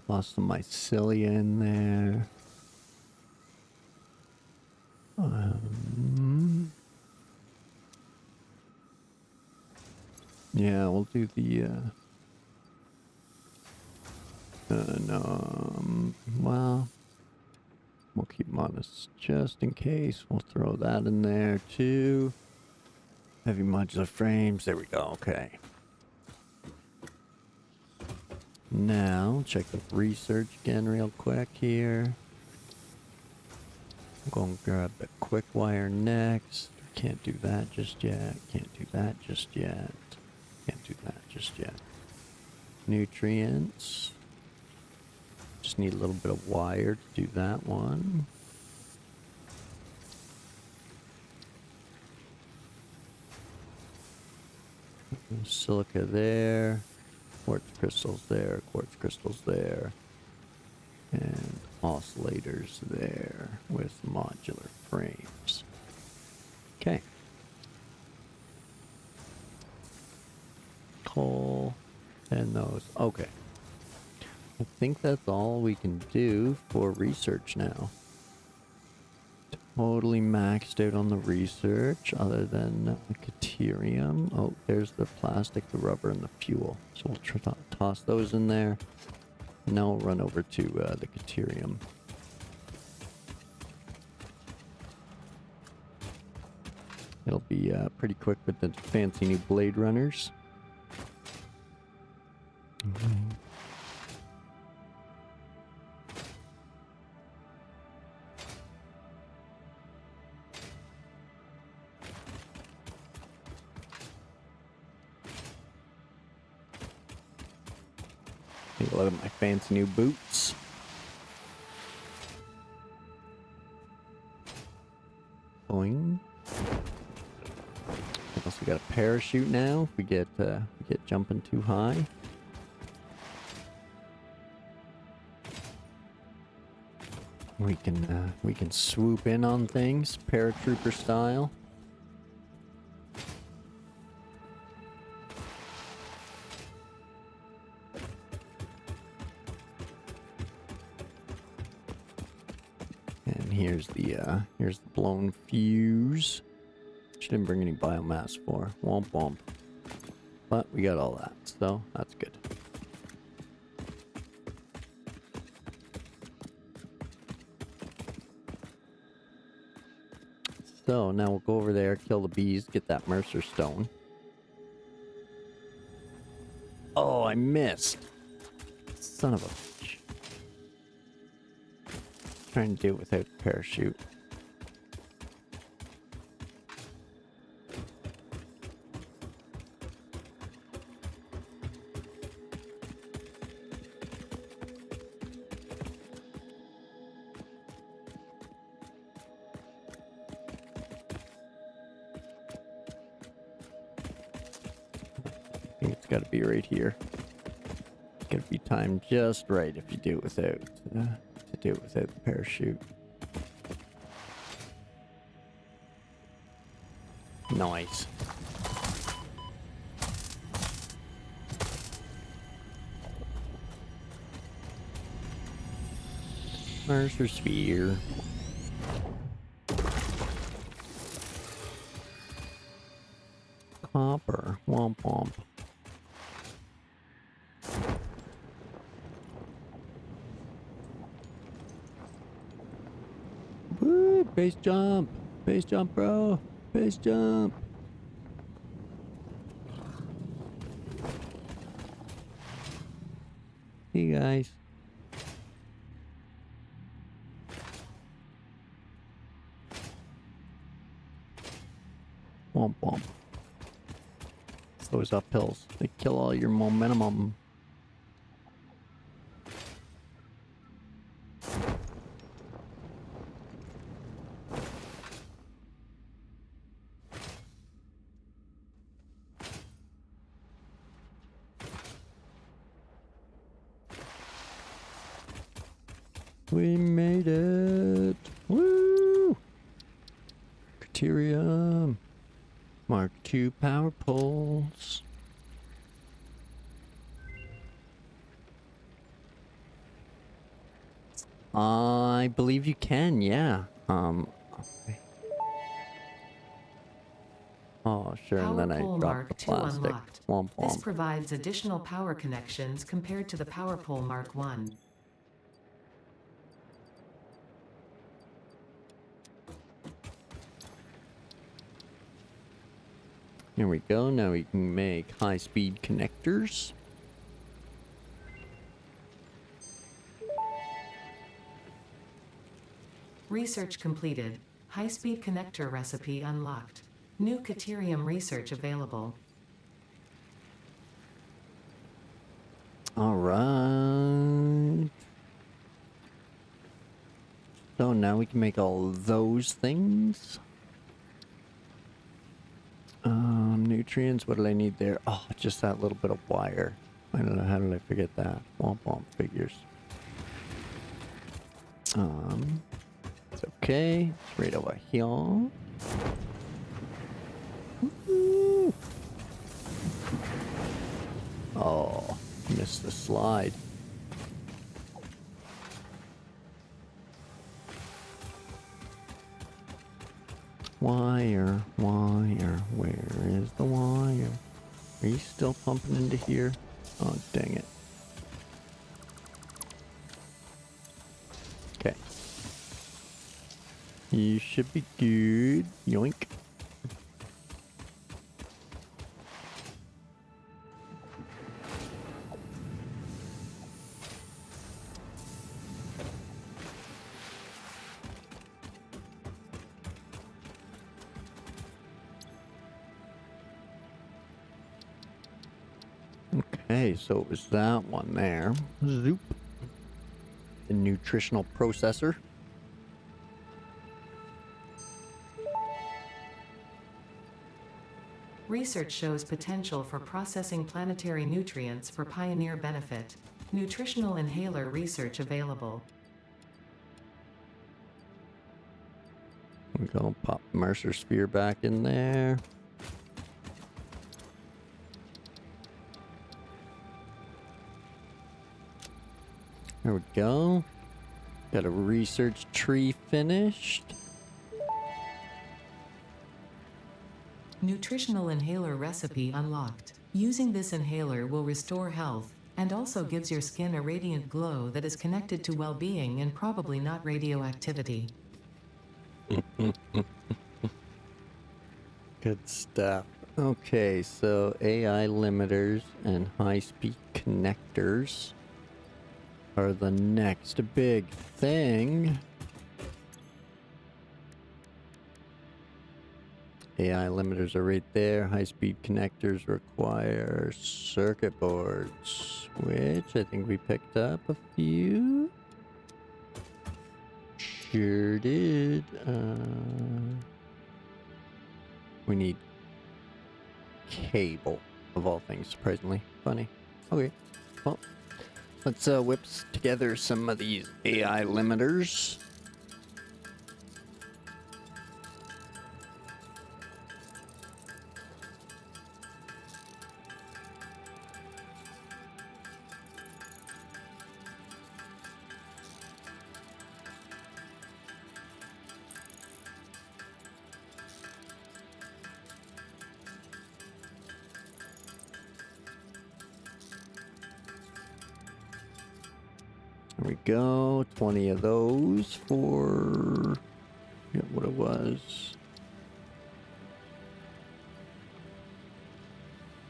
Toss some mycelia in there. Yeah, we'll do the, well, we'll keep them honest just in case. We'll throw that in there too. Heavy modular frames, there we go, okay. Now, check the research again real quick here. I'm going to grab the quick wire next. Can't do that just yet. Can't do that just yet. Can't do that just yet. Nutrients. Just need a little bit of wire to do that one. Silica there. Quartz crystals there. Quartz crystals there. And oscillators there with modular frames. Okay. Coal and those. Okay. I think that's all we can do for research now. Totally maxed out on the research other than deuterium. Oh, there's the plastic, the rubber, and the fuel. So we'll toss those in there. Now we'll run over to the deuterium. It'll be pretty quick with the fancy new blade runners. Take a look at my fancy new boots. Boing. Also, we got a parachute now. If we get jumping too high. We can swoop in on things, paratrooper style. And here's the blown fuse. Which didn't bring any biomass for. Womp womp. But we got all that, so that's good. So now we'll go over there, kill the bees, get that Mercer stone. Oh, I missed. Son of a bitch. Trying to do it without the parachute. I think it's got to be right here. It's got to be timed just right if you do it without the parachute. Nice. Mercer sphere. Copper. Womp womp. Woo! Base jump! Base jump, bro! Base jump! Hey guys. those uphills. They kill all your momentum. We made it! Woo! Criterium. Mark II power poles. I believe you can, yeah. Okay. Oh, sure, and then I Power pole dropped the Mark II plastic. unlocked. Womp This womp. provides additional power connections compared to the power pole Mark I. Here we go. Now we can make high-speed connectors. Research completed. High-speed connector recipe unlocked. New Caterium research available. All right. So now we can make all those things. Nutrients. What do I need there? Oh, just that little bit of wire. I don't know. How did I forget that? Womp womp figures. It's okay. It's right over here. Woo. Oh, missed the slide. Wire, wire, where is the wire? Are you still pumping into here? Oh, dang it. Okay. You should be good. Yoink. Okay, so it was that one there. Zoop. The nutritional processor. Research shows potential for processing planetary nutrients for pioneer benefit. Nutritional inhaler research available. We're gonna pop Mercer Sphere back in there. There we go. Got a research tree finished. Nutritional inhaler recipe unlocked. Using this inhaler will restore health, and also gives your skin a radiant glow that is connected to well-being and probably not radioactivity. Good stuff. Okay, so AI limiters and high-speed connectors are the next big thing. AI limiters are right there. High-speed connectors require circuit boards, which I think we picked up a few. Sure did. We need cable, of all things, surprisingly. Funny. Okay, well, let's whip together some of these AI limiters. There we go. 20 of those for... Forget what it was.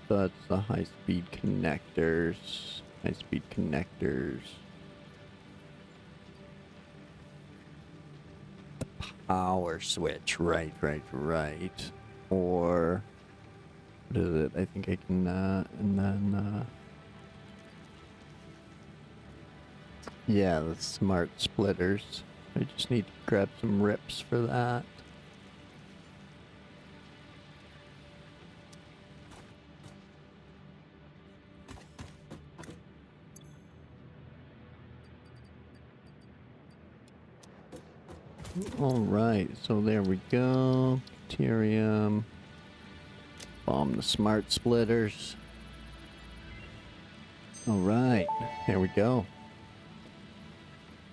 That's the high-speed connectors. High-speed connectors. The power switch. Right. Or What is it? I think I can, and then, yeah, the smart splitters. I just need to grab some rips for that. Alright, so there we go. Deuterium. Bomb the smart splitters. Alright, there we go.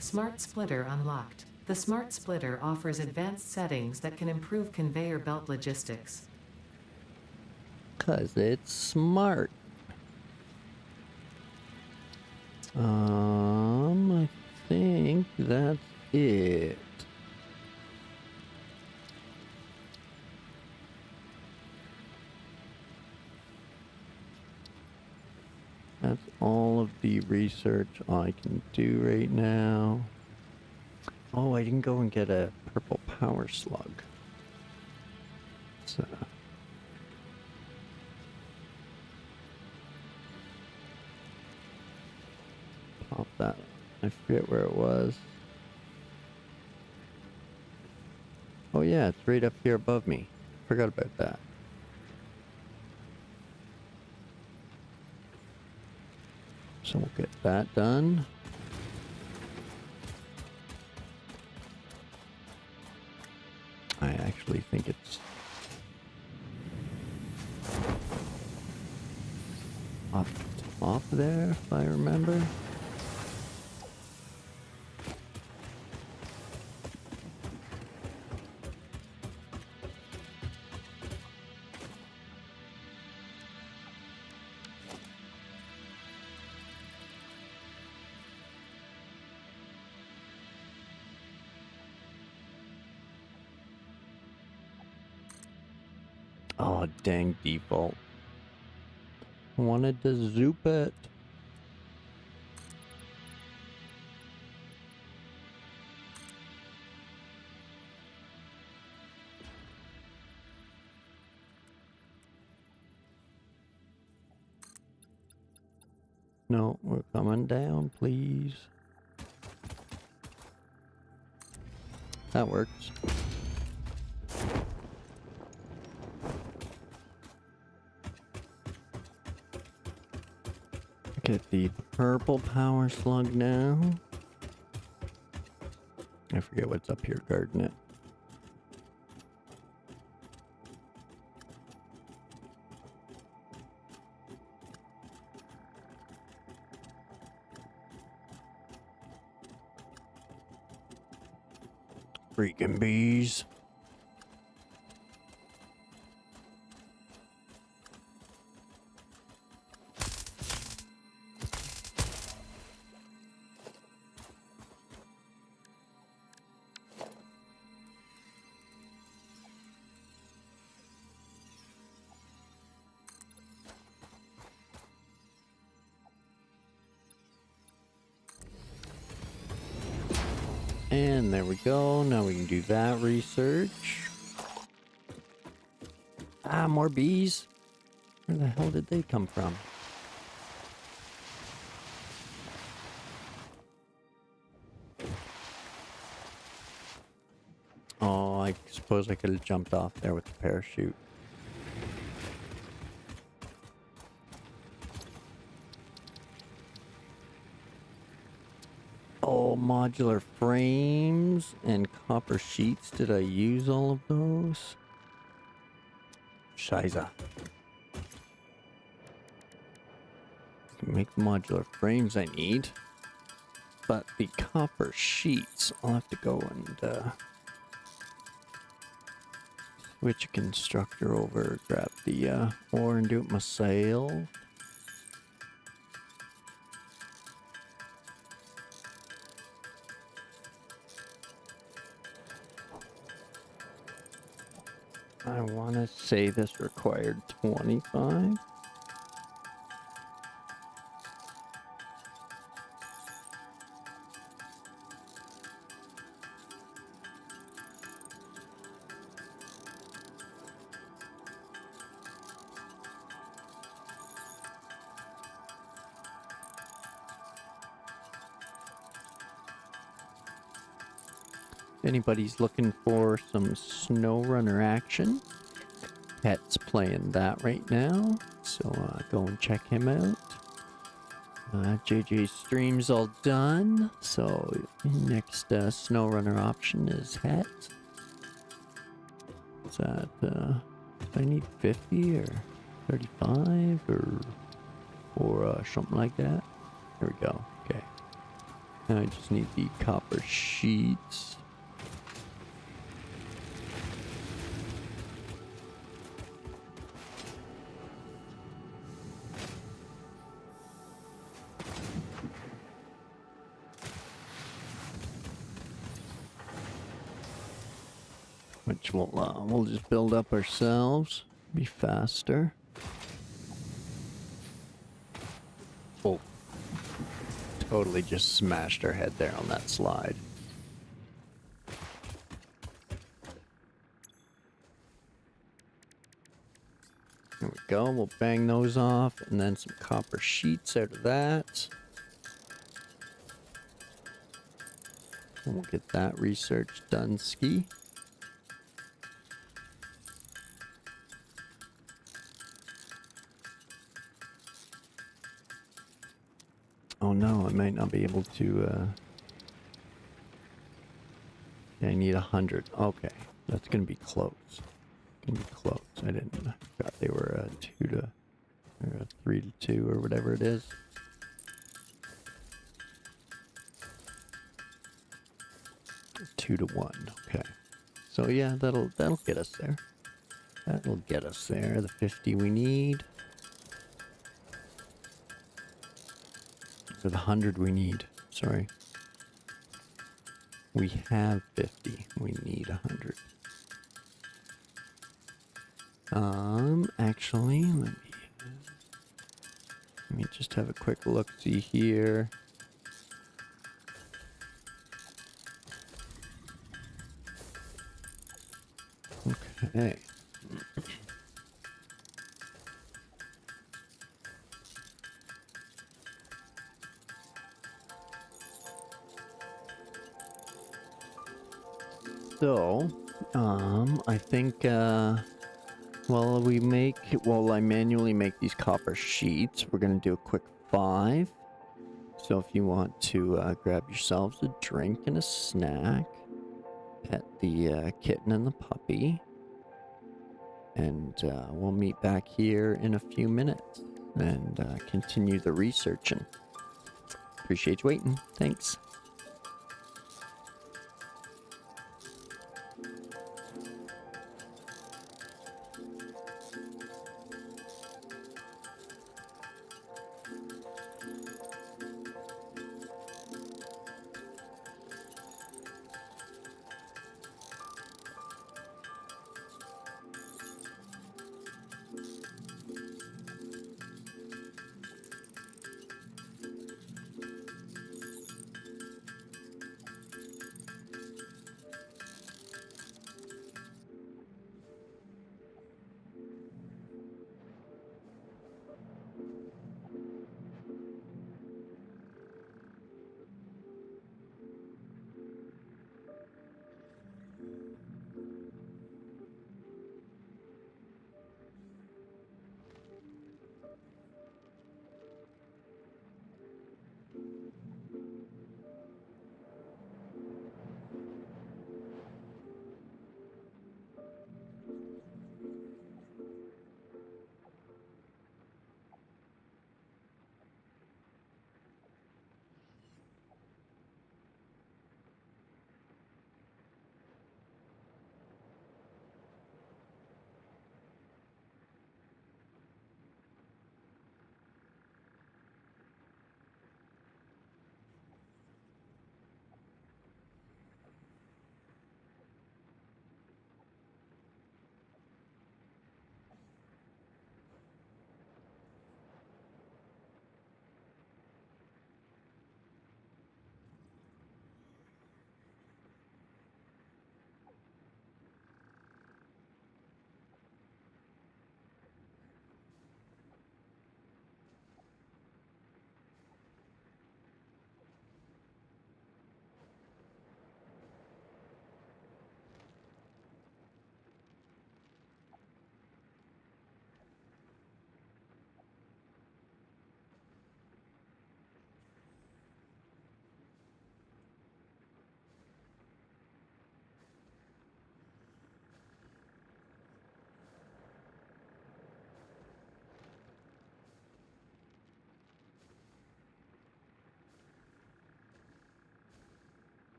Smart Splitter unlocked. The Smart Splitter offers advanced settings that can improve conveyor belt logistics. 'Cause it's smart. I think that's it. That's all of the research I can do right now. Oh, I didn't go and get a purple power slug. So pop that. I forget where it was. Oh yeah, it's right up here above me. Forgot about that. So we'll get that done. I actually think it's up top there, if I remember. Oh, dang default. I wanted to zoop it. No, we're coming down, please. That works. Get the purple power slug now. I forget what's up here guarding it. Freaking bees. And there we go. Now we can do that research. Ah, more bees. Where the hell did they come from? Oh, I suppose I could have jumped off there with the parachute. Oh, modular frames and copper sheets. Did I use all of those? Shiza. Can make the modular frames I need. But the copper sheets, I'll have to go and switch a constructor over, grab the ore and do it myself. I want to say this required 25. anybody's looking for some snow runner action, Pet's playing that right now, so go and check him out. JJ's stream's all done, so next snow runner option is Het. Is that, I need 50 or 35 or something like that? There we go, okay. Now I just need the copper sheets. Which we'll just build up ourselves, be faster. Oh, totally just smashed our head there on that slide. There we go, we'll bang those off, and then some copper sheets out of that. And we'll get that research done, ski. Oh no, I might not be able to, yeah, I need 100. Okay, that's gonna be close. Gonna be close. I forgot they were 2 to, or 3 to 2 or whatever it is. It's 2 to 1, okay. So yeah, that'll get us there. That'll get us there, the 50 we need. For the 100 we need, sorry. We have 50, we need 100. Actually, let me just have a quick look-see here. Okay. So, I think, while I manually make these copper sheets, we're gonna do a quick 5. So if you want to grab yourselves a drink and a snack, pet the kitten and the puppy, and we'll meet back here in a few minutes and continue the researching. Appreciate you waiting. Thanks.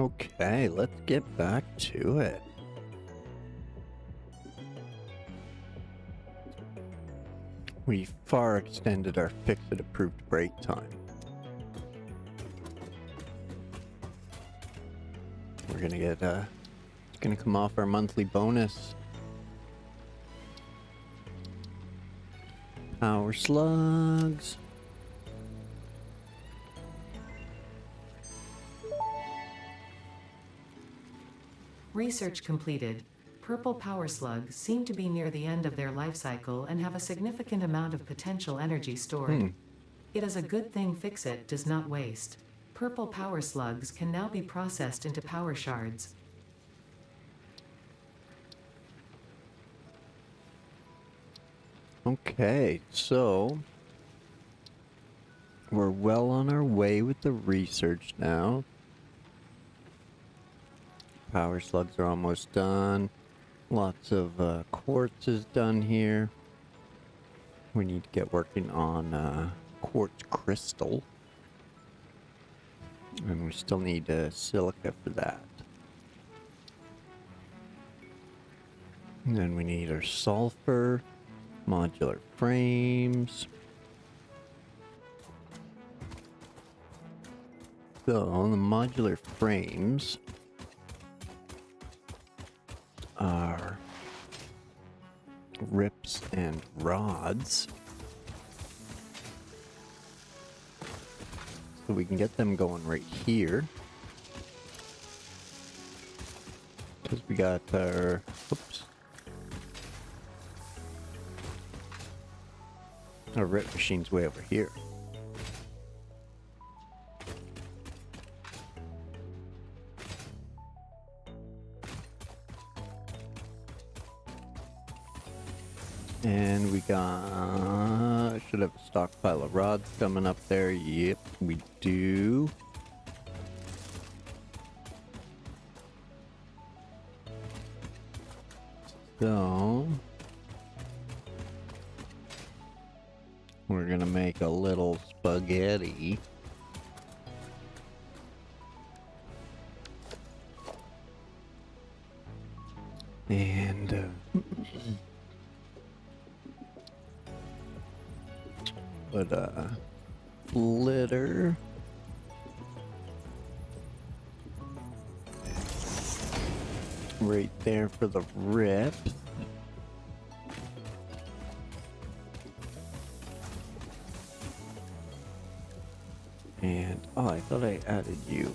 Okay, let's get back to it. We far extended our fix-it approved break time. We're gonna get it's gonna come off our monthly bonus. Power slugs. Research completed. Purple power slugs seem to be near the end of their life cycle and have a significant amount of potential energy stored. It is a good thing Fix-It does not waste. Purple power slugs can now be processed into power shards. Okay, so we're well on our way with the research now. Power slugs are almost done. Lots of quartz is done here. We need to get working on quartz crystal. And we still need silica for that. And then we need our sulfur, modular frames. So the modular frames are rips and rods. So we can get them going right here. Because we got our, oops. Our rip machine's way over here. And we got, should have a stockpile of rods coming up there. Yep, we do. So we're gonna make a little spaghetti. And put a splitter right there for the rip. And oh, I thought I added you.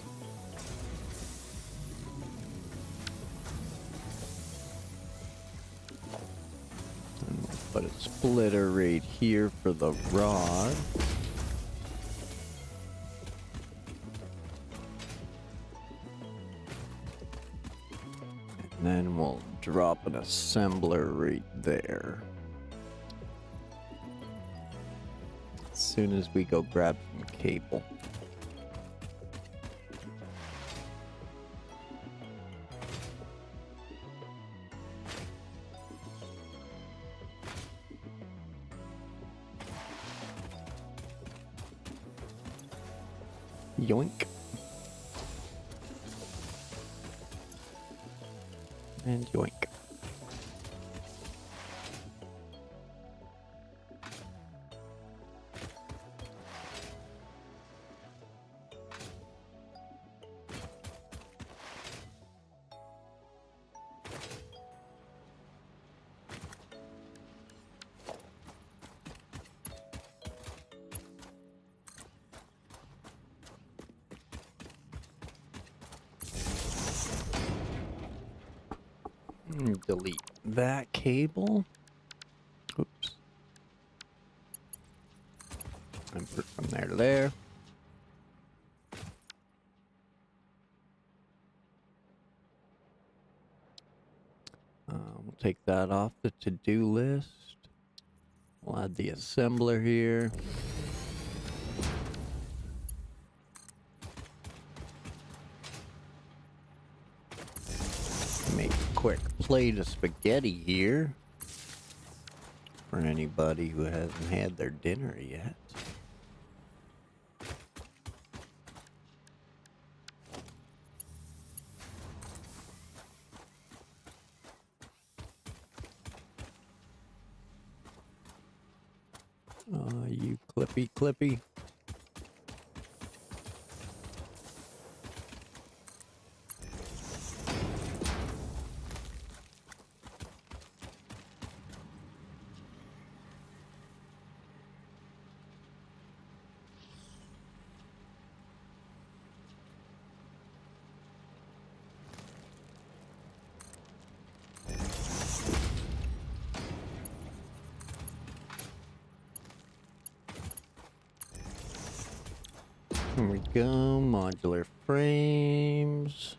And we'll put a splitter right here for the rod. And then we'll drop an assembler right there. As soon as we go grab some cable. Yoink. And yoink. Delete that cable. Oops. And put from there to there. We'll take that off the to-do list. We'll add the assembler here. Make a quick plate of spaghetti here for anybody who hasn't had their dinner yet. You clippy clippy. Here we go, modular frames.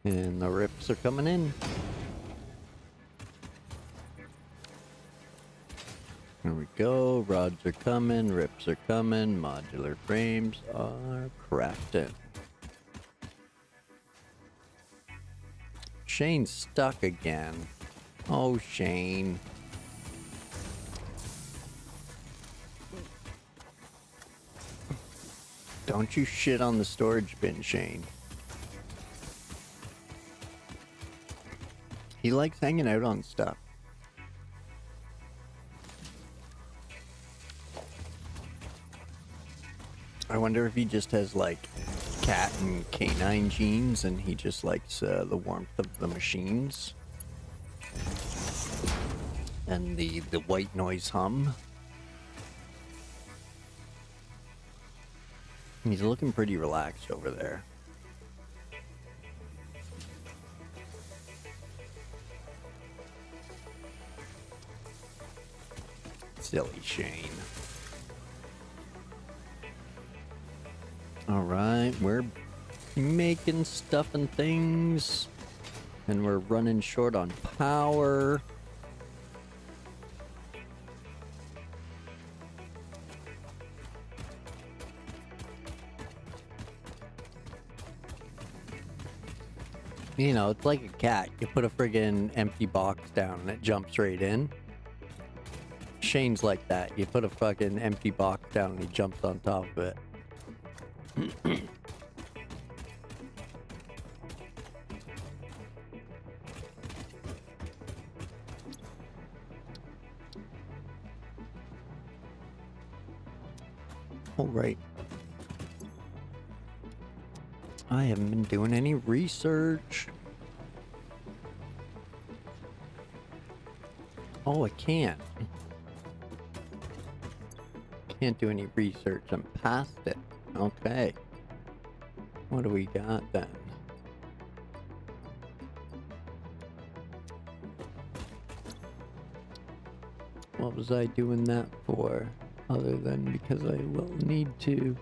And the rips are coming in. Here we go, rods are coming, rips are coming, modular frames are crafted. Shane's stuck again. Oh, Shane. Don't you shit on the storage bin, Shane. He likes hanging out on stuff. I wonder if he just has like cat and canine genes and he just likes the warmth of the machines and the white noise hum. He's looking pretty relaxed over there. Silly Shane. Alright, we're making stuff and things. And we're running short on power. You know, it's like a cat. You put a friggin' empty box down and it jumps right in. Shane's like that. You put a fucking empty box down and he jumps on top of it. All right. I haven't been doing any research. Oh, I can't. Can't do any research. I'm past it. Okay. What do we got then? What was I doing that for? Other than because I will need to.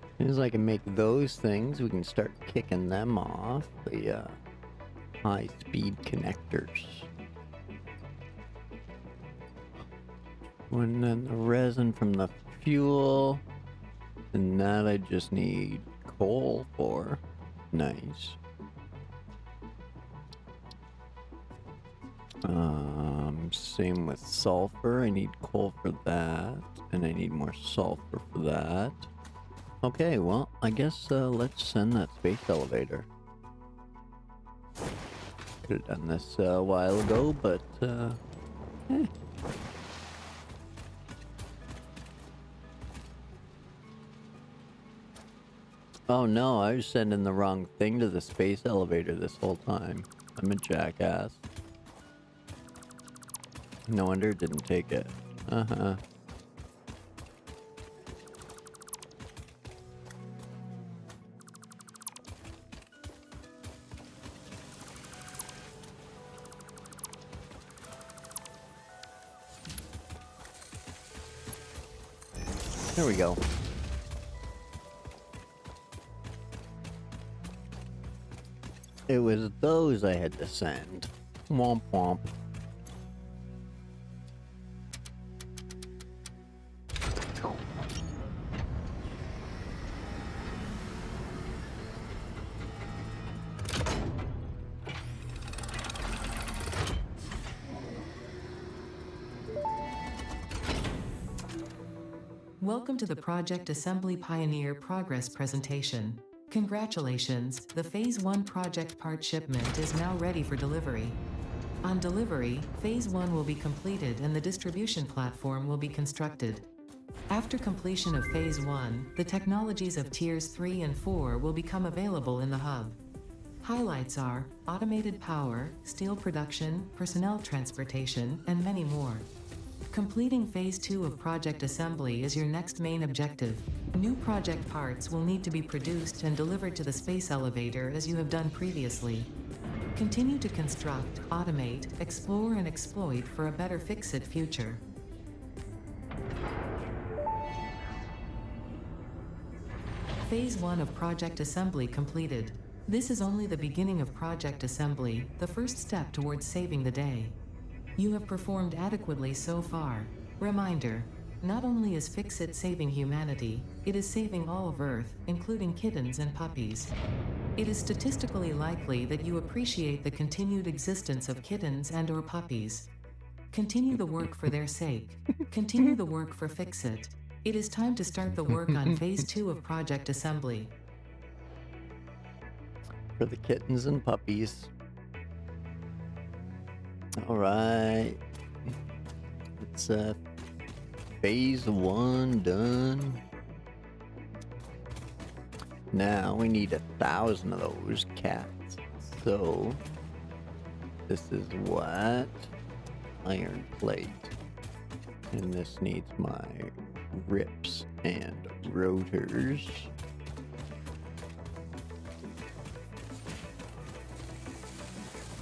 As soon as I can make those things, we can start kicking them off. The high-speed connectors. And then the resin from the fuel. And that I just need coal for. Nice. Same with sulfur. I need coal for that, and I need more sulfur for that. Okay, well, I guess let's send that space elevator. Could have done this a while ago, but eh. Oh no, I was sending the wrong thing to the space elevator this whole time. I'm a jackass. No wonder it didn't take it. Uh-huh. There we go. It was those I had to send. Womp womp. Welcome to the Project Assembly Pioneer Progress presentation. Congratulations, the Phase 1 project part shipment is now ready for delivery. On delivery, Phase 1 will be completed and the distribution platform will be constructed. After completion of Phase 1, the technologies of Tiers 3 and 4 will become available in the hub. Highlights are automated power, steel production, personnel transportation, and many more. Completing Phase 2 of Project Assembly is your next main objective. New project parts will need to be produced and delivered to the space elevator as you have done previously. Continue to construct, automate, explore and exploit for a better fix-it future. Phase 1 of Project Assembly completed. This is only the beginning of Project Assembly, the first step towards saving the day. You have performed adequately so far. Reminder, not only is Fix-It saving humanity, it is saving all of Earth, including kittens and puppies. It is statistically likely that you appreciate the continued existence of kittens and/or puppies. Continue the work for their sake. Continue the work for Fix-It. It is time to start the work on Phase 2 of Project Assembly. For the kittens and puppies. Alright. It's Phase 1 done. Now we need 1,000 of those cats. So this is what? Iron plate. And this needs my rips and rotors.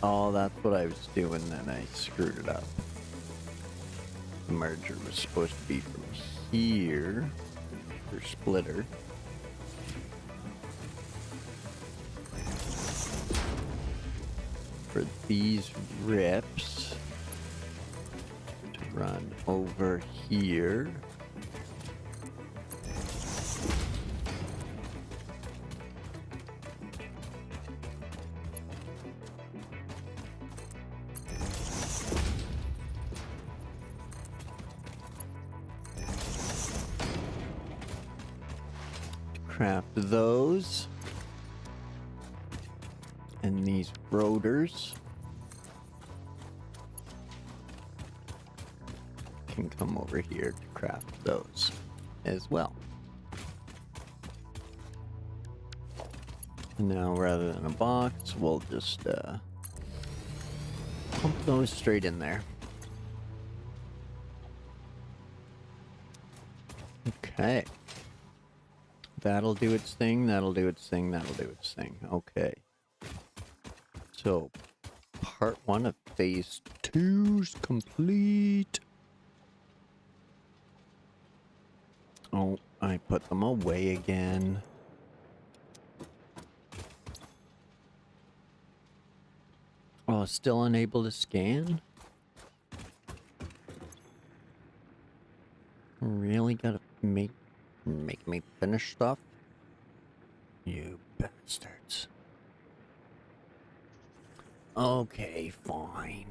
Oh, that's what I was doing, and I screwed it up. The merger was supposed to be from here, or splitter. For these rips to run over here. Craft those. And these rotors can come over here to craft those as well. And now rather than a box, we'll just pump those straight in there. Okay. That'll do its thing, that'll do its thing, that'll do its thing. Okay. So, part 1 of Phase 2's complete. Oh, I put them away again. Oh, still unable to scan? Really gotta make me finish stuff? You bastards. Okay, fine.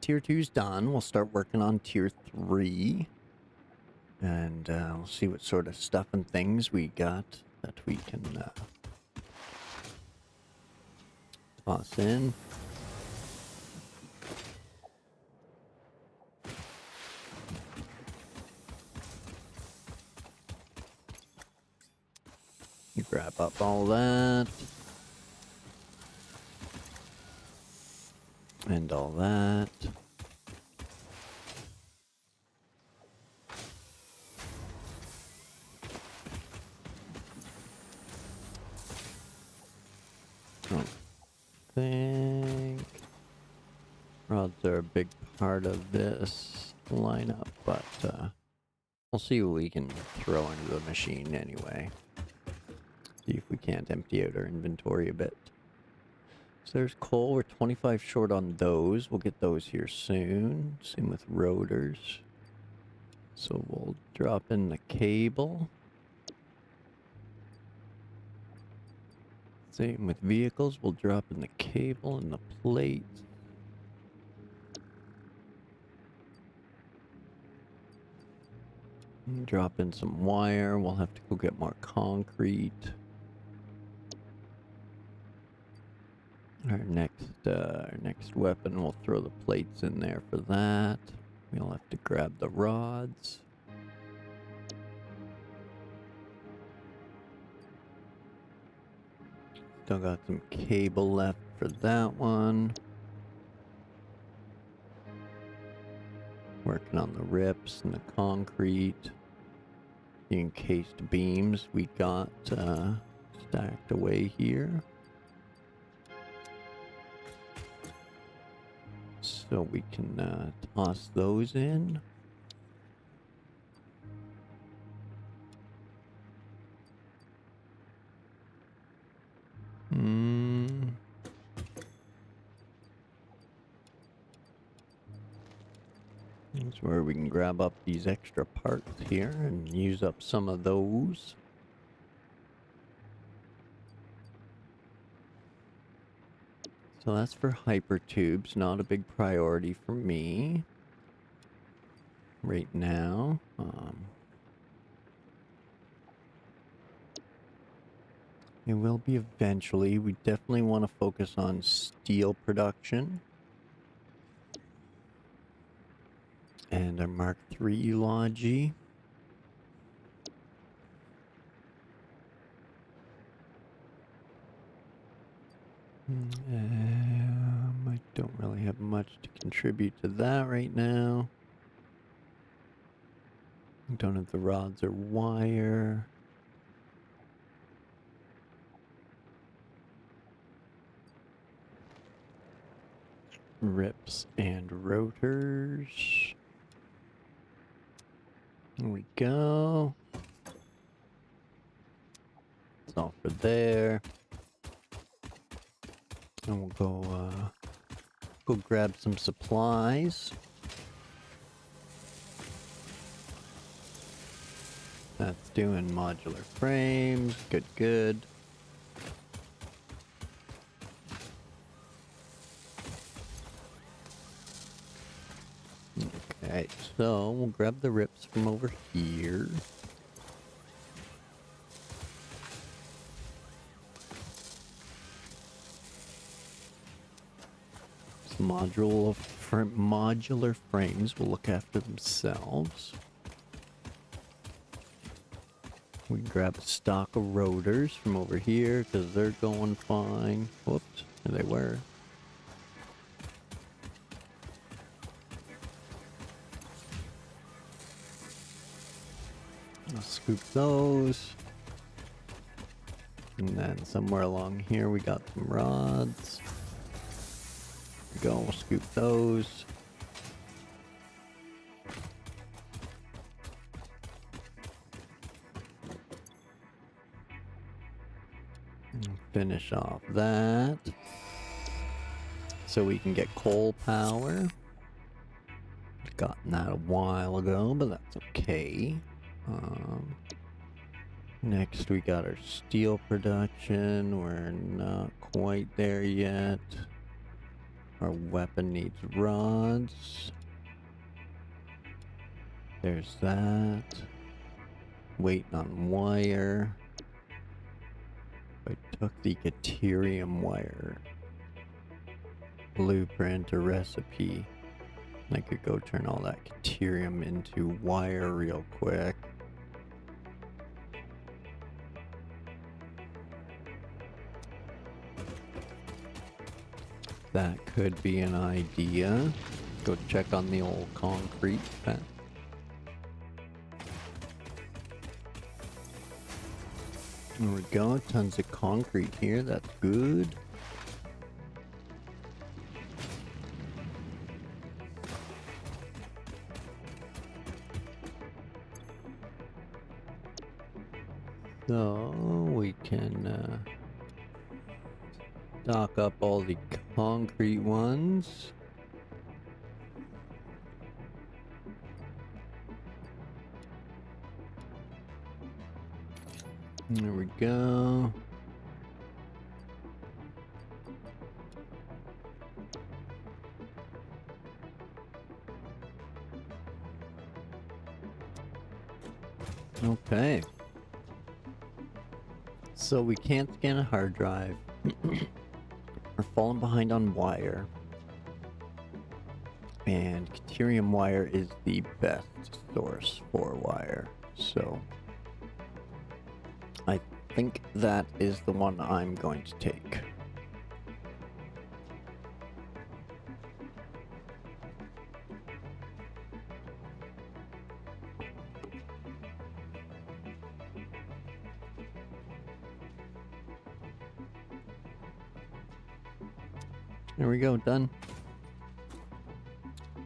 Tier 2's done. We'll start working on Tier 3. And we'll see what sort of stuff and things we got that we can toss in. You grab up all that. And all that. Don't think rods are a big part of this lineup, but we'll see what we can throw into the machine anyway. See if we can't empty out our inventory a bit. So there's coal. We're 25 short on those. We'll get those here soon. Same with rotors. So we'll drop in the cable. Same with vehicles. We'll drop in the cable and the plates. And drop in some wire. We'll have to go get more concrete. Our next weapon, we'll throw the plates in there for that. We'll have to grab the rods. Still got some cable left for that one. Working on the rips and the concrete. The encased beams we got stacked away here. So we can toss those in. That's where we can grab up these extra parts here and use up some of those. So that's for hypertubes, not a big priority for me right now. It will be eventually. We definitely want to focus on steel production. And our Mark III Logi. I don't really have much to contribute to that right now. I don't have the rods or wire. Rips and rotors. There we go. It's all for there. And we'll go grab some supplies. That's doing modular frames. Good, good. Okay, so we'll grab the rips from over here. Modular frames will look after themselves. We can grab a stock of rotors from over here because they're going fine. Whoops, there they were. I'll scoop those. And then somewhere along here we got some rods. Go, we'll scoop those. And finish off that. So we can get coal power. Gotten that a while ago, but that's okay. Next, we got our steel production. We're not quite there yet. Our weapon needs rods. There's that. Waiting on wire. I took the Caterium wire blueprint or recipe. I could go turn all that Caterium into wire real quick. That could be an idea. Go check on the old concrete pad. There we go, tons of concrete here, that's good. So we can stock up all the concrete ones. There we go. Okay. So we can't scan a hard drive. We're falling behind on wire. And Caterium wire is the best source for wire. So I think that is the one I'm going to take. There we go, done.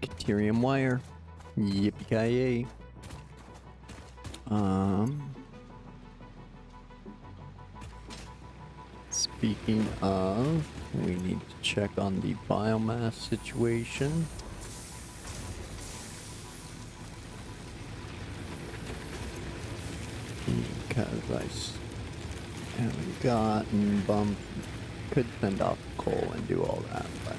Caterium wire. Yippee-ki-yay. Speaking of, we need to check on the biomass situation. Because I haven't gotten bumped. Could send off coal and do all that, but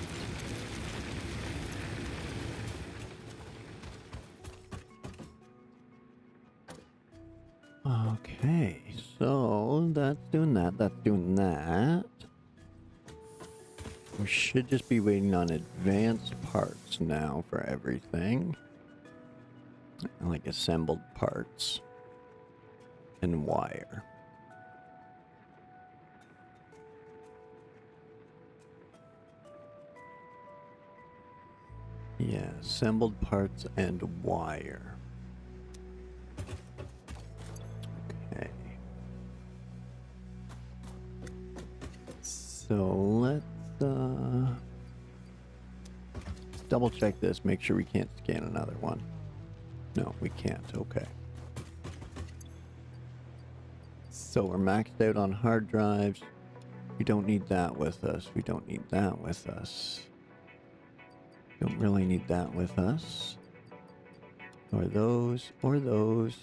okay, so that's doing that, that's doing that. We should just be waiting on advanced parts now for everything. Like assembled parts and wire. Yeah, assembled parts and wire. Okay. So let's double check this, make sure we can't scan another one. No, we can't, okay. So we're maxed out on hard drives. We don't need that with us. We don't need that with us. Don't really need that with us. Or those, or those.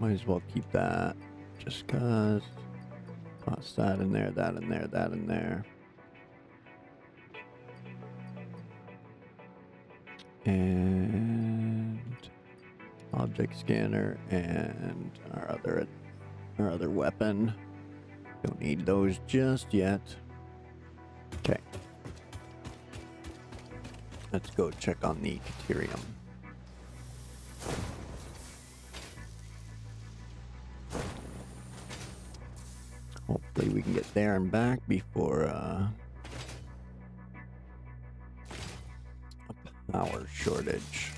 Might as well keep that. Just cause. Toss that in there, that in there, that in there. And object scanner and our other weapon. Don't need those just yet. Okay. Let's go check on the Caterium. Hopefully we can get there and back before a power shortage.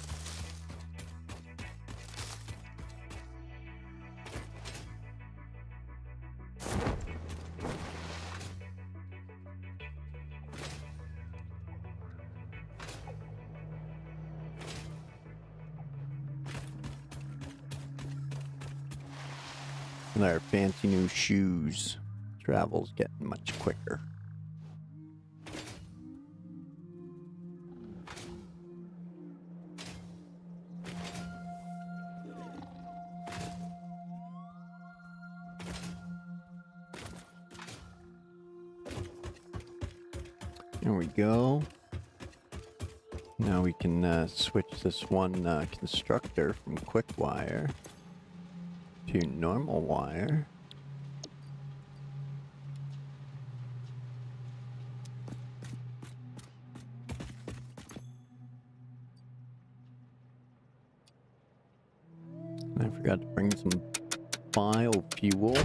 And our fancy new shoes. Travel's getting much quicker. There we go. Now we can switch this one constructor from quick wire to normal wire. I forgot to bring some biofuel.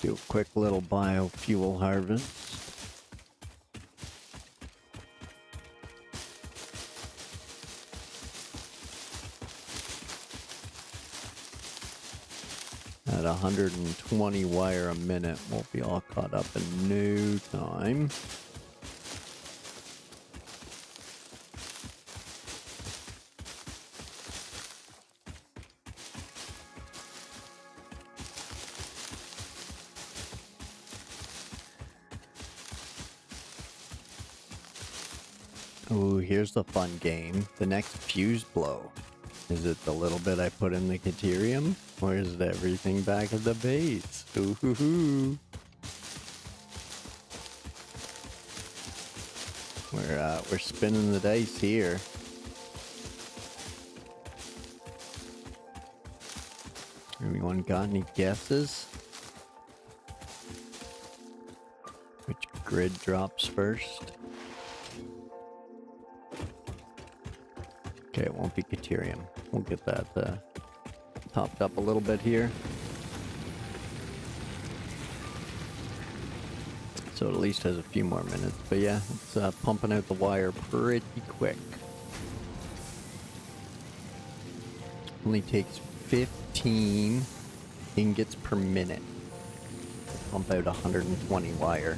Do a quick little biofuel harvest. At 120 wire a minute, we'll be all caught up in no time. Ooh, here's the fun game. The next fuse blow. Is it the little bit I put in the Caterium? Or is it everything back at the base? Ooh hoo hoo. We're spinning the dice here. Anyone got any guesses? Which grid drops first? Okay, it won't be Caterium. We'll get that topped up a little bit here. So it at least has a few more minutes. But yeah, it's pumping out the wire pretty quick. Only takes 15 ingots per minute to pump out 120 wire.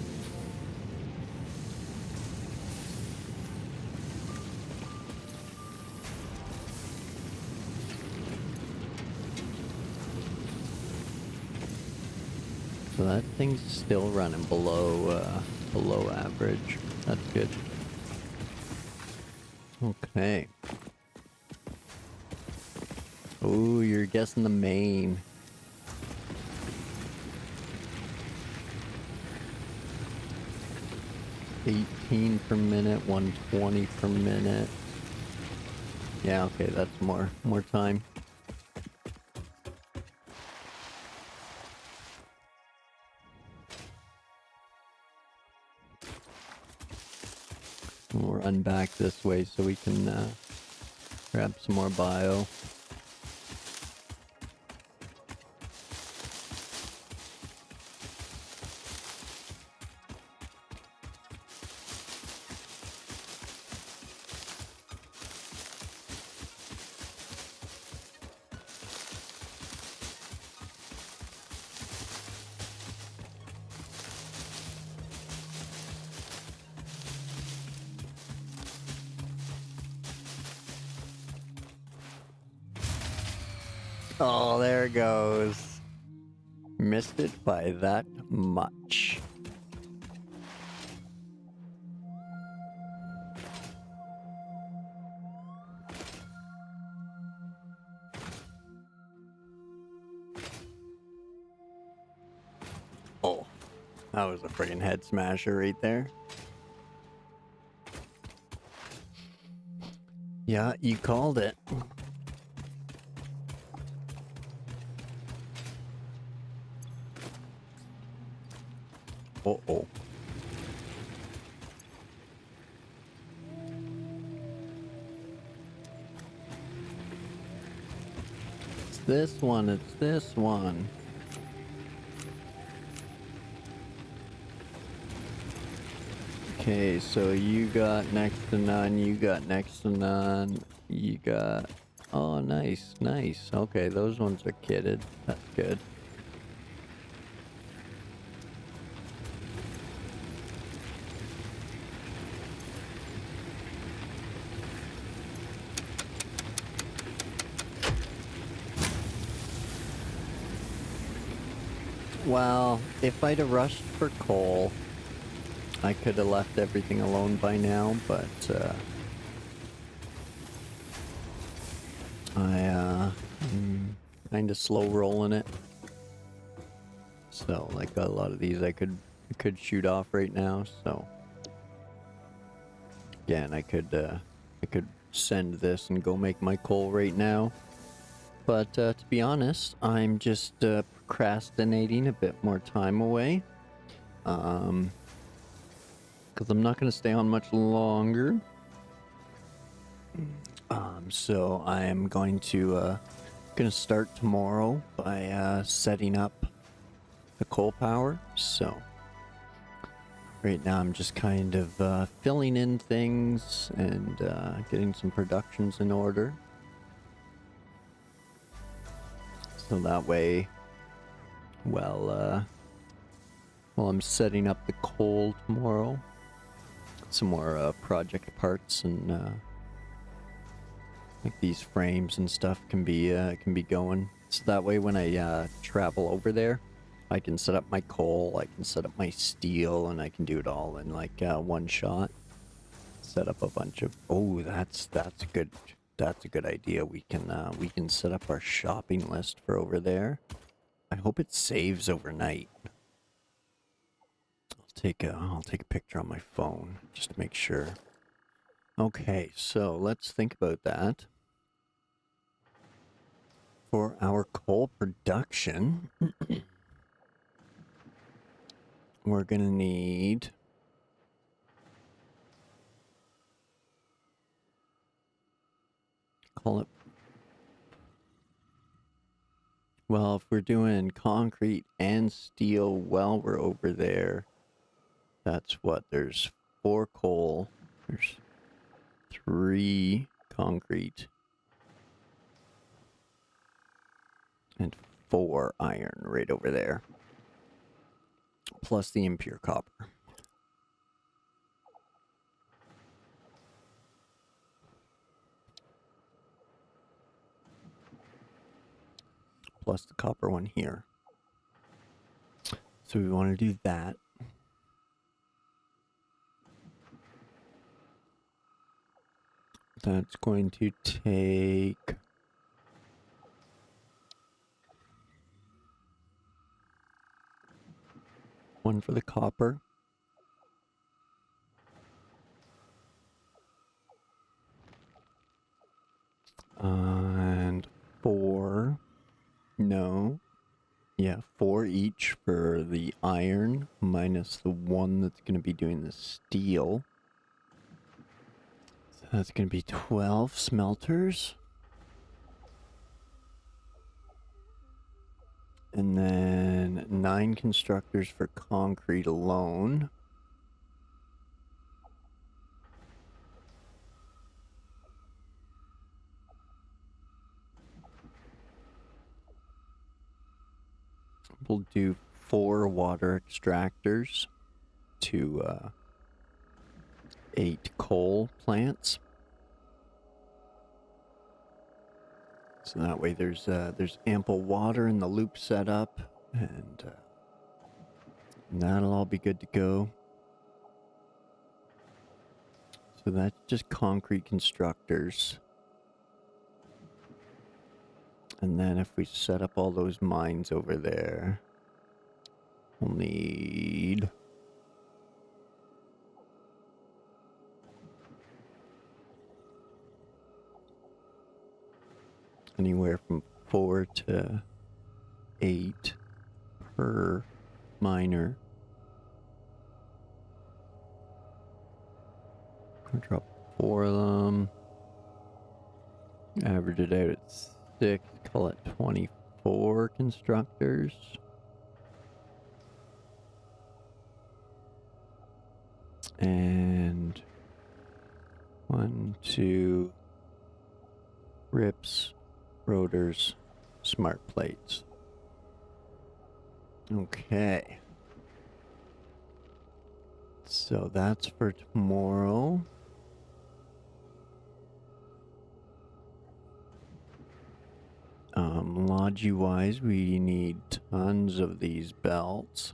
So that thing's still running below average. That's good. Okay. Oh, you're guessing the main. $18 per minute, 120 per minute. Yeah, okay, that's more time. We'll run back this way so we can grab some more bio. Oh, there it goes. Missed it by that much. Oh, that was a friggin' head smasher right there. Yeah, you called it. Uh-oh. It's this one, it's this one. Okay, so you got next to none, you got next to none, you got... Oh, nice, nice. Okay, those ones are kitted. That's good. Well, if I'd have rushed for coal, I could have left everything alone by now, but I'm kind of slow rolling it. So, like a lot of these I could shoot off right now, so again, I could send this and go make my coal right now. But to be honest, I'm just procrastinating a bit more time away. Because I'm not going to stay on much longer. So I am going to start tomorrow by setting up the coal power. So right now I'm just kind of filling in things and getting some productions in order. So that way, while I'm setting up the coal tomorrow, some more project parts and like these frames and stuff can be going. So that way, when I travel over there, I can set up my coal, I can set up my steel, and I can do it all in like one shot. Set up a bunch of that's a good idea. We can set up our shopping list for over there. I hope it saves overnight. I'll take a picture on my phone just to make sure. Okay, so let's think about that. For our coal production, we're gonna need well, if we're doing concrete and steel while we're over there, that's what, there's 4 coal, there's 3 concrete, and 4 iron right over there. Plus the impure copper. Plus the copper one here. So we want to do that. That's going to take one for the copper. And 4. No. Yeah, 4 each for the iron, minus the one that's going to be doing the steel. So that's going to be 12 smelters. And then 9 constructors for concrete alone. We'll do 4 water extractors to 8 coal plants. So that way there's ample water in the loop set up, and that'll all be good to go. So that's just concrete constructors. And then if we set up all those mines over there, we'll need anywhere from 4 to 8 per miner. I'll drop 4 of them. Average it out at 6, call it 24 constructors. And 1, 2 rips, rotors, smart plates. Okay. So that's for tomorrow. Logi-wise, we need tons of these belts.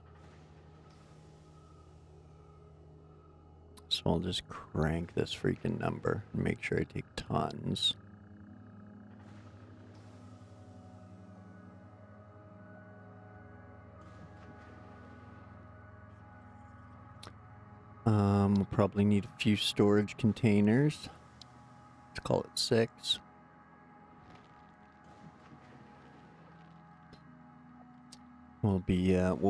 So I'll just crank this freaking number and make sure I take tons. We'll probably need a few storage containers. Let's call it 6. We'll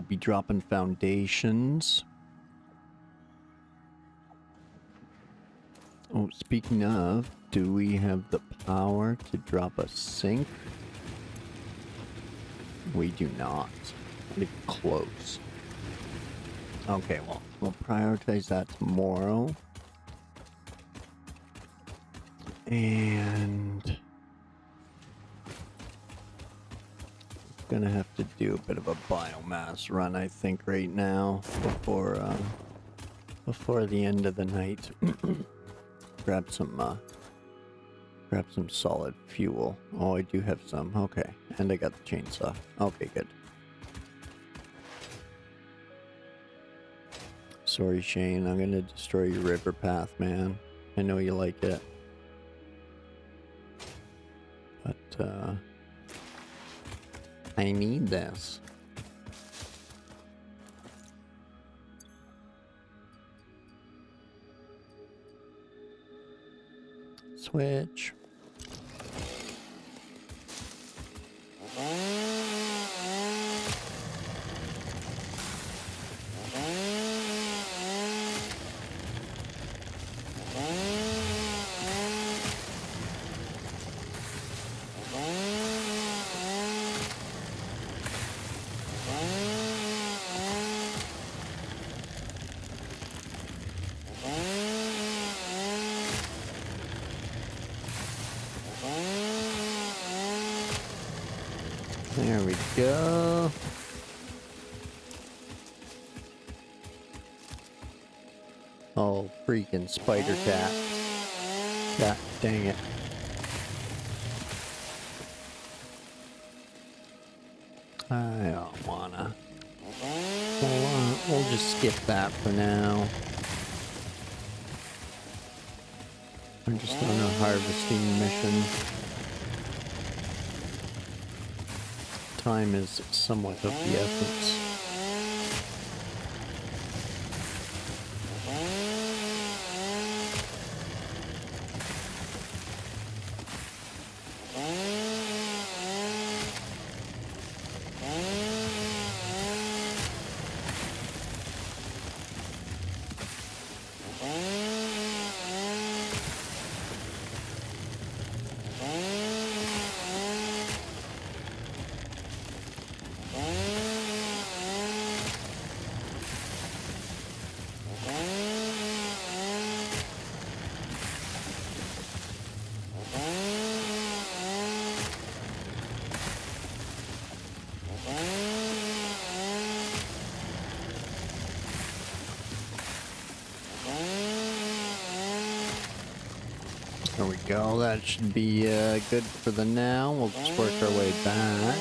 be dropping foundations. Oh, speaking of, do we have the power to drop a sink? We do not. Not even close. Okay, well, we'll prioritize that tomorrow. And gonna have to do a bit of a biomass run, I think, right now before the end of the night. grab some solid fuel. Oh, I do have some. Okay, and I got the chainsaw. Okay, good. Sorry, Shane. I'm gonna destroy your river path, man. I know you like it, but I need this. Switch. There we go. Oh, freaking spider cat. God dang it. I don't wanna. We'll just skip that for now. I'm just on a harvesting mission. Time is somewhat of the essence. There we go, that should be good for the now. We'll just work our way back.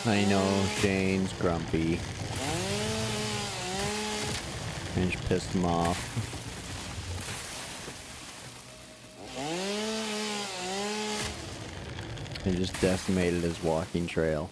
I know Shane's grumpy. And just pissed him off. And just decimated his walking trail.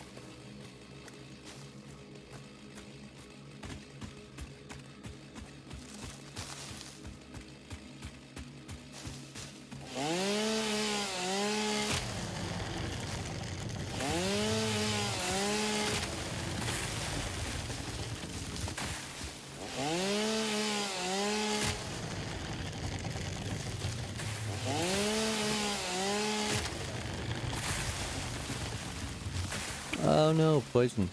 Oh no, poison.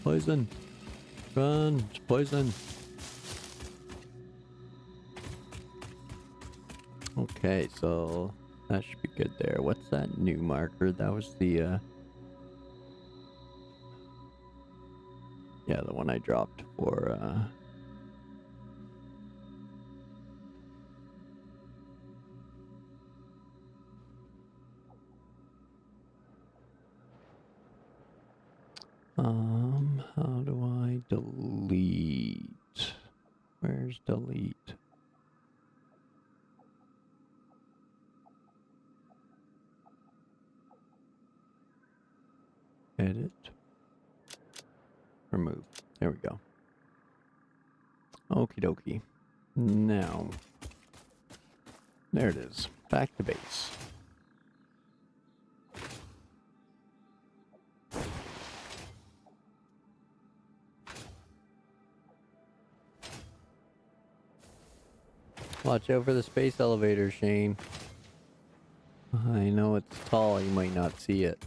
Poison. Run, it's poison. Okay, so that should be good there. What's that new marker? That was the, yeah, the one I dropped for, how do I delete? Where's delete? Edit. Remove. There we go. Okie dokie. Now. There it is. Back to base. Watch out for the space elevator, Shane. I know it's tall, you might not see it.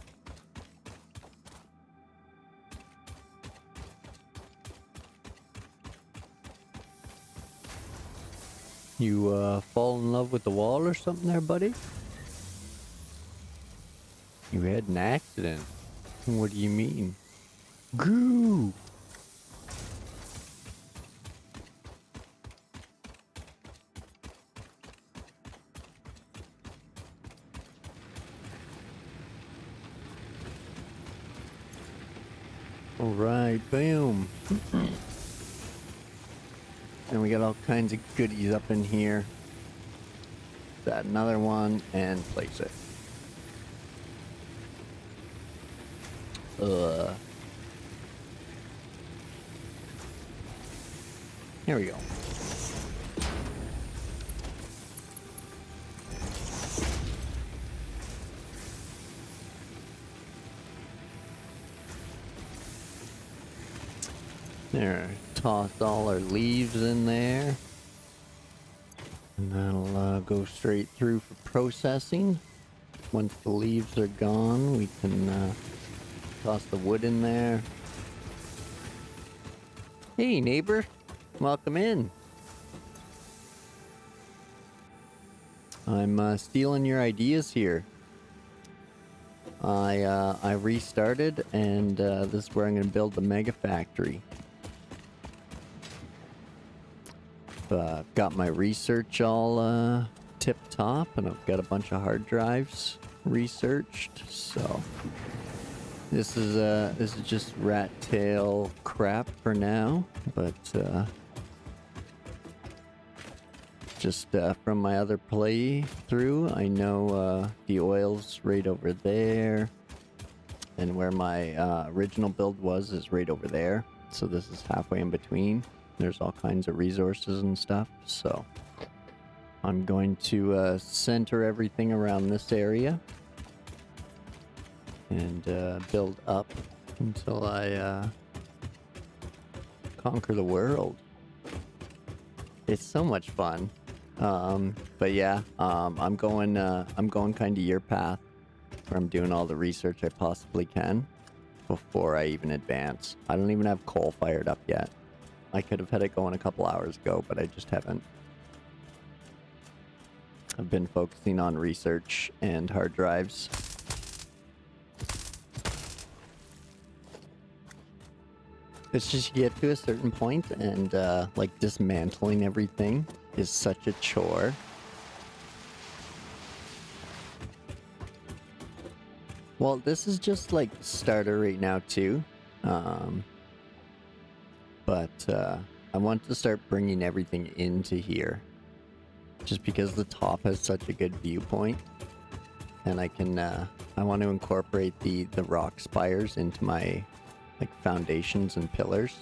You, fall in love with the wall or something there, buddy? You had an accident. What do you mean? Goo! Alright, boom. And we got all kinds of goodies up in here. Add another one and place it. Here we go. There, toss all our leaves in there. And that'll go straight through for processing. Once the leaves are gone, we can toss the wood in there. Hey neighbor, welcome in. I'm stealing your ideas here. I restarted, and this is where I'm going to build the Megafactory. Got my research all tip top, and I've got a bunch of hard drives researched. So this is just rat tail crap for now, but just from my other playthrough, I know the oil's right over there, and where my original build was is right over there. So this is halfway in between. There's all kinds of resources and stuff, so I'm going to center everything around this area and build up until I conquer the world. It's so much fun. But yeah, I'm going kind of your path, where I'm doing all the research I possibly can before I even advance. I don't even have coal fired up yet. I could have had it going a couple hours ago, but I just haven't. I've been focusing on research and hard drives. It's just you get to a certain point, and like dismantling everything is such a chore. Well, this is just like the starter right now too. But I want to start bringing everything into here, just because the top has such a good viewpoint, and I can I want to incorporate the rock spires into my like foundations and pillars.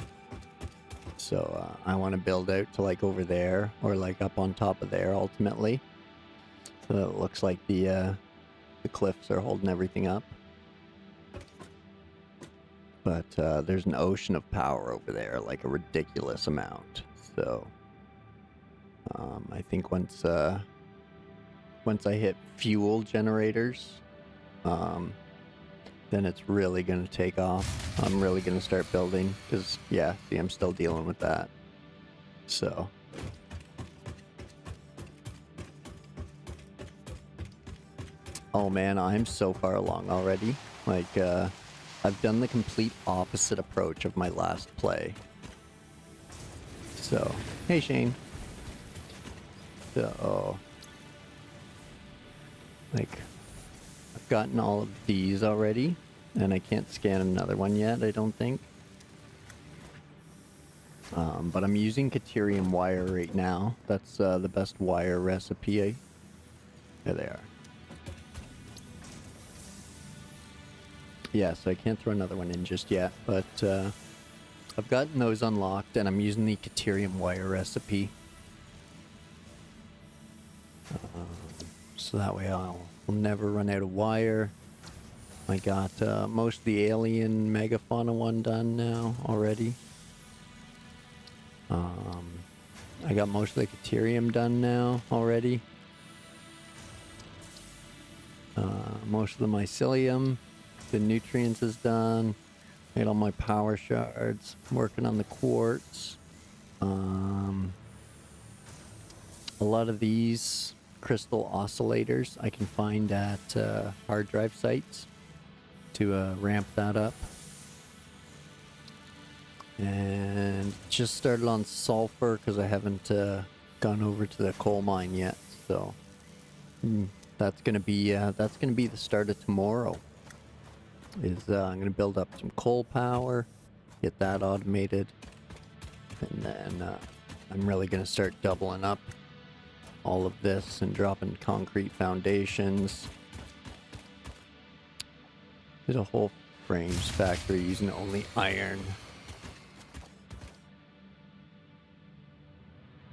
So I want to build out to like over there, or like up on top of there ultimately, so that it looks like the cliffs are holding everything up. But there's an ocean of power over there, like a ridiculous amount. So I think once I hit fuel generators, then it's really gonna take off. I'm really gonna start building, because, yeah, see, I'm still dealing with that. So... Oh man, I'm so far along already. Like, I've done the complete opposite approach of my last play. So, hey Shane. So, like, I've gotten all of these already, and I can't scan another one yet, I don't think. But I'm using Caterium wire right now. That's the best wire recipe. There they are. Yeah, so I can't throw another one in just yet, but I've gotten those unlocked, and I'm using the Caterium wire recipe. So that way I'll never run out of wire. I got most of the alien megafauna one done now already. I got most of the Caterium done now already. Most of the mycelium. The nutrients is done. Made all my power shards. I'm working on the quartz. A lot of these crystal oscillators I can find at hard drive sites to ramp that up. And just started on sulfur because I haven't gone over to the coal mine yet. So that's gonna be the start of tomorrow. I'm going to build up some coal power, get that automated, and then I'm really going to start doubling up all of this and dropping concrete foundations. There's a whole frames factory using only iron.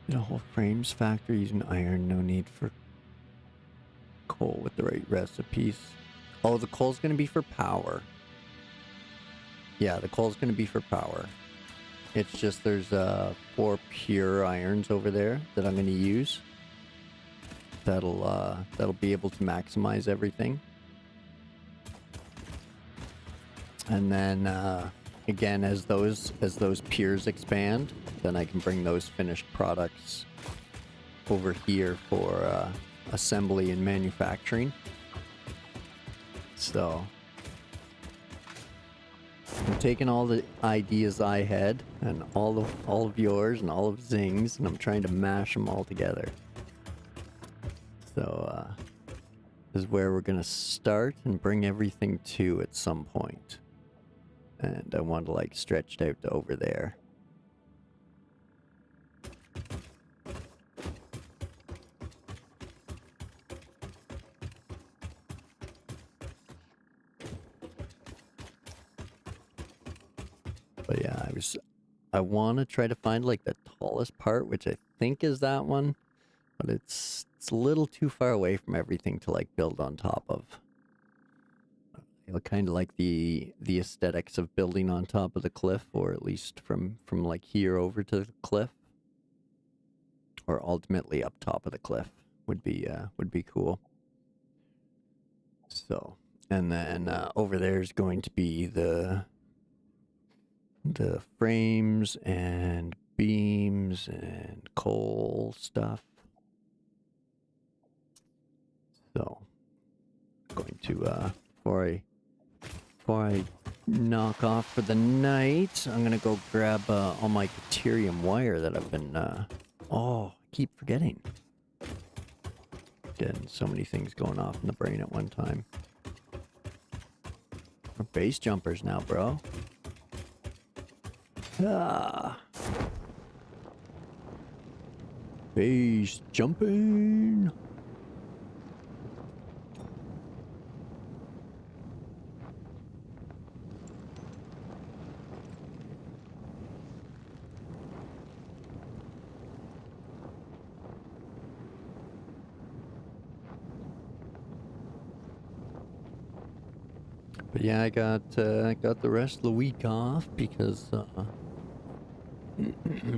There's a whole frames factory using iron, no need for coal with the right recipes. Oh, the coal's going to be for power. Yeah, the coal's going to be for power. It's just there's 4 pure irons over there that I'm going to use. That'll be able to maximize everything. And then again, as those pures expand, then I can bring those finished products over here for assembly and manufacturing. So I'm taking all the ideas I had and all of yours and all of Zing's, and I'm trying to mash them all together. So this is where we're gonna start and bring everything to at some point. And I want to like stretch it out to over there. But yeah, I want to try to find like the tallest part, which I think is that one, but it's a little too far away from everything to like build on top of. I kind of like the aesthetics of building on top of the cliff, or at least from like here over to the cliff, or ultimately up top of the cliff would be cool. So, and then over there is going to be the frames and beams and coal stuff. So, going to before I knock off for the night, I'm gonna go grab all my Caterium wire that I've been oh, I keep forgetting. Getting so many things going off in the brain at one time. We're base jumpers now, bro. Ah. Base jumping. But yeah, I got the rest of the week off because I'm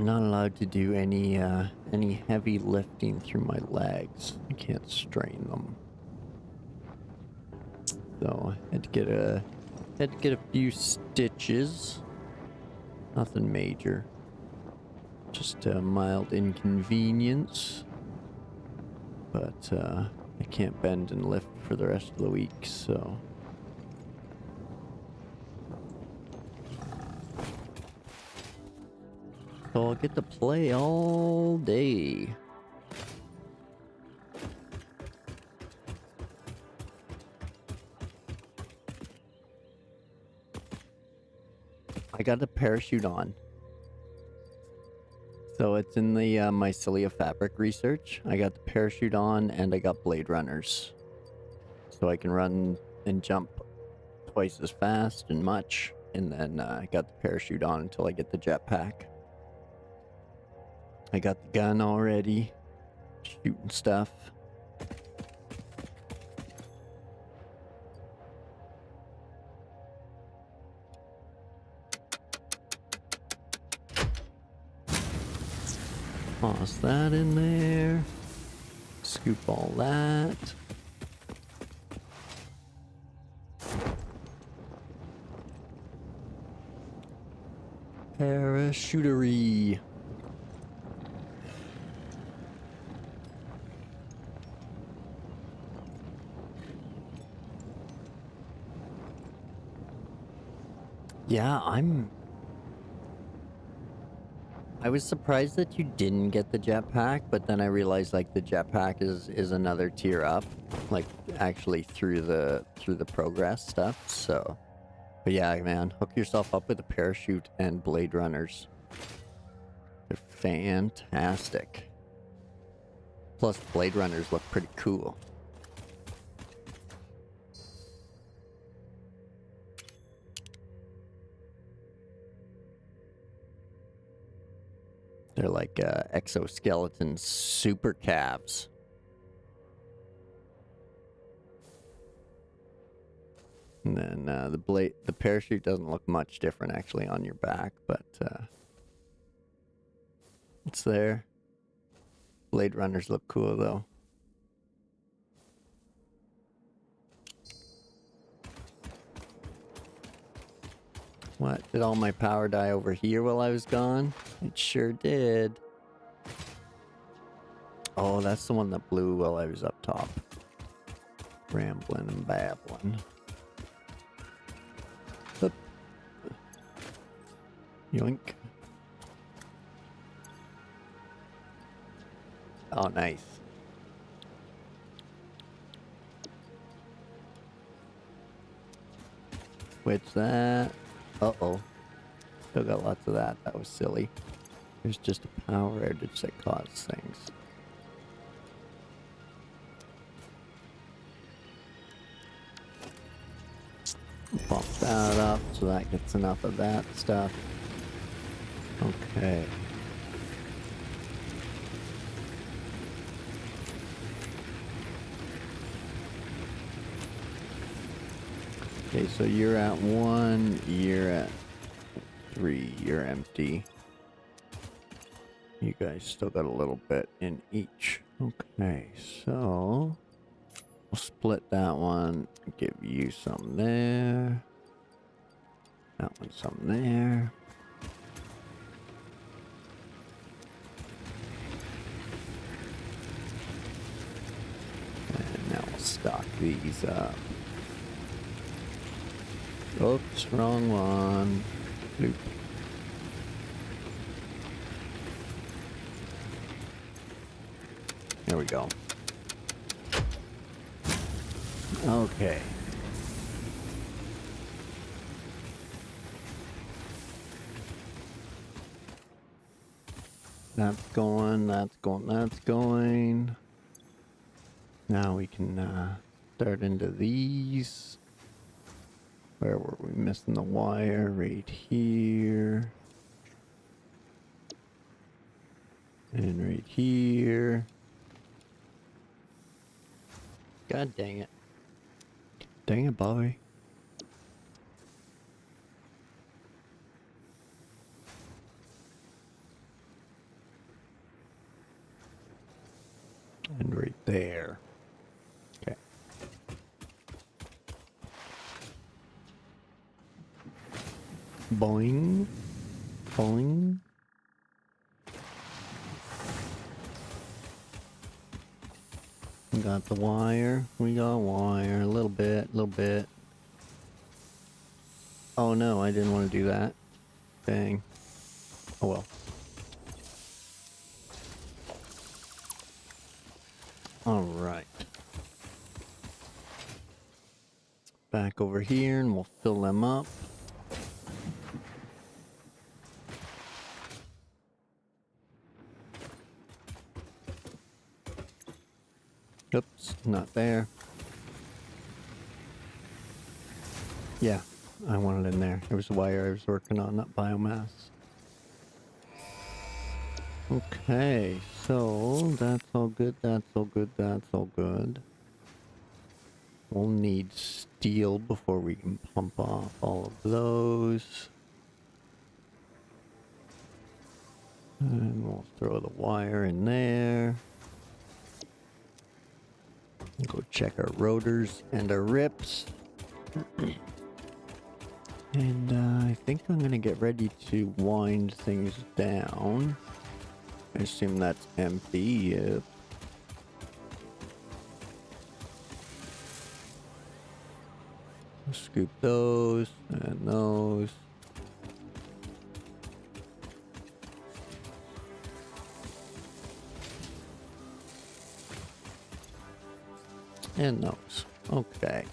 not allowed to do any heavy lifting through my legs. I can't strain them. So I had to Had to get a few stitches. Nothing major. Just a mild inconvenience. But I can't bend and lift for the rest of the week, so... So I'll get to play all day. I got the parachute on. So it's in the mycelia fabric research. I got the parachute on and I got blade runners. So I can run and jump twice as fast and much. And then I got the parachute on until I get the jetpack. I got the gun already. Shooting stuff. Toss that in there. Scoop all that. Parachutery. Yeah, I was surprised that you didn't get the jetpack, but then I realized like the jetpack is another tier up, like actually through the progress stuff. So, but yeah, man, hook yourself up with a parachute and blade runners. They're fantastic. Plus, blade runners look pretty cool. They're like exoskeleton super calves. And then the parachute doesn't look much different actually on your back, but it's there. Blade runners look cool though. What? Did all my power die over here while I was gone? It sure did. Oh, that's the one that blew while I was up top. Rambling and babbling. Hup. Yoink. Oh, nice. Switch that. Uh-oh. Still got lots of that. That was silly. There's just a power outage that caused things. Pop that up so that gets enough of that stuff. Okay. Okay, so you're at 1, you're at 3, you're empty. You guys still got a little bit in each. Okay, so we'll split that one, give you some there. That one some there. And now we'll stock these up. Oops, wrong one. Bloop. There we go. Okay. That's going, that's going, that's going. Now we can start into these. Where were we missing the wire? Right here. And right here. God dang it. Dang it, Bobby. And right there. Okay. Boing. Boing. We got the wire. We got wire. A little bit. A little bit. Oh no, I didn't want to do that. Dang. Oh well. Alright. Back over here and we'll fill them up. Oops, not there. Yeah, I want it in there. It was the wire I was working on, not biomass. Okay, so that's all good, that's all good, that's all good. We'll need steel before we can pump off all of those. And we'll throw the wire in there. Go check our rotors and our rips. And I think I'm gonna get ready to wind things down. I assume that's empty. Yep. Scoop those and those. And those. Okay.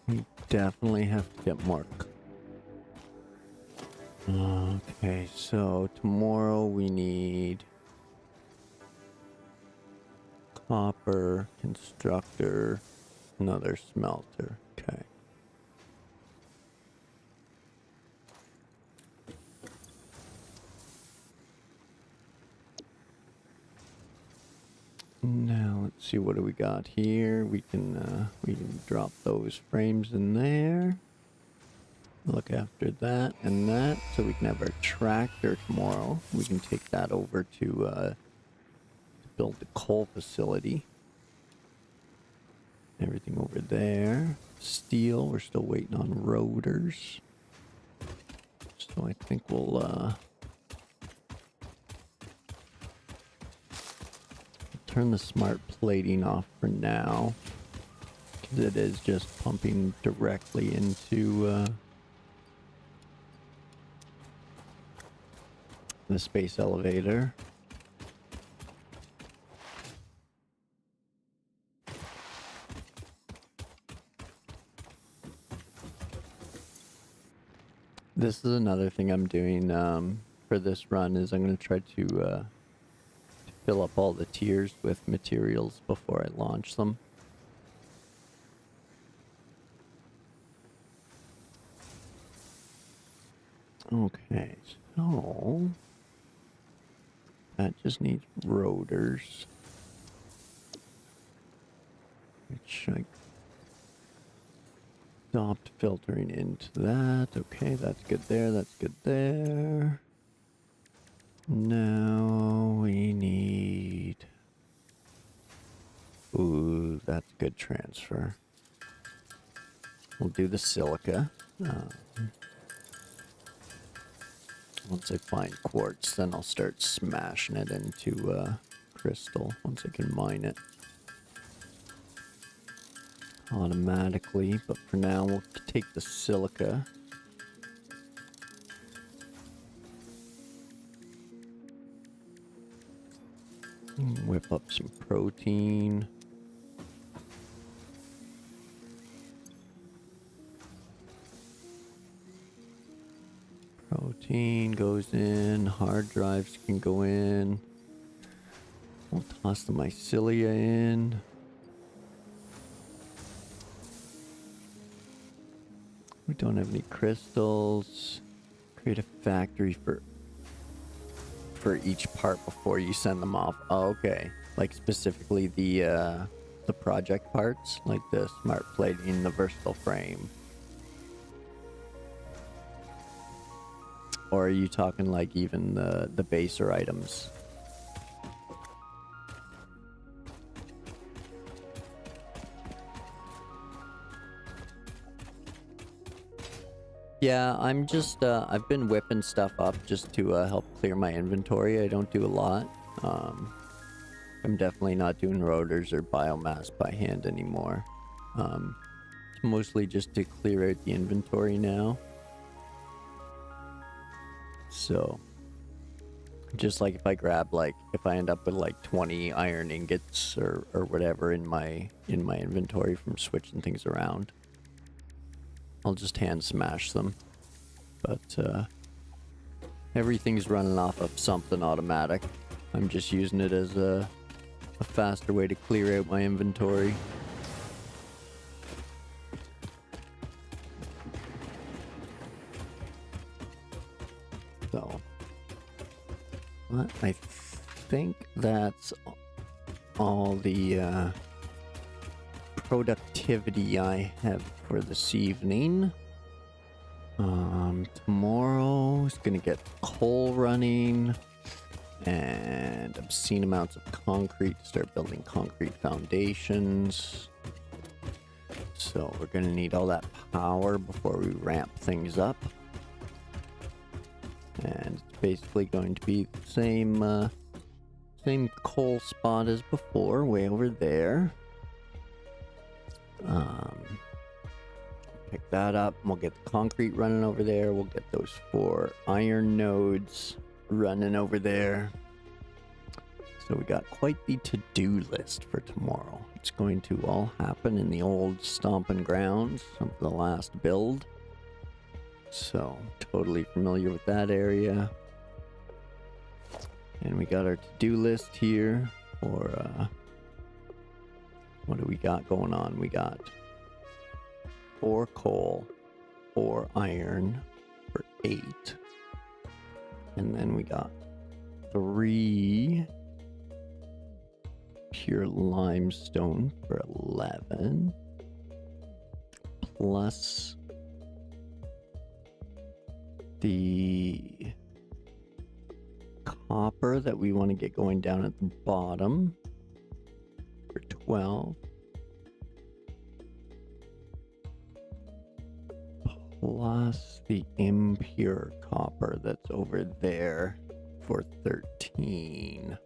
We definitely have to get more. Okay, so tomorrow we need copper, constructor, another smelter. Okay. Now let's see, what do we got here? We can drop those frames in there. Look after that and that, so we can have our tractor tomorrow. We can take that over to build the coal facility. Everything over there. Steel, we're still waiting on rotors. So I think we'll turn the smart plating off for now, because it is just pumping directly into the space elevator. This is another thing I'm doing for this run, is I'm going to try to fill up all the tiers with materials before I launch them. Okay, so that just needs rotors, which I stopped filtering into that. Okay, that's good there, that's good there. Now we need... Ooh, that's good transfer. We'll do the silica. Once I find quartz, then I'll start smashing it into crystal once I can mine it automatically. But for now, we'll take the silica. Whip up some protein. Protein goes in, hard drives can go in. We'll toss the mycelia in. We don't have any crystals. Create a factory for each part before you send them off. Oh, okay. Like specifically the project parts, like the smart plating, the versatile frame. Or are you talking like even the baser items? Yeah, I'm just, I've been whipping stuff up just to help clear my inventory. I don't do a lot. I'm definitely not doing rotors or biomass by hand anymore. It's mostly just to clear out the inventory now. So, just like if I grab, like, if I end up with like 20 iron ingots or whatever in my inventory from switching things around, I'll just hand smash them. But everything's running off of something automatic. I'm just using it as a faster way to clear out my inventory. So, I think that's all the productivity I have for this evening. Tomorrow is gonna get coal running and obscene amounts of concrete to start building concrete foundations. So we're gonna need all that power before we ramp things up. And it's basically going to be the same coal spot as before, way over there. Pick that up, and we'll get the concrete running over there. We'll get those 4 iron nodes running over there. So we got quite the to-do list for tomorrow. It's going to all happen in the old stomping grounds of the last build. So, totally familiar with that area. And we got our to-do list here for, what do we got going on? We got 4 coal, 4 iron for 8. And then we got 3 pure limestone for 11. Plus the copper that we want to get going down at the bottom for 12. Plus the impure copper that's over there for 13.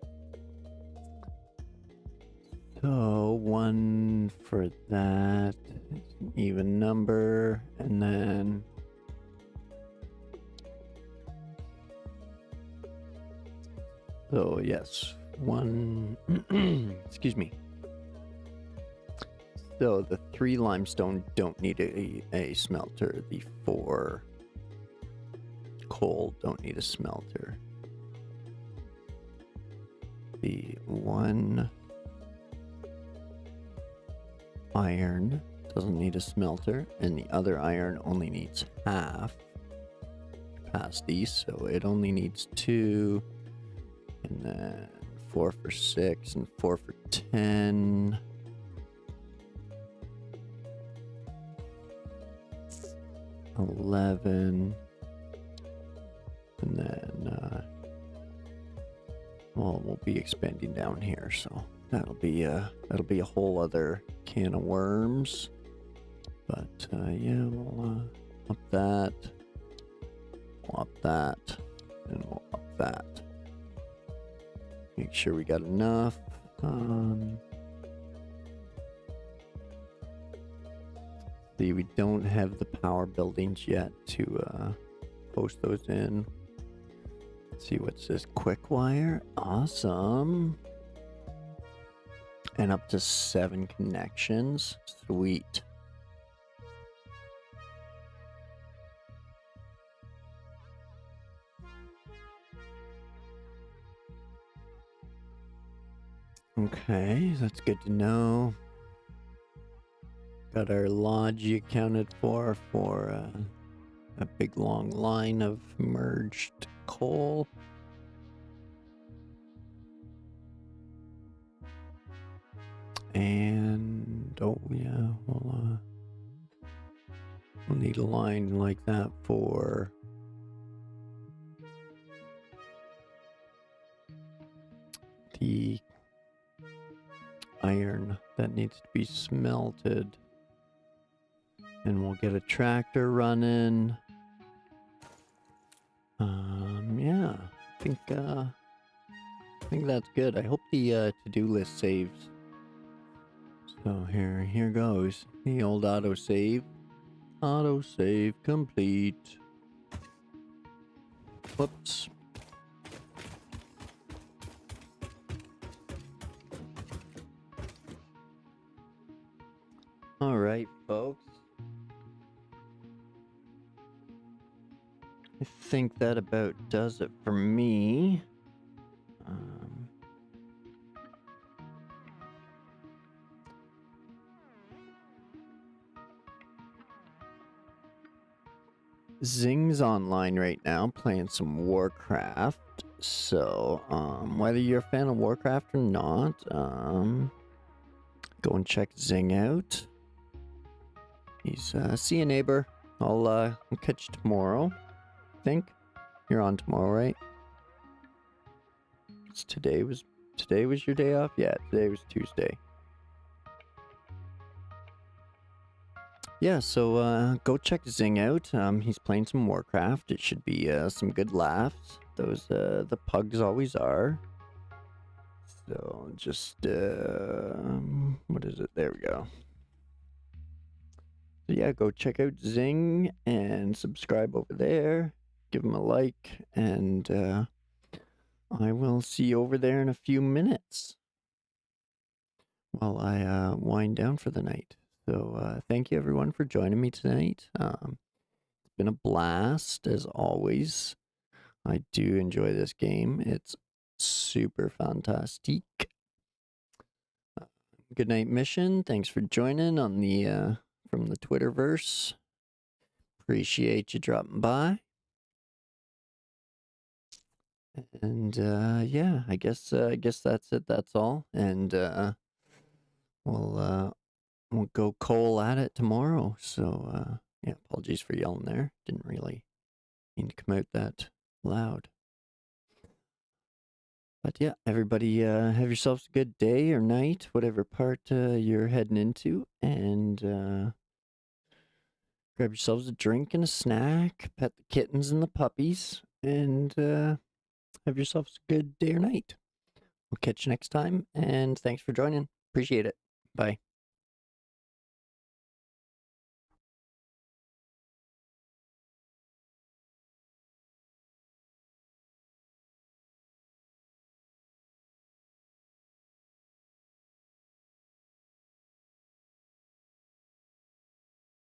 So 1 for that, it's an even number, and then so yes, 1 excuse me. So the 3 limestone don't need a smelter. The 4 coal don't need a smelter. The 1 iron doesn't need a smelter, and the other iron only needs half capacity, so it only needs 2, and then 4 for 6 and 4 for 10. 11, and then well, we'll be expanding down here, so that'll be a whole other can of worms. But yeah, we'll up that, we'll up that, and we'll up that. Make sure we got enough. See, we don't have the power buildings yet to post those in. Let's see, what's this? Quick wire? Awesome. And up to 7 connections. Sweet. Okay, that's good to know. Got our lodge accounted for a big long line of merged coal. And oh yeah, we'll need a line like that for the iron that needs to be smelted. And we'll get a tractor running. Yeah, I think that's good. I hope the to-do list saves. So here goes. The old autosave. Autosave complete. Whoops. All right, folks. I think that about does it for me. Zing's online right now playing some Warcraft. So, whether you're a fan of Warcraft or not, go and check Zing out. He's, see you, neighbor. I'll catch you tomorrow. I think you're on tomorrow, right? Today was your day off? Yeah, today was Tuesday. Yeah, so go check Zing out. He's playing some Warcraft. It should be some good laughs. Those the pugs always are. So just what is it? There we go. So yeah, go check out Zing and subscribe over there. Give him a like, and I will see you over there in a few minutes while I wind down for the night. So thank you everyone for joining me tonight. It's been a blast as always. I do enjoy this game. It's super fantastic. Good night, Mission. Thanks for joining on the from the Twitterverse. Appreciate you dropping by. And yeah, I guess that's it. That's all. And we'll go coal at it tomorrow. So yeah, apologies for yelling there. Didn't really mean to come out that loud. But yeah, everybody have yourselves a good day or night, whatever part you're heading into, and grab yourselves a drink and a snack, pet the kittens and the puppies, and have yourselves a good day or night. We'll catch you next time, and thanks for joining. Appreciate it. Bye.